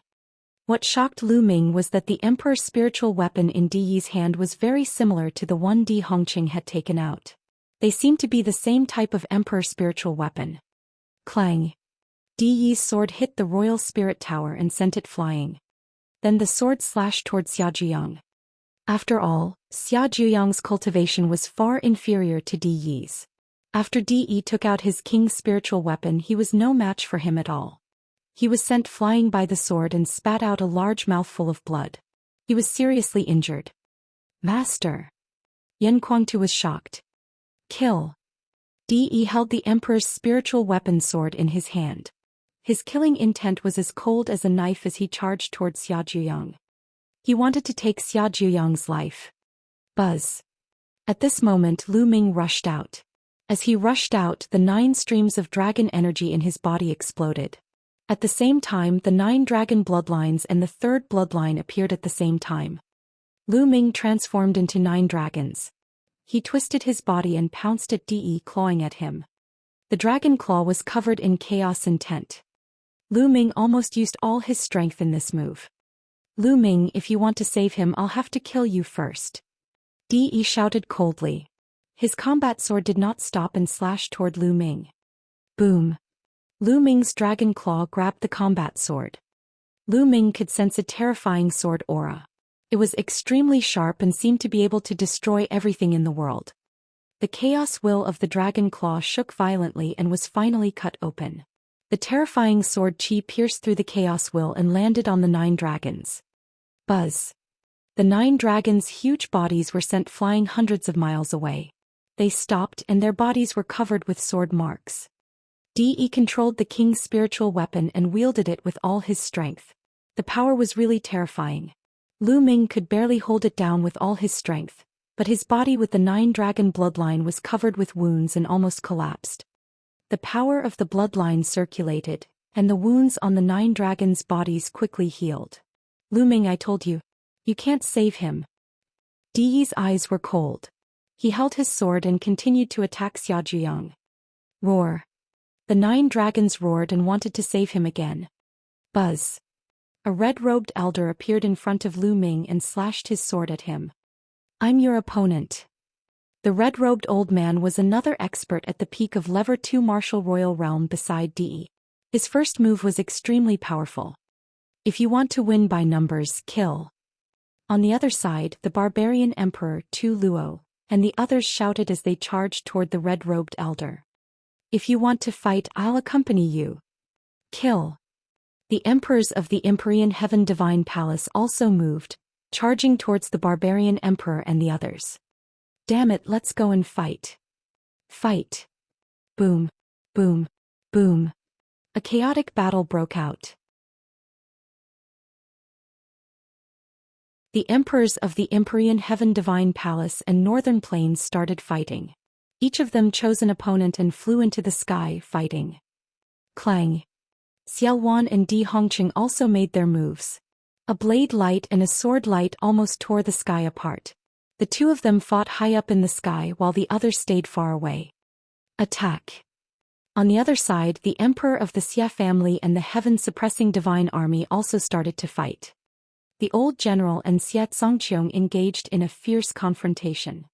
What shocked Lu Ming was that the emperor's spiritual weapon in De's hand was very similar to the one De Hongqing had taken out. They seemed to be the same type of emperor's spiritual weapon. Clang! De's sword hit the royal spirit tower and sent it flying. Then the sword slashed toward Xia Zhiyang. After all, Xia Zhiyang's cultivation was far inferior to De's. After De took out his king's spiritual weapon, he was no match for him at all. He was sent flying by the sword and spat out a large mouthful of blood. He was seriously injured. Master! Yan Kuangtu was shocked. Kill! De held the emperor's spiritual weapon sword in his hand. His killing intent was as cold as a knife as he charged toward Xia Zhiyang. He wanted to take Xia Zhiyang's life. Buzz! At this moment Lu Ming rushed out. As he rushed out, the 9 streams of dragon energy in his body exploded. At the same time, the 9 dragon bloodlines and the 3rd bloodline appeared at the same time. Lu Ming transformed into 9 dragons. He twisted his body and pounced at De, clawing at him. The dragon claw was covered in chaos intent. Lu Ming almost used all his strength in this move. Lu Ming, if you want to save him, I'll have to kill you first. De shouted coldly. His combat sword did not stop and slashed toward Lu Ming. Boom! Lu Ming's dragon claw grabbed the combat sword. Lu Ming could sense a terrifying sword aura. It was extremely sharp and seemed to be able to destroy everything in the world. The chaos will of the dragon claw shook violently and was finally cut open. The terrifying sword qi pierced through the chaos will and landed on the 9 dragons. Buzz! The 9 dragons' huge bodies were sent flying hundreds of miles away. They stopped and their bodies were covered with sword marks. De controlled the king's spiritual weapon and wielded it with all his strength. The power was really terrifying. Lu Ming could barely hold it down with all his strength, but his body with the 9 dragon bloodline was covered with wounds and almost collapsed. The power of the bloodline circulated, and the wounds on the 9 dragons' bodies quickly healed. Lu Ming, I told you. You can't save him. De's eyes were cold. He held his sword and continued to attack Xia Zhiyang. Roar! The 9 dragons roared and wanted to save him again. Buzz! A red-robed elder appeared in front of Lu Ming and slashed his sword at him. I'm your opponent. The red-robed old man was another expert at the peak of Lever 2 Martial Royal Realm beside De. His first move was extremely powerful. If you want to win by numbers, kill. On the other side, the barbarian emperor, Tu Luo, and the others shouted as they charged toward the red-robed elder. If you want to fight, I'll accompany you. Kill. The emperors of the Empyrean Heaven Divine Palace also moved, charging towards the barbarian emperor and the others. Damn it, let's go and fight. Fight. Boom. Boom. Boom. A chaotic battle broke out. The emperors of the Empyrean Heaven Divine Palace and Northern Plains started fighting. Each of them chose an opponent and flew into the sky, fighting. Clang. Xiaowan and Di Hongqing also made their moves. A blade light and a sword light almost tore the sky apart. The 2 of them fought high up in the sky while the others stayed far away. Attack. On the other side, the emperor of the Xia family and the heaven-suppressing divine army also started to fight. The old general and Xia Zongqiong engaged in a fierce confrontation.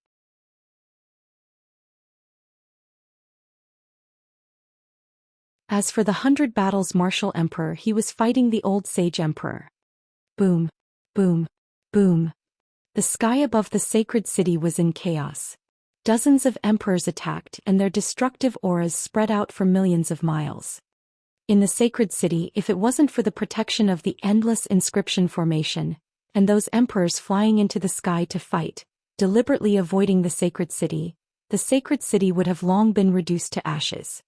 As for the 100 battles martial emperor, he was fighting the old sage emperor. Boom, boom, boom. The sky above the sacred city was in chaos. Dozens of emperors attacked, and their destructive auras spread out for millions of miles. In the sacred city, if it wasn't for the protection of the endless inscription formation, and those emperors flying into the sky to fight, deliberately avoiding the sacred city would have long been reduced to ashes.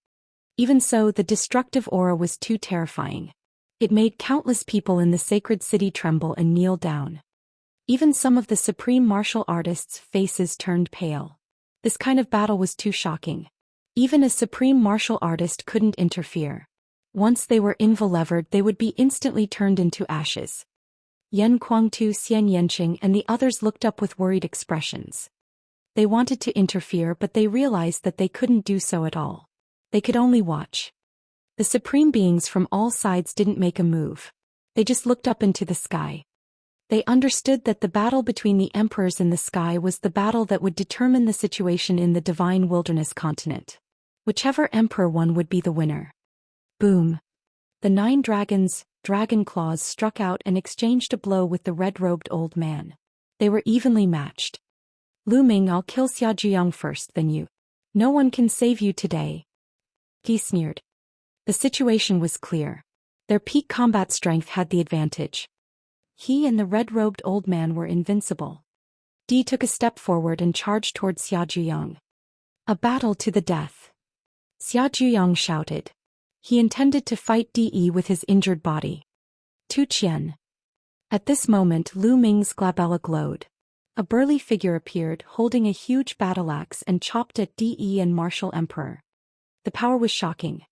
Even so, the destructive aura was too terrifying. It made countless people in the sacred city tremble and kneel down. Even some of the supreme martial artists' faces turned pale. This kind of battle was too shocking. Even a supreme martial artist couldn't interfere. Once they were envelevered, they would be instantly turned into ashes. Yan Kuangtu, Xian Yanqing, and the others looked up with worried expressions. They wanted to interfere, but they realized that they couldn't do so at all. They could only watch. The supreme beings from all sides didn't make a move. They just looked up into the sky. They understood that the battle between the emperors in the sky was the battle that would determine the situation in the divine wilderness continent. Whichever emperor won would be the winner. Boom. The 9 dragons, dragon claws, struck out and exchanged a blow with the red-robed old man. They were evenly matched. Lu Ming, I'll kill Xia Zhiyang first, then you. No one can save you today. He sneered. The situation was clear. Their peak combat strength had the advantage. He and the red-robed old man were invincible. Di took a step forward and charged toward Xia Zhiyang. A battle to the death. Xia Zhiyang shouted. He intended to fight Di with his injured body. Tu Qian. At this moment, Lu Ming's glabella glowed. A burly figure appeared, holding a huge battle axe, and chopped at Di and martial emperor. The power was shocking.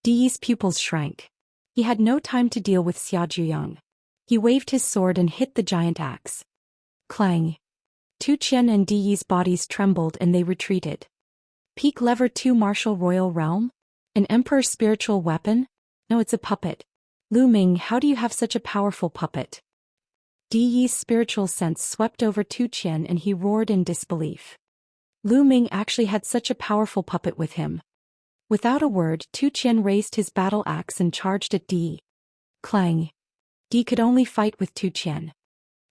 Di's pupils shrank. He had no time to deal with Xia Zhiyang. He waved his sword and hit the giant axe. Clang. Tu Qian and Di's bodies trembled and they retreated. Peak lever 2 martial royal realm? An emperor's spiritual weapon? No, it's a puppet. Lu Ming, how do you have such a powerful puppet? Di's spiritual sense swept over Tu Qian and he roared in disbelief. Lu Ming actually had such a powerful puppet with him. Without a word, Tu Qian raised his battle axe and charged at Di. Clang. Di could only fight with Tu Qian.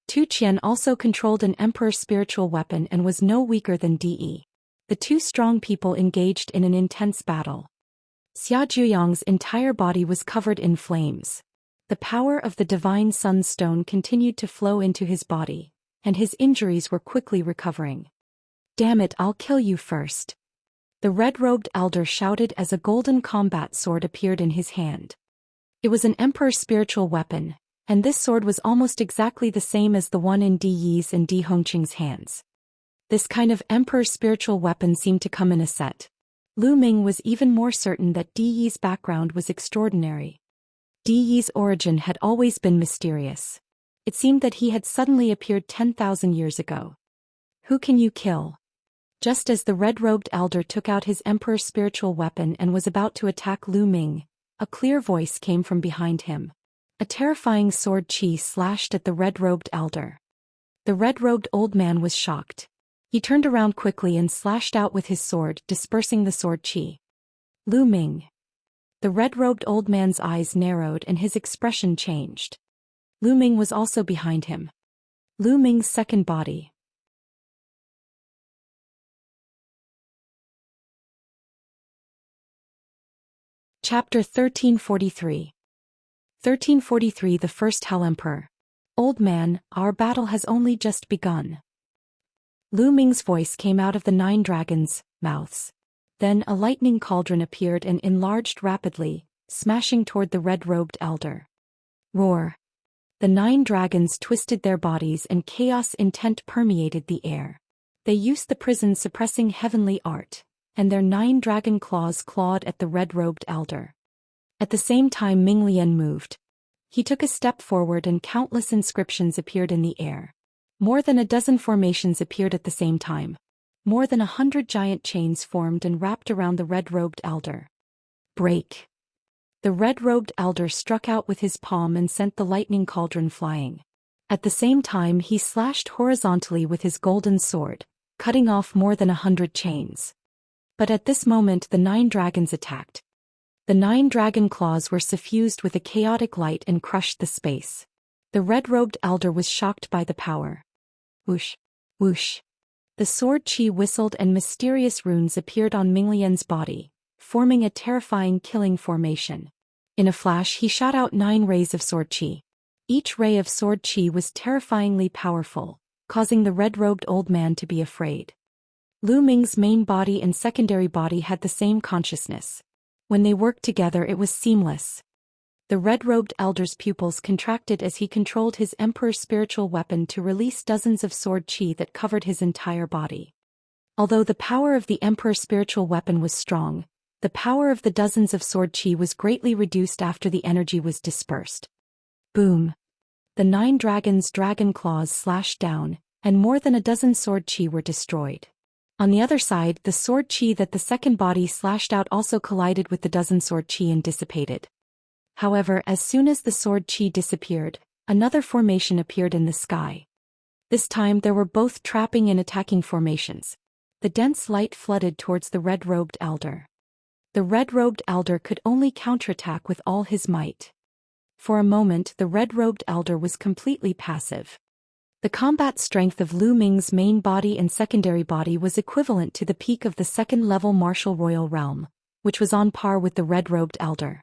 Tu Qian also controlled an emperor's spiritual weapon and was no weaker than Di. The two strong people engaged in an intense battle. Xia Zhiyang's entire body was covered in flames. The power of the divine sunstone continued to flow into his body, and his injuries were quickly recovering. Damn it, I'll kill you first. The red-robed elder shouted as a golden combat sword appeared in his hand. It was an emperor's spiritual weapon, and this sword was almost exactly the same as the one in Di Yi's and Di Hongqing's hands. This kind of emperor's spiritual weapon seemed to come in a set. Lu Ming was even more certain that Di Yi's background was extraordinary. Di Yi's origin had always been mysterious. It seemed that he had suddenly appeared 10,000 years ago. Who can you kill? Just as the red-robed elder took out his emperor's spiritual weapon and was about to attack Lu Ming, a clear voice came from behind him. A terrifying sword chi slashed at the red-robed elder. The red-robed old man was shocked. He turned around quickly and slashed out with his sword, dispersing the sword chi. Lu Ming. The red-robed old man's eyes narrowed and his expression changed. Lu Ming was also behind him. Lu Ming's second body. Chapter 1343. 1343 The First Hell Emperor. Old man, our battle has only just begun. Lu Ming's voice came out of the 9 dragons' mouths. Then a lightning cauldron appeared and enlarged rapidly, smashing toward the red-robed elder. Roar. The 9 dragons twisted their bodies and chaos intent permeated the air. They used the prison-suppressing heavenly art, and their 9 dragon claws clawed at the red-robed elder. At the same time Ming Lian moved. He took a step forward and countless inscriptions appeared in the air. More than a dozen formations appeared at the same time. More than 100 giant chains formed and wrapped around the red-robed elder. Break! The red-robed elder struck out with his palm and sent the lightning cauldron flying. At the same time he slashed horizontally with his golden sword, cutting off more than 100 chains. But at this moment the 9 dragons attacked. The 9 dragon claws were suffused with a chaotic light and crushed the space. The red-robed elder was shocked by the power. Whoosh! Whoosh! The sword chi whistled and mysterious runes appeared on Minglian's body, forming a terrifying killing formation. In a flash he shot out 9 rays of sword chi. Each ray of sword chi was terrifyingly powerful, causing the red-robed old man to be afraid. Lu Ming's main body and secondary body had the same consciousness. When they worked together it was seamless. The red-robed elder's pupils contracted as he controlled his emperor's spiritual weapon to release dozens of sword chi that covered his entire body. Although the power of the emperor's spiritual weapon was strong, the power of the dozens of sword chi was greatly reduced after the energy was dispersed. Boom! The 9 dragons' dragon claws slashed down, and more than a dozen sword chi were destroyed. On the other side, the sword chi that the second body slashed out also collided with the dozen sword chi and dissipated. However, as soon as the sword chi disappeared, another formation appeared in the sky. This time there were both trapping and attacking formations. The dense light flooded towards the red-robed elder. The red-robed elder could only counterattack with all his might. For a moment the red-robed elder was completely passive. The combat strength of Lu Ming's main body and secondary body was equivalent to the peak of the second-level martial royal realm, which was on par with the red-robed elder.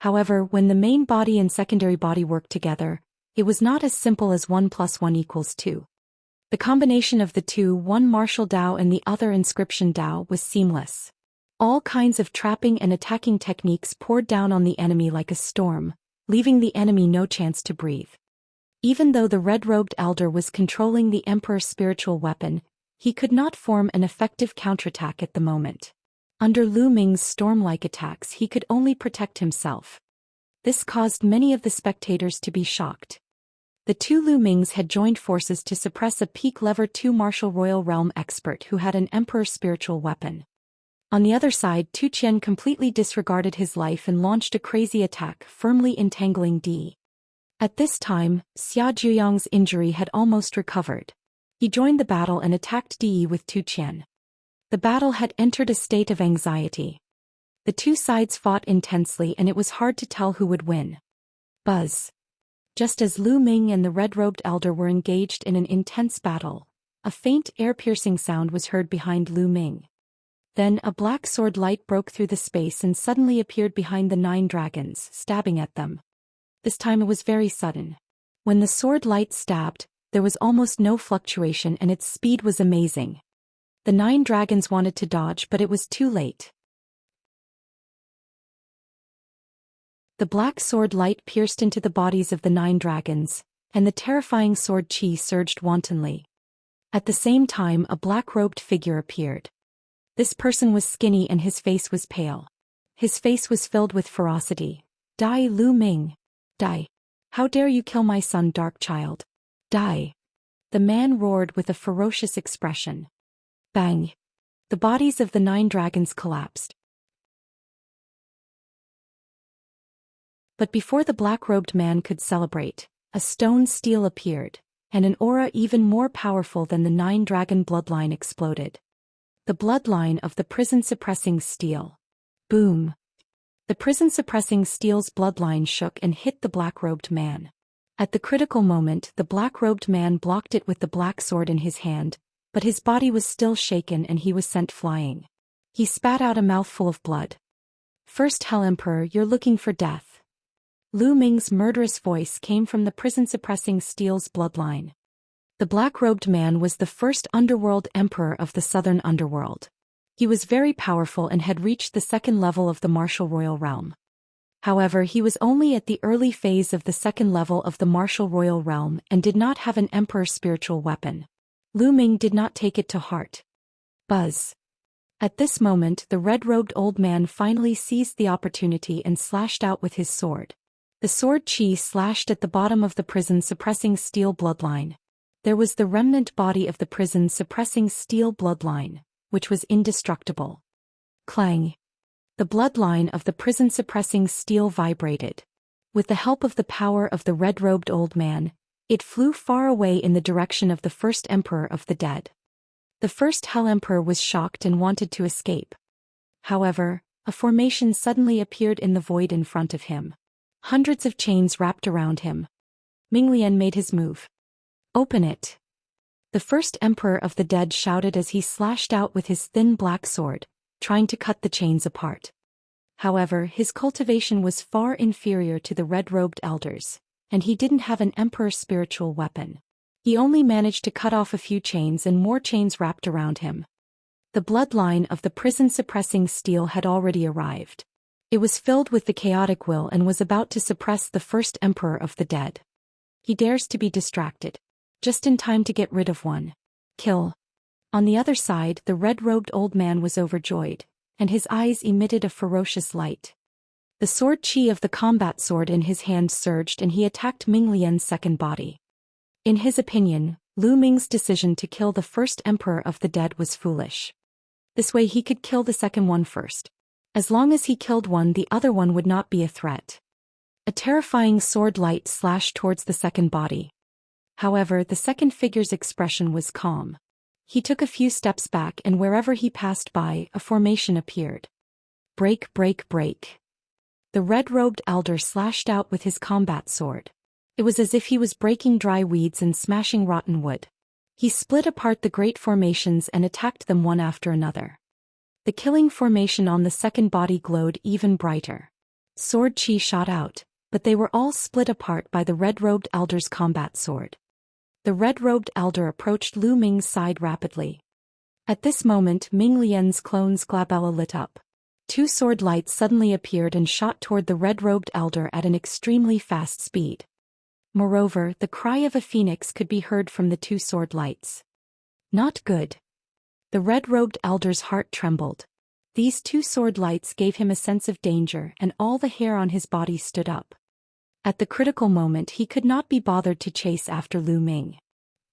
However, when the main body and secondary body worked together, it was not as simple as 1 + 1 = 2. The combination of the two, one martial Dao and the other inscription Dao, was seamless. All kinds of trapping and attacking techniques poured down on the enemy like a storm, leaving the enemy no chance to breathe. Even though the red-robed elder was controlling the emperor's spiritual weapon, he could not form an effective counterattack at the moment. Under Lu Ming's storm-like attacks he could only protect himself. This caused many of the spectators to be shocked. The 2 Lu Mings had joined forces to suppress a peak level 2 martial royal realm expert who had an emperor's spiritual weapon. On the other side, Zhou Xian completely disregarded his life and launched a crazy attack, firmly entangling Di. At this time, Xia Zhuyang's injury had almost recovered. He joined the battle and attacked Di with Zhou Xian. The battle had entered a state of anxiety. The two sides fought intensely and it was hard to tell who would win. Buzz. Just as Lu Ming and the red-robed elder were engaged in an intense battle, a faint air-piercing sound was heard behind Lu Ming. Then a black sword light broke through the space and suddenly appeared behind the 9 dragons, stabbing at them. This time it was very sudden. When the sword light stabbed, there was almost no fluctuation and its speed was amazing. The 9 dragons wanted to dodge, but it was too late. The black sword light pierced into the bodies of the 9 dragons, and the terrifying sword chi surged wantonly. At the same time a black-robed figure appeared. This person was skinny and his face was pale. His face was filled with ferocity. Die, Lu Ming! Die! How dare you kill my son, dark child! Die! The man roared with a ferocious expression. Bang! The bodies of the 9 dragons collapsed. But before the black-robed man could celebrate, a stone steel appeared, and an aura even more powerful than the 9 dragon bloodline exploded. The bloodline of the prison-suppressing steel. Boom! The prison-suppressing steel's bloodline shook and hit the black-robed man. At the critical moment, the black-robed man blocked it with the black sword in his hand, but his body was still shaken and he was sent flying. He spat out a mouthful of blood. First Hell Emperor, you're looking for death. Lu Ming's murderous voice came from the prison-suppressing steel's bloodline. The black-robed man was the first underworld emperor of the southern underworld. He was very powerful and had reached the 2nd level of the martial royal realm. However, he was only at the early phase of the 2nd level of the martial royal realm and did not have an emperor's spiritual weapon. Lu Ming did not take it to heart. Buzz. At this moment the red-robed old man finally seized the opportunity and slashed out with his sword. The sword chi slashed at the bottom of the prison-suppressing steel bloodline. There was the remnant body of the prison-suppressing steel bloodline, which was indestructible. Clang! The bloodline of the prison-suppressing steel vibrated. With the help of the power of the red-robed old man, it flew far away in the direction of the first emperor of the dead. The first Hell Emperor was shocked and wanted to escape. However, a formation suddenly appeared in the void in front of him. Hundreds of chains wrapped around him. Minglian made his move. "Open it!" The first emperor of the dead shouted as he slashed out with his thin black sword, trying to cut the chains apart. However, his cultivation was far inferior to the red-robed elders, and he didn't have an emperor's spiritual weapon. He only managed to cut off a few chains and more chains wrapped around him. The bloodline of the prison-suppressing steel had already arrived. It was filled with the chaotic will and was about to suppress the first emperor of the dead. He dares to be distracted. Just in time to get rid of one. Kill. On the other side, the red-robed old man was overjoyed, and his eyes emitted a ferocious light. The sword chi of the combat sword in his hand surged and he attacked Minglian's second body. In his opinion, Lu Ming's decision to kill the first emperor of the dead was foolish. This way he could kill the second one first. As long as he killed one, the other one would not be a threat. A terrifying sword light slashed towards the second body. However, the second figure's expression was calm. He took a few steps back and wherever he passed by, a formation appeared. Break, break, break. The red-robed elder slashed out with his combat sword. It was as if he was breaking dry weeds and smashing rotten wood. He split apart the great formations and attacked them one after another. The killing formation on the second body glowed even brighter. Sword chi shot out, but they were all split apart by the red-robed elder's combat sword. The red-robed elder approached Lu Ming's side rapidly. At this moment, Minglian's clone's glabella lit up. Two sword lights suddenly appeared and shot toward the red-robed elder at an extremely fast speed. Moreover, the cry of a phoenix could be heard from the two sword lights. Not good. The red-robed elder's heart trembled. These two sword lights gave him a sense of danger and all the hair on his body stood up. At the critical moment he could not be bothered to chase after Lu Ming.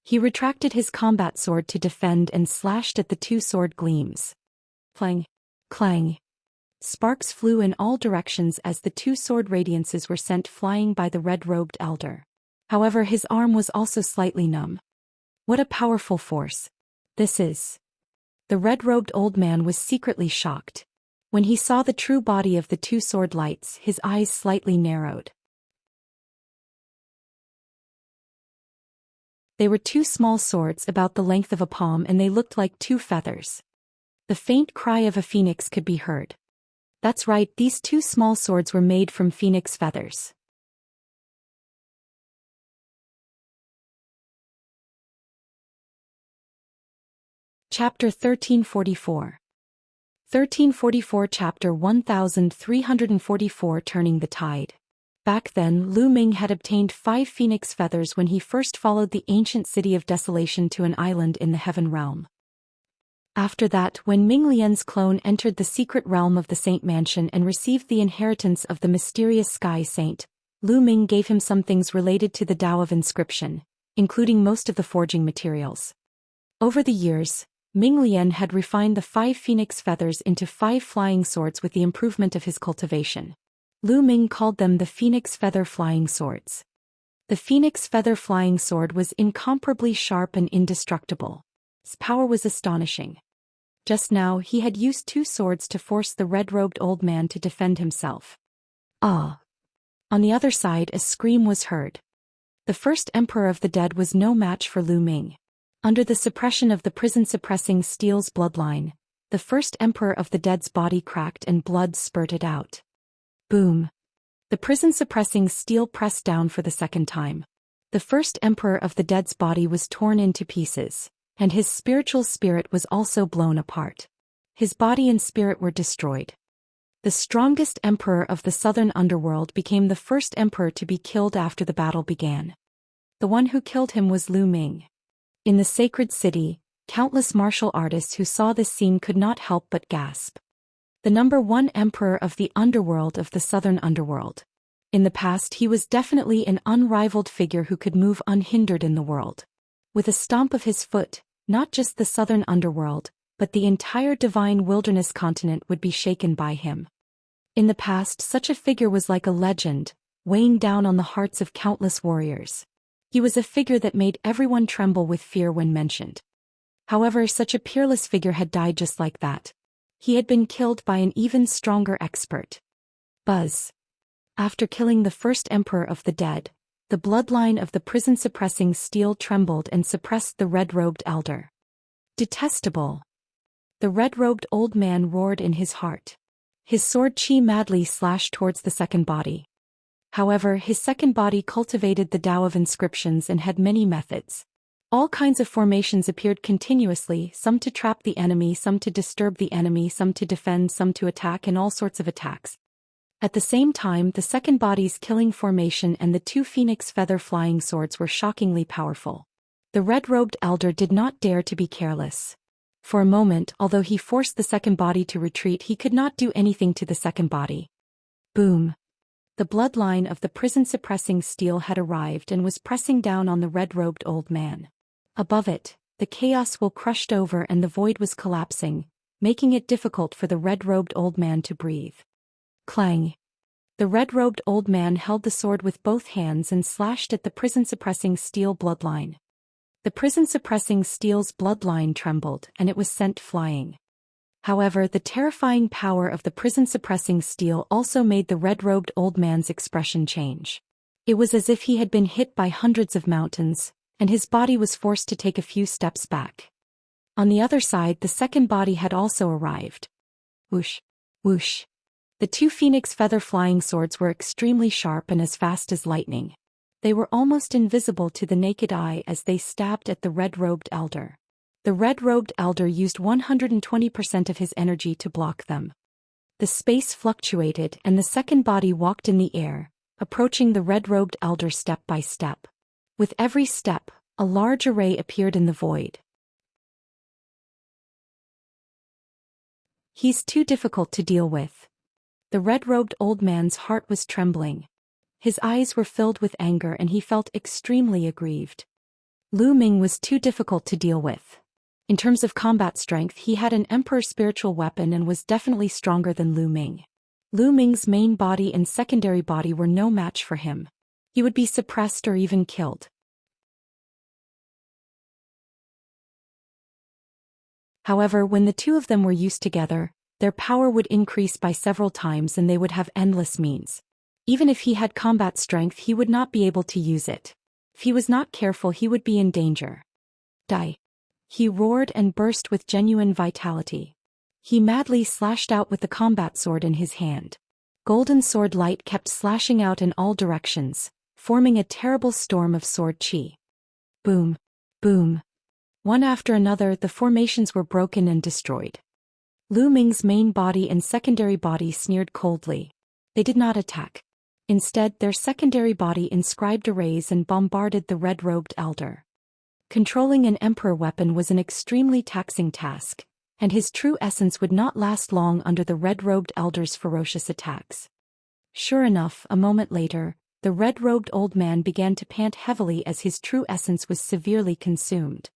He retracted his combat sword to defend and slashed at the two sword gleams. Clang! Clang! Sparks flew in all directions as the two sword radiances were sent flying by the red-robed elder. However, his arm was also slightly numb. What a powerful force. This is. The red-robed old man was secretly shocked. When he saw the true body of the two sword lights, his eyes slightly narrowed. They were two small swords about the length of a palm and they looked like two feathers. The faint cry of a phoenix could be heard. That's right, these two small swords were made from phoenix feathers. Chapter 1344. 1344 Chapter 1344 Turning the Tide. Back then, Lu Ming had obtained 5 phoenix feathers when he first followed the ancient city of desolation to an island in the heaven realm. After that, when Minglian's clone entered the secret realm of the Saint Mansion and received the inheritance of the mysterious Sky Saint, Lu Ming gave him some things related to the Tao of Inscription, including most of the forging materials. Over the years, Minglian had refined the 5 phoenix feathers into 5 flying swords with the improvement of his cultivation. Lu Ming called them the Phoenix Feather Flying Swords. The Phoenix Feather Flying Sword was incomparably sharp and indestructible. Its power was astonishing. Just now he had used 2 swords to force the red-robed old man to defend himself. Ah! On the other side a scream was heard. The first emperor of the dead was no match for Lu Ming. Under the suppression of the prison-suppressing steel's bloodline, the first emperor of the dead's body cracked and blood spurted out. Boom! The prison-suppressing steel pressed down for the second time. The first emperor of the dead's body was torn into pieces, and his spiritual spirit was also blown apart. His body and spirit were destroyed. The strongest emperor of the southern underworld became the first emperor to be killed after the battle began. The one who killed him was Lu Ming. In the sacred city, countless martial artists who saw this scene could not help but gasp. The number 1 emperor of the underworld of the southern underworld. In the past he was definitely an unrivaled figure who could move unhindered in the world. With a stomp of his foot, not just the southern underworld, but the entire divine wilderness continent would be shaken by him. In the past, such a figure was like a legend, weighing down on the hearts of countless warriors. He was a figure that made everyone tremble with fear when mentioned. However, such a peerless figure had died just like that. He had been killed by an even stronger expert. Buzz. After killing the first emperor of the dead, the bloodline of the prison-suppressing steel trembled and suppressed the red-robed elder. Detestable. The red-robed old man roared in his heart. His sword chi madly slashed towards the second body. However, his second body cultivated the Tao of inscriptions and had many methods. All kinds of formations appeared continuously, some to trap the enemy, some to disturb the enemy, some to defend, some to attack, and all sorts of attacks. At the same time, the second body's killing formation and the two phoenix feather flying swords were shockingly powerful. The red-robed elder did not dare to be careless. For a moment, although he forced the second body to retreat, he could not do anything to the second body. Boom. The bloodline of the prison-suppressing steel had arrived and was pressing down on the red-robed old man. Above it, the chaos will crushed over and the void was collapsing, making it difficult for the red-robed old man to breathe. Clang. The red-robed old man held the sword with both hands and slashed at the prison-suppressing steel bloodline. The prison-suppressing steel's bloodline trembled and it was sent flying. However, the terrifying power of the prison-suppressing steel also made the red-robed old man's expression change. It was as if he had been hit by hundreds of mountains, and his body was forced to take a few steps back. On the other side, the second body had also arrived. Whoosh. Whoosh. The two phoenix feather flying swords were extremely sharp and as fast as lightning. They were almost invisible to the naked eye as they stabbed at the red-robed elder. The red-robed elder used 120% of his energy to block them. The space fluctuated and the second body walked in the air, approaching the red-robed elder step by step. With every step, a large array appeared in the void. He's too difficult to deal with. The red-robed old man's heart was trembling. His eyes were filled with anger and he felt extremely aggrieved. Lu Ming was too difficult to deal with. In terms of combat strength, he had an emperor's spiritual weapon and was definitely stronger than Lu Ming. Lu Ming's main body and secondary body were no match for him. He would be suppressed or even killed. However, when the two of them were used together, their power would increase by several times and they would have endless means. Even if he had combat strength, he would not be able to use it. If he was not careful, he would be in danger. Die. He roared and burst with genuine vitality. He madly slashed out with the combat sword in his hand. Golden sword light kept slashing out in all directions, forming a terrible storm of sword chi. Boom. Boom. One after another, the formations were broken and destroyed. Lu Ming's main body and secondary body sneered coldly. They did not attack. Instead, their secondary body inscribed arrays and bombarded the red-robed elder. Controlling an emperor weapon was an extremely taxing task, and his true essence would not last long under the red-robed elder's ferocious attacks. Sure enough, a moment later, the red-robed old man began to pant heavily as his true essence was severely consumed.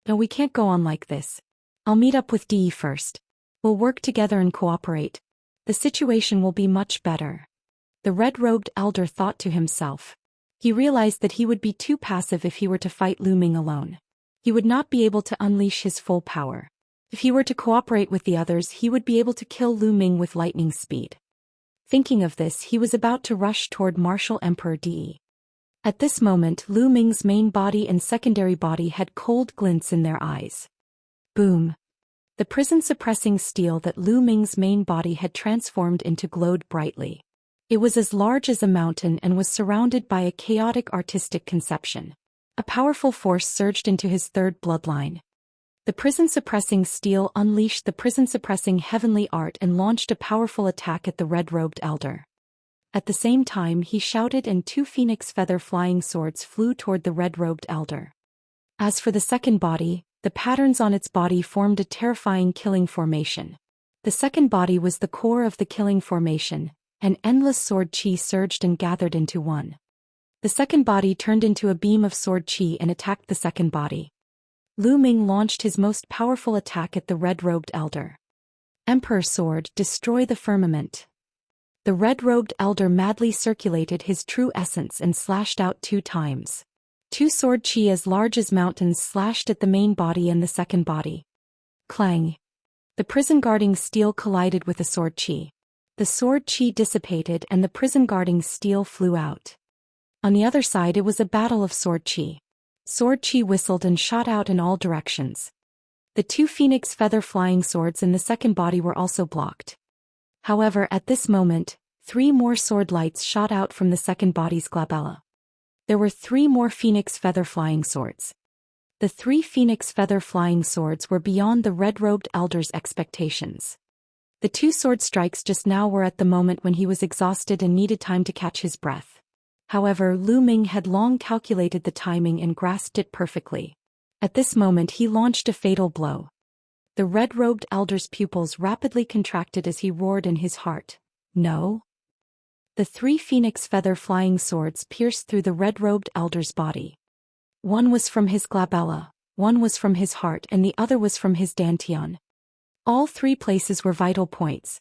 No, we can't go on like this. I'll meet up with Dee first. We'll work together and cooperate. The situation will be much better. The red-robed elder thought to himself. He realized that he would be too passive if he were to fight Lu Ming alone. He would not be able to unleash his full power. If he were to cooperate with the others, he would be able to kill Lu Ming with lightning speed. Thinking of this, he was about to rush toward Martial Emperor Di. At this moment, Lu Ming's main body and secondary body had cold glints in their eyes. Boom. The prison-suppressing steel that Lu Ming's main body had transformed into glowed brightly. It was as large as a mountain and was surrounded by a chaotic artistic conception. A powerful force surged into his third bloodline. The prison-suppressing steel unleashed the prison-suppressing heavenly art and launched a powerful attack at the red-robed elder. At the same time, he shouted and two phoenix feather flying swords flew toward the red-robed elder. As for the second body, the patterns on its body formed a terrifying killing formation. The second body was the core of the killing formation. An endless sword chi surged and gathered into one. The second body turned into a beam of sword chi and attacked the second body. Lu Ming launched his most powerful attack at the red-robed elder. Emperor Sword, destroy the firmament. The red-robed elder madly circulated his true essence and slashed out 2 times. 2 sword chi as large as mountains slashed at the main body and the second body. Clang! The prison-guarding steel collided with the sword chi. The sword chi dissipated and the prison-guarding steel flew out. On the other side it was a battle of sword chi. Sword chi whistled and shot out in all directions. The 2 phoenix feather flying swords in the second body were also blocked. However, at this moment, 3 more sword lights shot out from the second body's glabella. There were 3 more phoenix feather flying swords. The 3 phoenix feather flying swords were beyond the red-robed elder's expectations. The 2 sword strikes just now were at the moment when he was exhausted and needed time to catch his breath. However, Lu Ming had long calculated the timing and grasped it perfectly. At this moment he launched a fatal blow. The red-robed elder's pupils rapidly contracted as he roared in his heart, "No!" The 3 phoenix feather flying swords pierced through the red-robed elder's body. One was from his glabella, one was from his heart and the other was from his dantian. All 3 places were vital points.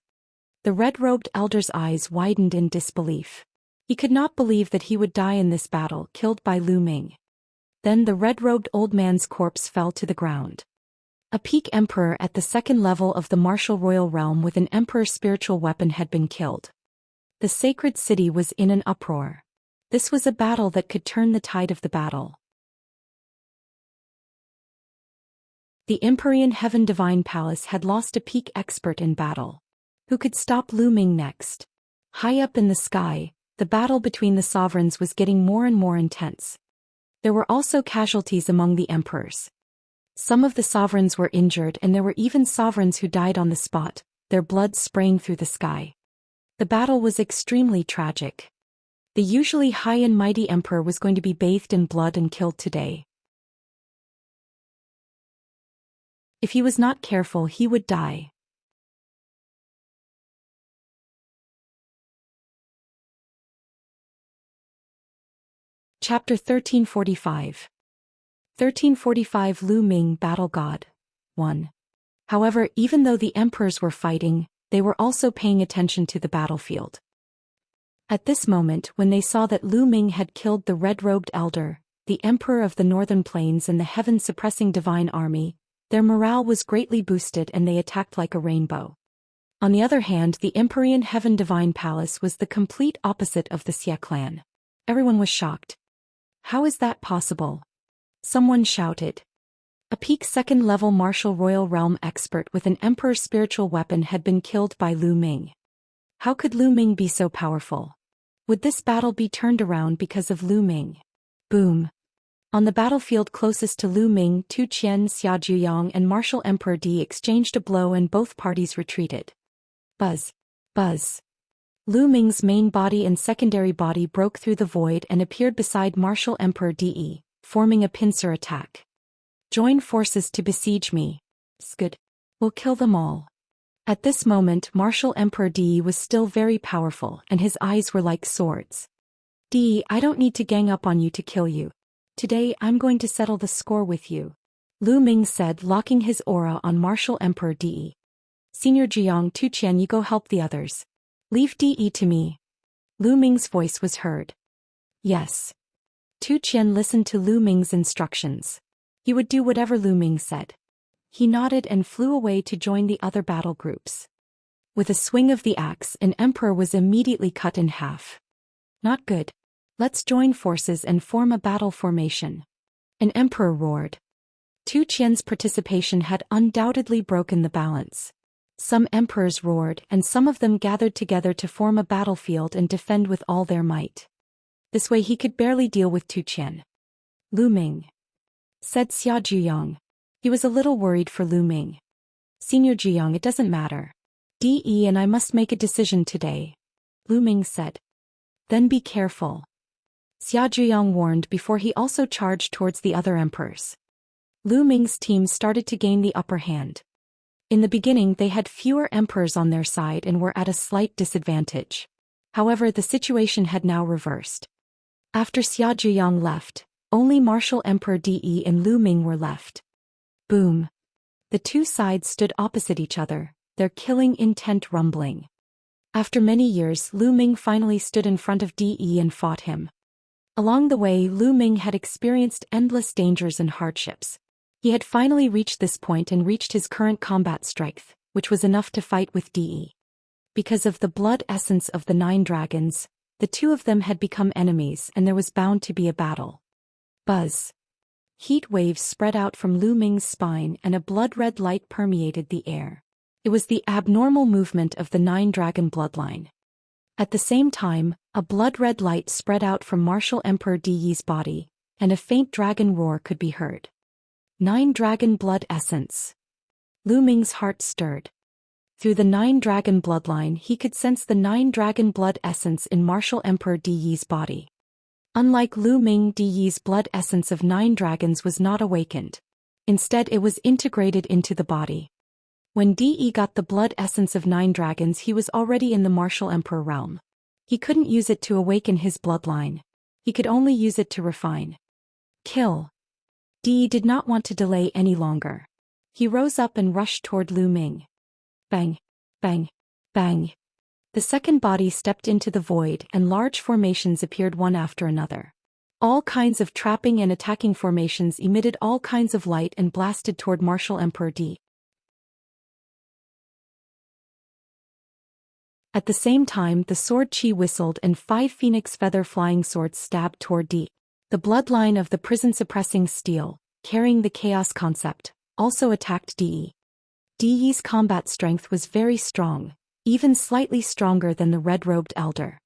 The red-robed elder's eyes widened in disbelief. He could not believe that he would die in this battle, killed by Lu Ming. Then the red-robed old man's corpse fell to the ground. A peak emperor at the 2nd level of the martial royal realm with an emperor's spiritual weapon had been killed. The sacred city was in an uproar. This was a battle that could turn the tide of the battle. The Empyrean Heaven Divine Palace had lost a peak expert in battle. Who could stop Lu Ming next? High up in the sky, the battle between the sovereigns was getting more and more intense. There were also casualties among the emperors. Some of the sovereigns were injured and there were even sovereigns who died on the spot, their blood spraying through the sky. The battle was extremely tragic. The usually high and mighty emperor was going to be bathed in blood and killed today. If he was not careful, he would die. Chapter 1345. 1345 Lu Ming Battle God 1. However, even though the emperors were fighting, they were also paying attention to the battlefield. At this moment, when they saw that Lu Ming had killed the red-robed elder, the emperor of the northern plains and the heaven-suppressing divine army, their morale was greatly boosted and they attacked like a rainbow. On the other hand, the Empyrean Heaven Divine Palace was the complete opposite of the Xia clan. Everyone was shocked. How is that possible? Someone shouted. A peak 2nd level martial royal realm expert with an emperor's spiritual weapon had been killed by Lu Ming. How could Lu Ming be so powerful? Would this battle be turned around because of Lu Ming? Boom. On the battlefield closest to Lu Ming, Zhou Xian, Xiaojueyang and Martial Emperor Di exchanged a blow and both parties retreated. Buzz. Buzz. Lu Ming's main body and secondary body broke through the void and appeared beside Martial Emperor Di, forming a pincer attack. Join forces to besiege me. Skid. We'll kill them all. At this moment Martial Emperor Di was still very powerful and his eyes were like swords. Di, I don't need to gang up on you to kill you. Today I'm going to settle the score with you. Lu Ming said, locking his aura on Martial Emperor Di. Senior Jiang Zhou Xian, you go help the others. Leave Di to me. Lu Ming's voice was heard. Yes. Zhou Xian listened to Lu Ming's instructions. He would do whatever Lu Ming said. He nodded and flew away to join the other battle groups. With a swing of the axe, an emperor was immediately cut in half. Not good. Let's join forces and form a battle formation. An emperor roared. Zhou Qian's participation had undoubtedly broken the balance. Some emperors roared and some of them gathered together to form a battlefield and defend with all their might. This way he could barely deal with Zhou Qian. Lu Ming, said Xia Juyang. He was a little worried for Lu Ming. Senior Juyang, it doesn't matter. De and I must make a decision today. Lu Ming said. Then be careful. Xia Juyang warned before he also charged towards the other emperors. Lu Ming's team started to gain the upper hand. In the beginning they had fewer emperors on their side and were at a slight disadvantage. However, the situation had now reversed. After Xia Juyang left, only Martial Emperor De and Lu Ming were left. Boom. The two sides stood opposite each other, their killing intent rumbling. After many years, Lu Ming finally stood in front of De and fought him. Along the way, Lu Ming had experienced endless dangers and hardships. He had finally reached this point and reached his current combat strength, which was enough to fight with De. Because of the blood essence of the 9 dragons, the two of them had become enemies and there was bound to be a battle. Buzz. Heat waves spread out from Lu Ming's spine and a blood-red light permeated the air. It was the abnormal movement of the 9-dragon bloodline. At the same time, a blood-red light spread out from Martial Emperor De's body, and a faint dragon roar could be heard. 9-dragon blood essence. Lu Ming's heart stirred. Through the 9-dragon bloodline he could sense the 9-dragon blood essence in Martial Emperor De's body. Unlike Lu Ming, De's blood essence of 9 dragons was not awakened. Instead it was integrated into the body. When De got the blood essence of 9 dragons he was already in the Martial Emperor realm. He couldn't use it to awaken his bloodline. He could only use it to refine. Kill. De did not want to delay any longer. He rose up and rushed toward Lu Ming. Bang, bang, bang. The second body stepped into the void and large formations appeared one after another. All kinds of trapping and attacking formations emitted all kinds of light and blasted toward Martial Emperor De. At the same time the sword chi whistled and 5 phoenix feather flying swords stabbed toward De. The bloodline of the prison-suppressing steel, carrying the chaos concept, also attacked De. De's combat strength was very strong, even slightly stronger than the red-robed elder.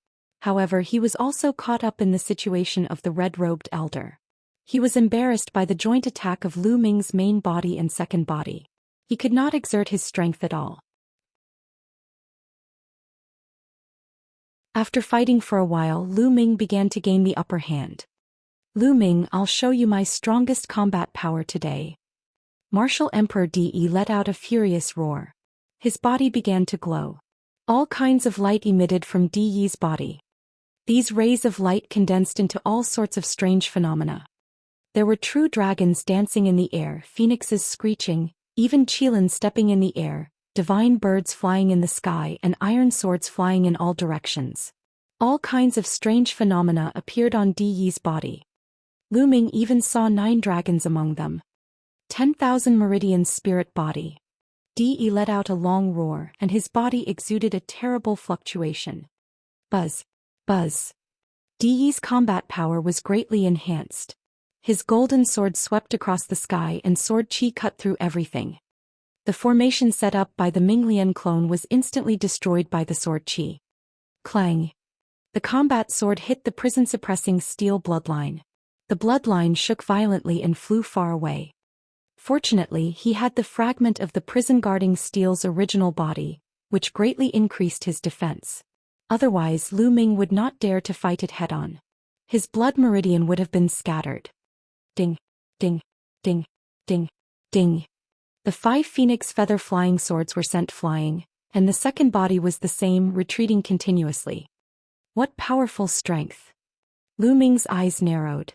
However, he was also caught up in the situation of the red-robed elder. He was embarrassed by the joint attack of Lu Ming's main body and second body. He could not exert his strength at all. After fighting for a while, Lu Ming began to gain the upper hand. Lu Ming, I'll show you my strongest combat power today. Martial Emperor De let out a furious roar. His body began to glow. All kinds of light emitted from De's body. These rays of light condensed into all sorts of strange phenomena. There were true dragons dancing in the air, phoenixes screeching, even qilin stepping in the air, divine birds flying in the sky and iron swords flying in all directions. All kinds of strange phenomena appeared on De's body. Lu Ming even saw 9 dragons among them. 10,000 meridians spirit body. De let out a long roar and his body exuded a terrible fluctuation. Buzz. Buzz. De's combat power was greatly enhanced. His golden sword swept across the sky and sword chi cut through everything. The formation set up by the Minglian clone was instantly destroyed by the sword chi. Clang. The combat sword hit the prison-suppressing steel bloodline. The bloodline shook violently and flew far away. Fortunately, he had the fragment of the prison-guarding steel's original body, which greatly increased his defense. Otherwise, Lu Ming would not dare to fight it head-on. His blood meridian would have been scattered. Ding, ding, ding, ding, ding. The 5 phoenix feather flying swords were sent flying, and the second body was the same, retreating continuously. What powerful strength! Lu Ming's eyes narrowed.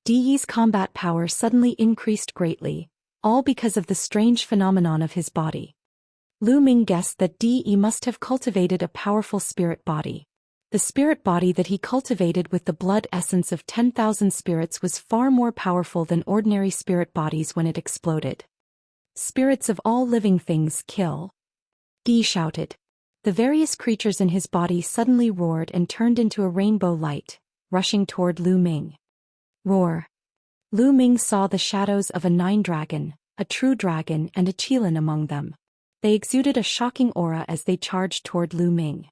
De's combat power suddenly increased greatly, all because of the strange phenomenon of his body. Lu Ming guessed that De must have cultivated a powerful spirit body. The spirit body that he cultivated with the blood essence of 10,000 spirits was far more powerful than ordinary spirit bodies when it exploded. Spirits of all living things kill. De shouted. The various creatures in his body suddenly roared and turned into a rainbow light, rushing toward Lu Ming. Roar. Lu Ming saw the shadows of a 9 dragon, a true dragon and a qilin among them. They exuded a shocking aura as they charged toward Lu Ming.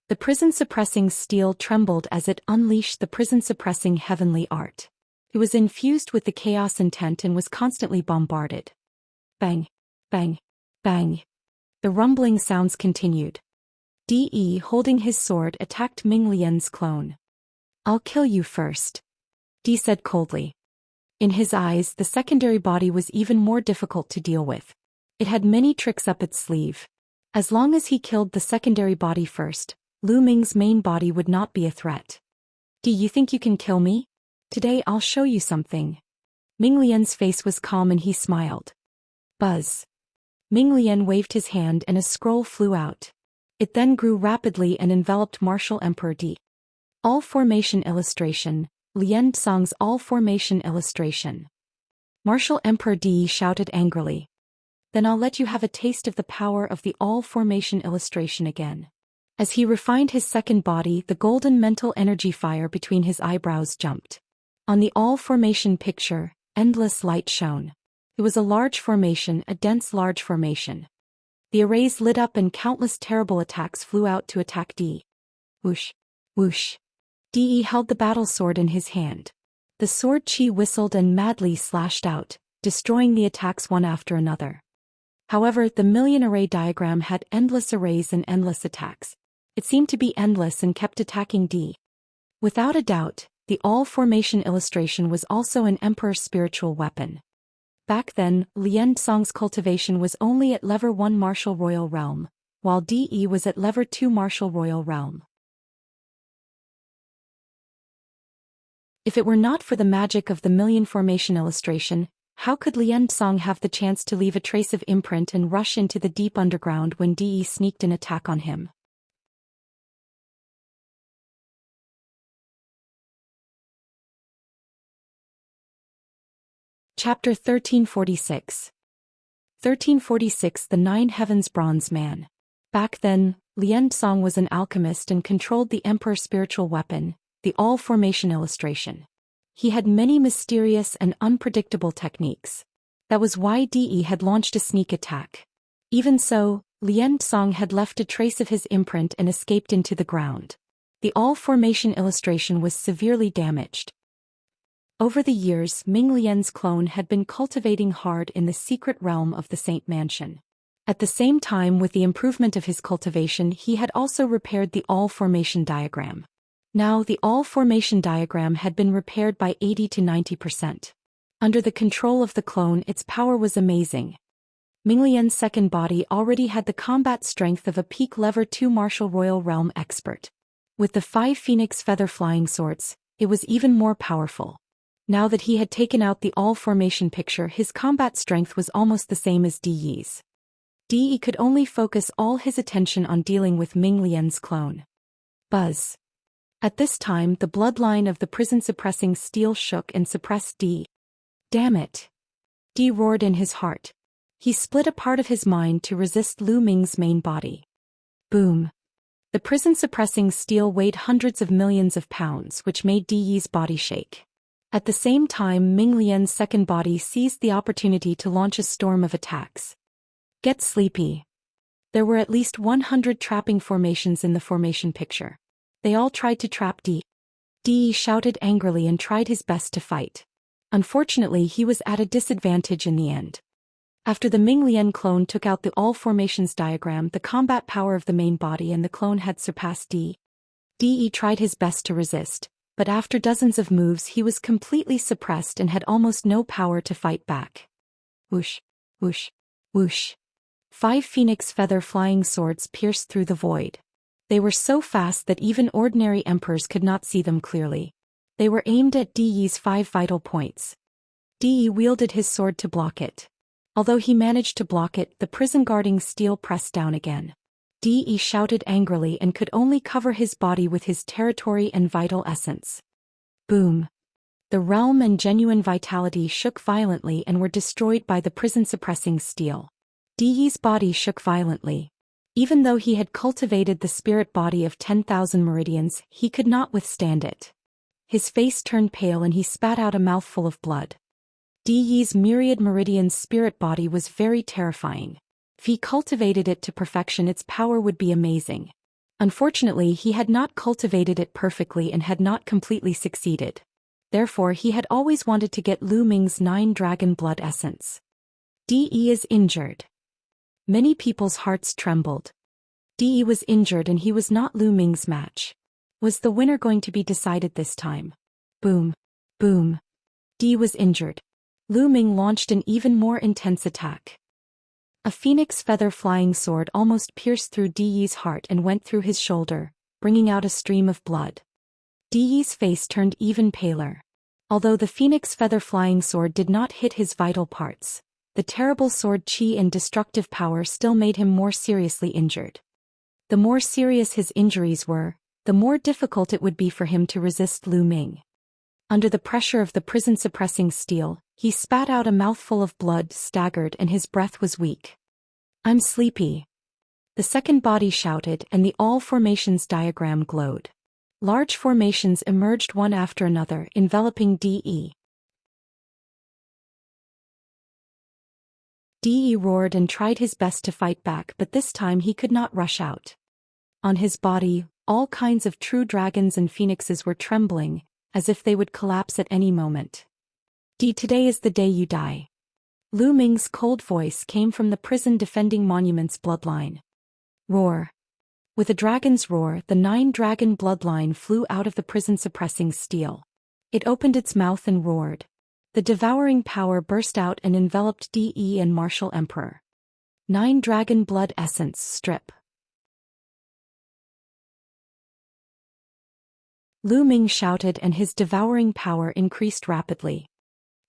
The prison-suppressing steel trembled as it unleashed the prison-suppressing heavenly art. It was infused with the chaos intent and was constantly bombarded. Bang, bang, bang. The rumbling sounds continued. De, holding his sword, attacked Ming Lian's clone. I'll kill you first, De said coldly. In his eyes, the secondary body was even more difficult to deal with. It had many tricks up its sleeve. As long as he killed the secondary body first, Lu Ming's main body would not be a threat. Do you think you can kill me? Today I'll show you something. Ming Lian's face was calm and he smiled. Buzz. Ming Lian waved his hand and a scroll flew out. It then grew rapidly and enveloped martial Emperor Di. All formation illustration, Lian Song's all formation illustration. Martial Emperor Di shouted angrily. Then I'll let you have a taste of the power of the all formation illustration again. As he refined his second body, the golden mental energy fire between his eyebrows jumped. On the all formation picture, endless light shone. It was a large formation, a dense large formation. The arrays lit up and countless terrible attacks flew out to attack Di. Whoosh, whoosh. Di held the battle sword in his hand. The sword chi whistled and madly slashed out, destroying the attacks one after another. However, the million array diagram had endless arrays and endless attacks. It seemed to be endless and kept attacking Di. Without a doubt, the all formation illustration was also an emperor's spiritual weapon. Back then, Lian Song's cultivation was only at level 1 martial royal realm, while Di was at level 2 martial royal realm. If it were not for the magic of the million formation illustration, how could Lian Song have the chance to leave a trace of imprint and rush into the deep underground when Di sneaked an attack on him? Chapter 1346. 1346 The Nine Heavens Bronze Man. Back then, Lian Song was an alchemist and controlled the emperor's spiritual weapon, the all formation illustration. He had many mysterious and unpredictable techniques. That was why Di had launched a sneak attack. Even so, Lian Song had left a trace of his imprint and escaped into the ground. The all formation illustration was severely damaged. Over the years, Ming Lian's clone had been cultivating hard in the secret realm of the Saint Mansion. At the same time, with the improvement of his cultivation, he had also repaired the all formation diagram. Now the all formation diagram had been repaired by 80 to 90%. Under the control of the clone, its power was amazing. Ming Lian's second body already had the combat strength of a peak level 2 martial royal realm expert. With the 5 phoenix feather flying swords, it was even more powerful. Now that he had taken out the all formation picture, his combat strength was almost the same as Di's. Di could only focus all his attention on dealing with Ming Lian's clone. Buzz. At this time, the bloodline of the prison-suppressing steel shook and suppressed Di. Damn it! Di roared in his heart. He split a part of his mind to resist Lu Ming's main body. Boom. The prison-suppressing steel weighed hundreds of millions of pounds, which made Di's body shake. At the same time, Ming Lian's second body seized the opportunity to launch a storm of attacks. Get sleepy. There were at least 100 trapping formations in the formation picture. They all tried to trap Di. Di shouted angrily and tried his best to fight. Unfortunately, he was at a disadvantage in the end. After the Ming Lian clone took out the all formations diagram, the combat power of the main body and the clone had surpassed Di. Di tried his best to resist, but after dozens of moves he was completely suppressed and had almost no power to fight back. Whoosh, whoosh, whoosh. 5 phoenix feather flying swords pierced through the void. They were so fast that even ordinary emperors could not see them clearly. They were aimed at Di's 5 vital points. Di wielded his sword to block it. Although he managed to block it, the prison-guarding steel pressed down again. Di shouted angrily and could only cover his body with his territory and vital essence. Boom. The realm and genuine vitality shook violently and were destroyed by the prison-suppressing steel. Di's body shook violently. Even though he had cultivated the spirit body of 10,000 meridians, he could not withstand it. His face turned pale and he spat out a mouthful of blood. Di's myriad meridians spirit body was very terrifying. If he cultivated it to perfection, its power would be amazing. Unfortunately, he had not cultivated it perfectly and had not completely succeeded. Therefore, he had always wanted to get Lu Ming's 9 dragon blood essence. Di is injured. Many people's hearts trembled. Di was injured and he was not Lu Ming's match. Was the winner going to be decided this time? Boom. Boom. Di was injured. Lu Ming launched an even more intense attack. A phoenix feather flying sword almost pierced through Di's heart and went through his shoulder, bringing out a stream of blood. Di's face turned even paler. Although the phoenix feather flying sword did not hit his vital parts, the terrible sword chi and destructive power still made him more seriously injured. The more serious his injuries were, the more difficult it would be for him to resist Lu Ming. Under the pressure of the prison-suppressing steel, he spat out a mouthful of blood, staggered, and his breath was weak. "I'm sleepy." The second body shouted, and the all formations diagram glowed. Large formations emerged one after another, enveloping De. De roared and tried his best to fight back, but this time he could not rush out. On his body, all kinds of true dragons and phoenixes were trembling, as if they would collapse at any moment. "De, today is the day you die." Lu Ming's cold voice came from the prison defending monument's bloodline. Roar. With a dragon's roar, the 9-dragon bloodline flew out of the prison-suppressing steel. It opened its mouth and roared. The devouring power burst out and enveloped De and Martial Emperor. 9-dragon blood essence strip. Lu Ming shouted, and his devouring power increased rapidly.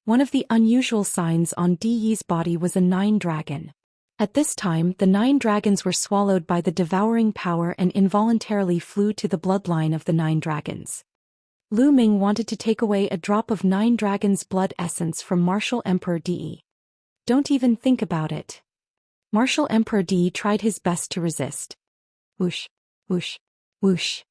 One of the unusual signs on De's body was a 9-dragon. At this time, the 9 dragons were swallowed by the devouring power and involuntarily flew to the bloodline of the 9 dragons. Lu Ming wanted to take away a drop of 9 dragons' blood essence from Martial Emperor De. "Don't even think about it." Martial Emperor De tried his best to resist. Whoosh, whoosh, whoosh.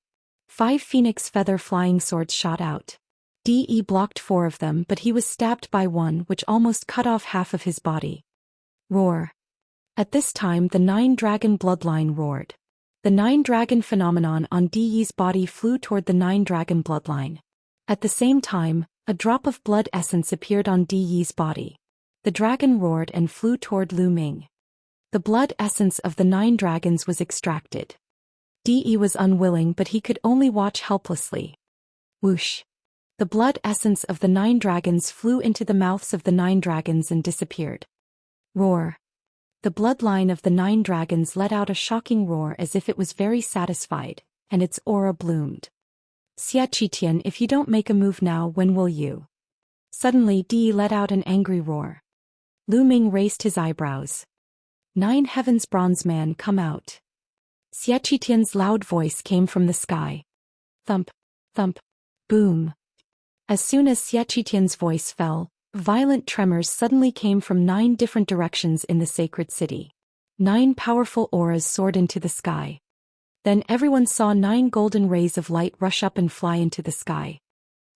5 phoenix feather flying swords shot out. De blocked 4 of them, but he was stabbed by one, which almost cut off half of his body. Roar. At this time, the 9-dragon bloodline roared. The 9-dragon phenomenon on De's body flew toward the 9-dragon bloodline. At the same time, a drop of blood essence appeared on De's body. The dragon roared and flew toward Lu Ming. The blood essence of the 9 dragons was extracted. De was unwilling, but he could only watch helplessly. Whoosh. The blood essence of the 9 dragons flew into the mouths of the 9 dragons and disappeared. Roar. The bloodline of the 9 dragons let out a shocking roar as if it was very satisfied, and its aura bloomed. "Xianxia, if you don't make a move now, when will you?" Suddenly De let out an angry roar. Lu Ming raised his eyebrows. 9 heavens bronze man, come out. Xianxia's loud voice came from the sky. Thump, thump, boom. As soon as Xianxia's voice fell, violent tremors suddenly came from 9 different directions in the sacred city. 9 powerful auras soared into the sky. Then everyone saw 9 golden rays of light rush up and fly into the sky.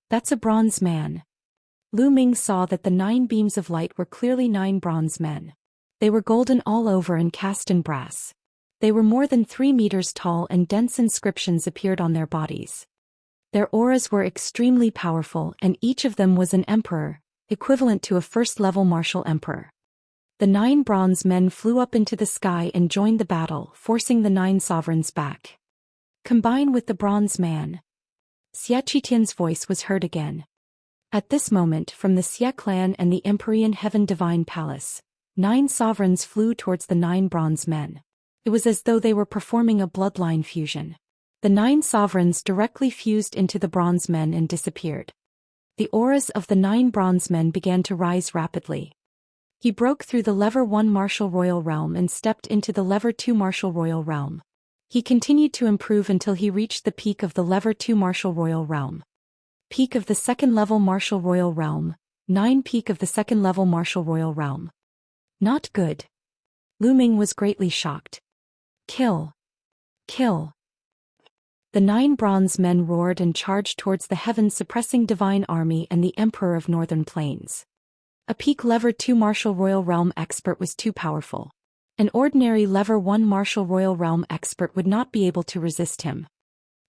"That's a bronze man." Lu Ming saw that the 9 beams of light were clearly 9 bronze men. They were golden all over and cast in brass. They were more than 3 meters tall, and dense inscriptions appeared on their bodies. Their auras were extremely powerful, and each of them was an emperor, equivalent to a first-level martial emperor. The 9 bronze men flew up into the sky and joined the battle, forcing the 9 sovereigns back. "Combine with the bronze man." Xianxia's voice was heard again. At this moment, from the Xie clan and the Empyrean Heaven Divine Palace, 9 sovereigns flew towards the 9 bronze men. It was as though they were performing a bloodline fusion. The 9 sovereigns directly fused into the bronze men and disappeared. The auras of the 9 bronze men began to rise rapidly. He broke through the Lever 1 Martial Royal Realm and stepped into the Lever 2 Martial Royal Realm. He continued to improve until he reached the peak of the Lever 2 Martial Royal Realm. Peak of the 2nd level Martial Royal Realm, 9 peak of the 2nd level Martial Royal Realm. Not good. Lu Ming was greatly shocked. Kill. Kill. The 9 bronze men roared and charged towards the heaven-suppressing divine army and the Emperor of Northern Plains. A peak Lever 2 Martial Royal Realm expert was too powerful. An ordinary Lever 1 Martial Royal Realm expert would not be able to resist him.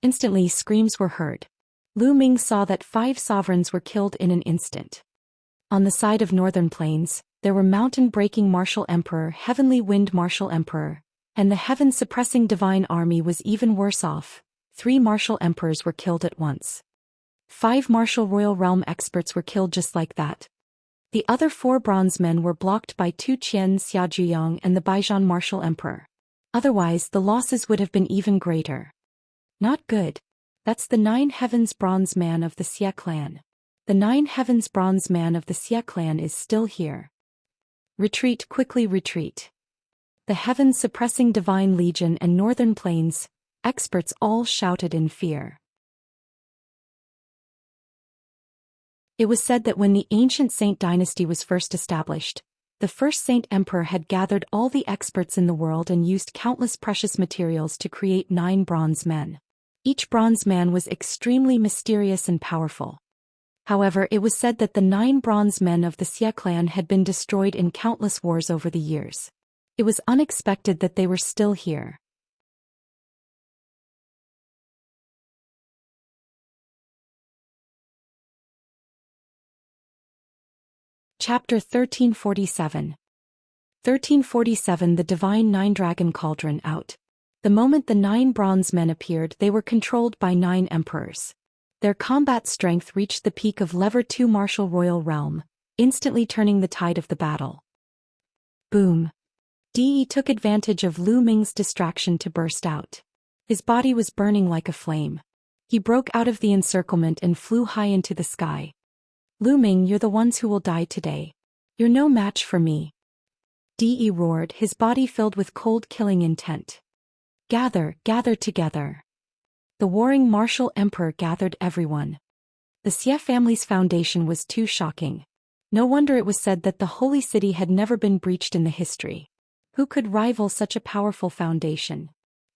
Instantly screams were heard. Lu Ming saw that 5 sovereigns were killed in an instant. On the side of Northern Plains, there were mountain-breaking Martial Emperor, Heavenly Wind Martial Emperor, and the heaven-suppressing divine army was even worse off. 3 Martial Emperors were killed at once. 5 Martial Royal Realm experts were killed just like that. The other 4 bronze men were blocked by 2 Qian Xiaojuyang and the Baijian Martial Emperor. Otherwise, the losses would have been even greater. Not good. That's the 9 heavens bronze man of the Xie clan. The 9 heavens bronze man of the Xie clan is still here. Retreat, quickly retreat. The heavens suppressing divine legion and northern plains, experts all shouted in fear. It was said that when the ancient Saint dynasty was first established, the first Saint Emperor had gathered all the experts in the world and used countless precious materials to create 9 bronze men. Each bronze man was extremely mysterious and powerful. However, it was said that the 9 bronze men of the Xia clan had been destroyed in countless wars over the years. It was unexpected that they were still here. Chapter 1347. 1347 The Divine 9-Dragon Cauldron Out. The moment the 9 bronze men appeared, they were controlled by 9 emperors. Their combat strength reached the peak of Lever 2 Martial Royal Realm, instantly turning the tide of the battle. Boom. De took advantage of Lu Ming's distraction to burst out. His body was burning like a flame. He broke out of the encirclement and flew high into the sky. Lu Ming, you're the ones who will die today. You're no match for me. De roared, his body filled with cold killing intent. Gather together. The warring martial emperor gathered everyone. The Xia family's foundation was too shocking. No wonder it was said that the holy city had never been breached in the history. Who could rival such a powerful foundation?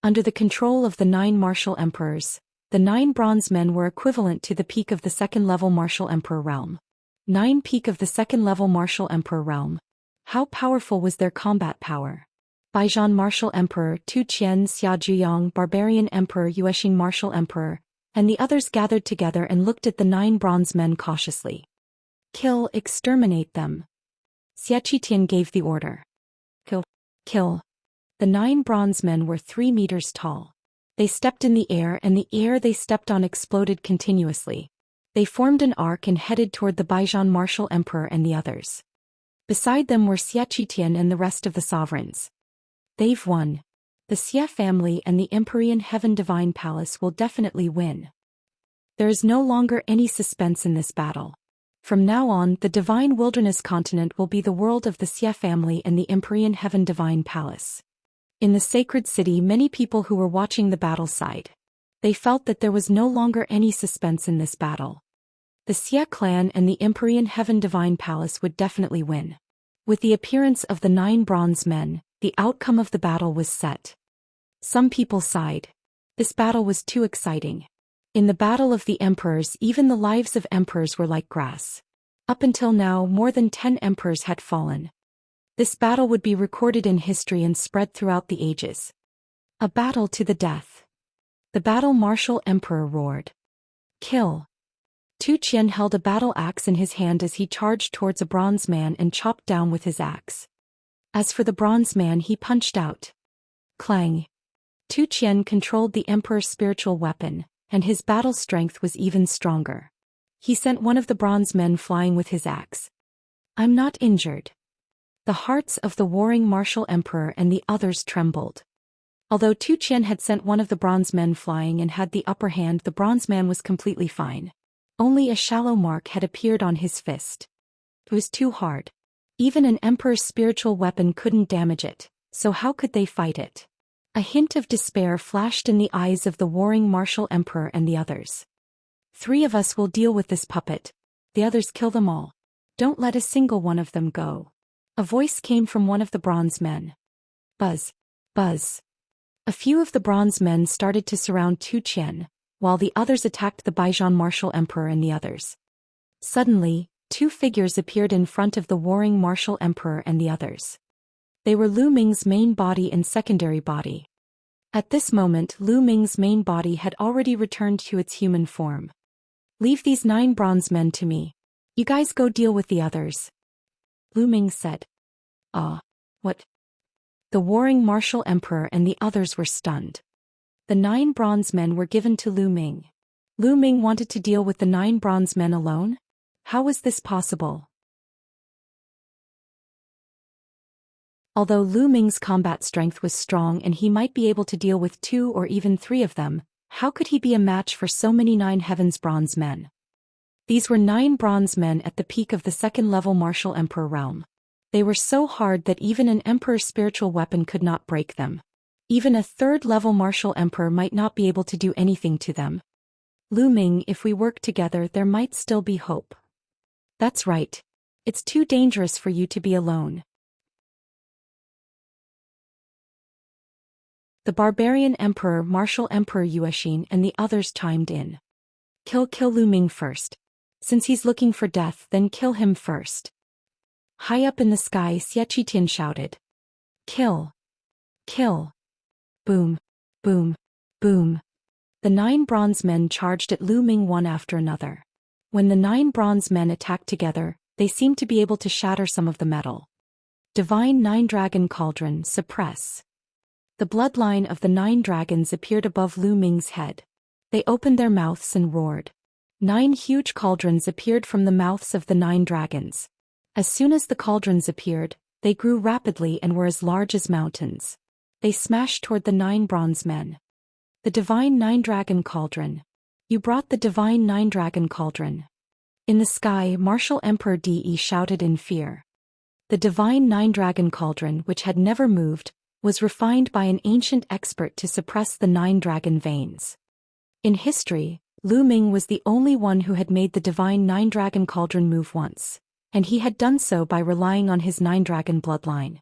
Under the control of the 9 martial emperors, the 9 bronze men were equivalent to the peak of the 2nd-level martial emperor realm. 9 peak of the 2nd-level martial emperor realm. How powerful was their combat power? Baijian martial emperor, Tu Qian Xia Zhuyang barbarian emperor Yuexin martial emperor, and the others gathered together and looked at the 9 bronze men cautiously. Kill, exterminate them. Xiaqian gave the order. Kill. The 9 bronze men were 3 meters tall. They stepped in the air, and the air they stepped on exploded continuously. They formed an arc and headed toward the Baijian martial emperor and the others. Beside them were Xiaqian and the rest of the sovereigns. They've won. The Xia family and the Empyrean Heaven Divine Palace will definitely win. There is no longer any suspense in this battle. From now on, the Divine Wilderness continent will be the world of the Xia family and the Empyrean Heaven Divine Palace. In the sacred city, many people who were watching the battle sighed. They felt that there was no longer any suspense in this battle. The Xia clan and the Empyrean Heaven Divine Palace would definitely win. With the appearance of the 9 bronze men, the outcome of the battle was set. Some people sighed. This battle was too exciting. In the battle of the emperors, even the lives of emperors were like grass. Up until now, more than 10 emperors had fallen. This battle would be recorded in history and spread throughout the ages. A battle to the death. The battle martial emperor roared. Kill. Tu Qian held a battle axe in his hand as he charged towards a bronze man and chopped down with his axe. As for the bronze man, he punched out. Clang. Tu Qian controlled the emperor's spiritual weapon, and his battle strength was even stronger. He sent one of the bronze men flying with his axe. I'm not injured. The hearts of the warring martial emperor and the others trembled. Although Tu Qian had sent one of the bronze men flying and had the upper hand, the bronze man was completely fine. Only a shallow mark had appeared on his fist. It was too hard. Even an emperor's spiritual weapon couldn't damage it, so how could they fight it? A hint of despair flashed in the eyes of the warring martial emperor and the others. 3 of us will deal with this puppet. The others kill them all. Don't let a single one of them go. A voice came from one of the bronze men. Buzz. Buzz. A few of the bronze men started to surround Tu Qian, while the others attacked the Baijian martial emperor and the others. Suddenly, 2 figures appeared in front of the warring martial emperor and the others. They were Lu Ming's main body and secondary body. At this moment, Lu Ming's main body had already returned to its human form. Leave these 9 bronze men to me. You guys go deal with the others. Lu Ming said. What? The warring martial emperor and the others were stunned. The 9 bronze men were given to Lu Ming. Lu Ming wanted to deal with the 9 bronze men alone? How was this possible? Although Lu Ming's combat strength was strong and he might be able to deal with 2 or even 3 of them, how could he be a match for so many 9 heavens bronze men? These were 9 bronze men at the peak of the 2nd-level martial emperor realm. They were so hard that even an emperor's spiritual weapon could not break them. Even a third-level martial emperor might not be able to do anything to them. Lu Ming, if we work together, there might still be hope. That's right. It's too dangerous for you to be alone. The barbarian emperor, martial emperor Zhou Xian, and the others chimed in. Kill Lu Ming first. Since he's looking for death, then kill him first. High up in the sky, Xianxia shouted. Kill. Kill. Boom. Boom. Boom. The 9 bronze men charged at Lu Ming one after another. When the 9 bronze men attacked together, they seemed to be able to shatter some of the metal. Divine 9 Dragon Cauldron, suppress. The bloodline of the 9 dragons appeared above Lu Ming's head. They opened their mouths and roared. 9 huge cauldrons appeared from the mouths of the 9 dragons. As soon as the cauldrons appeared, they grew rapidly and were as large as mountains. They smashed toward the 9 bronze men. The Divine 9 Dragon Cauldron. You brought the Divine 9 Dragon Cauldron. In the sky, Martial Emperor De shouted in fear. The Divine 9 Dragon Cauldron, which had never moved, was refined by an ancient expert to suppress the 9 dragon veins. In history, Lu Ming was the only one who had made the Divine 9 Dragon Cauldron move once, and he had done so by relying on his 9 dragon bloodline.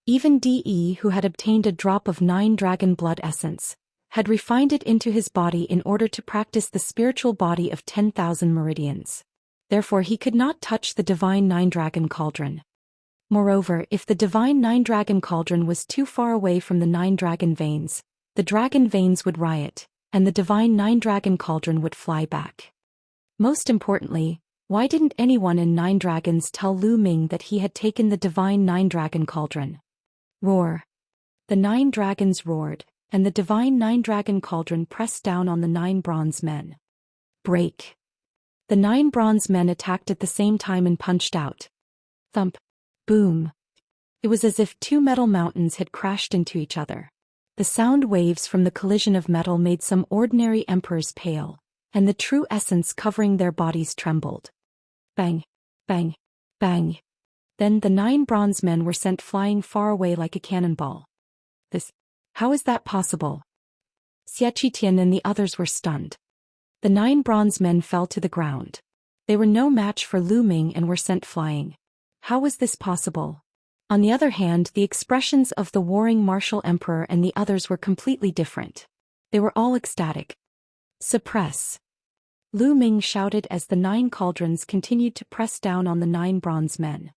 Even De, who had obtained a drop of 9 dragon blood essence, had refined it into his body in order to practice the spiritual body of 10,000 meridians. Therefore he could not touch the Divine 9 Dragon Cauldron. Moreover, if the Divine 9 Dragon Cauldron was too far away from the 9 dragon veins, the dragon veins would riot, and the Divine 9 Dragon Cauldron would fly back. Most importantly, why didn't anyone in 9 Dragons tell Lu Ming that he had taken the Divine 9 Dragon Cauldron? Roar. The 9 dragons roared, and the Divine 9 Dragon Cauldron pressed down on the 9 bronze men. Break. The 9 bronze men attacked at the same time and punched out. Thump. Boom. It was as if 2 metal mountains had crashed into each other. The sound waves from the collision of metal made some ordinary emperors pale, and the true essence covering their bodies trembled. Bang. Bang. Bang. Then the 9 bronze men were sent flying far away like a cannonball. How is that possible? Xianxia and the others were stunned. The 9 bronze men fell to the ground. They were no match for Lu Ming and were sent flying. How was this possible? On the other hand, the expressions of the warring martial emperor and the others were completely different. They were all ecstatic. Suppress. Lu Ming shouted as the 9 cauldrons continued to press down on the 9 bronze men.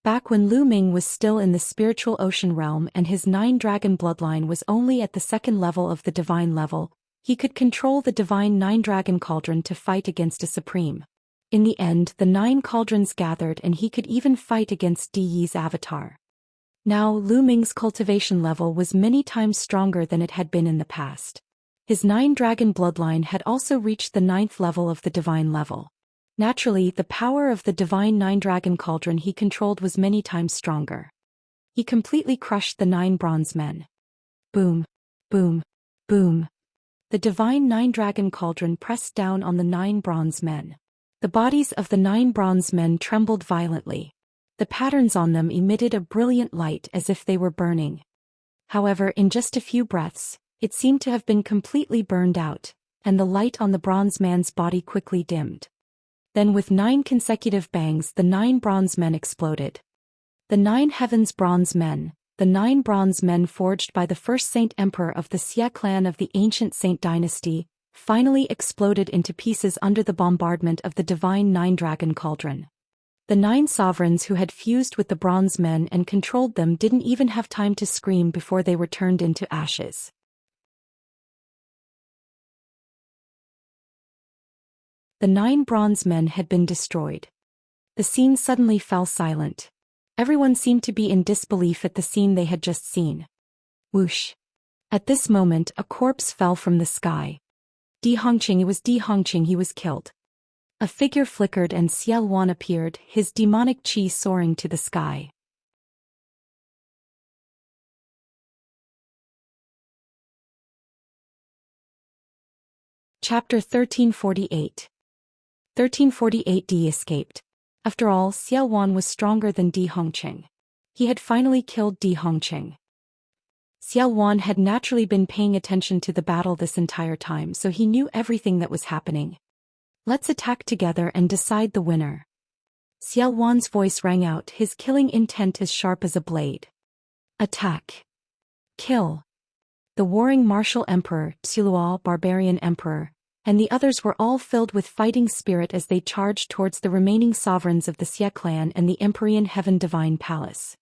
Back when Lu Ming was still in the spiritual ocean realm and his 9 dragon bloodline was only at the 2nd level of the divine level, he could control the Divine 9 Dragon Cauldron to fight against a supreme. In the end, the 9 cauldrons gathered and he could even fight against De's avatar. Now Lu Ming's cultivation level was many times stronger than it had been in the past. His 9 dragon bloodline had also reached the 9th level of the divine level. Naturally, the power of the Divine 9 Dragon Cauldron he controlled was many times stronger. He completely crushed the 9 bronze men. Boom. Boom. Boom. The Divine 9 Dragon Cauldron pressed down on the 9 bronze men. The bodies of the 9 bronze men trembled violently. The patterns on them emitted a brilliant light as if they were burning. However, in just a few breaths, it seemed to have been completely burned out, and the light on the bronze man's body quickly dimmed. Then with 9 consecutive bangs the 9 bronze men exploded. The 9 heavens bronze men, the 9 bronze men forged by the first Saint Emperor of the Xia clan of the ancient Saint dynasty, finally exploded into pieces under the bombardment of the Divine 9 Dragon Cauldron. The 9 sovereigns who had fused with the bronze men and controlled them didn't even have time to scream before they were turned into ashes. The 9 bronze men had been destroyed. The scene suddenly fell silent. Everyone seemed to be in disbelief at the scene they had just seen. Whoosh. At this moment, a corpse fell from the sky. It was Di Hongqing, he was killed. A figure flickered and Xiao Wan appeared, his demonic qi soaring to the sky. Chapter 1348. 1348 D escaped. After all, Xiao Wan was stronger than Di Hongqing. He had finally killed Di Hongqing. Xiao Wan had naturally been paying attention to the battle this entire time, so he knew everything that was happening. Let's attack together and decide the winner. Xiao Wan's voice rang out, his killing intent as sharp as a blade. Attack. Kill. The warring martial emperor, Xiluo barbarian emperor, and the others were all filled with fighting spirit as they charged towards the remaining sovereigns of the Xia clan and the Empyrean Heaven Divine Palace.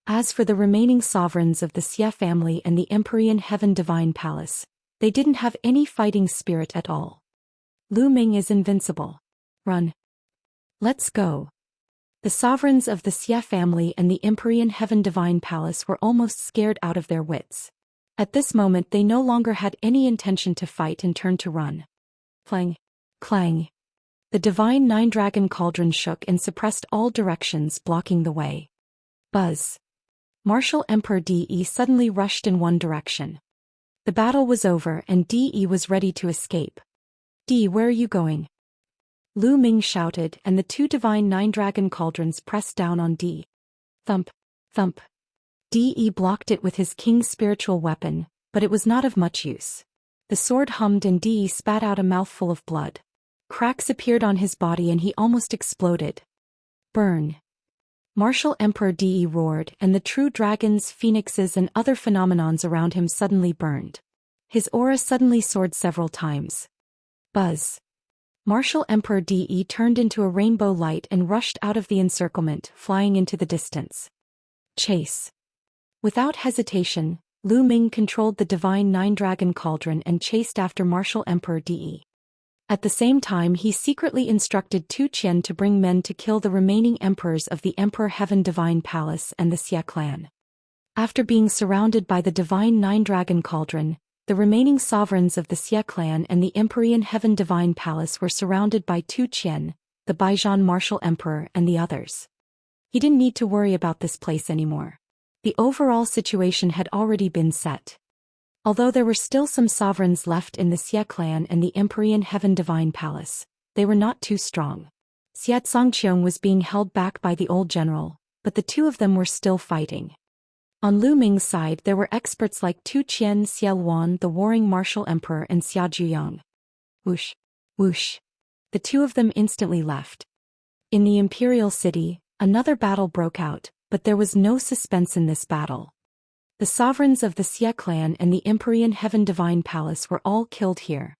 As for the remaining sovereigns of the Xia family and the Empyrean Heaven Divine Palace, they didn't have any fighting spirit at all. Lu Ming is invincible. Run. Let's go. The sovereigns of the Xia family and the Empyrean Heaven Divine Palace were almost scared out of their wits. At this moment they no longer had any intention to fight and turned to run. Clang. Clang. The divine nine-dragon cauldron shook and suppressed all directions, blocking the way. Buzz. Martial Emperor De suddenly rushed in one direction. The battle was over and De was ready to escape. De, where are you going? Lu Ming shouted, and the two divine nine-dragon cauldrons pressed down on De. Thump. Thump. De blocked it with his king's spiritual weapon, but it was not of much use. The sword hummed and De spat out a mouthful of blood. Cracks appeared on his body and he almost exploded. Burn. Martial Emperor De roared, and the true dragons, phoenixes and other phenomenons around him suddenly burned. His aura suddenly soared several times. Buzz. Martial Emperor De turned into a rainbow light and rushed out of the encirclement, flying into the distance. Chase. Without hesitation, Lu Ming controlled the divine nine-dragon cauldron and chased after Martial Emperor De. At the same time he secretly instructed Zhou Xian to bring men to kill the remaining emperors of the Emperor Heaven Divine Palace and the Xia clan. After being surrounded by the divine nine-dragon cauldron, the remaining sovereigns of the Xia clan and the Empyrean Heaven Divine Palace were surrounded by Zhou Xian, the Baijian Martial Emperor and the others. He didn't need to worry about this place anymore. The overall situation had already been set. Although there were still some sovereigns left in the Xia clan and the Empyrean Heaven Divine Palace, they were not too strong. Xianxia was being held back by the old general, but the two of them were still fighting. On Lu Ming's side there were experts like Zhou Xian, Xiao Wan, the warring martial emperor and Xia Zhuyang. Whoosh. Whoosh. The two of them instantly left. In the imperial city, another battle broke out, but there was no suspense in this battle. The sovereigns of the Xia clan and the Empyrean Heaven Divine Palace were all killed here.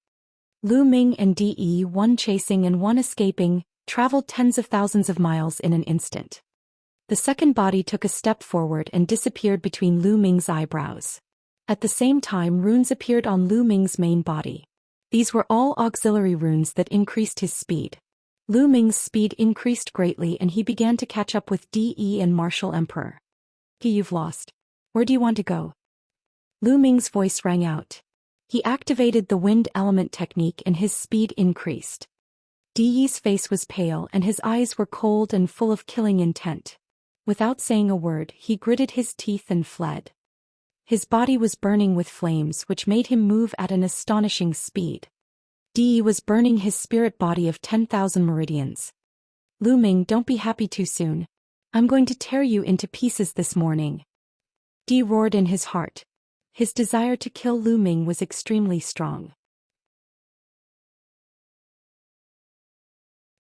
Lu Ming and De, one chasing and one escaping, traveled tens of thousands of miles in an instant. The second body took a step forward and disappeared between Lu Ming's eyebrows. At the same time runes appeared on Lu Ming's main body. These were all auxiliary runes that increased his speed. Lu Ming's speed increased greatly and he began to catch up with De and Martial Emperor. You've lost. Where do you want to go? Lu Ming's voice rang out. He activated the wind element technique and his speed increased. De's face was pale and his eyes were cold and full of killing intent. Without saying a word, he gritted his teeth and fled. His body was burning with flames which made him move at an astonishing speed. De was burning his spirit body of 10,000 meridians. Lu Ming, don't be happy too soon. I'm going to tear you into pieces this morning. De roared in his heart. His desire to kill Lu Ming was extremely strong.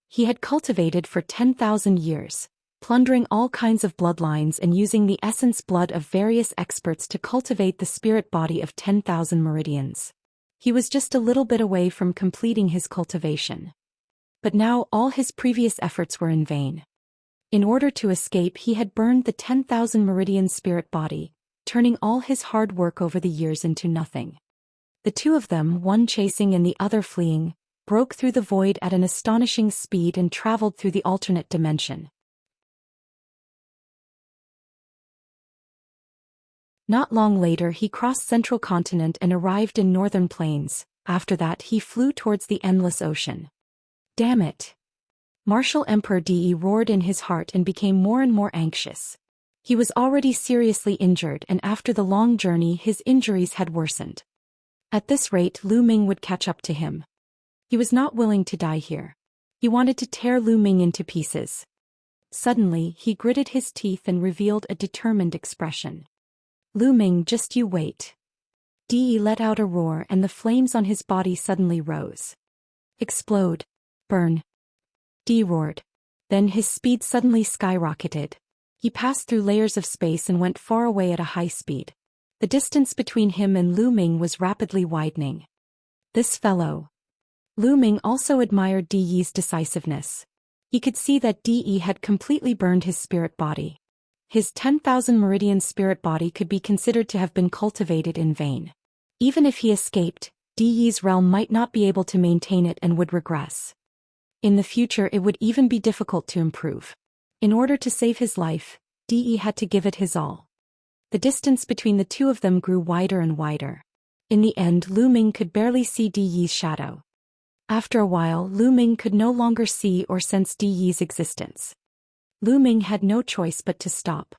He had cultivated for 10,000 years, plundering all kinds of bloodlines and using the essence blood of various experts to cultivate the spirit body of 10,000 meridians. He was just a little bit away from completing his cultivation. But now all his previous efforts were in vain. In order to escape, he had burned the 10,000 meridian spirit body, turning all his hard work over the years into nothing. The two of them, one chasing and the other fleeing, broke through the void at an astonishing speed and traveled through the alternate dimension. Not long later he crossed Central Continent and arrived in Northern Plains. After that he flew towards the endless ocean. Damn it! Martial Emperor De roared in his heart and became more and more anxious. He was already seriously injured and after the long journey his injuries had worsened. At this rate Lu Ming would catch up to him. He was not willing to die here. He wanted to tear Lu Ming into pieces. Suddenly, he gritted his teeth and revealed a determined expression. Lu Ming, just you wait. Di let out a roar and the flames on his body suddenly rose. Explode. Burn. Di roared. Then his speed suddenly skyrocketed. He passed through layers of space and went far away at a high speed. The distance between him and Lu Ming was rapidly widening. This fellow. Lu Ming also admired Di Yi's decisiveness. He could see that Di Yi had completely burned his spirit body. His 10,000 meridian spirit body could be considered to have been cultivated in vain. Even if he escaped, Di Yi's realm might not be able to maintain it and would regress. In the future it would even be difficult to improve. In order to save his life, Di Yi had to give it his all. The distance between the two of them grew wider and wider. In the end, Lu Ming could barely see Di Yi's shadow. After a while, Lu Ming could no longer see or sense Di Yi's existence. Lu Ming had no choice but to stop.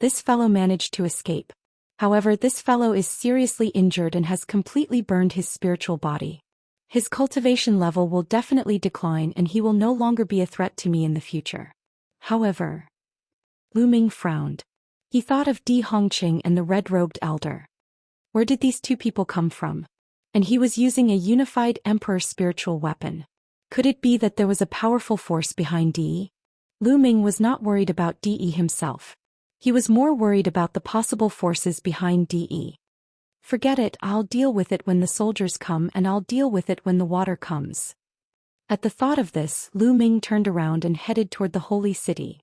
This fellow managed to escape. However, this fellow is seriously injured and has completely burned his spiritual body. His cultivation level will definitely decline and he will no longer be a threat to me in the future. However, Lu Ming frowned. He thought of Di Hongqing and the red-robed elder. Where did these two people come from? And he was using a unified emperor spiritual weapon. Could it be that there was a powerful force behind Di? Lu Ming was not worried about Di himself. He was more worried about the possible forces behind Di. Forget it, I'll deal with it when the soldiers come and I'll deal with it when the water comes. At the thought of this, Lu Ming turned around and headed toward the holy city.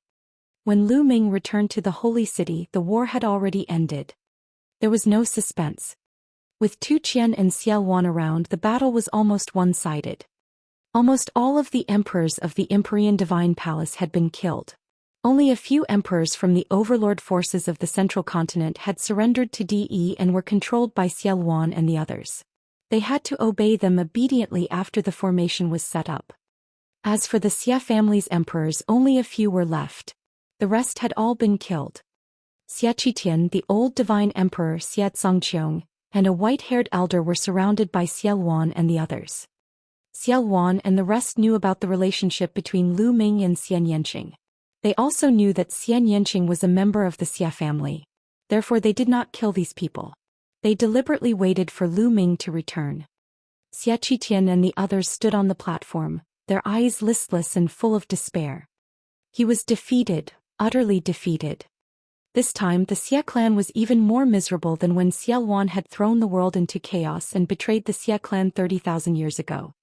When Lu Ming returned to the holy city, the war had already ended. There was no suspense. With Tu Qian and Xiao Wan around, the battle was almost one-sided. Almost all of the emperors of the Empyrean Divine Palace had been killed. Only a few emperors from the overlord forces of the central continent had surrendered to Di and were controlled by Xiao Wan and the others. They had to obey them obediently after the formation was set up. As for the Xia family's emperors, only a few were left. The rest had all been killed. Xia Qitian, the old divine emperor Xia Zongqiong, and a white-haired elder were surrounded by Xiao Wan and the others. Xiao Wan and the rest knew about the relationship between Lu Ming and Xianxia. They also knew that Xianxia was a member of the Xia family. Therefore they did not kill these people. They deliberately waited for Lu Ming to return. Xia Qitian and the others stood on the platform, their eyes listless and full of despair. He was defeated, utterly defeated. This time the Xia clan was even more miserable than when Xiao Wan had thrown the world into chaos and betrayed the Xia clan 30,000 years ago.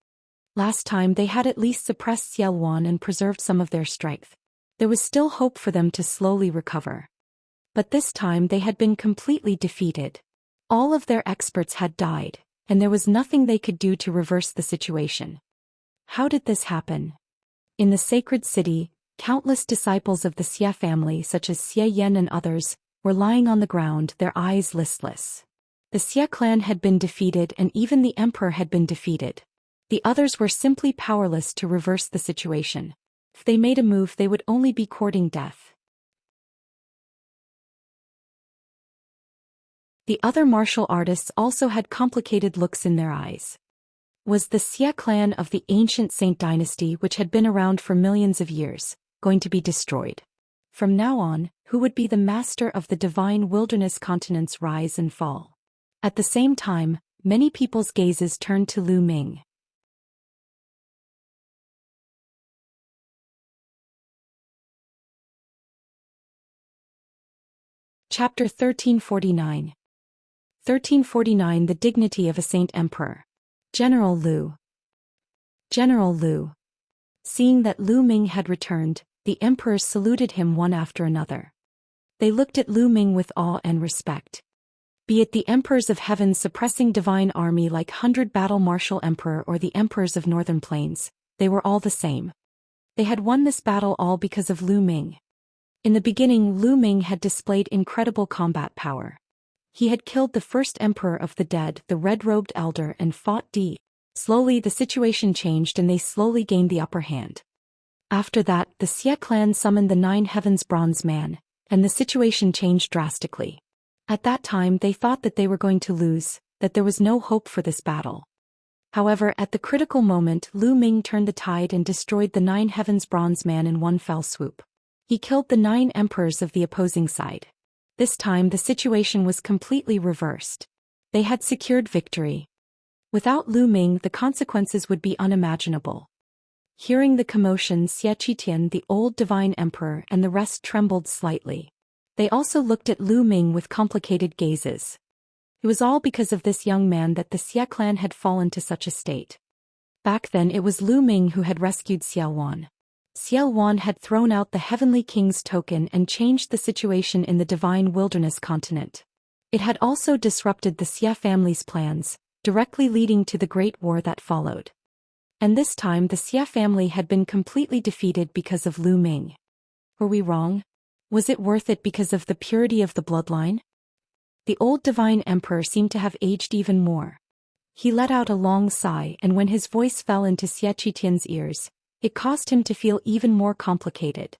Last time they had at least suppressed Xiao Wan and preserved some of their strength. There was still hope for them to slowly recover. But this time they had been completely defeated. All of their experts had died, and there was nothing they could do to reverse the situation. How did this happen? In the sacred city, countless disciples of the Xia family such as Xie Yan and others, were lying on the ground, their eyes listless. The Xia clan had been defeated and even the emperor had been defeated. The others were simply powerless to reverse the situation. If they made a move they would only be courting death. The other martial artists also had complicated looks in their eyes. Was the Xia clan of the ancient Saint dynasty, which had been around for millions of years, going to be destroyed? From now on, who would be the master of the divine wilderness continent's rise and fall? At the same time, many people's gazes turned to Lu Ming. Chapter 1349. 1349 The Dignity of a Saint Emperor. General Lu. General Lu. Seeing that Lu Ming had returned, the emperors saluted him one after another. They looked at Lu Ming with awe and respect. Be it the emperors of heaven suppressing divine army like 100 Battle Martial Emperor or the emperors of northern plains, they were all the same. They had won this battle all because of Lu Ming. In the beginning, Lu Ming had displayed incredible combat power. He had killed the first emperor of the dead, the red-robed elder, and fought Di. Slowly the situation changed and they slowly gained the upper hand. After that, the Xia clan summoned the 9 Heavens Bronze Man, and the situation changed drastically. At that time they thought that they were going to lose, that there was no hope for this battle. However, at the critical moment Lu Ming turned the tide and destroyed the 9 Heavens Bronze Man in one fell swoop. He killed the 9 emperors of the opposing side. This time the situation was completely reversed. They had secured victory. Without Lu Ming, the consequences would be unimaginable. Hearing the commotion, Xianxia, the old divine emperor, and the rest trembled slightly. They also looked at Lu Ming with complicated gazes. It was all because of this young man that the Xia clan had fallen to such a state. Back then it was Lu Ming who had rescued Xiaowan. Xiaowan had thrown out the Heavenly King's token and changed the situation in the Divine Wilderness continent. It had also disrupted the Xia family's plans, directly leading to the Great War that followed. And this time the Xia family had been completely defeated because of Lu Ming. Were we wrong? Was it worth it because of the purity of the bloodline? The old divine emperor seemed to have aged even more. He let out a long sigh, and when his voice fell into Xianxia's ears, it caused him to feel even more complicated.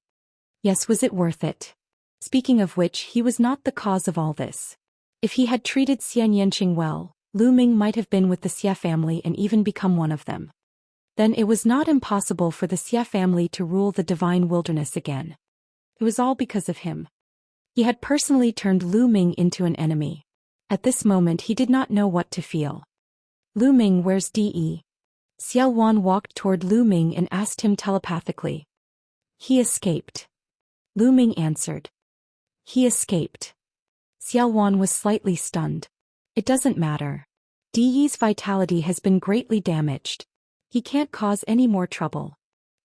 Yes, was it worth it? Speaking of which, he was not the cause of all this. If he had treated Xianxia well, Lu Ming might have been with the Xia family and even become one of them. Then it was not impossible for the Xia family to rule the Divine Wilderness again. It was all because of him. He had personally turned Lu Ming into an enemy. At this moment he did not know what to feel. Lu Ming, where's De? Xiaowan walked toward Lu Ming and asked him telepathically. He escaped. Lu Ming answered. He escaped. Xiaowan was slightly stunned. It doesn't matter. De's vitality has been greatly damaged. He can't cause any more trouble.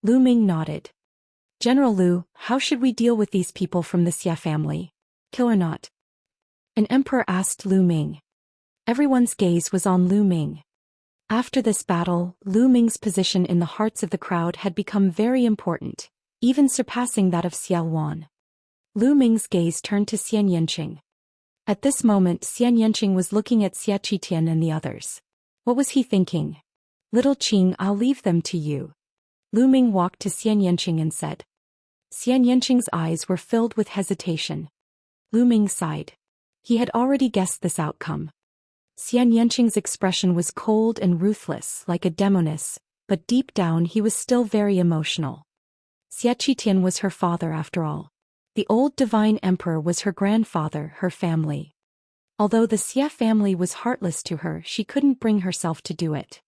Lu Ming nodded. General Lu, how should we deal with these people from the Xia family? Kill or not? An emperor asked Lu Ming. Everyone's gaze was on Lu Ming. After this battle, Lu Ming's position in the hearts of the crowd had become very important, even surpassing that of Xiaowan. Lu Ming's gaze turned to Xianxia. At this moment Xianxia was looking at Xianxia and the others. What was he thinking? Little Qing, I'll leave them to you. Lu Ming walked to Xianxia and said. Xianxia's eyes were filled with hesitation. Lu Ming sighed. He had already guessed this outcome. Xianxia's expression was cold and ruthless, like a demoness, but deep down he was still very emotional. Xianxia was her father after all. The old divine emperor was her grandfather, her family. Although the Xia family was heartless to her, she couldn't bring herself to do it.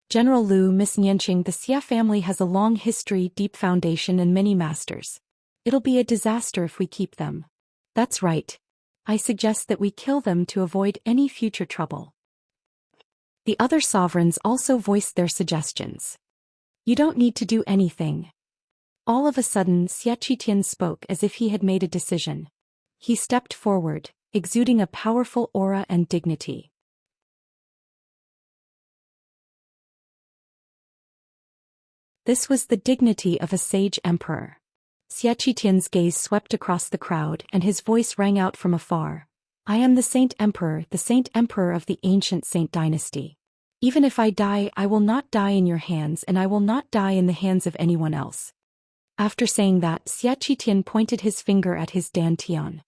General Lu, Miss Nianqing, the Xia family has a long history, deep foundation and many masters. It'll be a disaster if we keep them. That's right. I suggest that we kill them to avoid any future trouble. The other sovereigns also voiced their suggestions. You don't need to do anything. All of a sudden Xianxia spoke as if he had made a decision. He stepped forward, exuding a powerful aura and dignity. This was the dignity of a sage emperor. Xianxia's gaze swept across the crowd and his voice rang out from afar. I am the Saint Emperor of the ancient Saint dynasty. Even if I die, I will not die in your hands and I will not die in the hands of anyone else. After saying that, Xianxia pointed his finger at his dantian.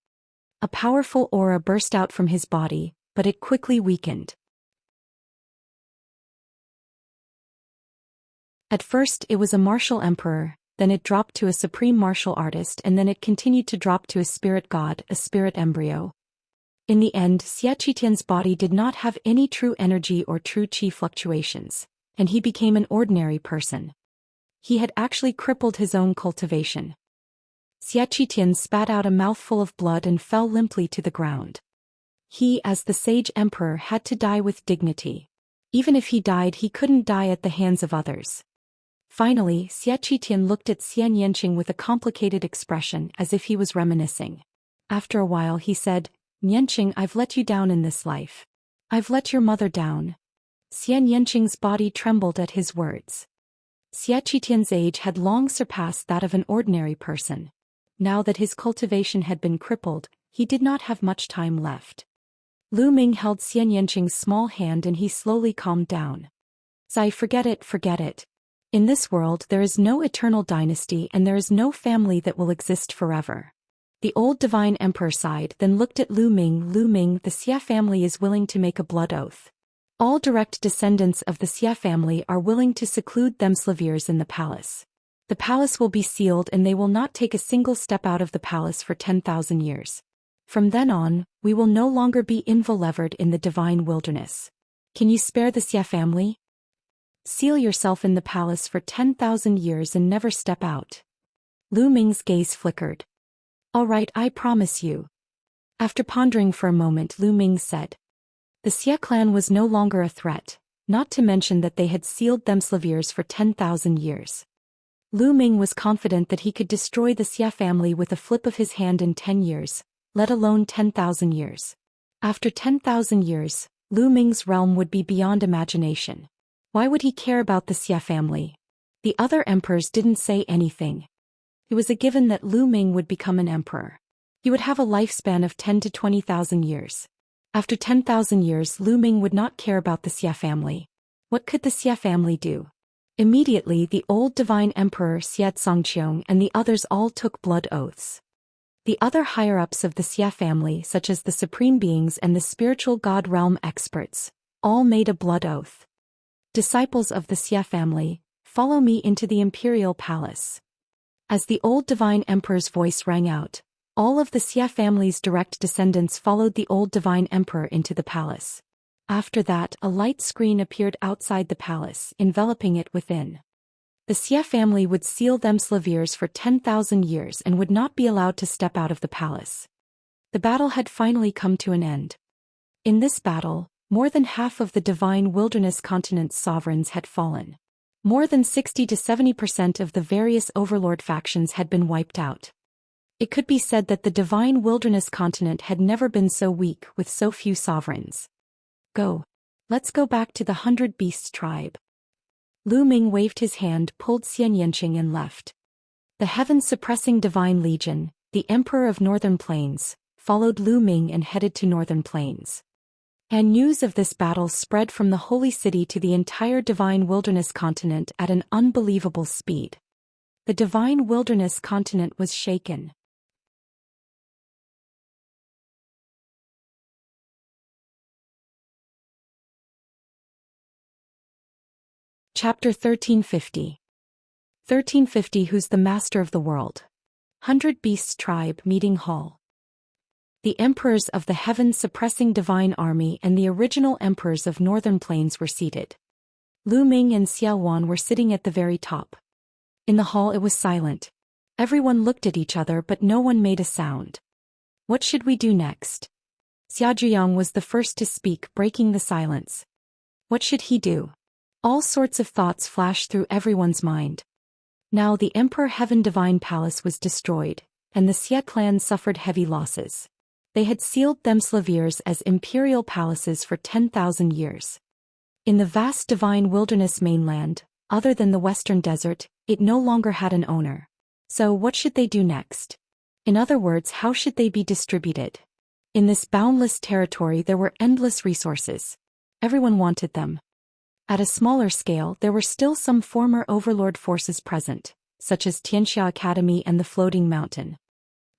A powerful aura burst out from his body, but it quickly weakened. At first it was a martial emperor, then it dropped to a supreme martial artist and then it continued to drop to a spirit god, a spirit embryo. In the end, Xianxia's body did not have any true energy or true qi fluctuations, and he became an ordinary person. He had actually crippled his own cultivation. Xianxia spat out a mouthful of blood and fell limply to the ground. He, as the sage emperor, had to die with dignity. Even if he died, he couldn't die at the hands of others. Finally, Xianxia looked at Xianxia with a complicated expression as if he was reminiscing. After a while he said, Nianqing, I've let you down in this life. I've let your mother down. Xianxing's body trembled at his words. Xianxia's age had long surpassed that of an ordinary person. Now that his cultivation had been crippled, he did not have much time left. Lu Ming held Xianxing's small hand and he slowly calmed down. Zai, forget it. In this world there is no eternal dynasty and there is no family that will exist forever. The old divine emperor sighed, then looked at Lu Ming. Lu Ming, the Xia family is willing to make a blood oath. All direct descendants of the Xia family are willing to seclude themselves in the palace. The palace will be sealed and they will not take a single step out of the palace for 10,000 years. From then on, we will no longer be involvered in the divine wilderness. Can you spare the Xia family? Seal yourself in the palace for 10,000 years and never step out. Lu Ming's gaze flickered. All right, I promise you. After pondering for a moment, Lu Ming said. The Xia clan was no longer a threat, not to mention that they had sealed themselves for 10,000 years. Lu Ming was confident that he could destroy the Xia family with a flip of his hand in 10 years, let alone 10,000 years. After 10,000 years, Lu Ming's realm would be beyond imagination. Why would he care about the Xia family? The other emperors didn't say anything. It was a given that Lu Ming would become an emperor. He would have a lifespan of 10 to 20,000 years. After 10,000 years, Lu Ming would not care about the Xia family. What could the Xia family do? Immediately, the old divine emperor Xia Zongqiong and the others all took blood oaths. The other higher-ups of the Xia family, such as the supreme beings and the spiritual god realm experts, all made a blood oath. Disciples of the Xia family, follow me into the imperial palace. As the old divine emperor's voice rang out, all of the Xia family's direct descendants followed the old divine emperor into the palace. After that, a light screen appeared outside the palace, enveloping it within. The Xia family would seal themselves for 10,000 years and would not be allowed to step out of the palace. The battle had finally come to an end. In this battle, more than half of the divine wilderness continent's sovereigns had fallen. More than 60 to 70% of the various overlord factions had been wiped out. It could be said that the divine wilderness continent had never been so weak with so few sovereigns. Go. Let's go back to the 100 Beasts tribe. Lu Ming waved his hand, pulled Xianxia and left. The heaven-suppressing divine legion, the emperor of Northern Plains, followed Lu Ming and headed to Northern Plains. And news of this battle spread from the holy city to the entire divine wilderness continent at an unbelievable speed. The divine wilderness continent was shaken. Chapter 1350. 1350 Who's the master of the world? 100 Beasts Tribe Meeting Hall. The emperors of the heaven-suppressing divine army and the original emperors of Northern Plains were seated. Lu Ming and Xiaowan were sitting at the very top. In the hall it was silent. Everyone looked at each other but no one made a sound. What should we do next? Xia Zhiyang was the first to speak, breaking the silence. What should he do? All sorts of thoughts flashed through everyone's mind. Now the Emperor Heaven Divine Palace was destroyed, and the Xia clan suffered heavy losses. They had sealed themselves as imperial palaces for 10,000 years. In the vast divine wilderness mainland, other than the western desert, it no longer had an owner. So what should they do next? In other words, how should they be distributed? In this boundless territory there were endless resources. Everyone wanted them. At a smaller scale, there were still some former overlord forces present, such as Xianxia Academy and the Floating Mountain.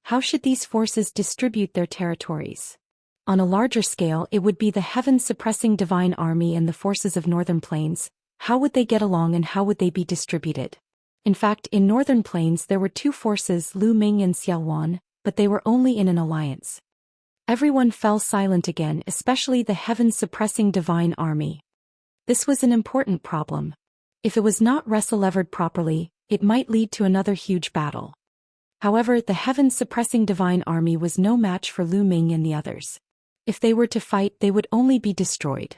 How should these forces distribute their territories? On a larger scale, it would be the heaven-suppressing divine army and the forces of Northern Plains. How would they get along and how would they be distributed? In fact, in Northern Plains there were two forces, Lu Ming and Xiaowan, but they were only in an alliance. Everyone fell silent again, especially the heaven-suppressing divine army. This was an important problem. If it was not wrestle-levered properly, it might lead to another huge battle. However, the heaven-suppressing divine army was no match for Lu Ming and the others. If they were to fight, they would only be destroyed.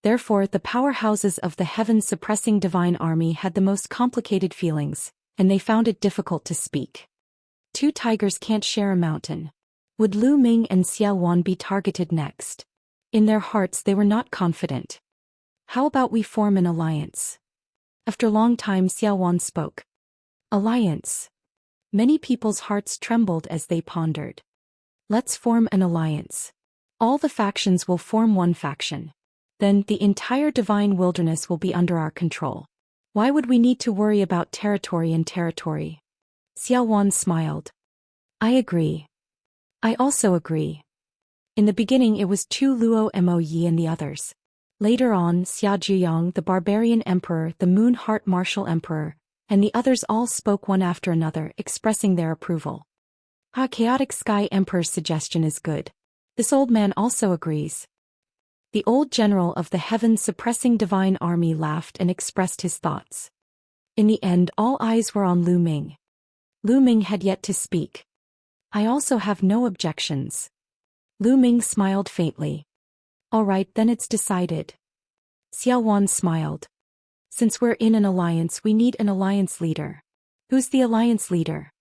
Therefore, the powerhouses of the heaven-suppressing divine army had the most complicated feelings, and they found it difficult to speak. Two tigers can't share a mountain. Would Lu Ming and Xiaowan be targeted next? In their hearts they were not confident. How about we form an alliance? After a long time Xiaowan spoke. Alliance. Many people's hearts trembled as they pondered. Let's form an alliance. All the factions will form one faction. Then the entire divine wilderness will be under our control. Why would we need to worry about territory and territory? Xiaowan smiled. I agree. I also agree. In the beginning it was Chu Luo Mo Yi and the others. Later on, Xia Zhiyang, the barbarian emperor, the Moon Heart martial emperor, and the others all spoke one after another, expressing their approval. Chaotic Sky Emperor's suggestion is good. This old man also agrees. The old general of the heaven-suppressing divine army laughed and expressed his thoughts. In the end, all eyes were on Lu Ming. Lu Ming had yet to speak. I also have no objections. Lu Ming smiled faintly. All right, then it's decided. Xiaowan smiled. Since we're in an alliance, we need an alliance leader. Who's the alliance leader?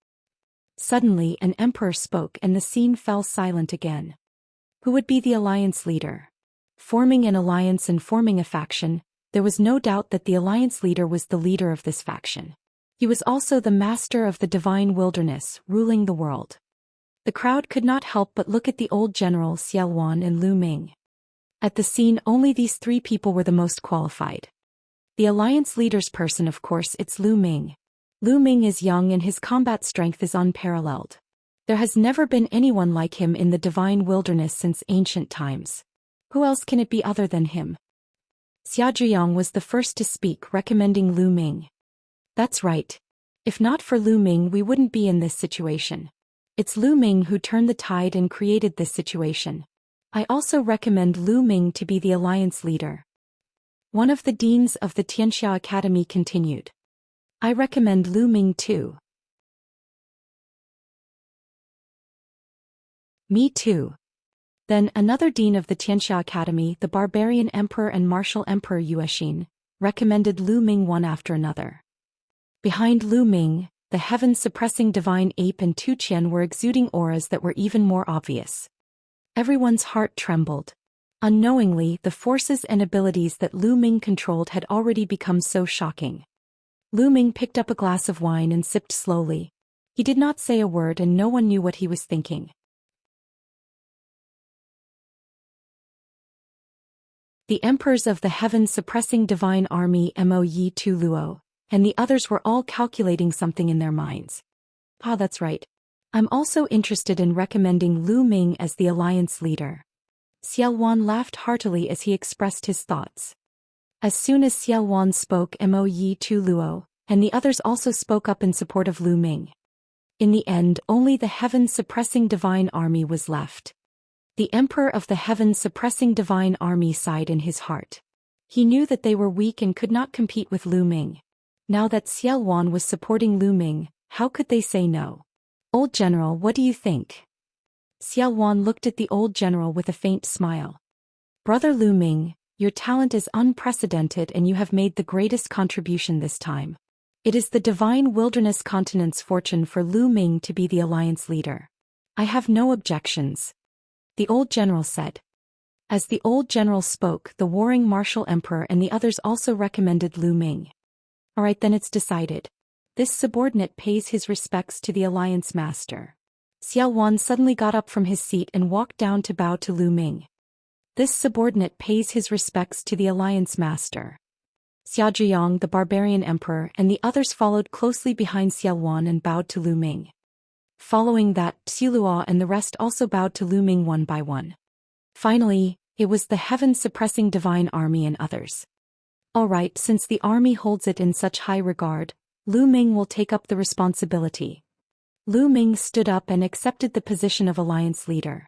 Suddenly, an emperor spoke and the scene fell silent again. Who would be the alliance leader? Forming an alliance and forming a faction, there was no doubt that the alliance leader was the leader of this faction. He was also the master of the divine wilderness, ruling the world. The crowd could not help but look at the old general Xiaowan and Lu Ming. At the scene, only these three people were the most qualified. The alliance leader's person, of course, it's Lu Ming. Lu Ming is young and his combat strength is unparalleled. There has never been anyone like him in the divine wilderness since ancient times. Who else can it be other than him? Xia Zhiyang was the first to speak, recommending Lu Ming. That's right. If not for Lu Ming, we wouldn't be in this situation. It's Lu Ming who turned the tide and created this situation. I also recommend Lu Ming to be the alliance leader. One of the deans of the Xianxia Academy continued. I recommend Lu Ming too. Me too. Then another dean of the Xianxia Academy, the barbarian emperor and martial emperor Zhou Xian, recommended Lu Ming one after another. Behind Lu Ming, the heaven-suppressing divine ape and Tu Qian were exuding auras that were even more obvious. Everyone's heart trembled. Unknowingly, the forces and abilities that Lu Ming controlled had already become so shocking. Lu Ming picked up a glass of wine and sipped slowly. He did not say a word and no one knew what he was thinking. The emperors of the heaven-suppressing divine army Mo Yi Tu Luo, and the others were all calculating something in their minds. That's right. I'm also interested in recommending Lu Ming as the alliance leader. Xiaowan laughed heartily as he expressed his thoughts. As soon as Xiaowan spoke, Mo Yi Tu Luo, and the others also spoke up in support of Lu Ming. In the end, only the heaven-suppressing divine army was left. The emperor of the heaven-suppressing divine army sighed in his heart. He knew that they were weak and could not compete with Lu Ming. Now that Xiaowan was supporting Lu Ming, how could they say no? Old general, what do you think? Xiaowan looked at the old general with a faint smile. Brother Lu Ming, your talent is unprecedented and you have made the greatest contribution this time. It is the divine wilderness continent's fortune for Lu Ming to be the alliance leader. I have no objections. The old general said. As the old general spoke, the warring martial emperor and the others also recommended Lu Ming. All right, then it's decided. This subordinate pays his respects to the alliance master. Xiaowan suddenly got up from his seat and walked down to bow to Lu Ming. This subordinate pays his respects to the alliance master. Xia Zhiyang, the barbarian emperor, and the others followed closely behind Xiaowan and bowed to Lu Ming. Following that, Xiluo and the rest also bowed to Lu Ming one by one. Finally, it was the heaven-suppressing divine army and others. All right, since the army holds it in such high regard, Lu Ming will take up the responsibility. Lu Ming stood up and accepted the position of alliance leader.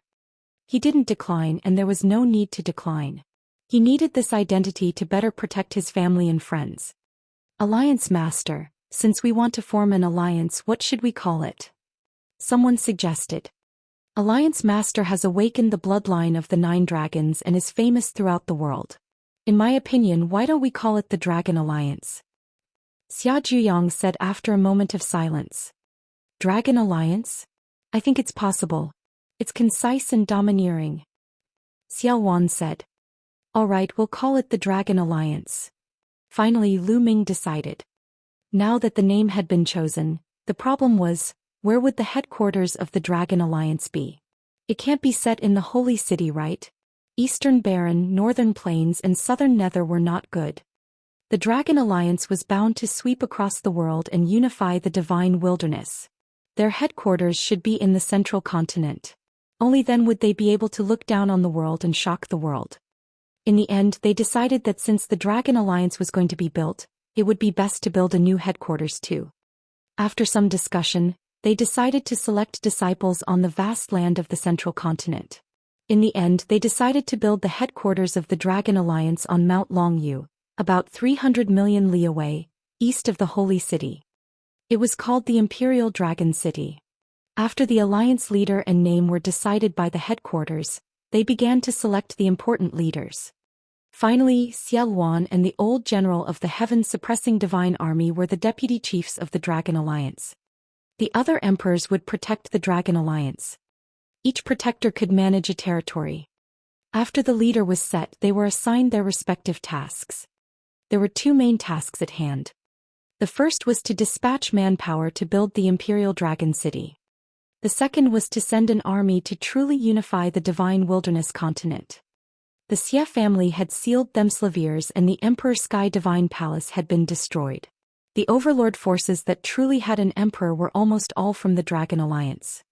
He didn't decline and there was no need to decline. He needed this identity to better protect his family and friends. Alliance master, since we want to form an alliance, what should we call it? Someone suggested. Alliance Master has awakened the bloodline of the 9 dragons and is famous throughout the world. In my opinion, why don't we call it the Dragon Alliance? Xia Zhiyang said after a moment of silence. Dragon Alliance? I think it's possible. It's concise and domineering. Xiaowan said. All right, we'll call it the Dragon Alliance. Finally, Lu Ming decided. Now that the name had been chosen, the problem was, where would the headquarters of the Dragon Alliance be? It can't be set in the Holy City, right? Eastern Barren, Northern Plains and Southern Nether were not good. The Dragon Alliance was bound to sweep across the world and unify the divine wilderness. Their headquarters should be in the central continent. Only then would they be able to look down on the world and shock the world. In the end, they decided that since the Dragon Alliance was going to be built, it would be best to build a new headquarters too. After some discussion, they decided to select disciples on the vast land of the central continent. In the end, they decided to build the headquarters of the Dragon Alliance on Mount Longyu, about 300 million li away, east of the Holy City. It was called the Imperial Dragon City. After the alliance leader and name were decided by the headquarters, they began to select the important leaders. Finally, Xiaoluan and the old general of the heaven-suppressing divine army were the deputy chiefs of the Dragon Alliance. The other emperors would protect the Dragon Alliance. Each protector could manage a territory. After the leader was set, they were assigned their respective tasks. There were two main tasks at hand. The first was to dispatch manpower to build the Imperial Dragon City. The second was to send an army to truly unify the divine wilderness continent. The Xie family had sealed Themslaviers and the Emperor Sky Divine Palace had been destroyed. The overlord forces that truly had an emperor were almost all from the Dragon Alliance.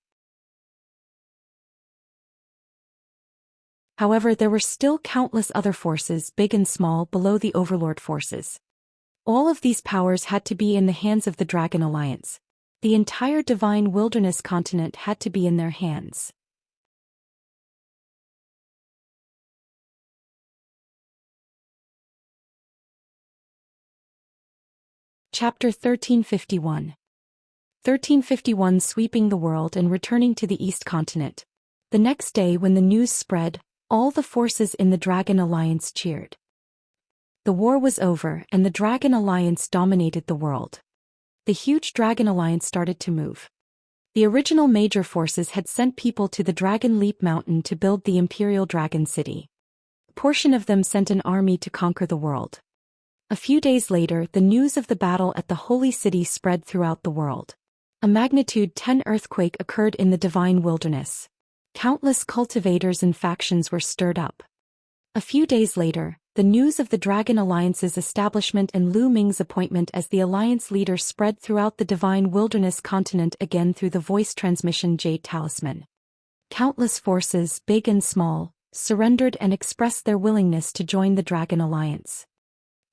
However, there were still countless other forces, big and small, below the overlord forces. All of these powers had to be in the hands of the Dragon Alliance. The entire divine wilderness continent had to be in their hands. Chapter 1351. 1351 Sweeping the world and returning to the East Continent. The next day when the news spread, all the forces in the Dragon Alliance cheered. The war was over and the Dragon Alliance dominated the world. The huge Dragon Alliance started to move. The original major forces had sent people to the Dragon Leap Mountain to build the Imperial Dragon City. A portion of them sent an army to conquer the world. A few days later, the news of the battle at the Holy City spread throughout the world. A magnitude 10 earthquake occurred in the divine wilderness. Countless cultivators and factions were stirred up. A few days later, the news of the Dragon Alliance's establishment and Lu Ming's appointment as the alliance leader spread throughout the divine wilderness continent again through the voice transmission Jade Talisman. Countless forces, big and small, surrendered and expressed their willingness to join the Dragon Alliance.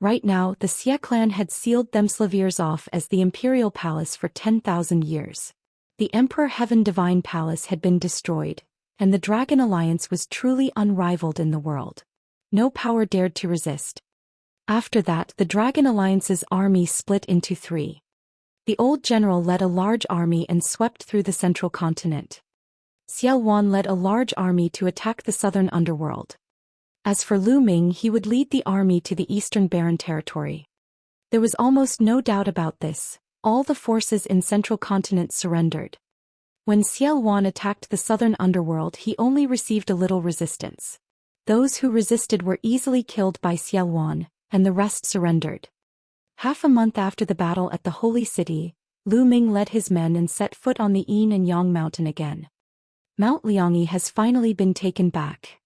Right now, the Xie clan had sealed Themslaviers off as the Imperial Palace for 10,000 years. The Emperor Heaven Divine Palace had been destroyed, and the Dragon Alliance was truly unrivaled in the world. No power dared to resist. After that, the Dragon Alliance's army split into three. The old general led a large army and swept through the central continent. Xiaoluan led a large army to attack the southern underworld. As for Lu Ming, he would lead the army to the eastern barren territory. There was almost no doubt about this. All the forces in central continent surrendered. When Xiaoluan attacked the southern underworld, he only received a little resistance. Those who resisted were easily killed by Xiaoluan, and the rest surrendered. Half a month after the battle at the Holy City, Lu Ming led his men and set foot on the Yin and Yang mountain again. Mount Liangyi has finally been taken back.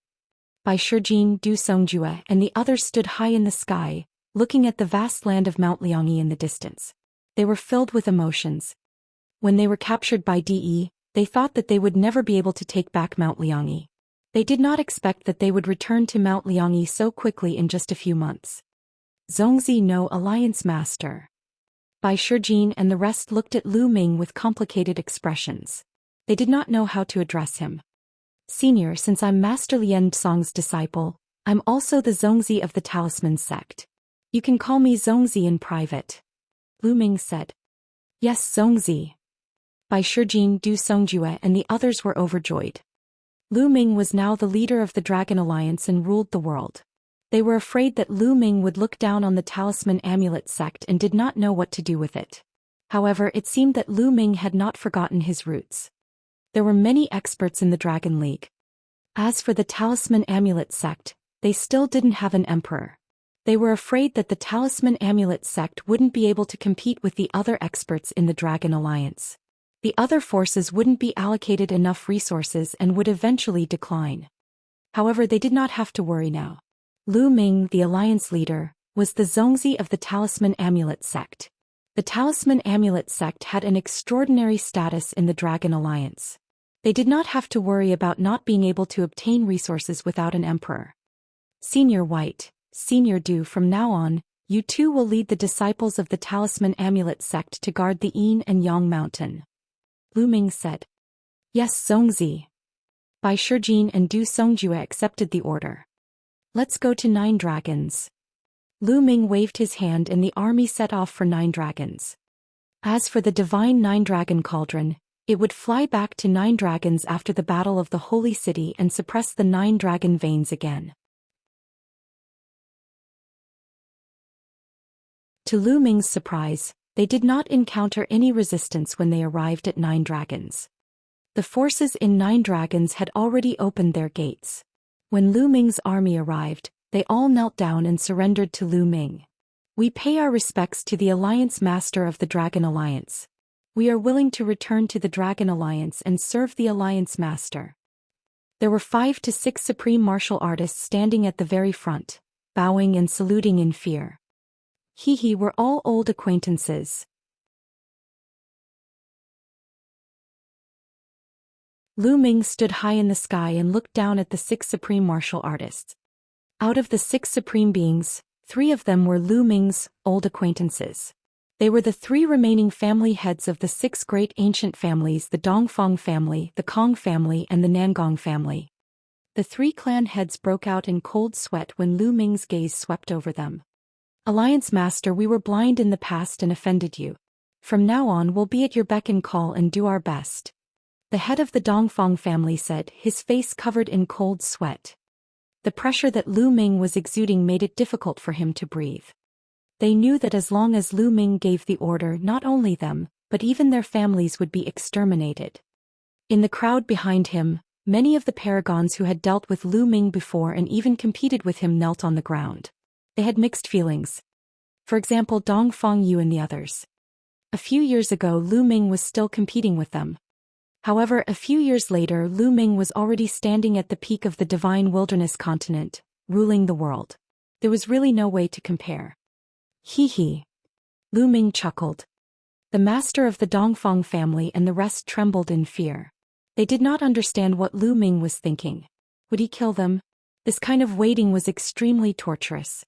Bai Shijing, Du Songjue, and the others stood high in the sky, looking at the vast land of Mount Liangyi in the distance. They were filled with emotions. When they were captured by De, they thought that they would never be able to take back Mount Liangyi. They did not expect that they would return to Mount Liangyi so quickly in just a few months. Zhongzi, no alliance master. Bai Shijing and the rest looked at Lu Ming with complicated expressions. They did not know how to address him. Senior, since I'm Master Lian Song's disciple, I'm also the Zhongzi of the Talisman sect. You can call me Zhongzi in private. Lu Ming said. Yes, Zhongzi. Bai Shijing, Du Songjue and the others were overjoyed. Lu Ming was now the leader of the Dragon Alliance and ruled the world. They were afraid that Lu Ming would look down on the Talisman Amulet sect and did not know what to do with it. However, it seemed that Lu Ming had not forgotten his roots. There were many experts in the Dragon League. As for the Talisman Amulet sect, they still didn't have an emperor. They were afraid that the Talisman Amulet sect wouldn't be able to compete with the other experts in the Dragon Alliance. The other forces wouldn't be allocated enough resources and would eventually decline. However, they did not have to worry now. Lu Ming, the alliance leader, was the Zhongzi of the Talisman Amulet sect. The Talisman Amulet sect had an extraordinary status in the Dragon Alliance. They did not have to worry about not being able to obtain resources without an emperor. Senior White, Senior Du, from now on, You too will lead the disciples of the Talisman Amulet sect to guard the Yin and Yang mountain. Lu Ming said. Yes, Zongzi. Bai Shijin and Du Songjue accepted the order. Let's go to 9 Dragons. Lu Ming waved his hand and the army set off for 9 Dragons. As for the divine 9-dragon cauldron, it would fly back to 9 Dragons after the battle of the Holy City and suppress the 9-dragon veins again. To Lu Ming's surprise, they did not encounter any resistance when they arrived at 9 Dragons. The forces in 9 Dragons had already opened their gates. When Lu Ming's army arrived, they all knelt down and surrendered to Lu Ming. We pay our respects to the Alliance Master of the Dragon Alliance. We are willing to return to the Dragon Alliance and serve the Alliance Master. There were 5 to 6 supreme martial artists standing at the very front, bowing and saluting in fear. We're all old acquaintances. Lu Ming stood high in the sky and looked down at the 6 supreme martial artists. Out of the 6 supreme beings, 3 of them were Lu Ming's old acquaintances. They were the 3 remaining family heads of the 6 great ancient families: the Dongfang family, the Kong family, and the Nangong family. The 3 clan heads broke out in cold sweat when Lu Ming's gaze swept over them. Alliance Master, we were blind in the past and offended you. From now on we'll be at your beck and call and do our best. The head of the Dongfang family said, his face covered in cold sweat. The pressure that Lu Ming was exuding made it difficult for him to breathe. They knew that as long as Lu Ming gave the order, not only them, but even their families would be exterminated. In the crowd behind him, many of the paragons who had dealt with Lu Ming before and even competed with him knelt on the ground. They had mixed feelings. For example, Dong Fangyu and the others. A few years ago Lu Ming was still competing with them. However, a few years later Lu Ming was already standing at the peak of the divine wilderness continent, ruling the world. There was really no way to compare. Lu Ming chuckled. The master of the Dongfang family and the rest trembled in fear. They did not understand what Lu Ming was thinking. Would he kill them? This kind of waiting was extremely torturous.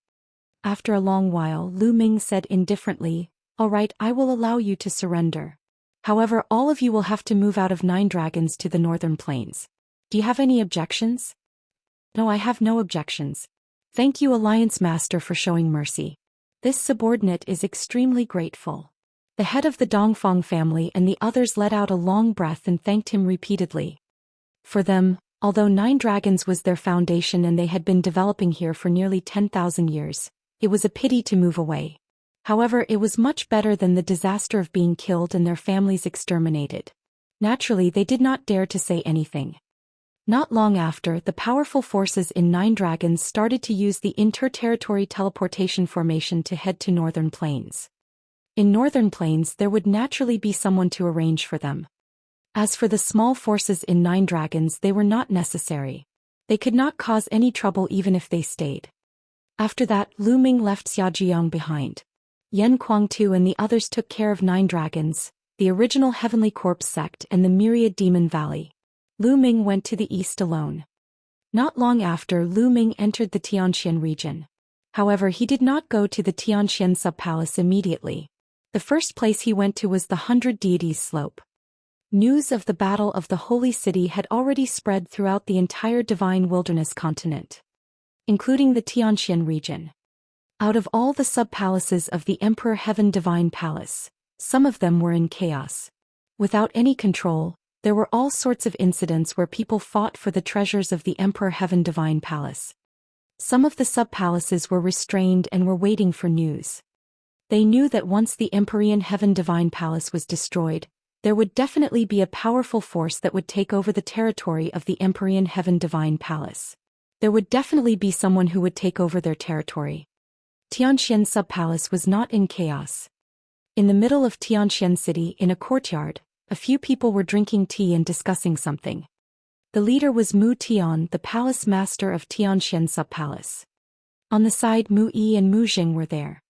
After a long while, Lu Ming said indifferently, "All right, I will allow you to surrender. However, all of you will have to move out of 9 Dragons to the northern plains. Do you have any objections?" "No, I have no objections. Thank you, Alliance Master, for showing mercy. This subordinate is extremely grateful." The head of the Dongfang family and the others let out a long breath and thanked him repeatedly. For them, although 9 Dragons was their foundation and they had been developing here for nearly 10,000 years, it was a pity to move away. However, it was much better than the disaster of being killed and their families exterminated. Naturally, they did not dare to say anything. Not long after, the powerful forces in 9 Dragons started to use the inter-territory teleportation formation to head to northern plains. In northern plains there would naturally be someone to arrange for them. As for the small forces in 9 Dragons, they were not necessary. They could not cause any trouble even if they stayed. After that, Lu Ming left Xiajiang behind. Yan Kuangtu and the others took care of 9 Dragons, the original Heavenly Corpse sect and the Myriad Demon Valley. Lu Ming went to the east alone. Not long after, Lu Ming entered the Xianxia region. However, he did not go to the Xianxia sub-palace immediately. The first place he went to was the 100 Deities Slope. News of the Battle of the Holy City had already spread throughout the entire divine wilderness continent, including the Xianxia region. Out of all the sub-palaces of the Emperor Heaven Divine Palace, some of them were in chaos. Without any control, there were all sorts of incidents where people fought for the treasures of the Emperor Heaven Divine Palace. Some of the sub-palaces were restrained and were waiting for news. They knew that once the Empyrean Heaven Divine Palace was destroyed, there would definitely be a powerful force that would take over the territory of the Empyrean Heaven Divine Palace. There would definitely be someone who would take over their territory. Tianxian sub-palace was not in chaos. In the middle of Tianxian city, in a courtyard, a few people were drinking tea and discussing something. The leader was Mu Tian, the palace master of Tianxian sub-palace. On the side, Mu Yi and Mu Jing were there.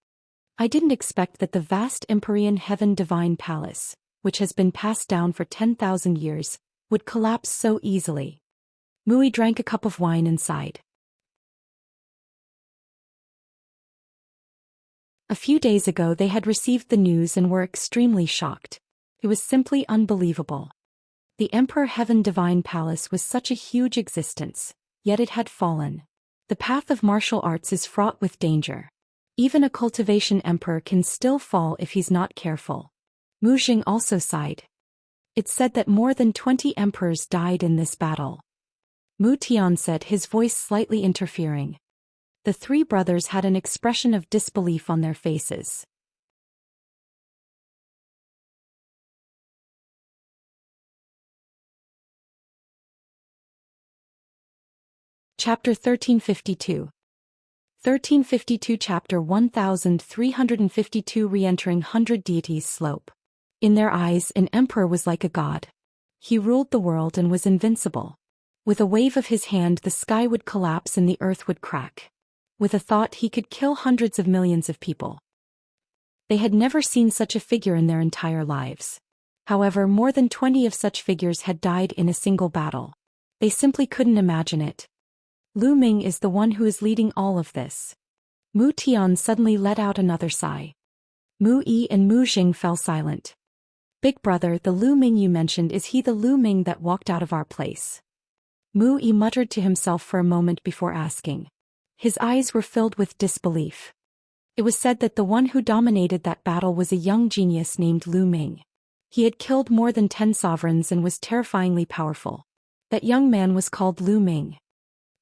I didn't expect that the vast Empyrean Heaven Divine Palace, which has been passed down for 10,000 years, would collapse so easily. Mu Yi drank a cup of wine and sighed. A few days ago they had received the news and were extremely shocked. It was simply unbelievable. The Emperor Heaven Divine Palace was such a huge existence, yet it had fallen. The path of martial arts is fraught with danger. Even a cultivation emperor can still fall if he's not careful. Mu Xing also sighed. It's said that more than 20 emperors died in this battle. Mu Tian said, his voice slightly interfering. The three brothers had an expression of disbelief on their faces. Chapter 1352. 1352 Chapter 1352 Re-entering 100 Deities Slope. In their eyes, an emperor was like a god. He ruled the world and was invincible. With a wave of his hand the sky would collapse and the earth would crack. With a thought he could kill hundreds of millions of people. They had never seen such a figure in their entire lives. However, more than 20 of such figures had died in a single battle. They simply couldn't imagine it. Lu Ming is the one who is leading all of this. Mu Tian suddenly let out another sigh. Mu Yi and Mu Xing fell silent. Big brother, the Lu Ming you mentioned, is he the Lu Ming that walked out of our place? Mu Yi muttered to himself for a moment before asking. His eyes were filled with disbelief. It was said that the one who dominated that battle was a young genius named Lu Ming. He had killed more than 10 sovereigns and was terrifyingly powerful. That young man was called Lu Ming.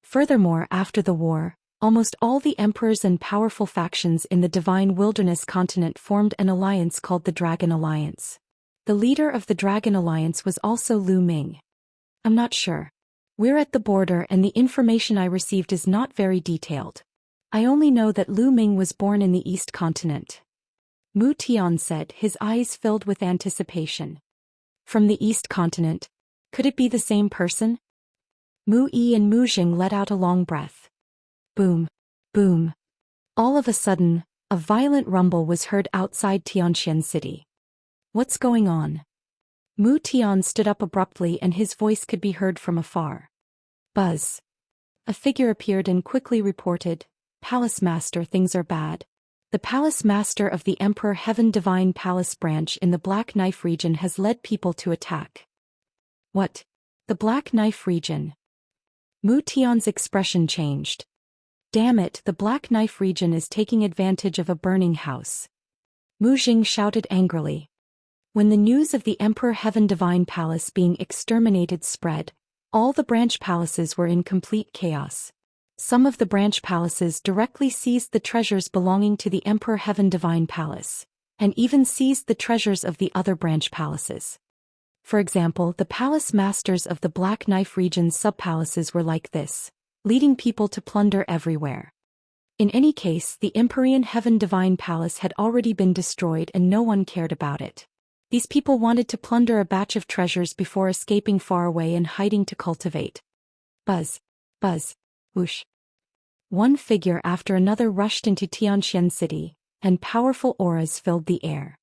Furthermore, after the war, almost all the emperors and powerful factions in the Divine Wilderness continent formed an alliance called the Dragon Alliance. The leader of the Dragon Alliance was also Lu Ming. I'm not sure. We're at the border and the information I received is not very detailed. I only know that Lu Ming was born in the East Continent. Mu Tian said, his eyes filled with anticipation. From the East Continent? Could it be the same person? Mu Yi and Mu Xing let out a long breath. Boom. Boom. All of a sudden, a violent rumble was heard outside Xianxia city. What's going on? Mu Tian stood up abruptly and his voice could be heard from afar. Buzz. A figure appeared and quickly reported, Palace Master, things are bad. The Palace Master of the Emperor Heaven Divine Palace branch in the Black Knife region has led people to attack. What? The Black Knife region? Mu Tian's expression changed. Damn it, the Black Knife region is taking advantage of a burning house. Mu Xing shouted angrily. When the news of the Emperor Heaven Divine Palace being exterminated spread, all the branch palaces were in complete chaos. Some of the branch palaces directly seized the treasures belonging to the Emperor Heaven Divine Palace, and even seized the treasures of the other branch palaces. For example, the palace masters of the Black Knife region's sub-palaces were like this, leading people to plunder everywhere. In any case, the Empyrean Heaven Divine Palace had already been destroyed and no one cared about it. These people wanted to plunder a batch of treasures before escaping far away and hiding to cultivate. Buzz. Buzz. Whoosh. One figure after another rushed into Xianxia city, and powerful auras filled the air.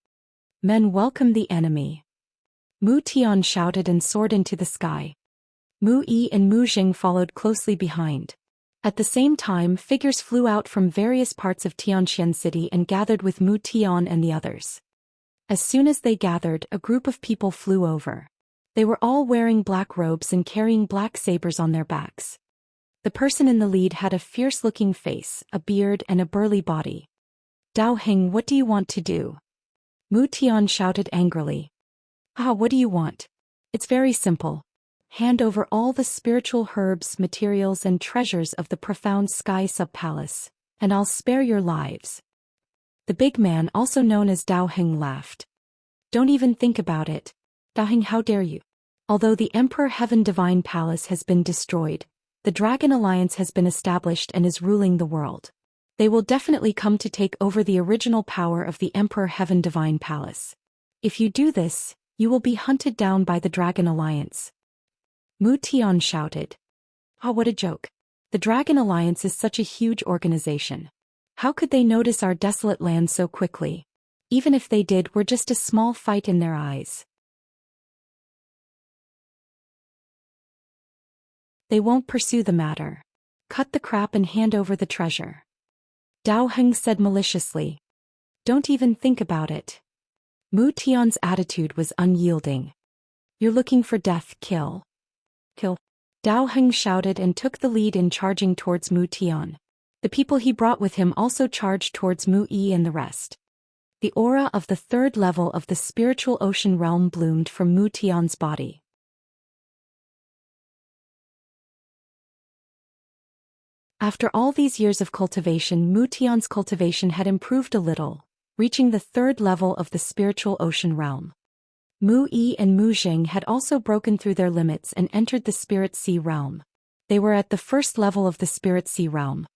Men welcome the enemy. Mu Tian shouted and soared into the sky. Mu Yi and Mu Xing followed closely behind. At the same time, figures flew out from various parts of Xianxia city and gathered with Mu Tian and the others. As soon as they gathered, a group of people flew over. They were all wearing black robes and carrying black sabers on their backs. The person in the lead had a fierce-looking face, a beard and a burly body. Dao Heng, what do you want to do? Mu Tian shouted angrily. What do you want? It's very simple. Hand over all the spiritual herbs, materials and treasures of the profound sky sub-palace, and I'll spare your lives. The big man, also known as Dao Heng, laughed. Don't even think about it. Dao Heng, how dare you? Although the Emperor Heaven Divine Palace has been destroyed, the Dragon Alliance has been established and is ruling the world. They will definitely come to take over the original power of the Emperor Heaven Divine Palace. If you do this, you will be hunted down by the Dragon Alliance. Mu Tian shouted. What a joke. The Dragon Alliance is such a huge organization. How could they notice our desolate land so quickly? Even if they did, we're just a small fight in their eyes. They won't pursue the matter. Cut the crap and hand over the treasure. Dao Heng said maliciously. Don't even think about it. Mu Tian's attitude was unyielding. You're looking for death, kill. Kill. Dao Heng shouted and took the lead in charging towards Mu Tian. The people he brought with him also charged towards Mu Yi and the rest. The aura of the third level of the spiritual ocean realm bloomed from Mu Tian's body. After all these years of cultivation, Mu Tian's cultivation had improved a little, reaching the third level of the spiritual ocean realm. Mu Yi and Mu Jing had also broken through their limits and entered the Spirit Sea realm. They were at the first level of the Spirit Sea realm.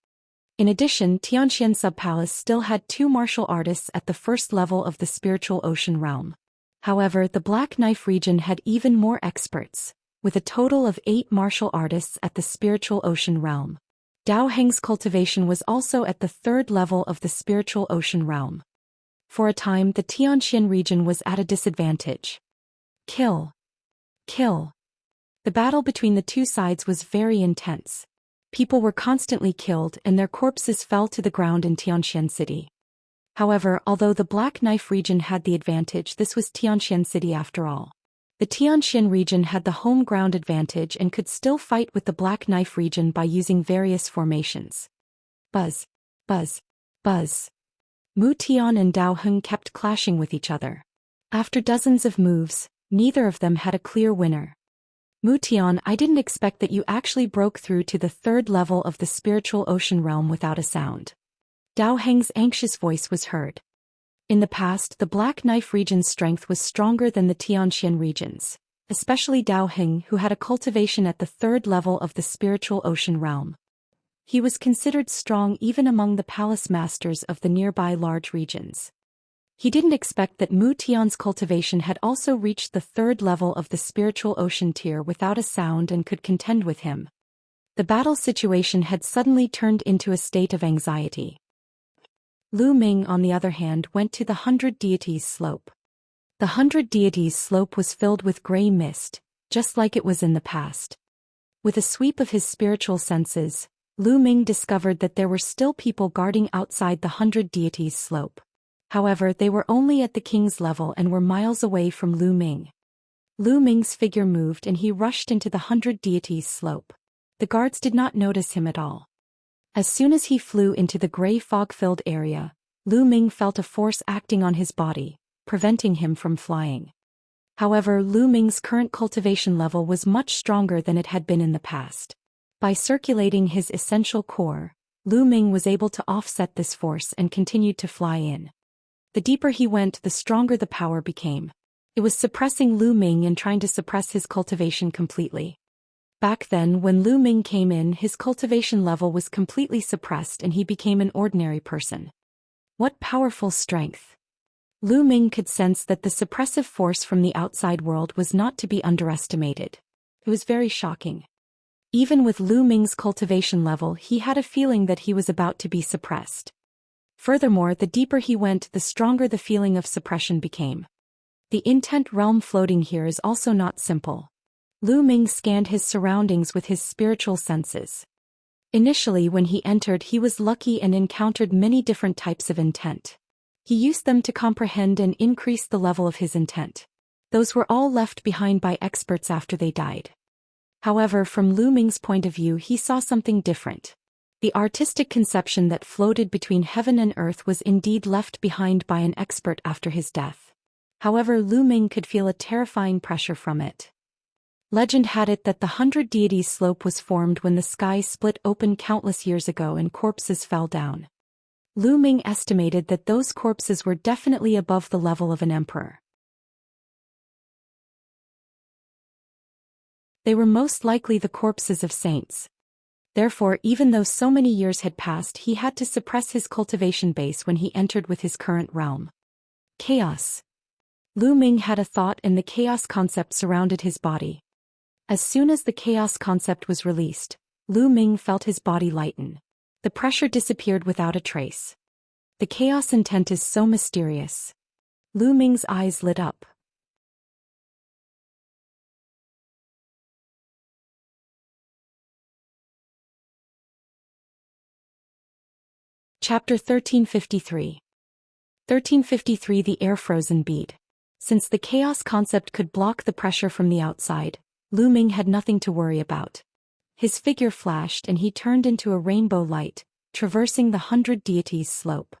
In addition, Xianxia Subpalace still had 2 martial artists at the first level of the spiritual ocean realm. However, the Black Knife region had even more experts, with a total of 8 martial artists at the spiritual ocean realm. Dao Heng's cultivation was also at the third level of the spiritual ocean realm. For a time, the Xianxia region was at a disadvantage. Kill. Kill. The battle between the two sides was very intense. People were constantly killed and their corpses fell to the ground in Xianxia City. However, although the Black Knife region had the advantage, this was Xianxia City after all. The Xianxia region had the home ground advantage and could still fight with the Black Knife region by using various formations. Buzz. Buzz. Buzz. Mu Tian and Dao Heng kept clashing with each other. After dozens of moves, neither of them had a clear winner. Mu Tian, I didn't expect that you actually broke through to the third level of the spiritual ocean realm without a sound. Dao Heng's anxious voice was heard. In the past, the Black Knife region's strength was stronger than the Xianxia region's, especially Dao Heng, who had a cultivation at the third level of the spiritual ocean realm. He was considered strong even among the palace masters of the nearby large regions. He didn't expect that Mu Tian's cultivation had also reached the third level of the spiritual ocean tier without a sound and could contend with him. The battle situation had suddenly turned into a state of anxiety. Lu Ming, on the other hand, went to the 100 Deities slope. The 100 Deities slope was filled with gray mist, just like it was in the past. With a sweep of his spiritual senses, Lu Ming discovered that there were still people guarding outside the 100 Deities slope. However, they were only at the king's level and were miles away from Lu Ming. Lu Ming's figure moved and he rushed into the 100 Deities slope. The guards did not notice him at all. As soon as he flew into the gray fog-filled area, Lu Ming felt a force acting on his body, preventing him from flying. However, Lu Ming's current cultivation level was much stronger than it had been in the past. By circulating his essential core, Lu Ming was able to offset this force and continued to fly in. The deeper he went, the stronger the power became. It was suppressing Lu Ming and trying to suppress his cultivation completely. Back then, when Lu Ming came in, his cultivation level was completely suppressed and he became an ordinary person. What powerful strength! Lu Ming could sense that the suppressive force from the outside world was not to be underestimated. It was very shocking. Even with Lu Ming's cultivation level, he had a feeling that he was about to be suppressed. Furthermore, the deeper he went, the stronger the feeling of suppression became. The intent realm floating here is also not simple. Lu Ming scanned his surroundings with his spiritual senses. Initially, when he entered, he was lucky and encountered many different types of intent. He used them to comprehend and increase the level of his intent. Those were all left behind by experts after they died. However, from Lu Ming's point of view, he saw something different. The artistic conception that floated between heaven and earth was indeed left behind by an expert after his death. However, Lu Ming could feel a terrifying pressure from it. Legend had it that the 100 Deities slope was formed when the sky split open countless years ago and corpses fell down. Lu Ming estimated that those corpses were definitely above the level of an emperor. They were most likely the corpses of saints. Therefore, even though so many years had passed, he had to suppress his cultivation base when he entered with his current realm. Chaos. Lu Ming had a thought and the chaos concept surrounded his body. As soon as the chaos concept was released, Lu Ming felt his body lighten. The pressure disappeared without a trace. The chaos intent is so mysterious. Lu Ming's eyes lit up. Chapter 1353. 1353 The air-frozen bead. Since the chaos concept could block the pressure from the outside, Lu Ming had nothing to worry about. His figure flashed and he turned into a rainbow light, traversing the 100 Deities slope.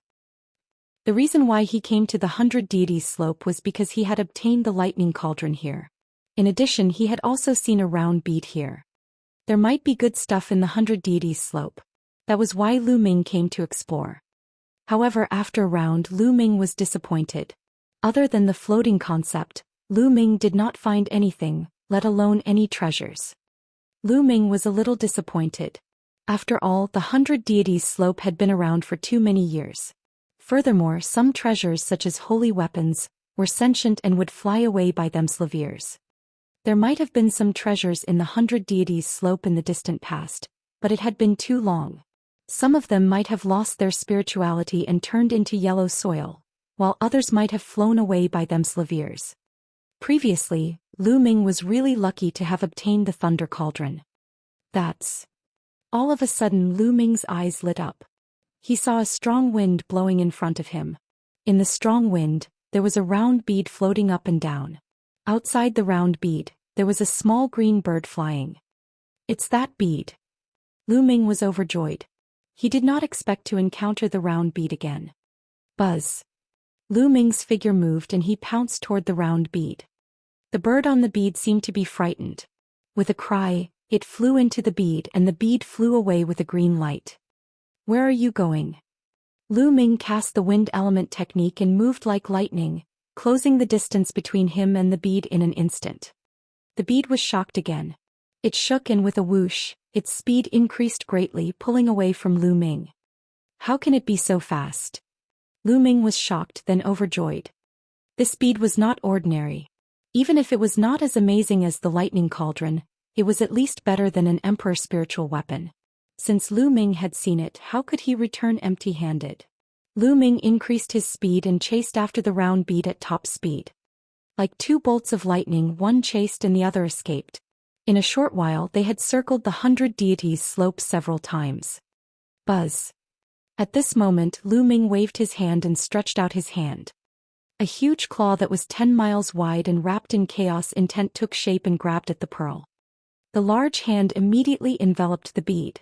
The reason why he came to the 100 Deities slope was because he had obtained the lightning cauldron here. In addition, he had also seen a round bead here. There might be good stuff in the 100 Deities slope. That was why Lu Ming came to explore. However, after a round, Lu Ming was disappointed. Other than the floating concept, Lu Ming did not find anything, let alone any treasures. Lu Ming was a little disappointed. After all, the 100 Deities slope had been around for too many years. Furthermore, some treasures such as holy weapons were sentient and would fly away by themselves. There might have been some treasures in the 100 Deities slope in the distant past, but it had been too long. Some of them might have lost their spirituality and turned into yellow soil, while others might have flown away by themselves. Previously, Lu Ming was really lucky to have obtained the Thunder Cauldron. That's... All of a sudden Lu Ming's eyes lit up. He saw a strong wind blowing in front of him. In the strong wind, there was a round bead floating up and down. Outside the round bead, there was a small green bird flying. It's that bead. Lu Ming was overjoyed. He did not expect to encounter the round bead again. Buzz. Lu Ming's figure moved and he pounced toward the round bead. The bird on the bead seemed to be frightened. With a cry, it flew into the bead and the bead flew away with a green light. Where are you going? Lu Ming cast the wind element technique and moved like lightning, closing the distance between him and the bead in an instant. The bead was shocked again. It shook and with a whoosh, its speed increased greatly, pulling away from Lu Ming. How can it be so fast? Lu Ming was shocked, then overjoyed. This bead was not ordinary. Even if it was not as amazing as the lightning cauldron, it was at least better than an emperor's spiritual weapon. Since Lu Ming had seen it, how could he return empty-handed? Lu Ming increased his speed and chased after the round bead at top speed. Like two bolts of lightning, one chased and the other escaped. In a short while they had circled the 100 Deities slope several times. Buzz. At this moment Lu Ming waved his hand and stretched out his hand. A huge claw that was 10 miles wide and wrapped in chaos intent took shape and grabbed at the pearl. The large hand immediately enveloped the bead.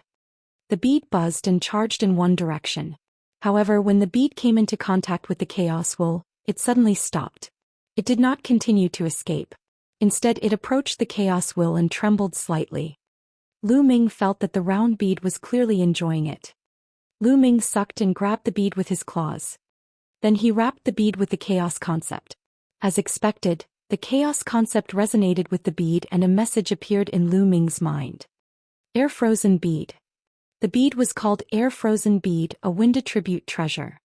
The bead buzzed and charged in one direction. However, when the bead came into contact with the chaos wool, it suddenly stopped. It did not continue to escape. Instead, it approached the chaos will and trembled slightly. Lu Ming felt that the round bead was clearly enjoying it. Lu Ming sucked and grabbed the bead with his claws. Then he wrapped the bead with the chaos concept. As expected, the chaos concept resonated with the bead and a message appeared in Lu Ming's mind. Air-frozen bead. The bead was called Air-frozen bead, a wind attribute treasure.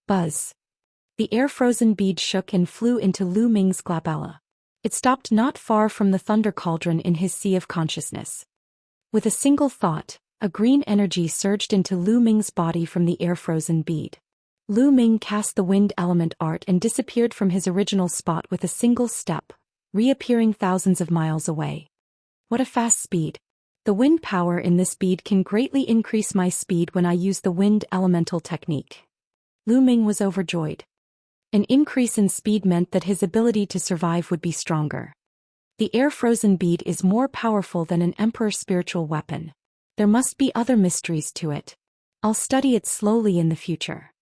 Buzz. The air-frozen bead shook and flew into Lu Ming's glabella. It stopped not far from the thunder cauldron in his sea of consciousness. With a single thought, a green energy surged into Lu Ming's body from the air-frozen bead. Lu Ming cast the wind element art and disappeared from his original spot with a single step, reappearing thousands of miles away. What a fast speed! The wind power in this bead can greatly increase my speed when I use the wind elemental technique. Lu Ming was overjoyed. An increase in speed meant that his ability to survive would be stronger. The air-frozen bead is more powerful than an emperor's spiritual weapon. There must be other mysteries to it. I'll study it slowly in the future.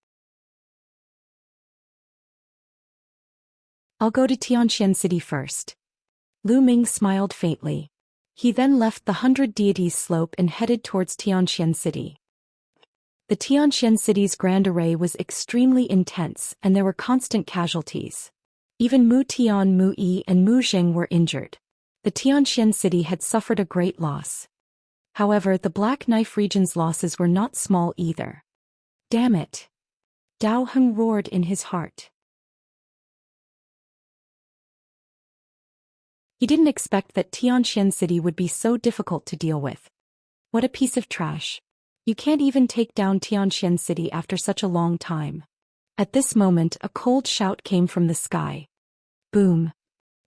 I'll go to Xianxia City first. Lu Ming smiled faintly. He then left the 100 Deities slope and headed towards Xianxia City. The Xianxia City's grand array was extremely intense and there were constant casualties. Even Mu Tian, Mu Yi and Mu Zheng were injured. The Xianxia City had suffered a great loss. However, the Black Knife region's losses were not small either. Damn it! Dao Heng roared in his heart. He didn't expect that Xianxia City would be so difficult to deal with. What a piece of trash. You can't even take down Xianxia City after such a long time. At this moment, a cold shout came from the sky. Boom.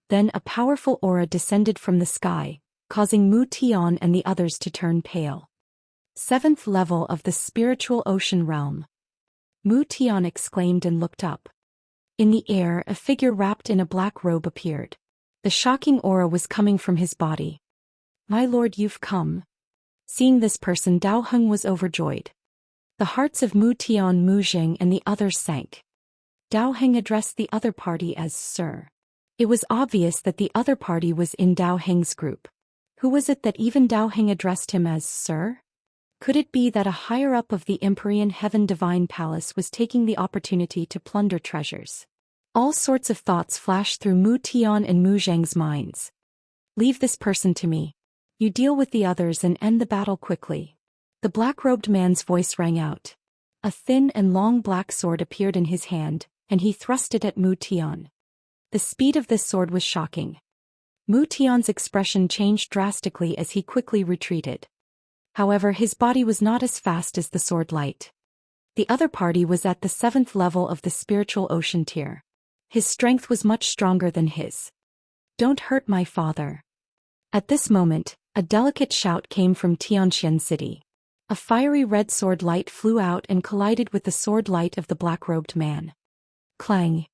Then a powerful aura descended from the sky, causing Mu Tian and the others to turn pale. 7th level of the spiritual ocean realm. Mu Tian exclaimed and looked up. In the air, a figure wrapped in a black robe appeared. The shocking aura was coming from his body. "My lord, you've come." Seeing this person, Dao Heng was overjoyed. The hearts of Mu Tian, Mu Jing and the others sank. Dao Heng addressed the other party as Sir. It was obvious that the other party was in Dao Heng's group. Who was it that even Dao Heng addressed him as Sir? Could it be that a higher-up of the Empyrean Heaven Divine Palace was taking the opportunity to plunder treasures? All sorts of thoughts flashed through Mu Tian and Mu Zheng's minds. "Leave this person to me. You deal with the others and end the battle quickly." The black-robed man's voice rang out. A thin and long black sword appeared in his hand, and he thrust it at Mu Tian. The speed of this sword was shocking. Mu Tian's expression changed drastically as he quickly retreated. However, his body was not as fast as the sword light. The other party was at the 7th level of the spiritual ocean tier. His strength was much stronger than his. "Don't hurt my father." At this moment, a delicate shout came from Xianxia city. A fiery red sword light flew out and collided with the sword light of the black-robed man. Clang!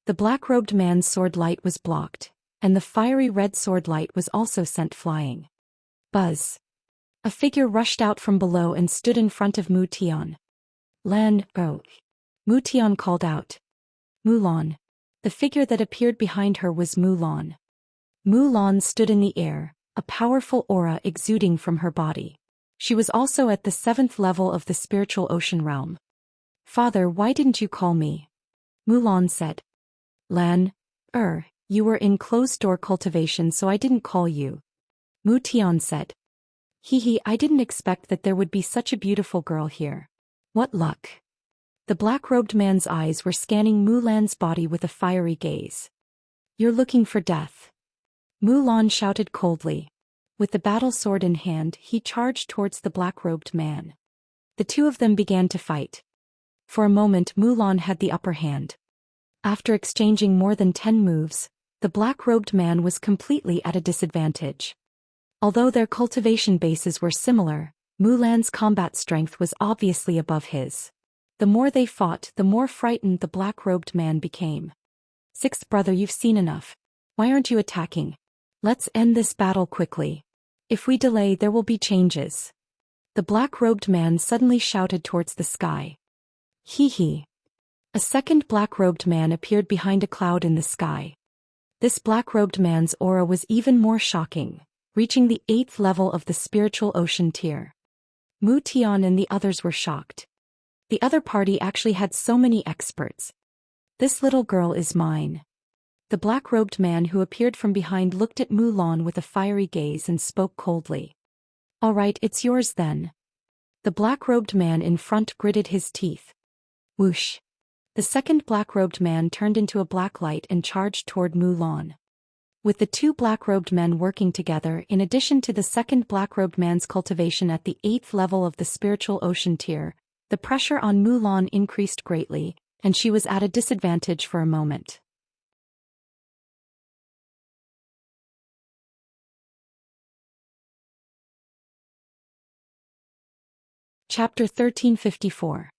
The black-robed man's sword light was blocked, and the fiery red sword light was also sent flying. Buzz! A figure rushed out from below and stood in front of Mu Tian. "Lan, oh!" Mu Tian called out. "Mulan." The figure that appeared behind her was Mulan. Mulan stood in the air, a powerful aura exuding from her body. She was also at the 7th level of the spiritual ocean realm. "Father, why didn't you call me?" Mulan said. "Lan, you were in closed-door cultivation, so I didn't call you." Mu Tian said. I didn't expect that there would be such a beautiful girl here. What luck." The black-robed man's eyes were scanning Mulan's body with a fiery gaze. "You're looking for death." Mulan shouted coldly. With the battle sword in hand, he charged towards the black-robed man. The two of them began to fight. For a moment, Mulan had the upper hand. After exchanging more than 10 moves, the black-robed man was completely at a disadvantage. Although their cultivation bases were similar, Mulan's combat strength was obviously above his. The more they fought, the more frightened the black-robed man became. "Sixth brother, you've seen enough. Why aren't you attacking? Let's end this battle quickly. If we delay, there will be changes." The black-robed man suddenly shouted towards the sky. A second black-robed man appeared behind a cloud in the sky. This black-robed man's aura was even more shocking, reaching the 8th level of the spiritual ocean tier. Mu Tian and the others were shocked. The other party actually had so many experts. "This little girl is mine." The black-robed man who appeared from behind looked at Mulan with a fiery gaze and spoke coldly. "All right, it's yours then." The black-robed man in front gritted his teeth. Whoosh! The second black-robed man turned into a black light and charged toward Mulan. With the two black-robed men working together, in addition to the second black-robed man's cultivation at the 8th level of the spiritual ocean tier, the pressure on Mulan increased greatly, and she was at a disadvantage for a moment. Chapter 1354.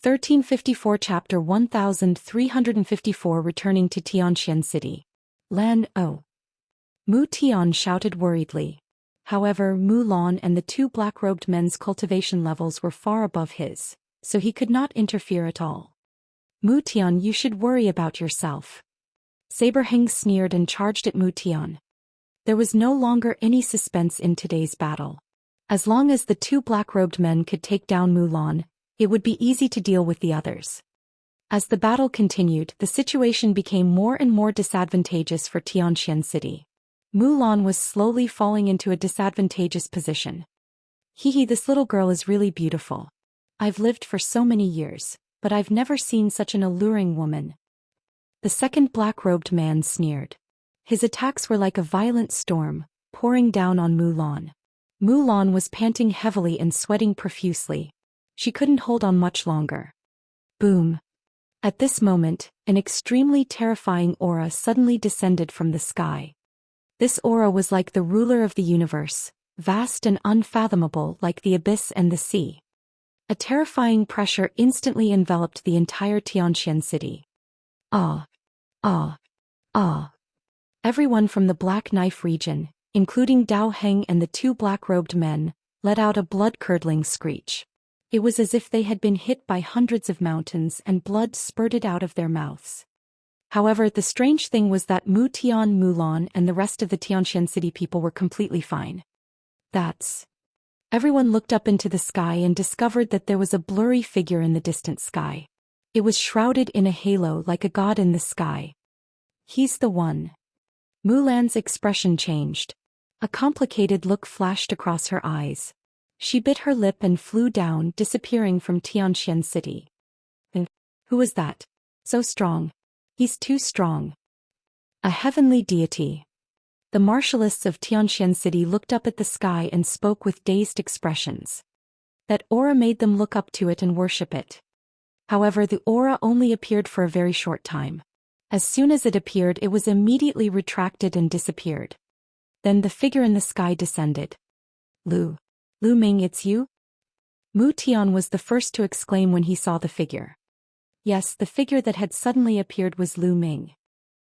1354 Chapter 1354 Returning to Xianxia City. Lan, oh! Mu Tian shouted worriedly. However, Mulan and the two black-robed men's cultivation levels were far above his, so he could not interfere at all. "Mu Tian, you should worry about yourself." Saber Heng sneered and charged at Mu Tian. There was no longer any suspense in today's battle. As long as the two black-robed men could take down Mulan, it would be easy to deal with the others. As the battle continued, the situation became more and more disadvantageous for Xianxia City. Mulan was slowly falling into a disadvantageous position. This little girl is really beautiful. I've lived for so many years, but I've never seen such an alluring woman." The second black-robed man sneered. His attacks were like a violent storm, pouring down on Mulan. Mulan was panting heavily and sweating profusely. She couldn't hold on much longer. Boom! At this moment, an extremely terrifying aura suddenly descended from the sky. This aura was like the ruler of the universe, vast and unfathomable like the abyss and the sea. A terrifying pressure instantly enveloped the entire Xianxia city. Ah! Ah! Ah! Everyone from the Black Knife region, including Dao Heng and the two black-robed men, let out a blood-curdling screech. It was as if they had been hit by hundreds of mountains and blood spurted out of their mouths. However, the strange thing was that Mu Tian Mulan and the rest of the Tianxian city people were completely fine. Everyone looked up into the sky and discovered that there was a blurry figure in the distant sky. It was shrouded in a halo like a god in the sky. He's the one. Mulan's expression changed. A complicated look flashed across her eyes. She bit her lip and flew down, disappearing from Tianxian city. Who was that? So strong. He's too strong. A heavenly deity. The martialists of Tianxian city looked up at the sky and spoke with dazed expressions. That aura made them look up to it and worship it. However, the aura only appeared for a very short time. As soon as it appeared, it was immediately retracted and disappeared. Then the figure in the sky descended. Lu Ming, it's you? Mu Tian was the first to exclaim when he saw the figure. Yes, the figure that had suddenly appeared was Lu Ming.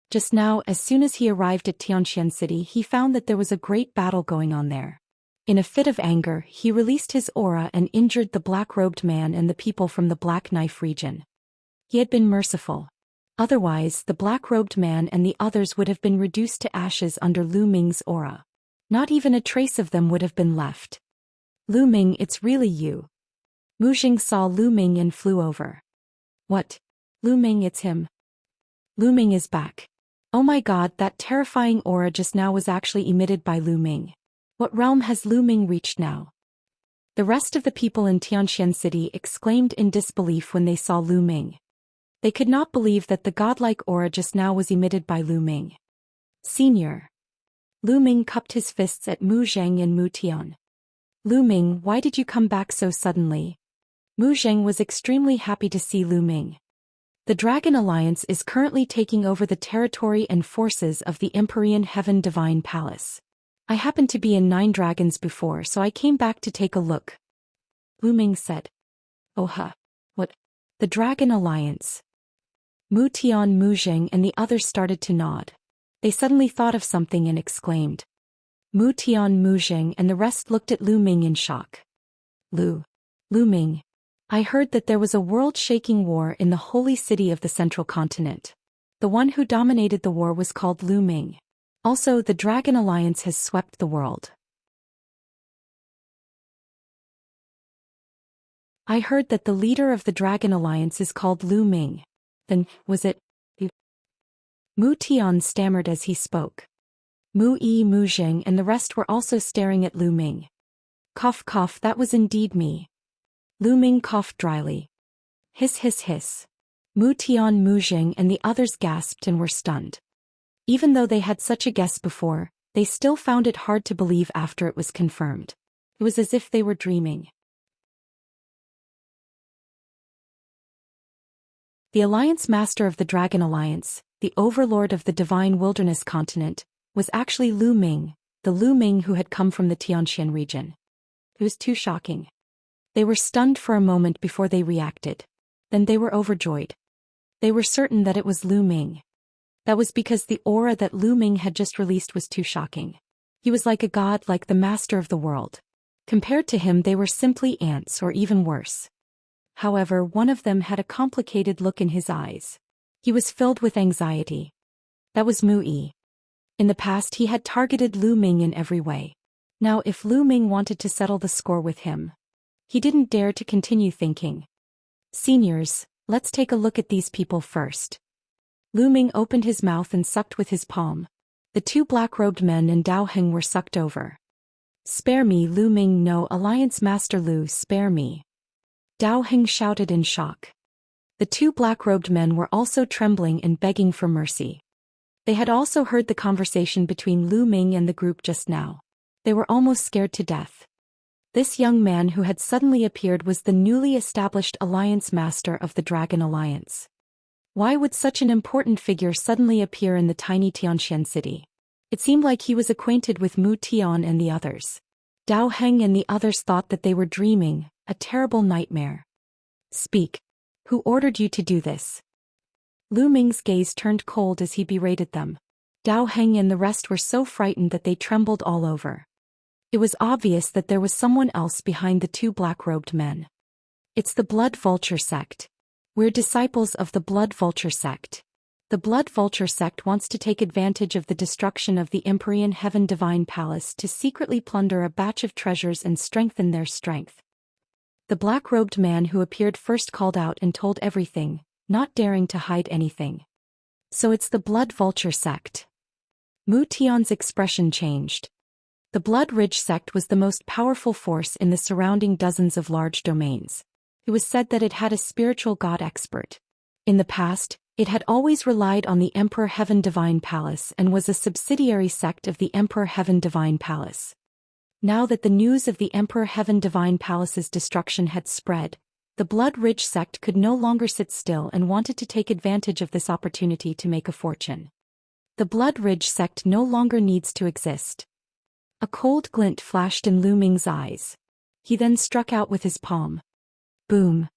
Just now, as soon as he arrived at Tianxian city, he found that there was a great battle going on there. In a fit of anger, he released his aura and injured the black-robed man and the people from the Black Knife region. He had been merciful. Otherwise, the black-robed man and the others would have been reduced to ashes under Lu Ming's aura. Not even a trace of them would have been left. Lu Ming, it's really you. Mu Jing saw Lu Ming and flew over. What? Lu Ming, it's him. Lu Ming is back. Oh my god, that terrifying aura just now was actually emitted by Lu Ming. What realm has Lu Ming reached now? The rest of the people in Tianxian city exclaimed in disbelief when they saw Lu Ming. They could not believe that the godlike aura just now was emitted by Lu Ming. Senior. Lu Ming cupped his fists at Mu Zheng and Mu Tian. Lu Ming, why did you come back so suddenly? Mu Zheng was extremely happy to see Lu Ming. The Dragon Alliance is currently taking over the territory and forces of the Empyrean Heaven Divine Palace. I happened to be in 9 Dragons before, so I came back to take a look. Lu Ming said. Oh huh. What? The Dragon Alliance. Mu Tian, Mu Zheng and the others started to nod. They suddenly thought of something and exclaimed. Mu Tian, Mu Zheng and the rest looked at Lu Ming in shock. Lu Ming. I heard that there was a world-shaking war in the holy city of the central continent. The one who dominated the war was called Lu Ming. Also, the Dragon Alliance has swept the world. I heard that the leader of the Dragon Alliance is called Lu Ming. Then, was it? Mu Tian stammered as he spoke. Mu Zheng and the rest were also staring at Lu Ming. Cough cough, that was indeed me. Lu Ming coughed dryly. Hiss hiss hiss. Mu Tian, Mu Zheng and the others gasped and were stunned. Even though they had such a guess before, they still found it hard to believe after it was confirmed. It was as if they were dreaming. The Alliance Master of the Dragon Alliance, the Overlord of the Divine Wilderness Continent, was actually Lu Ming, the Lu Ming who had come from the Tianxian region. It was too shocking. They were stunned for a moment before they reacted. Then they were overjoyed. They were certain that it was Lu Ming. That was because the aura that Lu Ming had just released was too shocking. He was like a god, like the master of the world. Compared to him, they were simply ants or even worse. However, one of them had a complicated look in his eyes. He was filled with anxiety. That was Mu Yi. In the past, he had targeted Lu Ming in every way. Now, if Lu Ming wanted to settle the score with him, he didn't dare to continue thinking. Seniors, let's take a look at these people first. Lu Ming opened his mouth and sucked with his palm. The 2 black-robed men and Dao Heng were sucked over. Spare me, Lu Ming, no, Alliance Master Lu, spare me. Dao Heng shouted in shock. The 2 black-robed men were also trembling and begging for mercy. They had also heard the conversation between Lu Ming and the group just now. They were almost scared to death. This young man who had suddenly appeared was the newly established Alliance Master of the Dragon Alliance. Why would such an important figure suddenly appear in the tiny Tianxian city? It seemed like he was acquainted with Mu Tian and the others. Dao Heng and the others thought that they were dreaming, a terrible nightmare. Speak. Who ordered you to do this? Lu Ming's gaze turned cold as he berated them. Dao Heng and the rest were so frightened that they trembled all over. It was obvious that there was someone else behind the two black-robed men. It's the Blood Vulture sect. We're disciples of the Blood Vulture sect. The Blood Vulture sect wants to take advantage of the destruction of the Empyrean Heaven Divine Palace to secretly plunder a batch of treasures and strengthen their strength. The black-robed man who appeared first called out and told everything, not daring to hide anything. So it's the Blood Vulture sect. Mu Tian's expression changed. The Blood Ridge sect was the most powerful force in the surrounding dozens of large domains. It was said that it had a spiritual god expert. In the past, it had always relied on the Emperor Heaven Divine Palace and was a subsidiary sect of the Emperor Heaven Divine Palace. Now that the news of the Emperor Heaven Divine Palace's destruction had spread, the Blood Ridge sect could no longer sit still and wanted to take advantage of this opportunity to make a fortune. The Blood Ridge sect no longer needs to exist. A cold glint flashed in Lu Ming's eyes. He then struck out with his palm. Boom.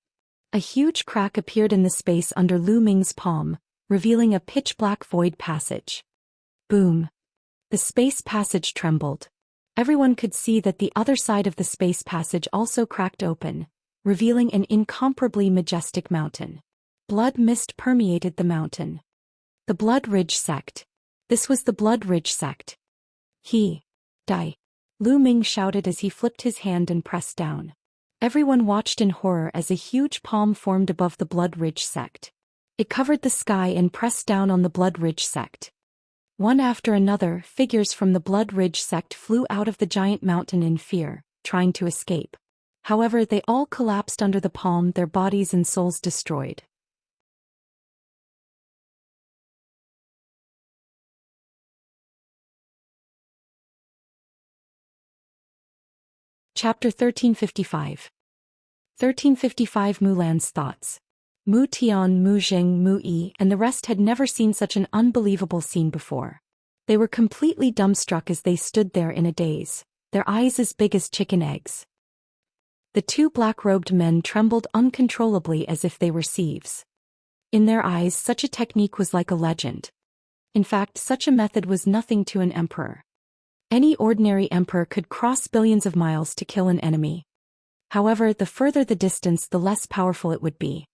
A huge crack appeared in the space under Lu Ming's palm, revealing a pitch-black void passage. Boom. The space passage trembled. Everyone could see that the other side of the space passage also cracked open, revealing an incomparably majestic mountain. Blood mist permeated the mountain. The Blood Ridge sect. This was the Blood Ridge sect. Die. Lu Ming shouted as he flipped his hand and pressed down. Everyone watched in horror as a huge palm formed above the Blood Ridge sect. It covered the sky and pressed down on the Blood Ridge sect. One after another, figures from the Blood Ridge sect flew out of the giant mountain in fear, trying to escape. However, they all collapsed under the palm, their bodies and souls destroyed. Chapter 1355. 1355 Mulan's thoughts. Mu Tian, Mu Zheng, Mu Yi, and the rest had never seen such an unbelievable scene before. They were completely dumbstruck as they stood there in a daze, their eyes as big as chicken eggs. The two black-robed men trembled uncontrollably as if they were sieves. In their eyes, such a technique was like a legend. In fact, such a method was nothing to an emperor. Any ordinary emperor could cross billions of miles to kill an enemy. However, the further the distance, the less powerful it would be.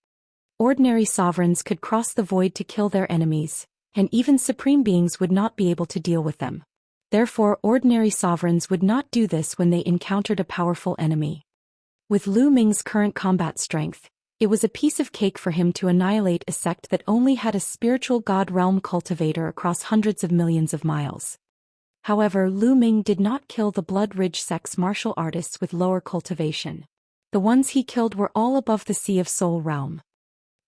Ordinary sovereigns could cross the void to kill their enemies, and even supreme beings would not be able to deal with them. Therefore, ordinary sovereigns would not do this when they encountered a powerful enemy. With Lu Ming's current combat strength, it was a piece of cake for him to annihilate a sect that only had a spiritual god realm cultivator across hundreds of millions of miles. However, Lu Ming did not kill the Blood Ridge sect's martial artists with lower cultivation. The ones he killed were all above the Sea of Soul realm.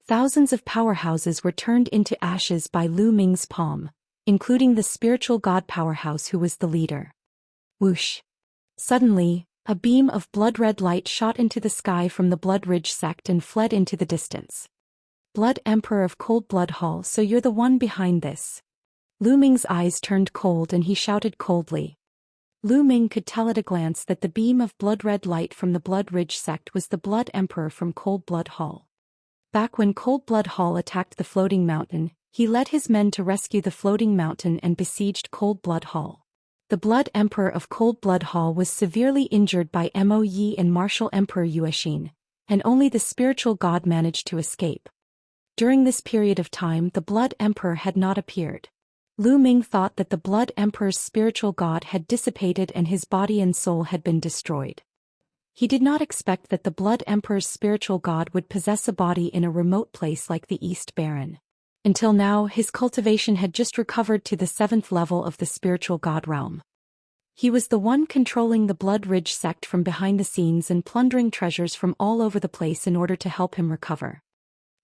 Thousands of powerhouses were turned into ashes by Lu Ming's palm, including the spiritual god powerhouse who was the leader. Whoosh! Suddenly, a beam of blood-red light shot into the sky from the Blood Ridge sect and fled into the distance. Blood Emperor of Cold Blood Hall, so you're the one behind this. Lu Ming's eyes turned cold and he shouted coldly. Lu Ming could tell at a glance that the beam of blood-red light from the Blood Ridge sect was the Blood Emperor from Cold Blood Hall. Back when Cold Blood Hall attacked the floating mountain, he led his men to rescue the floating mountain and besieged Cold Blood Hall. The Blood Emperor of Cold Blood Hall was severely injured by Mo Yi and Martial Emperor Yuexin, and only the spiritual god managed to escape. During this period of time, the Blood Emperor had not appeared. Lu Ming thought that the Blood Emperor's spiritual god had dissipated and his body and soul had been destroyed. He did not expect that the Blood Emperor's spiritual god would possess a body in a remote place like the East Baron. Until now, his cultivation had just recovered to the 7th level of the spiritual god realm. He was the one controlling the Blood Ridge sect from behind the scenes and plundering treasures from all over the place in order to help him recover.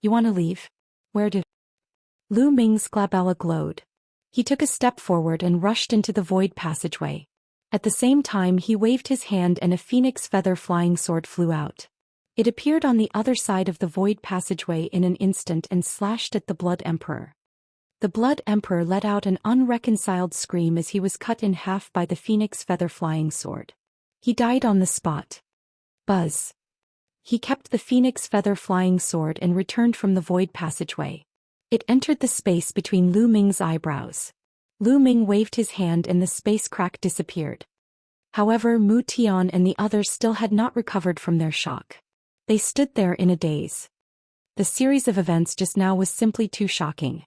You want to leave? Where to? Lu Ming's glabella glowed. He took a step forward and rushed into the void passageway. At the same time he waved his hand and a phoenix feather flying sword flew out. It appeared on the other side of the void passageway in an instant and slashed at the Blood Emperor. The Blood Emperor let out an unreconciled scream as he was cut in half by the phoenix feather flying sword. He died on the spot. Buzz. He kept the phoenix feather flying sword and returned from the void passageway. It entered the space between Lu Ming's eyebrows. Lu Ming waved his hand and the space crack disappeared. However, Mu Tian and the others still had not recovered from their shock. They stood there in a daze. The series of events just now was simply too shocking.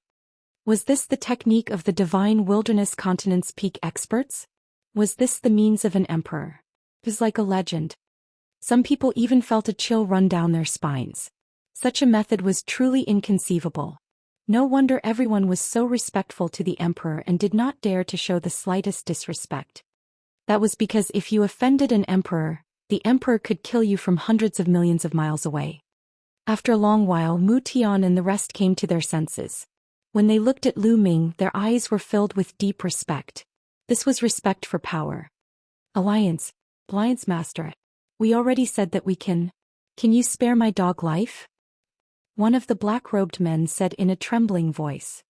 Was this the technique of the divine wilderness continent's peak experts? Was this the means of an emperor? It was like a legend. Some people even felt a chill run down their spines. Such a method was truly inconceivable. No wonder everyone was so respectful to the emperor and did not dare to show the slightest disrespect. That was because if you offended an emperor, the emperor could kill you from hundreds of millions of miles away. After a long while, Mu Tian and the rest came to their senses. When they looked at Lu Ming, their eyes were filled with deep respect. This was respect for power. Alliance Master. We already said that we can. Can you spare my dog life? One of the black-robed men said in a trembling voice.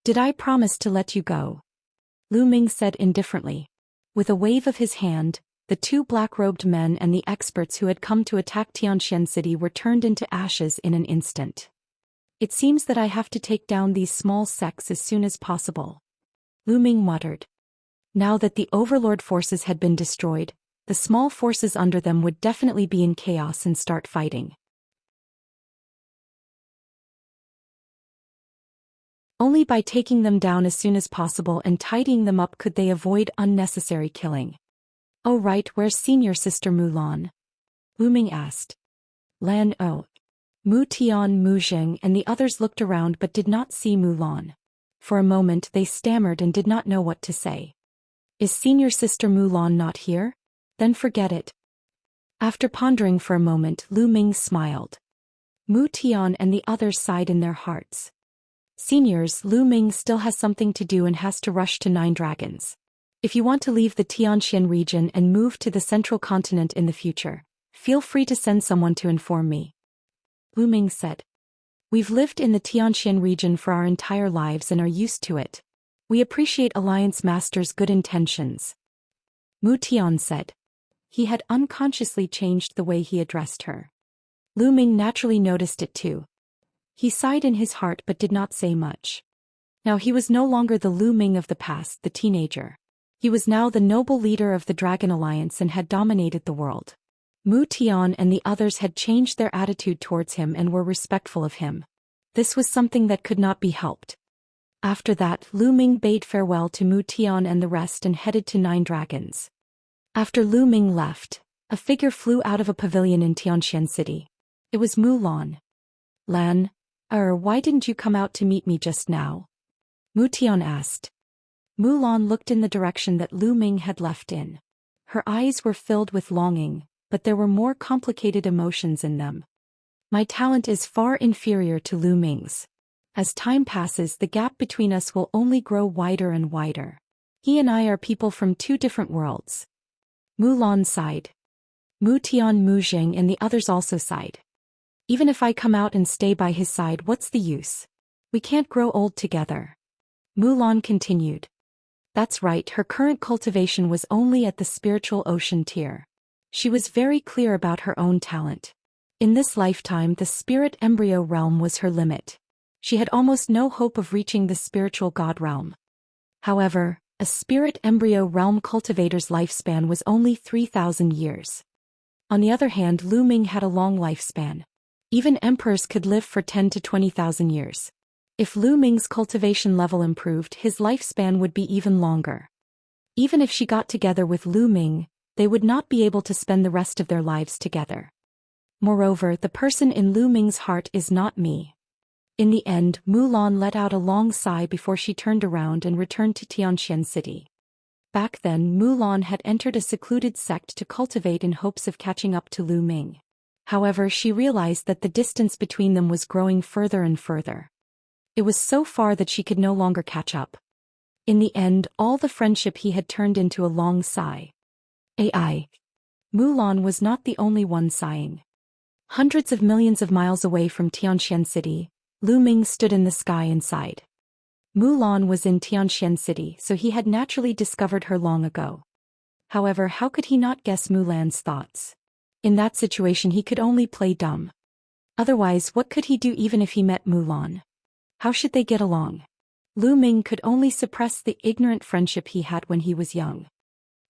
Did I promise to let you go? Lu Ming said indifferently. With a wave of his hand, the two black-robed men and the experts who had come to attack Xianxia City were turned into ashes in an instant. It seems that I have to take down these small sects as soon as possible. Lu Ming muttered. Now that the overlord forces had been destroyed, the small forces under them would definitely be in chaos and start fighting. Only by taking them down as soon as possible and tidying them up could they avoid unnecessary killing. Oh right, where's senior sister Mulan? Lu Ming asked. Lan O. Mu Tian, Mu Jing and the others looked around but did not see Mulan. For a moment they stammered and did not know what to say. Is senior sister Mulan not here? Then forget it. After pondering for a moment, Lu Ming smiled. Mu Tian and the others sighed in their hearts. Seniors, Lu Ming still has something to do and has to rush to 9 Dragons. If you want to leave the Tianxian region and move to the central continent in the future, feel free to send someone to inform me. Lu Ming said. We've lived in the Tianxian region for our entire lives and are used to it. We appreciate Alliance Master's good intentions. Mu Tian said. He had unconsciously changed the way he addressed her. Lu Ming naturally noticed it too. He sighed in his heart but did not say much. Now he was no longer the Lu Ming of the past, the teenager. He was now the noble leader of the Dragon Alliance and had dominated the world. Mu Tian and the others had changed their attitude towards him and were respectful of him. This was something that could not be helped. After that, Lu Ming bade farewell to Mu Tian and the rest and headed to 9 Dragons. After Lu Ming left, a figure flew out of a pavilion in Xianxia City. It was Mulan. Lan, why didn't you come out to meet me just now? Mu Tian asked. Mulan looked in the direction that Lu Ming had left in. Her eyes were filled with longing, but there were more complicated emotions in them. My talent is far inferior to Lu Ming's. As time passes, the gap between us will only grow wider and wider. He and I are people from 2 different worlds. Mulan sighed. Mu Tian, Mu Jing and the others also sighed. Even if I come out and stay by his side, what's the use? We can't grow old together. Mulan continued. That's right, her current cultivation was only at the spiritual ocean tier. She was very clear about her own talent. In this lifetime, the spirit embryo realm was her limit. She had almost no hope of reaching the spiritual god realm. However, a spirit embryo realm cultivator's lifespan was only 3,000 years. On the other hand, Lu Ming had a long lifespan. Even emperors could live for 10 to 20,000 years. If Lu Ming's cultivation level improved, his lifespan would be even longer. Even if she got together with Lu Ming, they would not be able to spend the rest of their lives together. Moreover, the person in Lu Ming's heart is not me. In the end, Mulan let out a long sigh before she turned around and returned to Tianxian City. Back then, Mulan had entered a secluded sect to cultivate in hopes of catching up to Lu Ming. However, she realized that the distance between them was growing further and further. It was so far that she could no longer catch up. In the end, all the friendship he had turned into a long sigh. AI. Mulan was not the only one sighing. Hundreds of millions of miles away from Tianxian City, Lu Ming stood in the sky and sighed. Mulan was in Xianxia city, so he had naturally discovered her long ago. However, how could he not guess Mulan's thoughts? In that situation he could only play dumb. Otherwise, what could he do even if he met Mulan? How should they get along? Lu Ming could only suppress the ignorant friendship he had when he was young.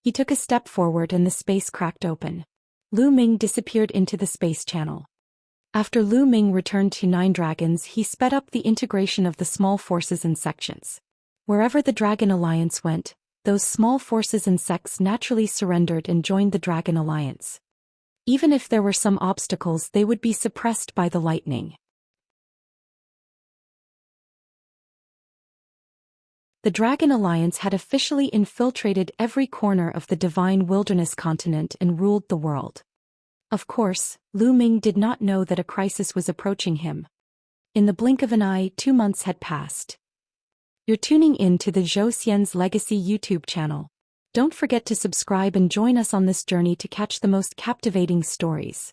He took a step forward and the space cracked open. Lu Ming disappeared into the space channel. After Lu Ming returned to Nine Dragons, he sped up the integration of the small forces and sections. Wherever the Dragon Alliance went, those small forces and sects naturally surrendered and joined the Dragon Alliance. Even if there were some obstacles, they would be suppressed by the lightning. The Dragon Alliance had officially infiltrated every corner of the Divine Wilderness continent and ruled the world. Of course, Lu Ming did not know that a crisis was approaching him. In the blink of an eye, 2 months had passed. You're tuning in to the Zhou Xian's Legacy YouTube channel. Don't forget to subscribe and join us on this journey to catch the most captivating stories.